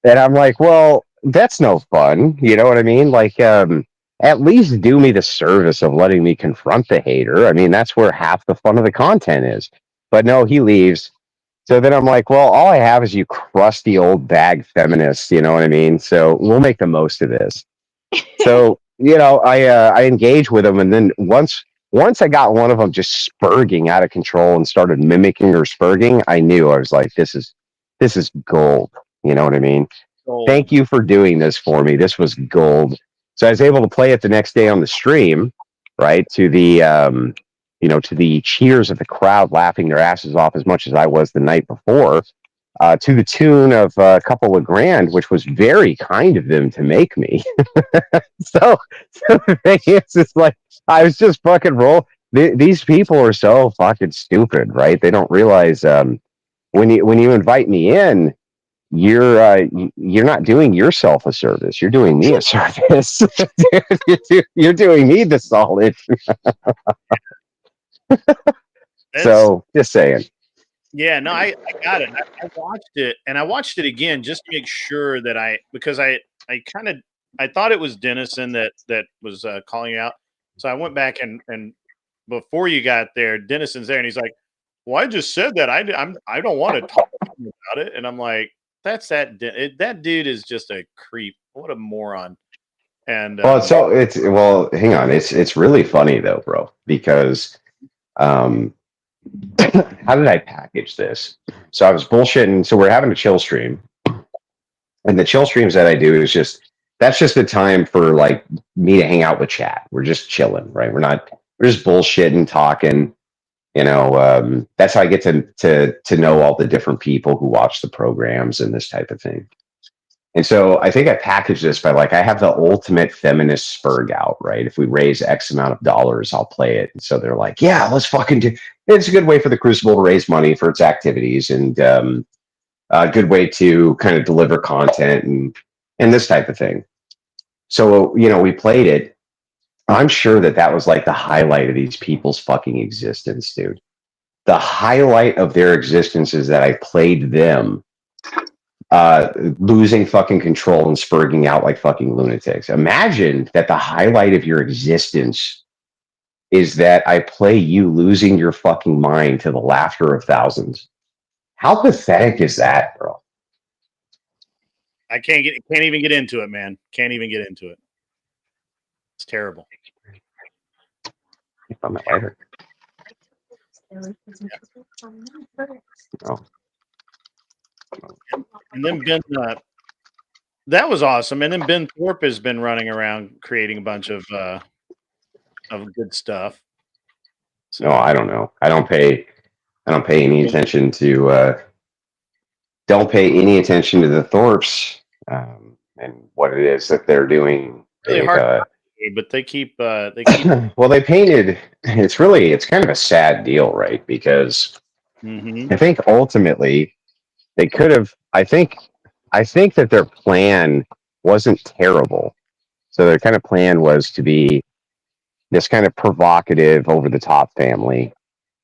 and I'm like, well, that's no fun, you know what I mean? Like, at least do me the service of letting me confront the hater. I mean, that's where half the fun of the content is. But no, he leaves. So then I'm like, well, all I have is you crusty old bag feminists, you know what I mean? So we'll make the most of this. So you know, I engage with him, and then once I got one of them just spurging out of control and started mimicking her spurging, I knew. I was like, this is gold. You know what I mean? Gold. Thank you for doing this for me. This was gold. So I was able to play it the next day on the stream, right? To the to the cheers of the crowd laughing their asses off as much as I was the night before, to the tune of a couple of grand, which was very kind of them to make me. So the thing is, it's like, I was just fucking roll. These people are so fucking stupid, right? They don't realize when you invite me in, you're not doing yourself a service. You're doing me a service. You're doing me the solid. So just saying. Yeah, no, I got it. I watched it, and I watched it again just to make sure that I thought it was Dennison that was calling out. So I went back and before you got there, Dennison's there, and he's like, "Well, I just said that I don't want to talk about it," and I'm like, "That's that that dude is just a creep. What a moron." And well, hang on. It's really funny though, bro, because how did I package this? So I was bullshitting. So we're having a chill stream, and the chill streams that I do is that's just the time for like me to hang out with chat. We're just chilling, right? We're just bullshitting, talking. That's how I get to know all the different people who watch the programs and this type of thing. And so I think I packaged this by like, I have the ultimate feminist spurg out, right? If we raise X amount of dollars, I'll play it. And so they're like, yeah, let's fucking do. It's a good way for the Crucible to raise money for its activities, and a good way to kind of deliver content and this type of thing. So, we played it. I'm sure that was like the highlight of these people's fucking existence, dude. The highlight of their existence is that I played them losing fucking control and spurging out like fucking lunatics. Imagine that the highlight of your existence is that I play you losing your fucking mind to the laughter of thousands. How pathetic is that, bro? I can't even get into it, man. Can't even get into it. It's terrible. On my lighter. Oh. And then Ben, that was awesome. And then Ben Thorpe has been running around creating a bunch of good stuff. So, no, I don't know. I don't pay any attention to. Don't pay any attention to the Thorpes and what it is that they're doing. Really hard, but they keep. Well, they painted. It's kind of a sad deal, right? Because I think ultimately they could have. I think that their plan wasn't terrible. So their kind of plan was to be this kind of provocative, over the top family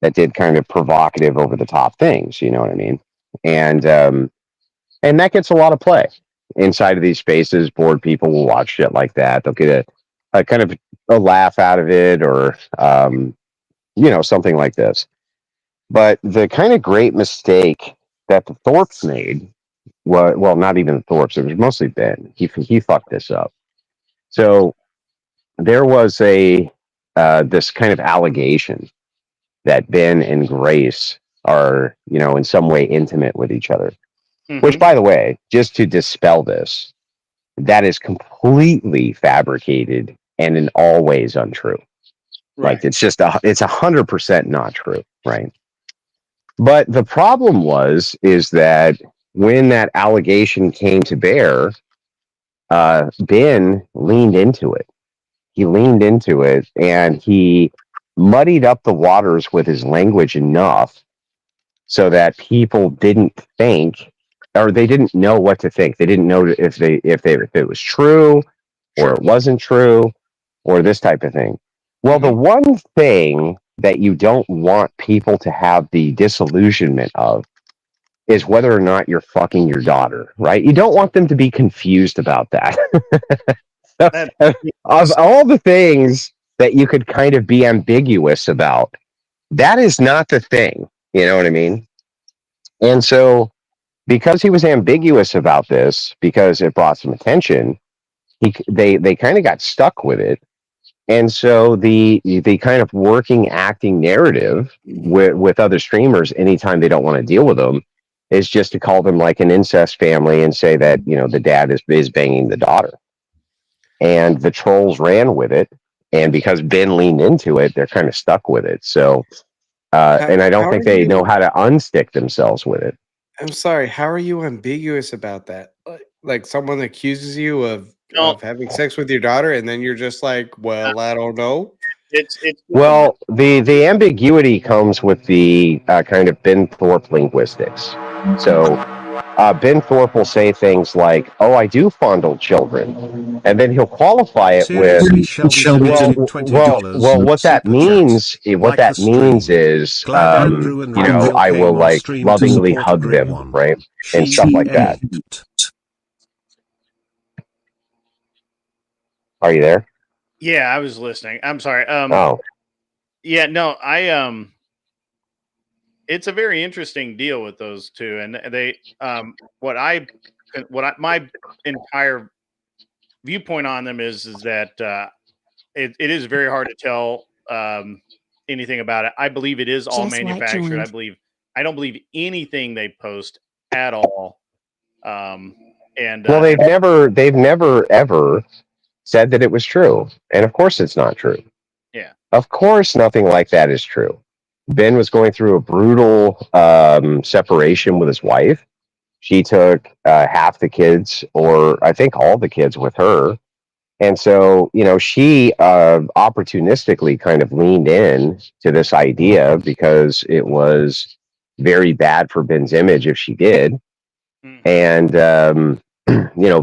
that did kind of provocative, over the top things. You know what I mean? And that gets a lot of play inside of these spaces. Bored people will watch shit like that. They'll get a kind of a laugh out of it, or something like this. But the kind of great mistake that the Thorpes made was, well, not even the Thorpes, it was mostly Ben. He fucked this up. So there was this kind of allegation that Ben and Grace are, in some way intimate with each other. Which, by the way, just to dispel this, that is completely fabricated and in all ways untrue. Right. Like, it's 100% not true, right? But the problem is that when that allegation came to bear, Ben leaned into it. He leaned into it, and he muddied up the waters with his language enough so that people didn't think, or they didn't know what to think. They didn't know if it was true or it wasn't true, or this type of thing. Well, the one thing that you don't want people to have the disillusionment of is whether or not you're fucking your daughter, right? You don't want them to be confused about that. Of all the things that you could kind of be ambiguous about, that is not the thing. You know what I mean? And so, because he was ambiguous about this, because it brought some attention, they kind of got stuck with it. And so the kind of working acting narrative with other streamers, anytime they don't want to deal with them, is just to call them like an incest family and say that, the dad is banging the daughter. And the trolls ran with it. And because Ben leaned into it, they're kind of stuck with it. So, and I don't think they know how to unstick themselves with it. I'm sorry. How are you ambiguous about that? Like someone accuses you of having sex with your daughter, and then you're just like, well, I don't know. Well, the ambiguity comes with the kind of Ben Thorpe linguistics. So Ben Thorpe will say things like, "Oh, I do fondle children," and then he'll qualify it with, "Well, what that means is, I will like lovingly hug them, right, and stuff like that." Are you there? Yeah, I was listening. I'm sorry. Oh, Yeah, no, it's a very interesting deal with those two, and they, my entire viewpoint on them is that it is very hard to tell anything about it. I believe it is all Just like manufactured. joined. I don't believe anything they post at all. And well, they've never ever said that it was true, and of course, it's not true. yeah, Of course, nothing like that is true. Ben was going through a brutal separation with his wife. She took half the kids, or I think all the kids, with her. And so, she opportunistically kind of leaned in to this idea because it was very bad for Ben's image if she did. And,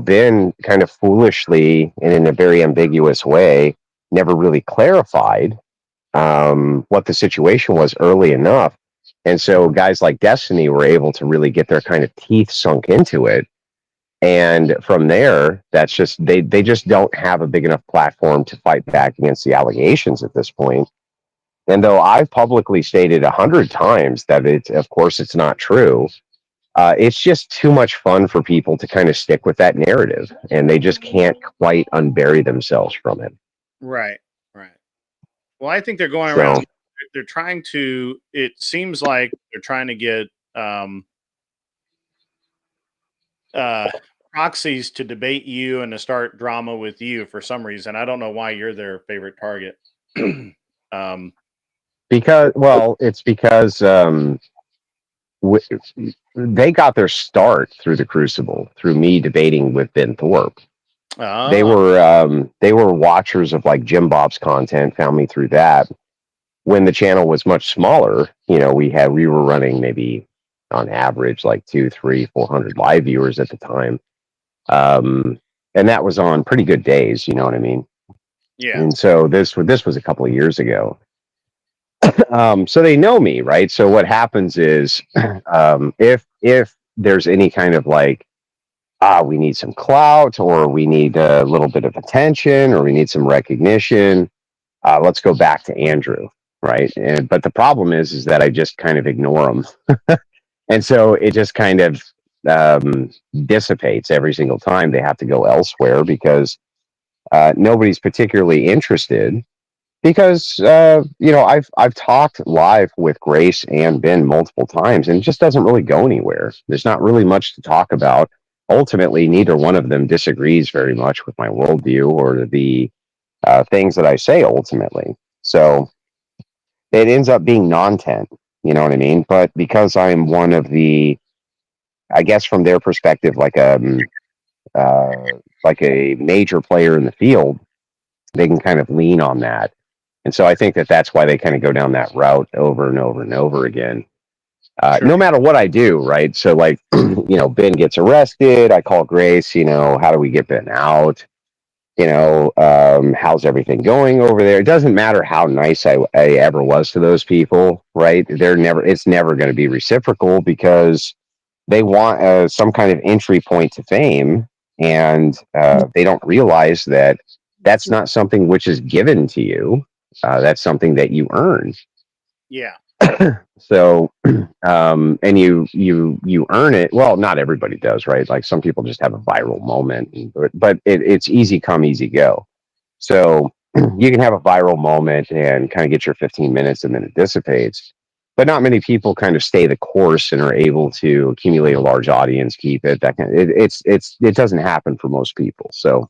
Ben kind of foolishly and in a very ambiguous way never really clarified what the situation was early enough. And so guys like Destiny were able to really get their kind of teeth sunk into it. And from there, that's just they just don't have a big enough platform to fight back against the allegations at this point. And though I've publicly stated 100 times that of course it's not true, it's just too much fun for people to kind of stick with that narrative, and they just can't quite unbury themselves from it. right. Well, I think they're going So- around. They're trying to. It seems like they're trying to get proxies to debate you and to start drama with you for some reason. I don't know why you're their favorite target. It's because they got their start through the Crucible, through me debating with Ben Thorpe. They were watchers of like Jim Bob's content, found me through that. When the channel was much smaller, we were running maybe on average like 200, 300, 400 live viewers at the time. And that was on pretty good days, you know what I mean? Yeah. And so this was a couple of years ago. So they know me, right? So what happens is, if there's any kind of like, we need some clout, or we need a little bit of attention, or we need some recognition, let's go back to Andrew, right? But the problem is that I just kind of ignore them. And so it just kind of dissipates every single time. They have to go elsewhere because nobody's particularly interested. Because I've talked live with Grace and Ben multiple times, and it just doesn't really go anywhere. There's not really much to talk about. Ultimately, neither one of them disagrees very much with my worldview or the things that I say ultimately. So it ends up being non-tent, you know what I mean? But because I'm one of the, I guess from their perspective, like a major player in the field, they can kind of lean on that. And so I think that that's why they kind of go down that route over and over and over again. No matter what I do, right? So like, Ben gets arrested. I call Grace, how do we get Ben out? How's everything going over there? It doesn't matter how nice I ever was to those people, right? It's never going to be reciprocal because they want some kind of entry point to fame. And they don't realize that that's not something which is given to you. That's something that you earn. Yeah. So, and you earn it. Well, not everybody does, right? Like some people just have a viral moment, but it's easy come, easy go. So you can have a viral moment and kind of get your 15 minutes and then it dissipates. But not many people kind of stay the course and are able to accumulate a large audience, keep it. It doesn't happen for most people. So,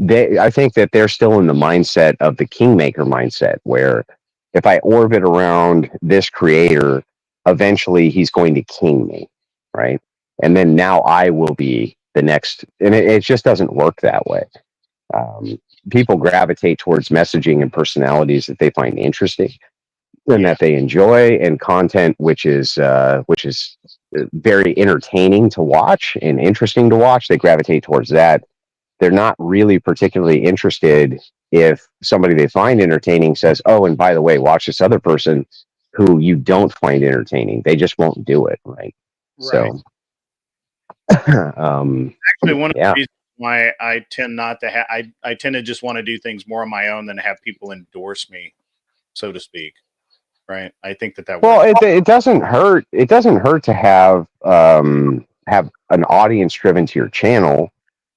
I think that they're still in the mindset of the kingmaker mindset, where if I orbit around this creator, eventually he's going to king me, right? And then now I will be the next, and it just doesn't work that way. People gravitate towards messaging and personalities that they find interesting and that they enjoy, and content which is very entertaining to watch and interesting to watch. They gravitate towards that. They're not really particularly interested if somebody they find entertaining says, oh, and by the way, watch this other person who you don't find entertaining. They just won't do it, right? So, actually, one why I tend not to have. I tend to just want to do things more on my own than have people endorse me, so to speak. Right? I think that Well, works. it doesn't hurt. It doesn't hurt to have an audience driven to your channel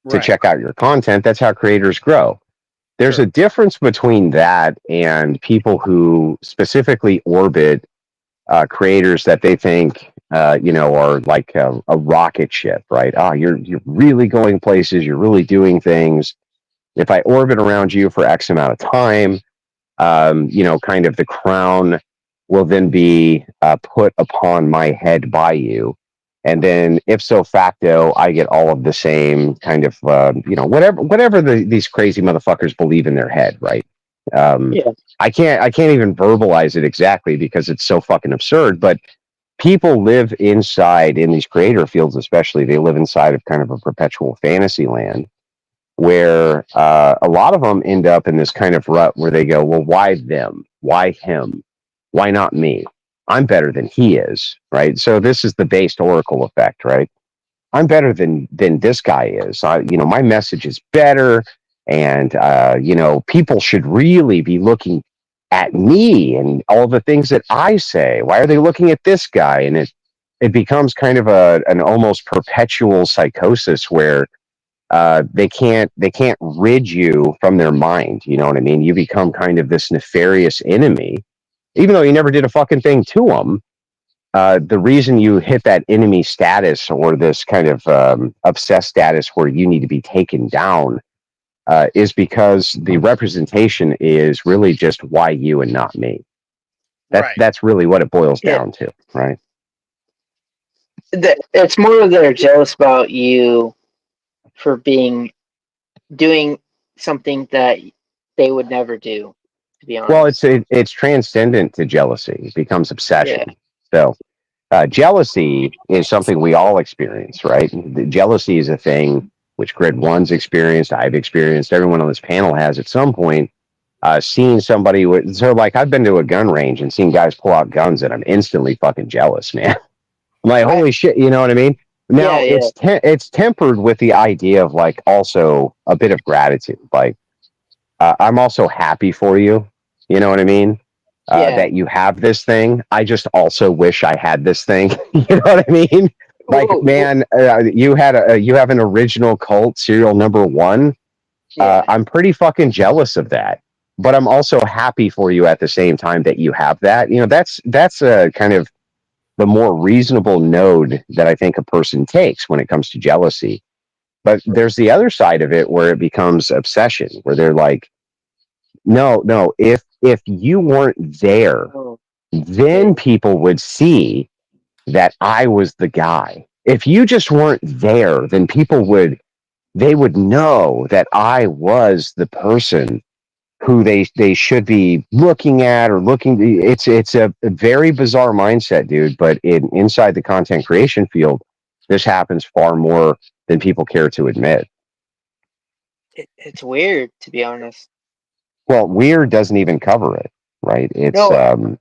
to Right. check out your content. That's how creators grow. There's Sure. a difference between that and people who specifically orbit creators that they think are like a rocket ship, right? You're really going places. You're really doing things. If I orbit around you for X amount of time, kind of the crown will then be put upon my head by you. And then ipso facto, I get all of the same kind of, whatever these crazy motherfuckers believe in their head, right? Yeah. I can't even verbalize it exactly because it's so fucking absurd, but people live inside, in these creator fields especially, they live inside of kind of a perpetual fantasy land where a lot of them end up in this kind of rut where they go, well, why them? Why him? Why not me? I'm better than he is, right? So this is the based oracle effect, right? I'm better than this guy is. My message is better, and people should really be looking at me and all the things that I say. Why are they looking at this guy? And it becomes kind of an almost perpetual psychosis where they can't rid you from their mind. You know what I mean? You become kind of this nefarious enemy, even though you never did a fucking thing to them. The reason you hit that enemy status or this kind of obsessed status where you need to be taken down is because the representation is really just why you and not me. That's really what it boils down to, right? It's more of they're jealous about you for doing something that they would never do, to be honest. Well, it's transcendent to jealousy. It becomes obsession. So jealousy is something we all experience, right? Jealousy is a thing which Grid One's experienced, I've experienced, everyone on this panel has at some point. Seeing somebody like I've been to a gun range and seen guys pull out guns and I'm instantly fucking jealous, man. I'm like, holy shit, you know what I mean? Now it's tempered with the idea of like also a bit of gratitude. Like I'm also happy for you. You know what I mean? That you have this thing. I just also wish I had this thing. You know what I mean? Like, man, you have an original cult serial number 1. I'm pretty fucking jealous of that. But I'm also happy for you at the same time that you have that. You know, that's a kind of the more reasonable node that I think a person takes when it comes to jealousy. But there's the other side of it where it becomes obsession, where they're like, no, if you weren't there, then people would see that I was the guy. If you just weren't there, then they would know that I was the person who they should be looking at or looking. It's a very bizarre mindset, dude. But inside the content creation field, this happens far more than people care to admit. It's weird, to be honest. Well, weird doesn't even cover it, right? It's I'm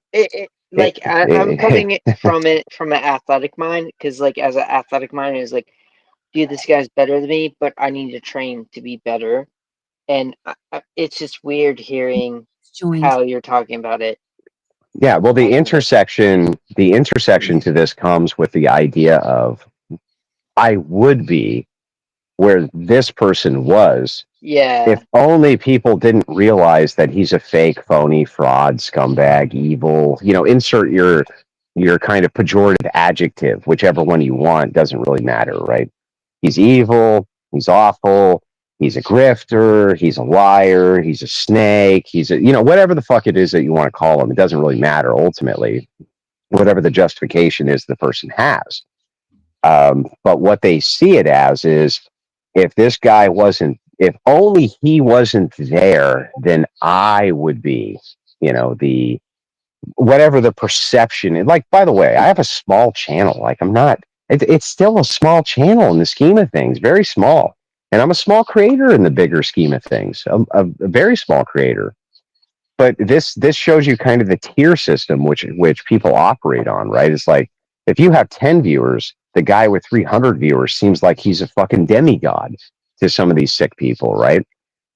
coming from an athletic mind, because like as an athletic mind is like, dude, this guy's better than me, but I need to train to be better. And it's just weird hearing how you're talking about it. Yeah, well, the intersection to this comes with the idea of I would be where this person was. Yeah. If only people didn't realize that he's a fake, phony, fraud, scumbag, evil. You know, insert your kind of pejorative adjective, whichever one you want, doesn't really matter, right? He's evil. He's awful. He's a grifter, he's a liar, he's a snake, he's whatever the fuck it is that you want to call him. It doesn't really matter ultimately, whatever the justification is the person has. But what they see it as is if only he wasn't there, then I would be, whatever the perception. Like, by the way, I have a small channel. Like it's still a small channel in the scheme of things, very small. And I'm a small creator in the bigger scheme of things, a very small creator. But this shows you kind of the tier system which people operate on, right? It's like if you have 10 viewers, the guy with 300 viewers seems like he's a fucking demigod to some of these sick people, right?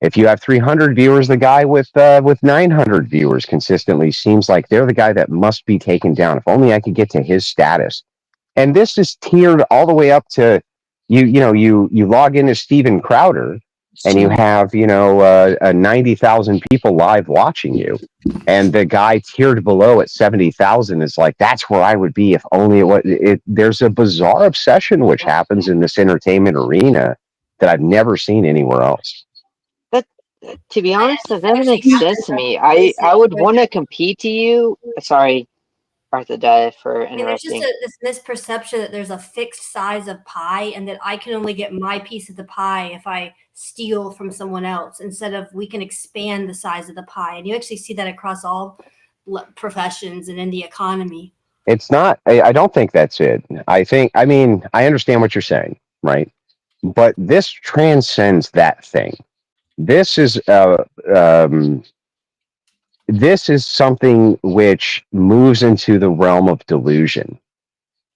If you have 300 viewers, the guy with 900 viewers consistently seems like they're the guy that must be taken down. If only I could get to his status. And this is tiered all the way up to you log into Steven Crowder and you have 90,000 people live watching you, and the guy tiered below at 70,000 is like, that's where I would be if only there's a bizarre obsession which happens in this entertainment arena that I've never seen anywhere else. To be honest, that doesn't make sense to me. I would want to compete to you. Sorry, Arthur, for interrupting. There's just this misperception that there's a fixed size of pie and that I can only get my piece of the pie if I steal from someone else, instead of we can expand the size of the pie. And you actually see that across all professions and in the economy. It's not, I don't think that's it. I understand what you're saying, right? But this transcends that thing. This is something which moves into the realm of delusion.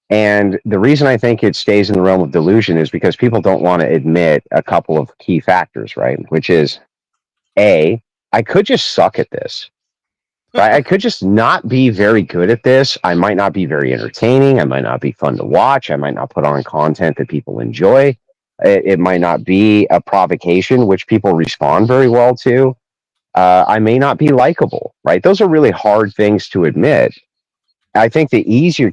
And the reason I think it stays in the realm of delusion is because people don't want to admit a couple of key factors, right? Which is, A, I could just suck at this. Right? I could just not be very good at this. I might not be very entertaining. I might not be fun to watch. I might not put on content that people enjoy. It might not be a provocation, which people respond very well to. I may not be likable, right? Those are really hard things to admit. I think the easier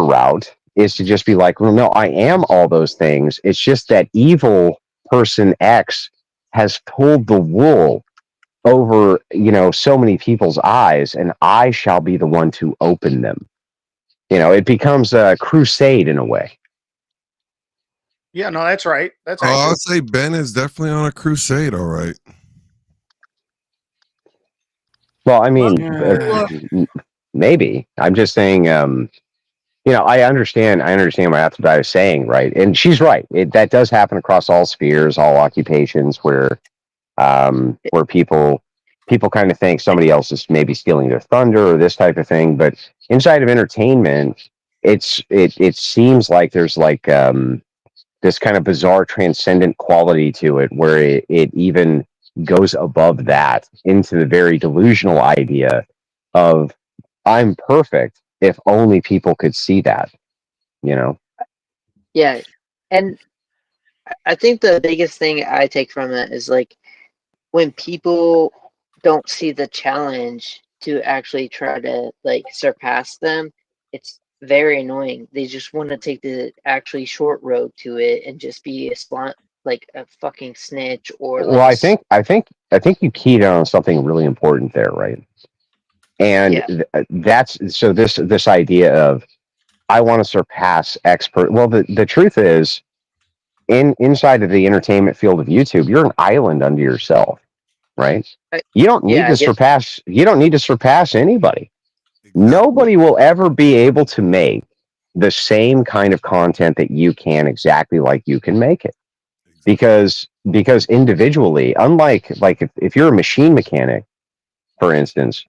route is to just be like, well, no, I am all those things. It's just that evil person X has pulled the wool over, so many people's eyes, and I shall be the one to open them. It becomes a crusade in a way. Yeah, no, that's right. That's I'll say Ben is definitely on a crusade, all right. Well, I mean, maybe. I'm just saying, I understand what Aphrodite is saying, right? And she's right. That does happen across all spheres, all occupations, where people kind of think somebody else is maybe stealing their thunder or this type of thing. But inside of entertainment, it seems like there's like this kind of bizarre transcendent quality to it, where it even goes above that into the very delusional idea of I'm perfect if only people could see that, Yeah, and I think the biggest thing I take from it is like when people don't see the challenge to actually try to like surpass them, it's very annoying. They just want to take the actually short road to it and just be like a fucking snitch or like. Well, I think you keyed on something really important there, right? And that's so this idea of I want to surpass expert. Well, the truth is, inside of the entertainment field of YouTube, you're an island unto yourself, right? You don't need to surpass. You don't need to surpass anybody. Nobody will ever be able to make the same kind of content that you can exactly like you can make it, because individually, unlike if you're a machine mechanic, for instance.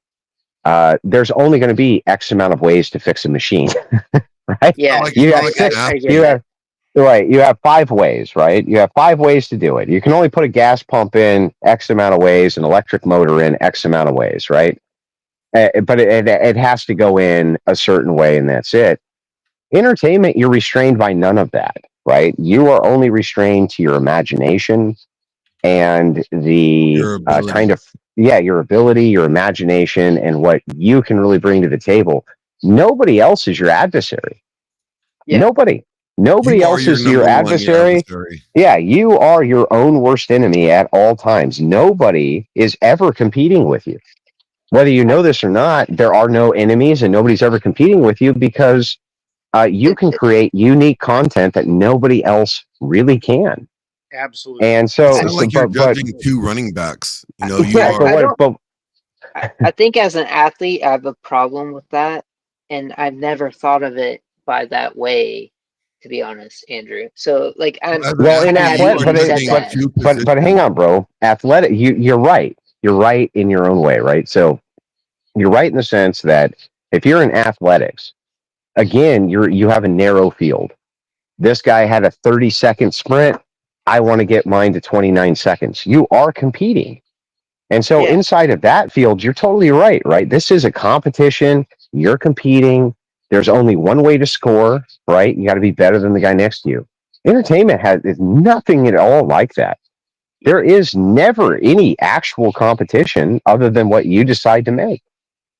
There's only going to be X amount of ways to fix a machine, right? Yeah, you have 5 ways, right? You have 5 ways to do it. You can only put a gas pump in X amount of ways, an electric motor in X amount of ways, right? But it has to go in a certain way, and that's it. Entertainment, you're restrained by none of that, right? You are only restrained to your imagination and the your ability, your imagination, and what you can really bring to the table. Nobody else is your adversary. Yeah. Nobody else is your adversary. Yeah, you are your own worst enemy at all times. Nobody is ever competing with you. Whether you know this or not, there are no enemies and nobody's ever competing with you, because you can create unique content that nobody else really can. Absolutely. And so it's like you're judging 2 running backs. I think as an athlete, I have a problem with that, and I've never thought of it by that way, to be honest, Andrew. So, like, but hang on, bro. Athletic, you're right. You're right in your own way, right? So, you're right in the sense that if you're in athletics, again, you have a narrow field. This guy had a 30-second sprint. I want to get mine to 29 seconds. You are competing. And so Yeah. inside of that field, you're totally right, right? This is a competition. You're competing. There's only one way to score, right? You got to be better than the guy next to you. Entertainment is nothing at all like that. There is never any actual competition other than what you decide to make.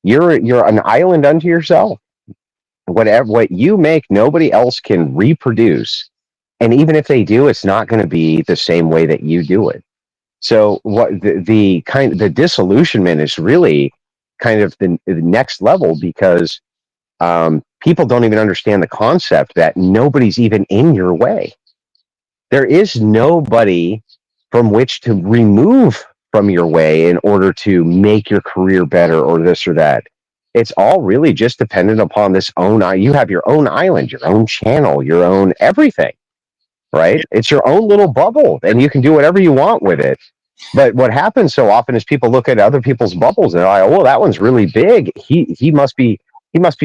You're an island unto yourself. What you make, nobody else can reproduce. And even if they do, it's not going to be the same way that you do it. So what the disillusionment is really kind of the next level, because people don't even understand the concept that nobody's even in your way. There is nobody from which to remove from your way in order to make your career better or this or that. It's all really just dependent upon this own. You have your own island, your own channel, your own everything, right? It's your own little bubble, and you can do whatever you want with it. But what happens so often is people look at other people's bubbles and they're like, "Oh, that one's really big. He must be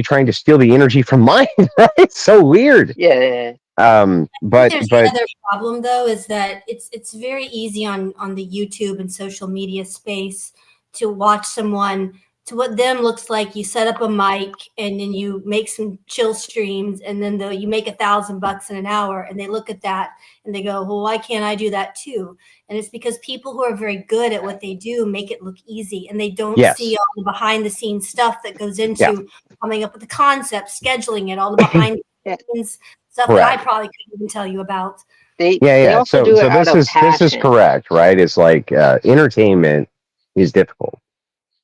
trying to steal the energy from mine." Right? It's so weird. Yeah. But another problem though is that it's very easy on the YouTube and social media space to watch someone to what them looks like. You set up a mic and then you make some chill streams, and then you make $1,000 in an hour, and they look at that and they go, well, why can't I do that too? And it's because people who are very good at what they do make it look easy, and they don't see all the behind the scenes stuff that goes into coming up with the concept, scheduling it, all the behind the scenes stuff that I probably couldn't even tell you about. They also do it out of passion. This is correct, right? It's like entertainment is difficult.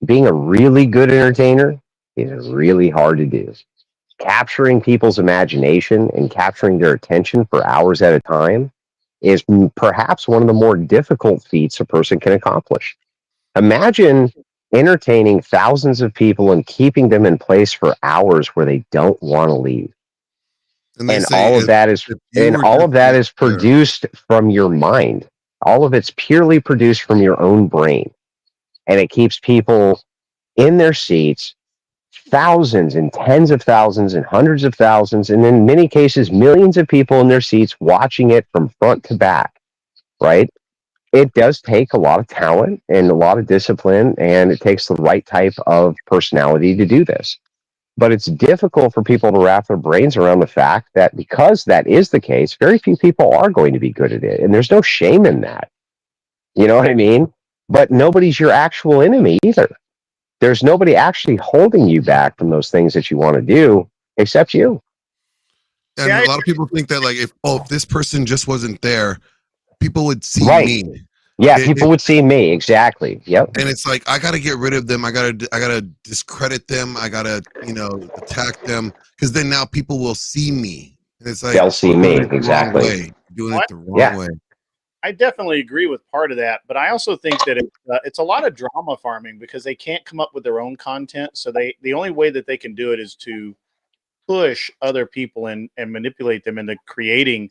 Being a really good entertainer is really hard to do. Capturing people's imagination and capturing their attention for hours at a time is perhaps one of the more difficult feats a person can accomplish. Imagine entertaining thousands of people and keeping them in place for hours where they don't want to leave. And all of that is produced from your mind. All of it's purely produced from your own brain. And it keeps people in their seats, thousands and tens of thousands and hundreds of thousands, and in many cases, millions of people in their seats watching it from front to back, right? It does take a lot of talent and a lot of discipline, and it takes the right type of personality to do this. But it's difficult for people to wrap their brains around the fact that because that is the case, very few people are going to be good at it. And there's no shame in that. You know what I mean? But nobody's your actual enemy either. There's nobody actually holding you back from those things that you want to do except you. And a lot of people think that, like, if this person just wasn't there, people would see me. Yeah, people would see me. Exactly. Yep. And it's like, I got to get rid of them. I got to discredit them. I got to, attack them, because then now people will see me. And it's like, they'll see me. Exactly. Doing it the wrong way. I definitely agree with part of that, but I also think that it's a lot of drama farming, because they can't come up with their own content. So the only way that they can do it is to push other people and manipulate them into creating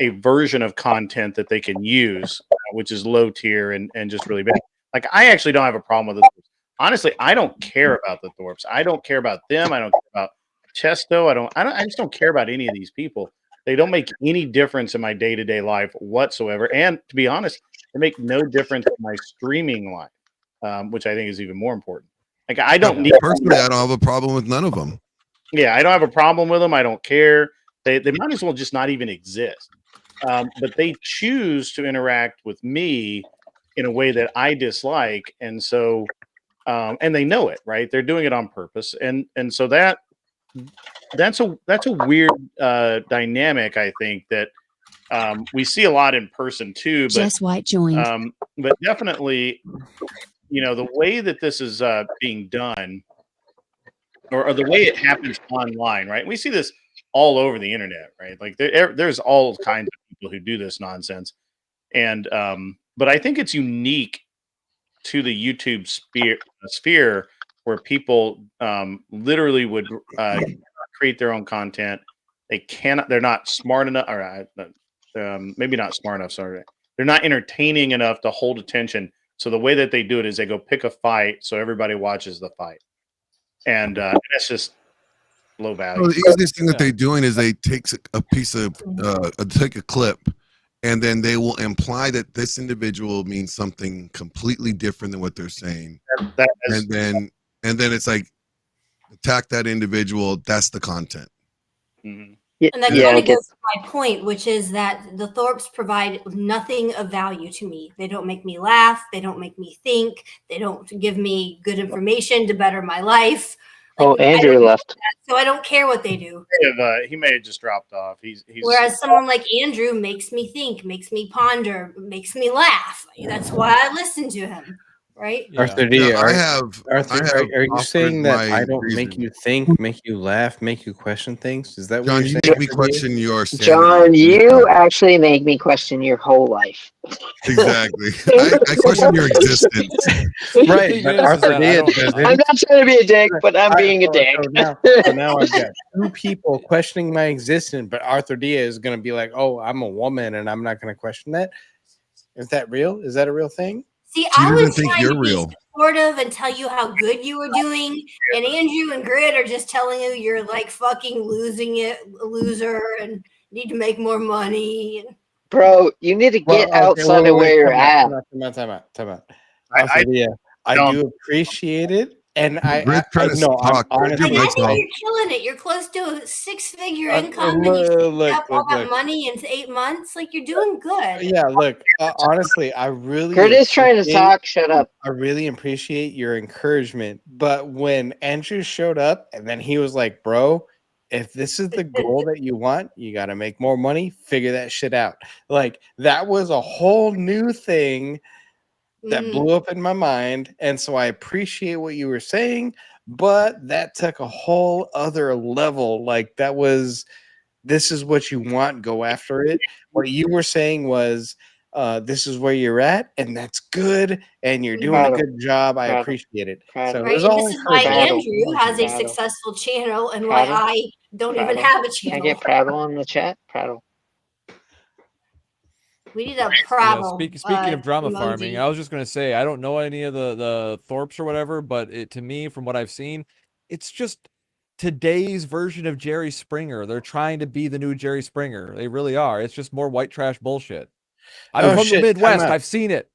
a version of content that they can use, which is low tier and just really bad. Like, I actually don't have a problem with the Thorpes. Honestly, I don't care about the Thorpes. I don't care about them. I don't care about Chesto. I just don't care about any of these people. They don't make any difference in my day-to-day life whatsoever. And to be honest, they make no difference in my streaming life, which I think is even more important. Like, I don't need. Personally, I don't have a problem with none of them. Yeah, I don't have a problem with them. I don't care. They might as well just not even exist. But they choose to interact with me in a way that I dislike, and so and they know it, right? They're doing it on purpose, and so that's a weird dynamic, I think, that we see a lot in person too. But Jess White joined. But definitely, the way that this is being done, or the way it happens online, right? We see this all over the internet, right? Like there's all kinds of people who do this nonsense, and but I think it's unique to the YouTube sphere where people literally would create their own content. They're not smart enough, or maybe not smart enough. Sorry, they're not entertaining enough to hold attention. So the way that they do it is they go pick a fight, so everybody watches the fight, and that's just low value. Well, the easiest thing that they're doing is they take a piece of take a clip and then they will imply that this individual means something completely different than what they're saying. And then it's like, attack that individual. That's the content. Mm-hmm. And that kind of goes to my point, which is that the Thorpes provide nothing of value to me. They don't make me laugh. They don't make me think. They don't give me good information to better my life. Like, Andrew left. So I don't care what they do. He may have just dropped off. He's Whereas someone like Andrew makes me think, makes me ponder, makes me laugh. That's why I listen to him. Right? Arthur D, Yeah, are you saying that I don't make you think, make you laugh, make you question things? Is that what John, you're you saying? make me question your sanity. John, you actually make me question your whole life. Exactly. I question your existence. Right, but Arthur D doesn't. I'm not trying to be a dick, but I'm being a dick. So now I've got two people questioning my existence, but Arthur D is going to be like, "Oh, I'm a woman, and I'm not going to question that." Is that real? Is that a real thing? See, I was trying to be supportive and tell you how good you were doing, and Andrew and Grit are just telling you you're like fucking losing it, a loser, and need to make more money. Bro, you need to get outside of where you're at. Time out. I do appreciate it, and I know honestly, I think you're killing it. You're close to a 6-figure income, and you have all that money in 8 months. Like, you're doing good. Yeah, look, honestly, I really. Kurt is trying to talk. Shut up. I really appreciate your encouragement, but when Andrew showed up, and then he was like, "Bro, if this is the goal that you want, you got to make more money. Figure that shit out." Like, that was a whole new thing that blew up in my mind, and so I appreciate what you were saying, but that took a whole other level. Like, that was, this is what you want, go after it. What you were saying was, this is where you're at, and that's good, and you're doing a good job. I appreciate it. So Right? This is why Andrew has a successful channel, and why I don't even have a channel. Can I get Prattle in the chat? Prattle. We need a prattle. Speaking of drama farming, I was just going to say, I don't know any of the Thorpes or whatever, but to me, from what I've seen, it's just today's version of Jerry Springer. They're trying to be the new Jerry Springer. They really are. It's just more white trash bullshit. I'm from the Midwest. I've seen it.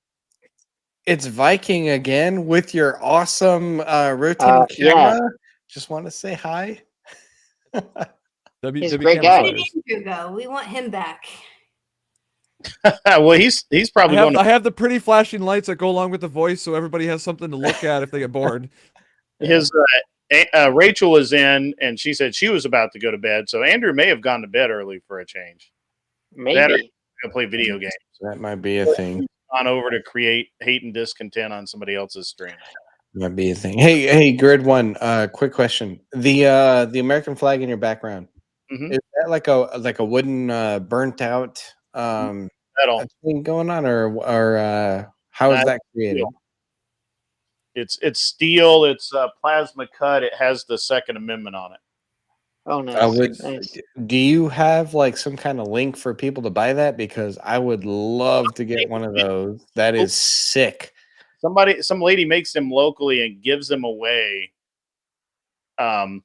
It's Viking again with your awesome rotating camera. Just want to say hi. He's a great guy. We want him back. Well, he's probably going. I have the pretty flashing lights that go along with the voice, so everybody has something to look at if they get bored. His Rachel was in, and she said she was about to go to bed. So Andrew may have gone to bed early for a change. Maybe to play video games. That might be a thing. On over to create hate and discontent on somebody else's stream. Might be a thing. Hey, Grid One. Quick question: the American flag in your background, is that like a wooden burnt out thing going on, or how is that created? It's steel. It's plasma cut. It has the Second Amendment on it. Oh, nice. Nice. Do you have like some kind of link for people to buy that? Because I would love to get one of those. That is sick. Some lady makes them locally and gives them away to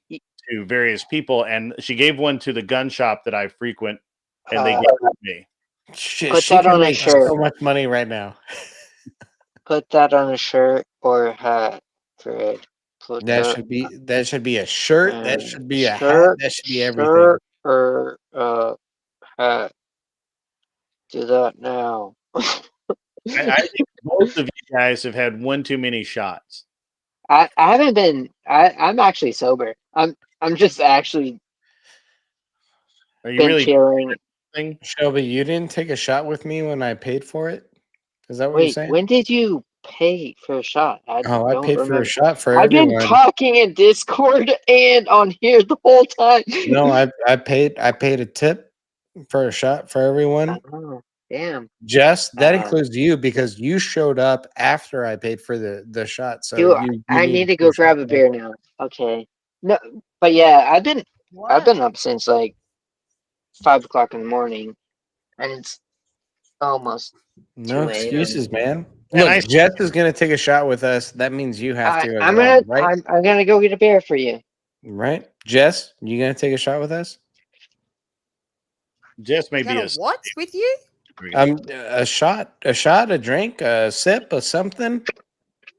various people, and she gave one to the gun shop that I frequent, and they gave it to me. Shit, put she that can on a make shirt. so much money right now. Put that on a shirt or a hat, Fred. That should be a shirt. That should be a hat. That should be everything. Shirt or hat. Do that now. I think both of you guys have had one too many shots. I haven't been. I'm actually sober. I'm just actually. Are you really chilling? Shelby, you didn't take a shot with me when I paid for it. Is that what you're saying? When did you pay for a shot? I paid for a shot for I've everyone. been talking in Discord and on here the whole time. No, I paid a tip for a shot for everyone. Oh, damn. Jess, that includes you because you showed up after I paid for the shot. So Dude, I need to go grab a beer now. Okay. No, but yeah, I've been up since like 5 o'clock in the morning, and it's almost no 2 a.m. excuses, man. Look, Jess is gonna take a shot with us. That means you have to. I'm gonna go get a beer for you. Right, Jess, you gonna take a shot with us? Jess may be a what with you? A shot, a drink, a sip, or something.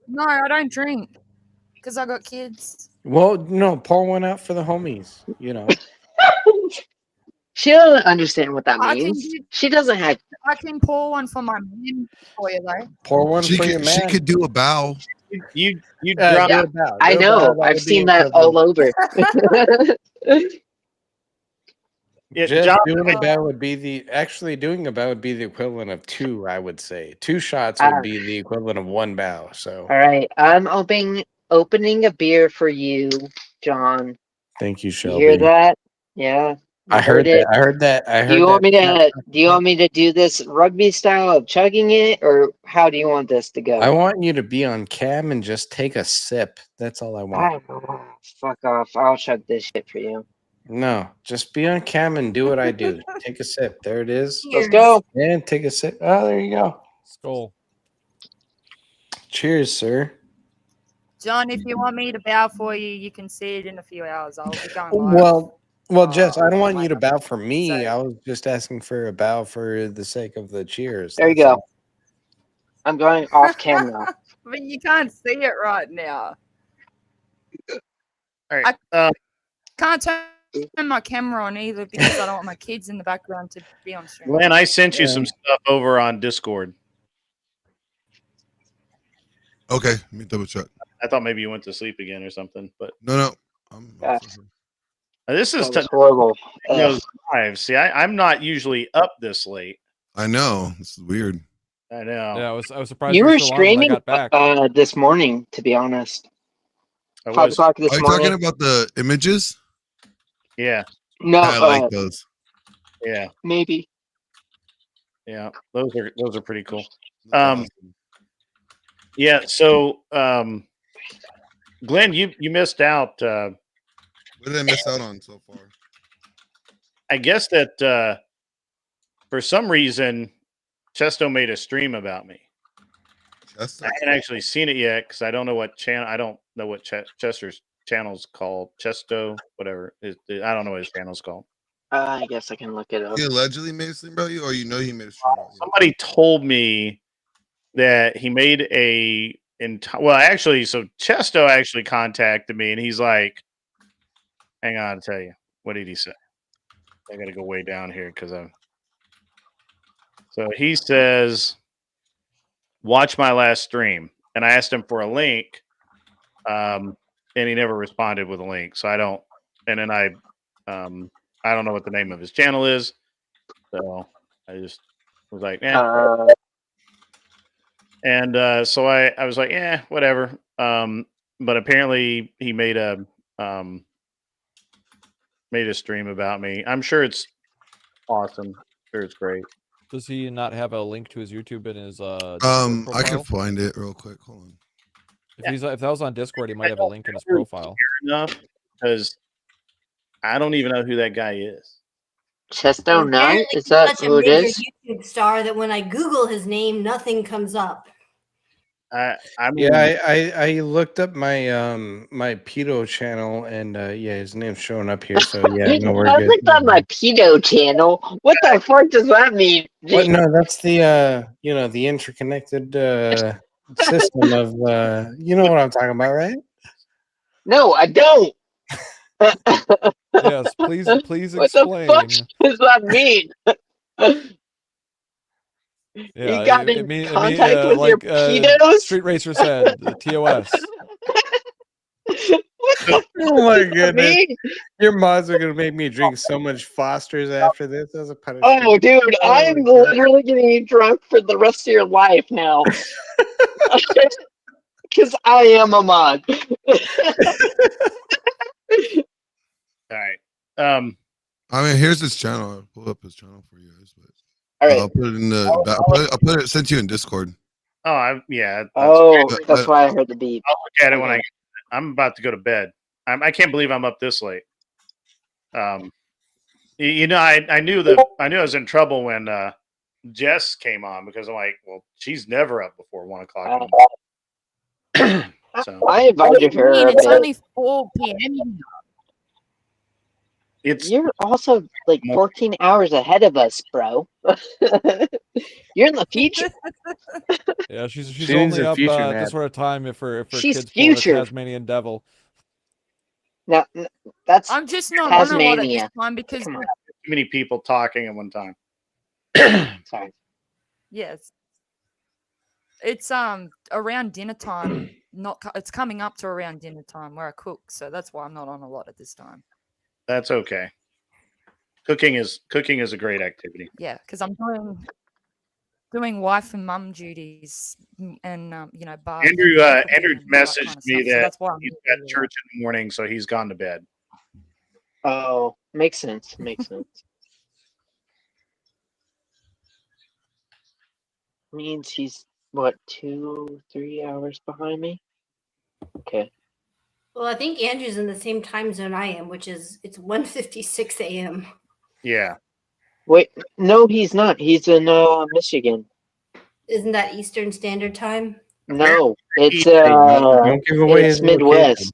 No, I don't drink because I got kids. Well, no, pour one out for the homies. You know. She doesn't understand what that I can means. She doesn't have. I can pour one for my man for you though. Pour one She for could, your she man. could do a bow. You Yeah, drop. do a bow. I Do a know. bow, I've would be seen that all over. Just doing a bow would be doing a bow would be the equivalent of 2, I would say. 2 shots would be the equivalent of 1 bow. So All right, I'm opening a beer for you, John. thank you, You Shelby. hear that? Yeah. I heard that. I heard that. I heard Do you want me that. to? Do you want me to do this rugby style of chugging it, or how do you want this to go? I want you to be on cam and just take a sip. That's all I want. Fuck off! I'll chug this shit for you. No, just be on cam and do what I do. Take a sip. There it is. Let's go. And take a sip. Oh, there you go. Skull. Cheers, sir. John, if you want me to bow for you, you can see it in a few hours. I'll be going live. Well, Jess, I don't want you to bow for me. I was just asking for a bow for the sake of the cheers. There you That's go. all. I'm going off camera. But you can't see it right now. All right. I can't turn my camera on either because I don't want my kids in the background to be on stream. Glenn, I sent you some stuff over on Discord. Okay, let me double check. I thought maybe you went to sleep again or something, but No. this is horrible. Live. See, I'm not usually up this late. I know. This is weird. I know. Yeah, I was surprised You were were still on when I streaming got back. this morning, to be honest. I 5 was. o'clock this Are you morning. talking about the images? Yeah. No, I like those. Yeah. maybe. Yeah. Those are pretty cool. Yeah. So, Glenn, you missed out. What did I miss out on so far? I guess that for some reason, Chesto made a stream about me. Chesto? I haven't actually seen it yet because I don't know what channel. I don't know what Chester's channel's called. Chesto, whatever. I don't know what his channel's called. I guess I can look it up. He allegedly made a stream about you, or you know he made a stream about you? Somebody told me that he made so Chesto actually contacted me and he's like, hang on, I'll tell you. What did he say? I gotta go way down here because so he says, watch my last stream. And I asked him for a link. And he never responded with a link. So I don't know what the name of his channel is. So I just was like, and so I was like, whatever. But apparently he made a stream about me. I'm sure it's awesome. I'm sure it's great. Does he not have a link to his YouTube in his I can find it real quick. Hold on. If that was on Discord, he might have a link in his profile. Enough because I don't even know who that guy is. Chesto Nut? Apparently Is that such a who it major is? YouTube star that when I Google his name, nothing comes up. I looked up my my pedo channel and his name's showing up here. So yeah, no, we're I good. looked on my pedo channel. What the fuck does that mean? What? No, that's the the interconnected system of you know what I'm talking about, right? No, I don't. Yes, please What explain. the fuck does that mean? Yeah, you got in contact with your pedos? Street Racer said, the TOS. Oh my goodness! Your mods are gonna make me drink so much Foster's after this as a punishment. Oh, dude, I am literally getting drunk for the rest of your life now. Because I am a mod. All right. I mean, here's his channel. I'll pull up his channel for you guys. But all right. I'll put it in the. I'll put it. Sent you in Discord. Oh, That's why I heard the beep. I'll look at it when I'm about to go to bed. I can't believe I'm up this late. I knew I was in trouble when Jess came on because I'm like, well, she's never up before 1 o'clock. So I invited her. It's only 4 p.m. You're also like 14 hours ahead of us, bro. You're in the future. Yeah, she's She's only a up future this nat. sort of time if her She's kid's pulling a future. Tasmanian devil. No, that's I'm just not on a lot at this Tasmania. time because Too many people talking at one time. Sorry. yes, it's around dinner time. It's coming up to around dinner time where I cook, so that's why I'm not on a lot at this time. That's okay. Cooking is a great activity. Yeah, because I'm doing wife and mum duties, and bathing Andrew and cooking Andrew and all that messaged kind of me stuff. So that that's why I'm he's here got early. church in the morning, so he's gone to bed. Oh, makes sense. Makes sense. Means he's what 2-3 hours behind me. Okay. Well, I think Andrew's in the same time zone I am, which is it's 1:56 a.m. Yeah. Wait, no, he's not. He's in Michigan. Isn't that Eastern Standard Time? No, it's Don't give away it's his Midwest.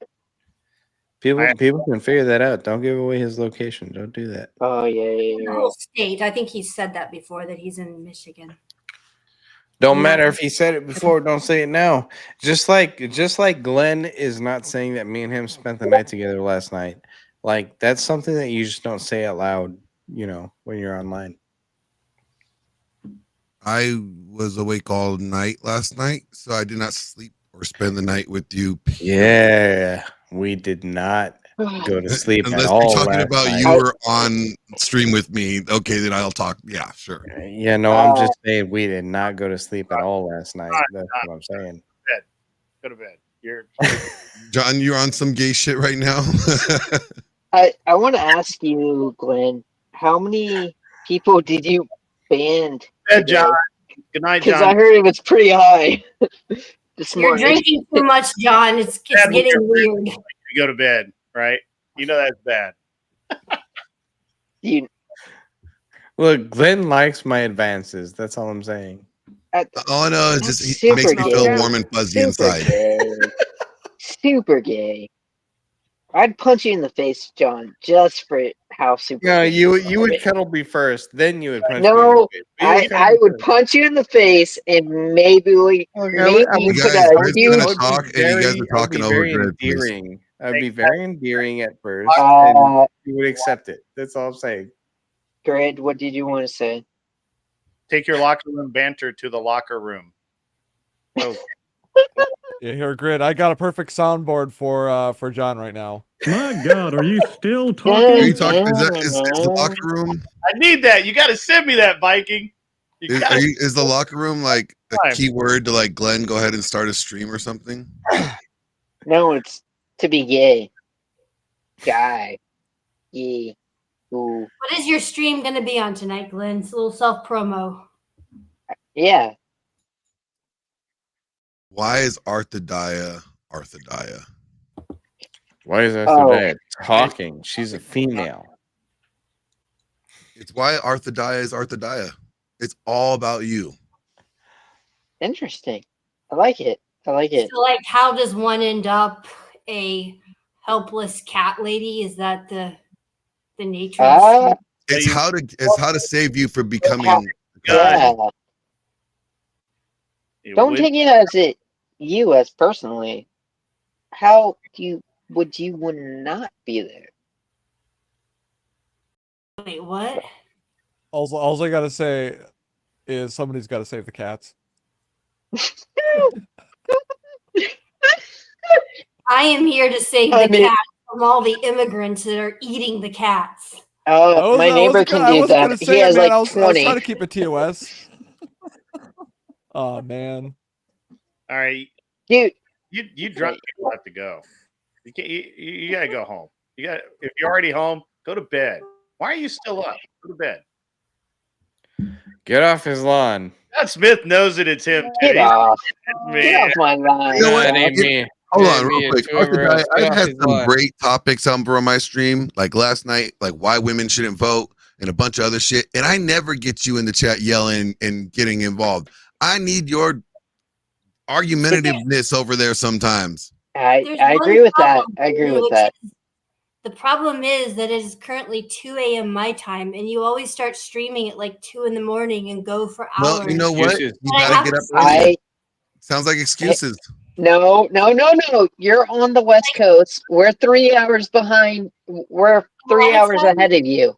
location. People can figure that out. Don't give away his location. Don't do that. Oh yeah, The whole state. I think he's said that before that he's in Michigan. Don't matter if he said it before. Don't say it now. Just like Glenn is not saying that me and him spent the night together last night. Like that's something that you just don't say out loud. When you're online. I was awake all night last night, so I did not sleep or spend the night with you. Yeah, we did not go to sleep Unless at all. you're talking last about night. you were on stream with me. Okay, then I'll talk. Yeah, sure. Yeah, no, I'm just saying we did not go to sleep at all last night. That's what I'm saying. Bed. Go to bed. You're John, you're on some gay shit right now. I want to ask you, Glenn, how many people did you ban? Bed, John. Good night, John. Because I heard it was pretty high this You're morning. drinking too much, John. It's getting weird. You go to bed, right? You know that's bad. Look, Glenn likes my advances. That's all I'm saying. All I know is just he makes me feel warm and fuzzy inside. Gay. Super gay. I'd punch you in the face, John, just for how super. No, gay you are. would cuddle me first, then you would punch me. No, in the face. I would punch you in the face, and maybe we I maybe would put guys, a Greg's huge. gonna talk, and you guys are talking over very Greg, please. endearing. I'd be very endearing at first, and you would accept it. That's all I'm saying. Greg, what did you want to say? Take your locker room banter to the locker room. Oh. Yeah, here, Grid. I got a perfect soundboard for John right now. My God, are you still talking? Are you talking? Is the locker room? I need that. You got to send me that, Viking. Is the locker room like a keyword to like Glenn? Go ahead and start a stream or something. No, it's to be gay. Guy. Gay. Ooh. What is your stream going to be on tonight, Glenn? It's a little self promo. Yeah. Why is Arthadiah Arthadiah? Why is Arthadiah talking? She's a female. It's why Arthadiah is Arthadiah. It's all about you. Interesting. I like it. I like it. So, like, how does one end up a helpless cat lady? Is that the nature of It's how to save you from becoming yeah. Don't take it as you as personally. How would you not be there? Wait, what? All I gotta say is somebody's got to save the cats. I am here to save the cats from all the immigrants that are eating the cats. Oh, my neighbor can do that. He has like 20. I was trying to keep it TOS. Oh man! All right, dude. You drunk people have to go. You can't. You gotta go home. You got. If you're already home, go to bed. Why are you still up? Go to bed. Get off his lawn. God Smith knows it. It's him. Get off. Man. Get off my lawn. You know what? That ain't me. Hold That on, real ain't quick. me. Whoever else, I've get off had his some lawn. great topics on my stream, like last night, like why women shouldn't vote and a bunch of other shit. And I never get you in the chat yelling and getting involved. I need your argumentativeness over there sometimes. I agree with that. I agree with that. The problem is that it is currently 2 a.m. my time, and you always start streaming at like 2 in the morning and go for hours. Well, you know what? You And I gotta have get up to early. I Sounds like excuses. no. You're on the West Coast. We're 3 hours behind. We're 3 hours ahead of you.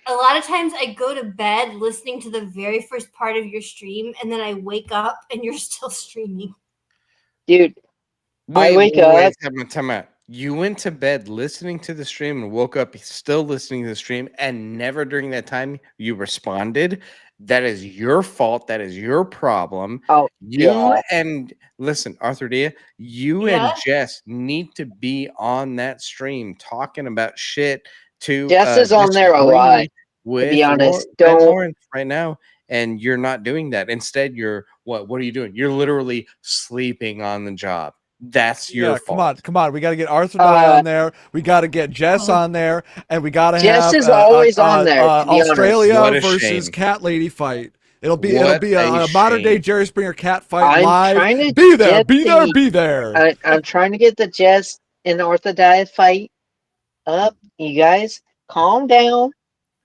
A lot of times I go to bed listening to the very first part of your stream, and then I wake up and you're still streaming. Dude, Wait, time out. You went to bed listening to the stream and woke up still listening to the stream, and never during that time you responded. That is your fault. That is your problem. Oh, and listen, Arthur Dia, you and Jess need to be on that stream talking about shit to Jess is on there a lot. with To be honest, Lawrence right now, and you're not doing that. Instead, you're what are you doing? You're literally sleeping on the job. That's your fault. Come on. We got to get Arthur Dye on there. We got to get Jess on there, and we got to Jess have is always on there, to be Australia What a versus shame. Cat Lady fight. It'll be What a a modern day shame. Jerry Springer cat fight I'm trying live. to Be there, get be there, the- be there. I'm trying to get the Jess and Orthodia fight up. You guys, calm down.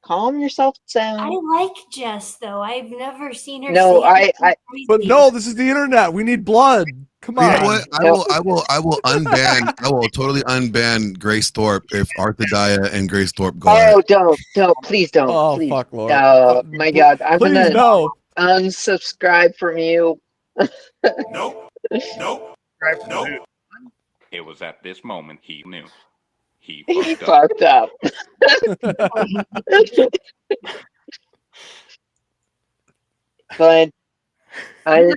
Calm yourself down. I like Jess though. I've never seen her. No, But no, this is the internet. We need blood. Come on. You know what? I will unban. I will totally unban Grace Thorpe if Arthur and Grace Thorpe go at Oh, it. don't, please don't. Oh, please. fuck, Lord. Oh my God, I'm Please gonna unsubscribe from you. Nope. It was at this moment he knew. He fucked up. But I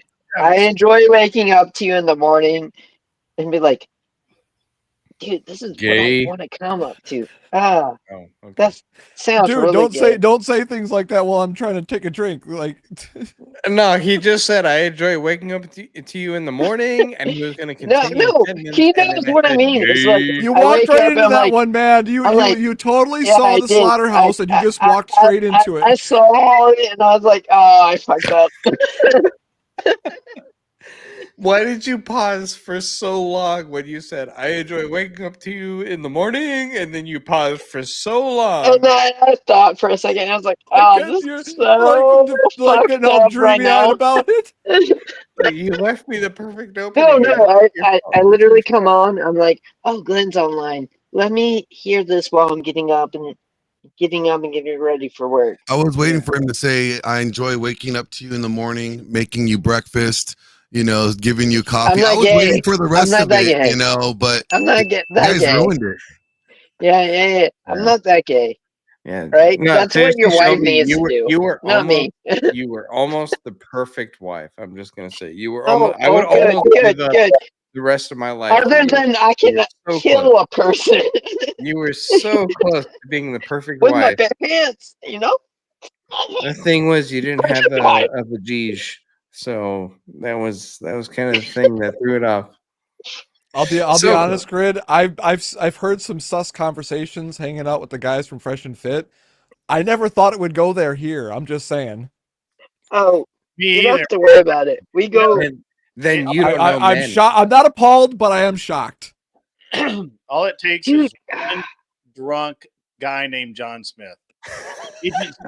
enjoy waking up to you in the morning and be like, dude, this is Gay. what I want to come up to. That sounds Dude, really good. don't say things like that while I'm trying to take a drink. Like, No, he just said I enjoy waking up to you in the morning, and he was going to continue. No, 10 minutes, he and knows then what I said, mean. It's like you I walked wake right up into and that like, one, man. You totally yeah, saw I the did. slaughterhouse, and you just walked straight into it. I saw it and I was like, oh, I fucked up. Why did you pause for so long when you said I enjoy waking up to you in the morning, and then you paused for so long? And then I thought for a second, I was like, oh, this is so like getting all fucked up right dreamy-eyed now. about it. Like, you left me the perfect opening. No, I literally come on. I'm like, oh, Glenn's online. Let me hear this while I'm getting up and getting ready for work. I was waiting for him to say, I enjoy waking up to you in the morning, making you breakfast, giving you coffee. I was waiting for the rest of it, but I'm not that you guys gay. ruined it. Yeah. I'm not that gay. Yeah, Right? No, That's what your seriously, wife Shelby, needs to do. You were not almost, me. you were almost the perfect wife. I'm just gonna say you were. Oh, Almost, I would good, almost good, do good. the rest of my life. Other than I can so kill close. a person You were so close to being the perfect with my wife. bare hands, The thing was, you didn't have a vajige, so that was kind of the thing that threw it off. I'll be honest, Grid. I've heard some sus conversations hanging out with the guys from Fresh and Fit. I never thought it would go there here. I'm just saying. Oh, you don't have to worry about it. We go. Then you don't know. I'm shocked. I'm not appalled, but I am shocked. All it takes is one drunk guy named John Smith.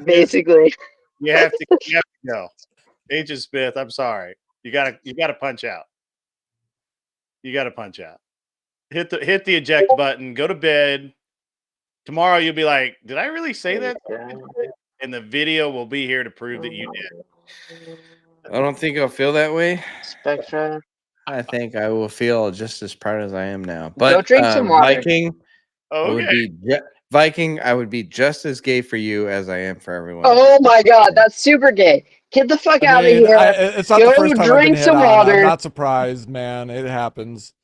Basically, you have to go. Agent Smith, I'm sorry. You gotta punch out. You gotta punch out. Hit the eject button. Go to bed. Tomorrow you'll be like, did I really say that? And the video will be here to prove that you did. I don't think I'll feel that way. Spectra. I think I will feel just as proud as I am now. But Go drink some water. Viking, okay. Viking, I would be just as gay for you as I am for everyone. Oh my God, that's super gay. Get the fuck out of here. It's not Go the first time I've been drink hit some on. water. I'm not surprised, man. It happens.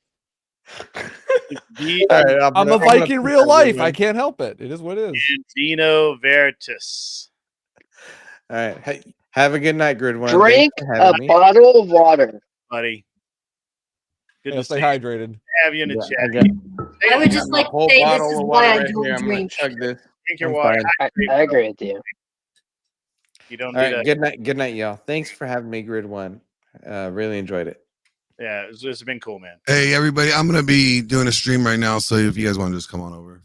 Right, I'm a Viking in real life. I can't help it. It is what it is. Vino Veritas. All right. Hey, have a good night, Grid One. Drink Thanks for a having me. bottle of water, buddy. Good Yeah, to stay see hydrated. have you in the chat. I would just like to say this is why I don't drink. Chug this. Drink your I'm water. fine. I agree with you. You don't All need right. a Good night, y'all. Thanks for having me, Grid One. Really enjoyed it. yeah, this has been cool, man. Hey, everybody, I'm going to be doing a stream right now, so if you guys want to just come on over.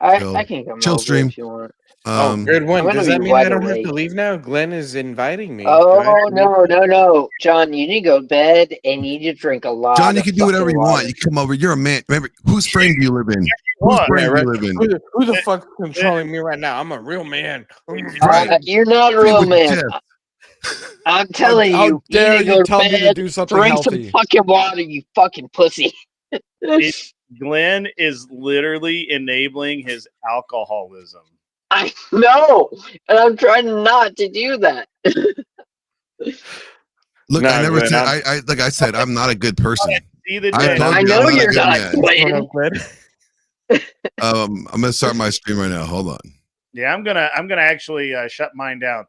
I can come chill over stream. if you want. Good one. I'm gonna Does be that mean I wide don't have awake. to leave now? Glenn is inviting me. Oh no, John! You need to go to bed and you need to drink a lot. John, you of can do whatever fucking you water. want. You can come over. You're a man. Remember, whose frame do you live in? Whose frame do you live in? Who the fuck is controlling me right now? I'm a real man. You're not a real man. I'm telling How you, dare you need you to go tell to me to bed, do something drink healthy? some fucking water, you fucking pussy. Glenn is literally enabling his alcoholism. I know, and I'm trying not to do that. Look, No, I never Glenn, said. Like I said, I'm not a good person. See the I Glenn, told I you know I'm not you're a good not, man. Glenn. I'm gonna start my stream right now. Hold on. Yeah, I'm gonna actually shut mine down.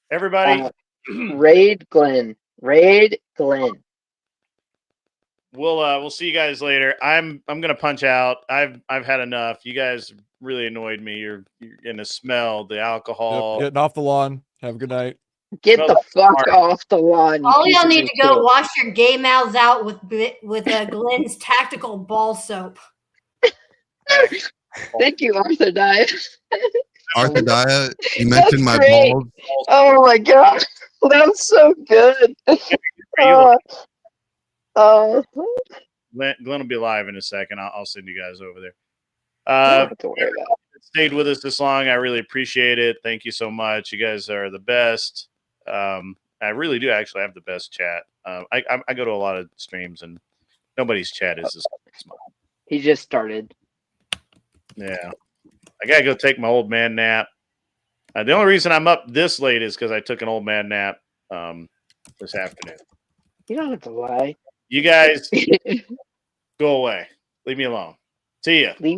Everybody, Raid Glenn. Raid Glenn. we'll see you guys later. I'm gonna punch out. I've had enough. You guys really annoyed me. You're gonna smell the alcohol. Yep, getting off the lawn. Have a good night. Get the fuck off the lawn. All y'all need to go wash your gay mouths out with Glenn's tactical ball soap. Thank you, Arthur Diet. Arthur Daya, you mentioned my great. balls. Oh my god, that was so good. Glenn will be live in a second. I'll send you guys over there. Don't have to worry about it. Stayed with us this long. I really appreciate it. Thank you so much. You guys are the best. I really do actually have the best chat. I go to a lot of streams and nobody's chat is this small. He just started. Yeah. I gotta go take my old man nap. The only reason I'm up this late is because I took an old man nap this afternoon. You don't have to lie. You guys go away. Leave me alone. See ya.